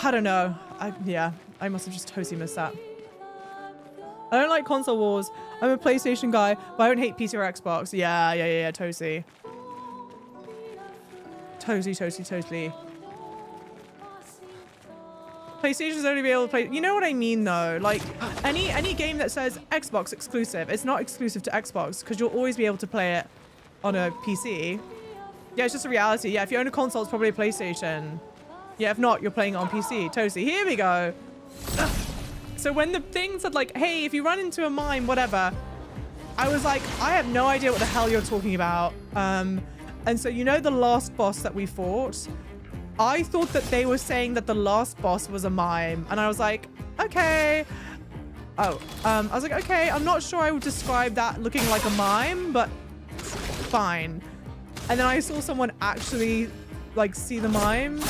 I don't know. Yeah, I must have just totally missed that. I don't like console wars. I'm a PlayStation guy, but I don't hate PC or Xbox. Yeah, totally. Totally. PlayStation's only be able to play. You know what I mean, though? Like any game that says Xbox exclusive, it's not exclusive to Xbox because you'll always be able to play it on a PC. Yeah, it's just a reality. Yeah, if you own a console, it's probably a PlayStation. Yeah, if not, you're playing it on PC. Totally. Here we go. So when the thing said like, hey, if you run into a mine, whatever, I was like, I have no idea what the hell you're talking about. And so, you know, the last boss that we fought, I thought that they were saying that the last boss was a mime. And I was like, okay. Oh, I was like, okay, I'm not sure I would describe that looking like a mime, but fine. And then I saw someone actually like see the mime.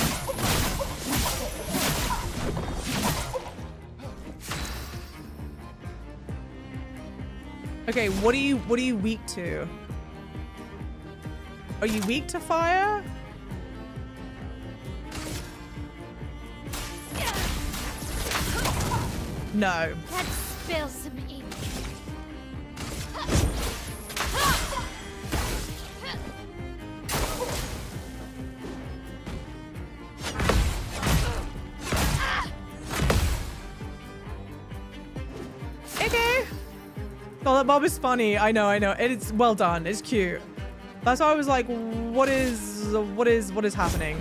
Okay, what are you weak to? Are you weak to fire? No. Let's spill some ink. Okay. Oh, that Bob is funny. I know. It's well done. It's cute. That's why I was like, what is happening?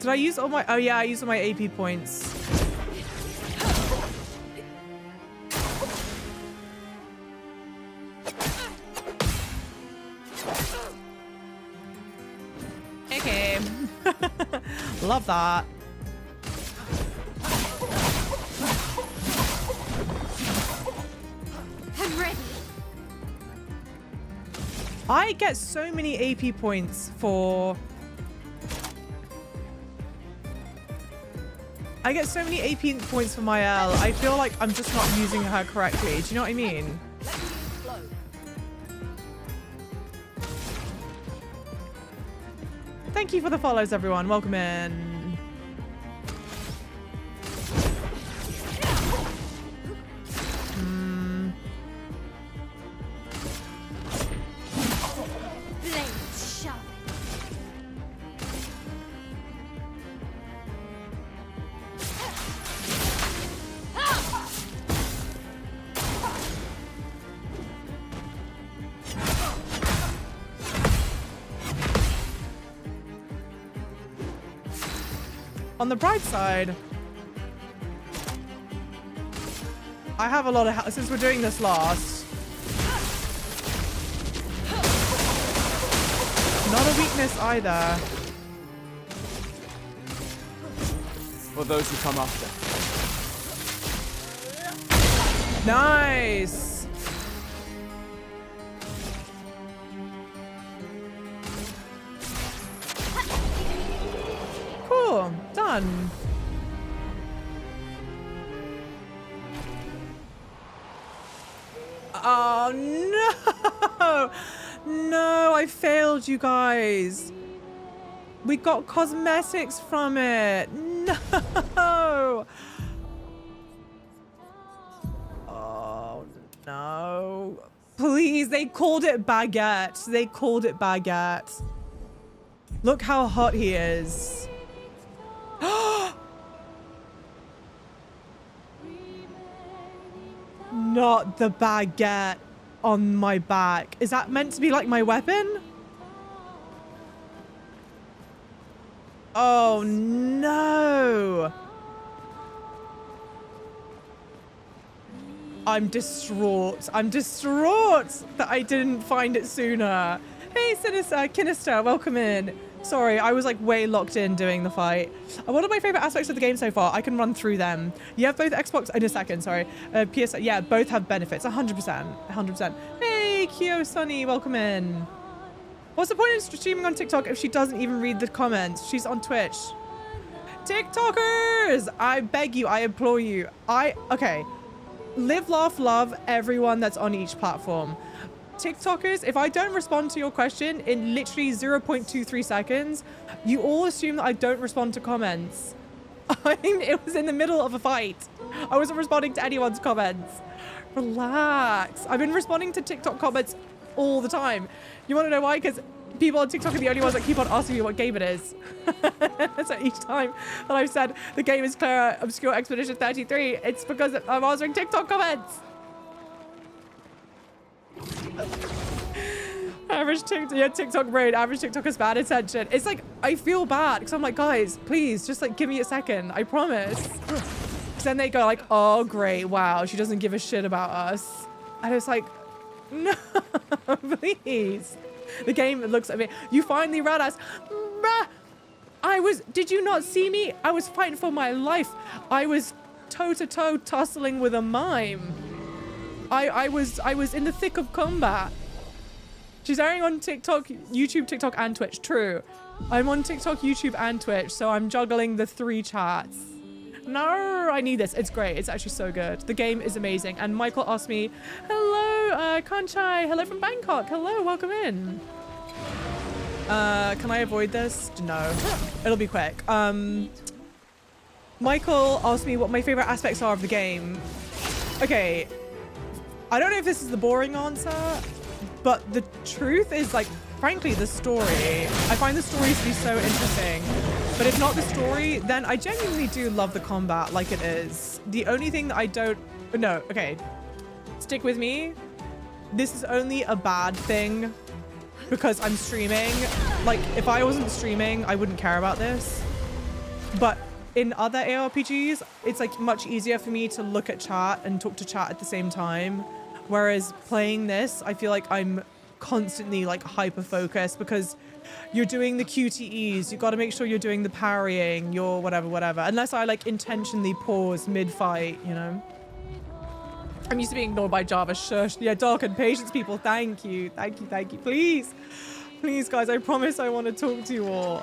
Did I use all my... Oh, yeah, I used all my AP points. Okay. Love that. I'm ready. I get so many AP points for... I get so many AP points for my L. I feel like I'm just not using her correctly. Do you know what I mean? Thank you for the follows, everyone. Welcome in. Blades sharp. On the bright side, I have a lot of health since we're doing this last. Not a weakness either. For those who come after. Nice. Cool. Done. Oh no! No, I failed you guys. We got cosmetics from it. No! Oh no. Please, they called it baguette. They called it baguette. Look how hot he is. Not the baguette on my back. Is that meant to be like my weapon? Oh no. I'm distraught. I'm distraught that I didn't find it sooner. Hey, Kinister, welcome in. Sorry, I was like way locked in doing the fight. One of my favorite aspects of the game so far, I can run through them. You have both Xbox in a second, sorry. PS, yeah, both have benefits, 100%, 100%. Hey, Kyo Sunny, welcome in. What's the point of streaming on TikTok if she doesn't even read the comments? She's on Twitch. TikTokers, I beg you, I implore you. Okay, live, laugh, love everyone that's on each platform. TikTokers, if I don't respond to your question in literally 0.23 seconds, you all assume that I don't respond to comments. It was in the middle of a fight. I wasn't responding to anyone's comments. Relax. I've been responding to TikTok comments all the time. You want to know why? Because people on TikTok are the only ones that keep on asking me what game it is. So each time that I've said the game is Clair Obscur Expedition 33, it's because I'm answering TikTok comments. Average TikTok brain, average TikTok has bad attention. It's like, I feel bad because I'm like, guys, please just like give me a second. I promise. Because then they go like, oh great, wow, she doesn't give a shit about us. And it's like, no, please. The game looks at me. You finally ran us. Did you not see me? I was fighting for my life. I was toe to toe tussling with a mime. I was in the thick of combat. She's airing on TikTok, YouTube, TikTok, and Twitch. True. I'm on TikTok, YouTube, and Twitch, so I'm juggling the 3 chats. No, I need this. It's great. It's actually so good. The game is amazing. And Michael asked me, hello, Kanchai. Hello from Bangkok. Hello, welcome in. Can I avoid this? No. It'll be quick. Michael asked me what my favorite aspects are of the game. Okay. I don't know if this is the boring answer, but the truth is, like, frankly, the story. I find the story to be so interesting. But if not the story, then I genuinely do love the combat like it is. The only thing that I don't... No, okay. Stick with me. This is only a bad thing because I'm streaming. Like, if I wasn't streaming, I wouldn't care about this. But in other ARPGs, it's like much easier for me to look at chat and talk to chat at the same time. Whereas playing this, I feel like I'm constantly like hyper focused because you're doing the QTEs. You got to make sure you're doing the parrying, your whatever. Unless I like intentionally pause mid fight, you know. I'm used to being ignored by Java. Shush. Yeah, Dark and Patience people. Thank you. Please, guys. I promise I want to talk to you all.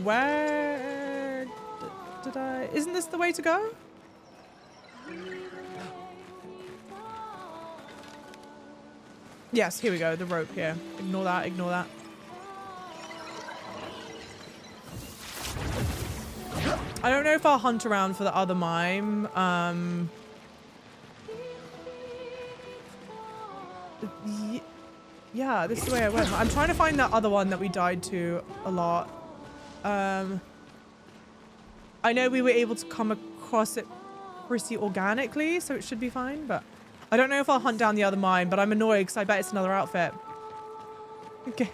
Where did I? Isn't this the way to go? Yes, here we go. The rope here. Ignore that. I don't know if I'll hunt around for the other mime. Yeah, this is the way I went. I'm trying to find that other one that we died to a lot. I know we were able to come across it pretty organically, so it should be fine, but I don't know if I'll hunt down the other mine, but I'm annoyed because I bet it's another outfit. Okay.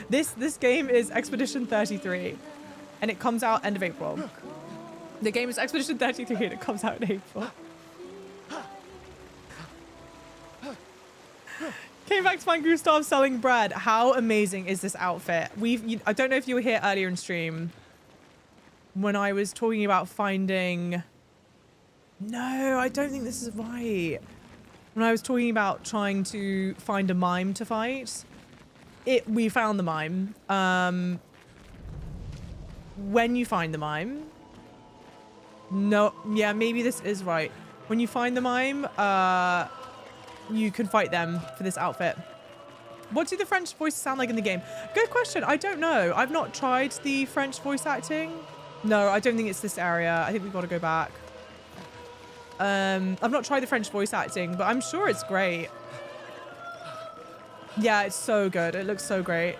This game is Expedition 33, and it comes out end of April. The game is Expedition 33, and it comes out in April. Came back to find Gustav selling bread. How amazing is this outfit? I don't know if you were here earlier in stream when I was talking about finding... No, I don't think this is right. When I was talking about trying to find a mime to fight, we found the mime. When you find the mime... No, yeah, maybe this is right. When you find the mime, you can fight them for this outfit. What do the French voices sound like in the game? Good question. I don't know. I've not tried the French voice acting. No, I don't think it's this area. I think we've got to go back. I've not tried the French voice acting, but I'm sure it's great. Yeah, it's so good. It looks so great.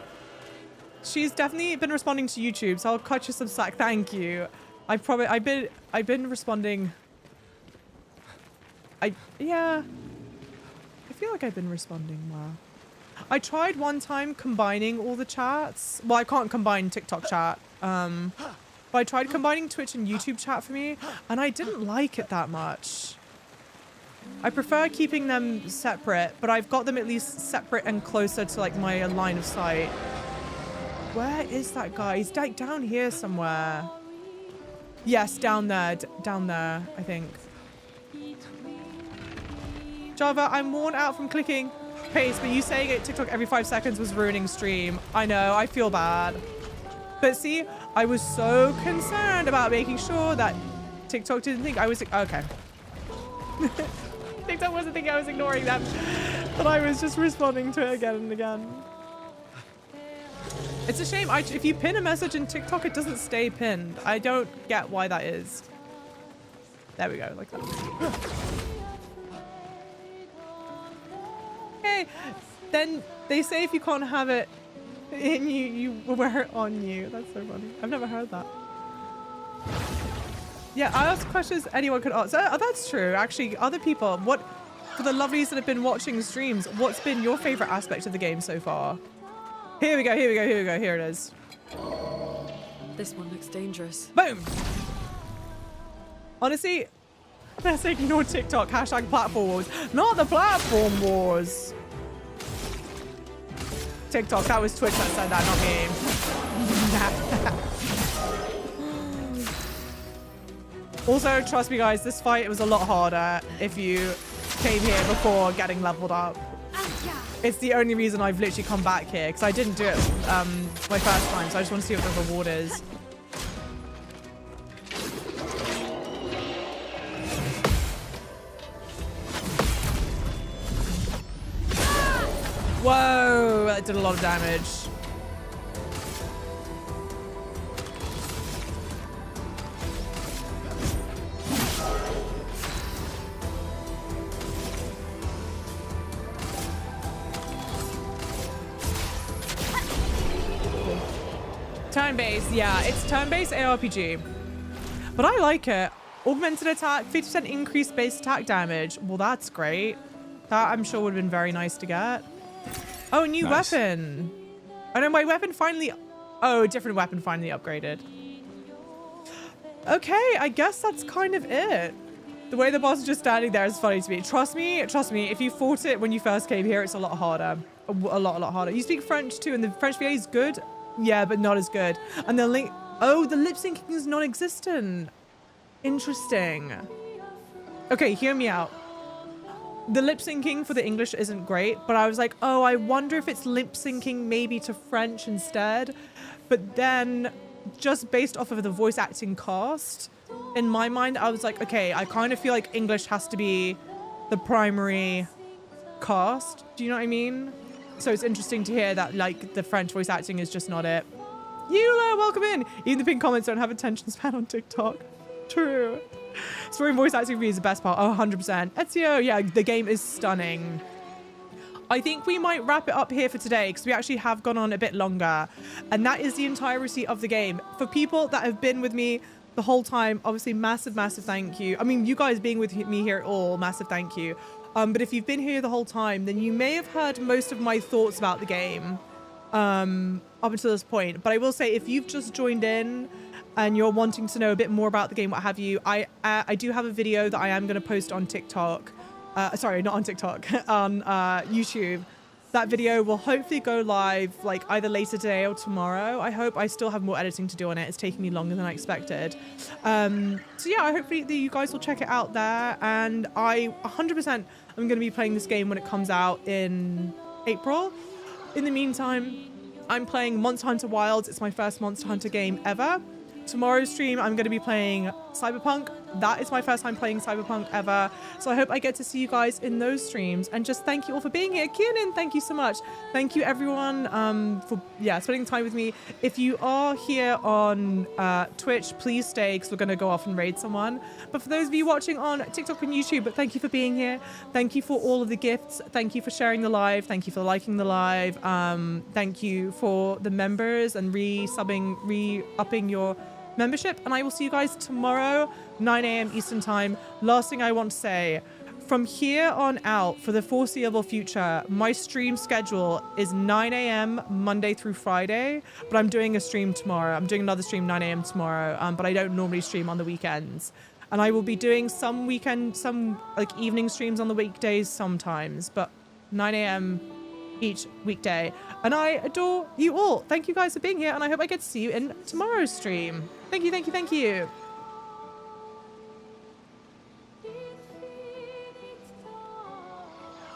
She's definitely been responding to YouTube, so I'll cut you some slack. Thank you. I've been responding. Yeah. I feel like I've been responding well. I tried one time combining all the chats. Well, I can't combine TikTok chat. But I tried combining Twitch and YouTube chat for me, and I didn't like it that much. I prefer keeping them separate, but I've got them at least separate and closer to like my line of sight. Where is that guy? He's like down here somewhere. Yes, down there, I think. Java, I'm worn out from clicking paste, but you saying it TikTok every 5 seconds was ruining stream. I know, I feel bad. But see, I was so concerned about making sure that TikTok didn't think I was... Okay. TikTok wasn't thinking I was ignoring them, but I was just responding to it again and again. It's a shame. If you pin a message in TikTok, it doesn't stay pinned. I don't get why that is. There we go, like that. Okay, then they say if you can't have it in you, you wear it on you. That's so funny. I've never heard that. Yeah, I ask questions anyone could answer. Oh, that's true. Actually, other people, for the lovelies that have been watching streams, what's been your favorite aspect of the game so far? Here we go. Here it is. This one looks dangerous. Boom. Honestly, let's ignore TikTok. Hashtag platform wars. Not the platform wars. TikTok, that was Twitch that said that, not me. Also, trust me guys, this fight was a lot harder if you came here before getting leveled up. It's the only reason I've literally come back here, because I didn't do it my first time, so I just want to see what the reward is. Whoa, that did a lot of damage. Turn-based, yeah, it's turn-based ARPG. But I like it. Augmented attack, 50% increased base attack damage. Well, that's great. That I'm sure would have been very nice to get. Oh, new weapon. Oh no, my weapon finally Oh, different weapon finally upgraded. Okay, I guess that's kind of it. The way the boss is just standing there is funny to me. Trust me, if you fought it when you first came here, it's a lot harder. A lot harder. You speak French too, and the French VA is good. Yeah, but not as good. And the link, oh, the lip syncing is non-existent. Interesting. Okay, hear me out. The lip syncing for the English isn't great, but I was like, oh, I wonder if it's lip syncing maybe to French instead. But then just based off of the voice acting cast, in my mind, I was like, okay, I kind of feel like English has to be the primary cast. Do you know what I mean? So it's interesting to hear that like the French voice acting is just not it. Eula, welcome in. Even the pink comments don't have attention span on TikTok. True. Story and voice acting for me is the best part. Oh, 100%. Ezio, yeah, the game is stunning. I think we might wrap it up here for today because we actually have gone on a bit longer. And that is the entirety of the game. For people that have been with me the whole time, obviously massive thank you. I mean, you guys being with me here at all, massive thank you. But if you've been here the whole time, then you may have heard most of my thoughts about the game up until this point. But I will say, if you've just joined in and you're wanting to know a bit more about the game, what have you, I do have a video that I am going to post on TikTok. Sorry, not on TikTok, on YouTube. That video will hopefully go live like either later today or tomorrow. I hope. I still have more editing to do on it. It's taking me longer than I expected. So yeah, I hope that you guys will check it out there. And I 100% am going to be playing this game when it comes out in April. In the meantime, I'm playing Monster Hunter Wilds. It's my first Monster Hunter game ever. Tomorrow's stream, I'm going to be playing Cyberpunk. That is my first time playing Cyberpunk ever. So I hope I get to see you guys in those streams. And just thank you all for being here. Kiernan, thank you so much. Thank you everyone for spending time with me. If you are here on Twitch, please stay because we're going to go off and raid someone. But for those of you watching on TikTok and YouTube, thank you for being here. Thank you for all of the gifts. Thank you for sharing the live. Thank you for liking the live. Thank you for the members and re-upping your membership, and I will see you guys tomorrow, 9 a.m. Eastern time. Last thing I want to say, from here on out, for the foreseeable future, my stream schedule is 9 a.m. Monday through Friday, but I'm doing a stream tomorrow. I'm doing another stream 9 a.m. tomorrow, but I don't normally stream on the weekends. And I will be doing some like evening streams on the weekdays sometimes, but 9 a.m. each weekday. And I adore you all. Thank you guys for being here, and I hope I get to see you in tomorrow's stream. Thank you.